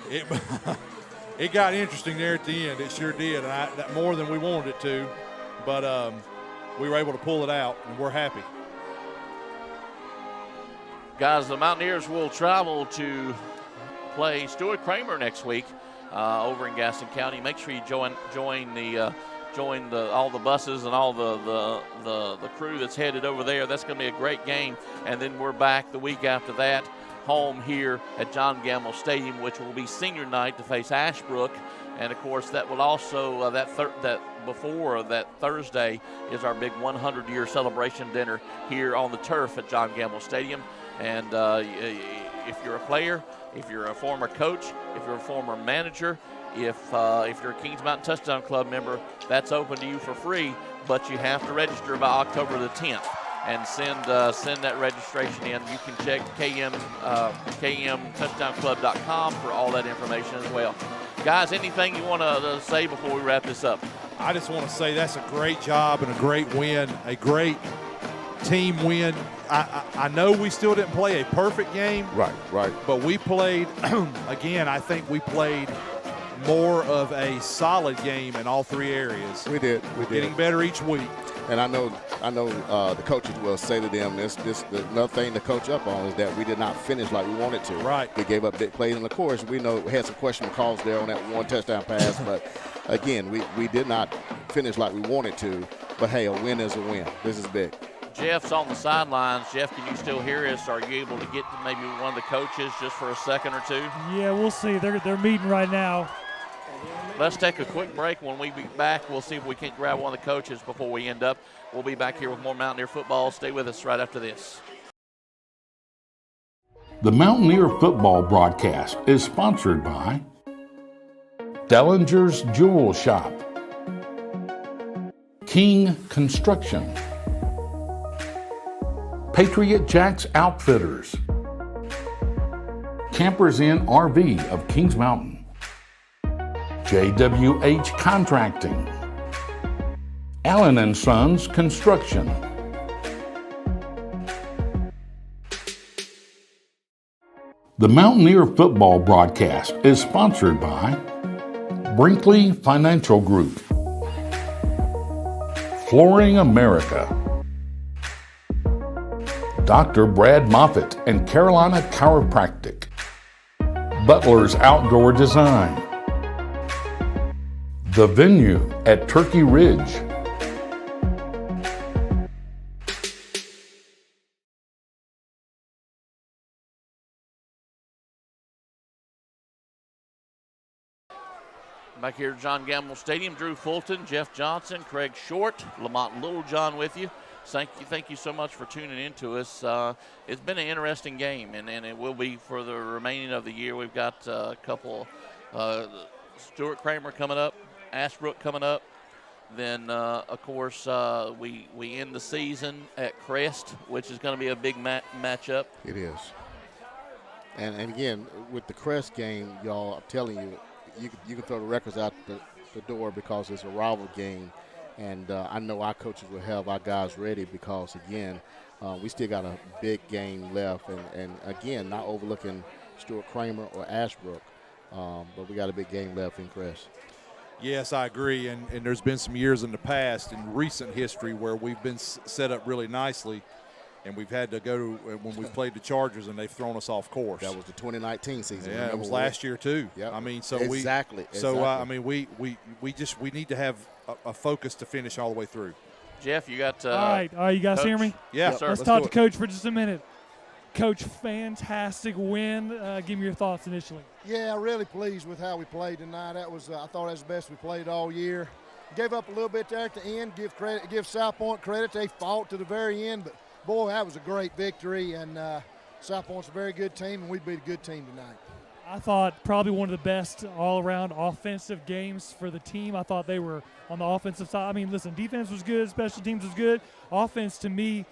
[SPEAKER 2] It got interesting there at the end. It sure did, and more than we wanted it to, but we were able to pull it out, and we're happy.
[SPEAKER 1] Guys, the Mountaineers will travel to play Stuart Kramer next week over in Gaston County. Make sure you join all the buses and all the crew that's headed over there. That's going to be a great game. And then we're back the week after that, home here at John Gamble Stadium, which will be senior night to face Ashbrook. And of course, that will also before that Thursday is our big 100-year celebration dinner here on the turf at John Gamble Stadium. And if you're a player, if you're a former coach, if you're a former manager, if you're a Kings Mountain Touchdown Club member, that's open to you for free. But you have to register by October the 10th and send that registration in. You can check kmtouchdownclub.com for all that information as well. Guys, anything you want to say before we wrap this up?
[SPEAKER 2] I just want to say that's a great job and a great win, a great team win. I know we still didn't play a perfect game.
[SPEAKER 3] Right.
[SPEAKER 2] But we played, again, I think we played more of a solid game in all three areas.
[SPEAKER 3] We did.
[SPEAKER 2] Getting better each week.
[SPEAKER 3] And I know the coaches will say to them, another thing to coach up on is that we did not finish like we wanted to.
[SPEAKER 2] Right.
[SPEAKER 3] We gave up big plays, and of course we know we had some questionable calls there on that one touchdown pass, but again, we did not finish like we wanted to. But hey, a win is a win. This is big.
[SPEAKER 1] Jeff's on the sidelines. Jeff, can you still hear us? Are you able to get to maybe one of the coaches just for a second or two?
[SPEAKER 5] Yeah, we'll see. They're meeting right now.
[SPEAKER 1] Let's take a quick break. When we be back, we'll see if we can't grab one of the coaches before we end up. We'll be back here with more Mountaineer football. Stay with us right after this.
[SPEAKER 4] The Mountaineer football broadcast is sponsored by Dellinger's Jewel Shop, King Construction, Patriot Jacks Outfitters, Campers Inn RV of Kings Mountain, JWH Contracting, Allen & Sons Construction. The Mountaineer football broadcast is sponsored by Brinkley Financial Group, Flooring America, Dr. Brad Moffitt and Carolina Chiropractic, Butler's Outdoor Design, The Venue at Turkey Ridge,
[SPEAKER 1] Back here at John Gamble Stadium, Drew Fulton, Jeff Johnson, Craig Short, Lamont Littlejohn with you. Thank you so much for tuning in to us. It's been an interesting game, and it will be for the remaining of the year. We've got a couple, Stuart Kramer coming up, Ashbrook coming up. Then, of course, we end the season at Crest, which is going to be a big matchup.
[SPEAKER 3] It is. And again, with the Crest game, y'all, I'm telling you, you can throw the records out the door because it's a rival game. And I know our coaches will have our guys ready because, again, we still got a big game left. And again, not overlooking Stuart Kramer or Ashbrook, but we got a big game left in Crest.
[SPEAKER 2] Yes, I agree. And there's been some years in the past, in recent history, where we've been set up really nicely, and we've had to go to when we've played the Chargers and they've thrown us off course.
[SPEAKER 3] That was the 2019 season.
[SPEAKER 2] Yeah, it was last year too.
[SPEAKER 3] Yep.
[SPEAKER 2] I mean, so
[SPEAKER 3] exactly.
[SPEAKER 2] I mean, we need to have a focus to finish all the way through.
[SPEAKER 1] Jeff, you got.
[SPEAKER 5] All right, you guys
[SPEAKER 1] Coach?
[SPEAKER 5] hear me?
[SPEAKER 2] Yeah,
[SPEAKER 1] yes, sir.
[SPEAKER 5] Let's talk to Coach for just a minute. Coach, fantastic win. Give me your thoughts initially.
[SPEAKER 11] Yeah, really pleased with how we played tonight. That was, I thought, that's the best we played all year. Gave up a little bit there at the end. Give South Point credit. They fought to the very end, but boy, that was a great victory. And South Point's a very good team, and we beat a good team tonight.
[SPEAKER 5] I thought probably one of the best all-around offensive games for the team. I thought they were on the offensive side. I mean, listen, defense was good, special teams was good. Offense, to me,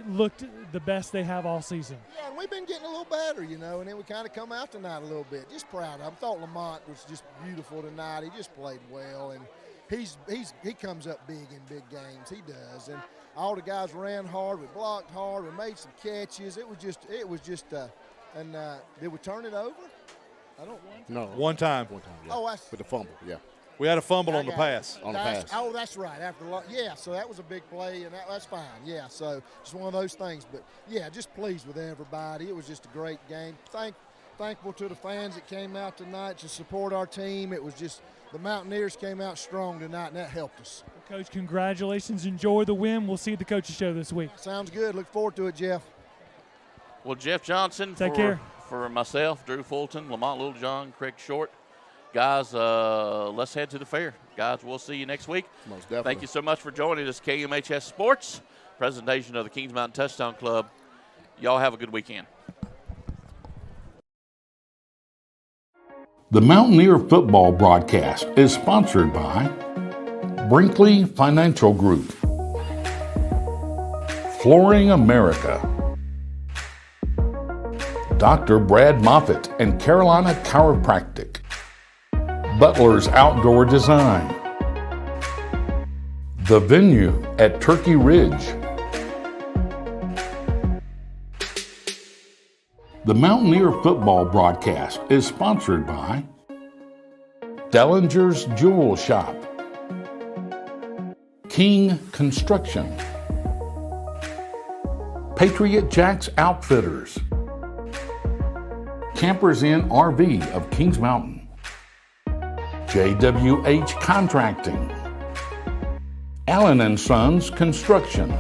[SPEAKER 5] looked the best they have all season.
[SPEAKER 11] Yeah, and we've been getting a little better, and then we kind of come out tonight a little bit. Just proud of him. Thought Lamont was just beautiful tonight. He just played well, and he comes up big in big games. He does, and all the guys ran hard. We blocked hard. We made some catches. It was just. And did we turn it over? I don't want.
[SPEAKER 3] No,
[SPEAKER 2] one time.
[SPEAKER 3] Yeah.
[SPEAKER 11] Oh, that's
[SPEAKER 3] with the fumble. Yeah.
[SPEAKER 2] We had a fumble on the pass.
[SPEAKER 11] Oh, that's right. Yeah, so that was a big play, and that's fine. Yeah, so just one of those things. But, yeah, just pleased with everybody. It was just a great game. Thankful to the fans that came out tonight to support our team. It was just the Mountaineers came out strong tonight, and that helped us.
[SPEAKER 5] Coach, congratulations. Enjoy the win. We'll see you at the coaches show this week.
[SPEAKER 11] Sounds good. Look forward to it, Jeff.
[SPEAKER 1] Well, Jeff Johnson,
[SPEAKER 5] Take care.
[SPEAKER 1] For myself, Drew Fulton, Lamont Littlejohn, Craig Short. Guys, let's head to the fair. Guys, we'll see you next week.
[SPEAKER 3] Most definitely.
[SPEAKER 1] Thank you so much for joining us, KMHS Sports, presentation of the Kings Mountain Touchdown Club. Y'all have a good weekend.
[SPEAKER 4] The Mountaineer football broadcast is sponsored by Brinkley Financial Group, Flooring America, Dr. Brad Moffitt and Carolina Chiropractic, Butler's Outdoor Design, The Venue at Turkey Ridge. The Mountaineer football broadcast is sponsored by Dellinger's Jewel Shop, King Construction, Patriot Jacks Outfitters, Campers Inn RV of Kings Mountain, JWH Contracting, Allen & Sons Construction.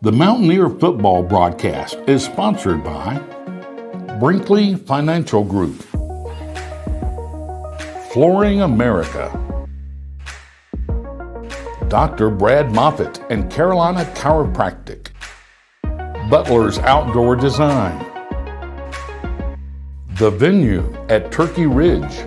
[SPEAKER 4] The Mountaineer football broadcast is sponsored by Brinkley Financial Group, Flooring America, Dr. Brad Moffitt and Carolina Chiropractic, Butler's Outdoor Design, The Venue at Turkey Ridge,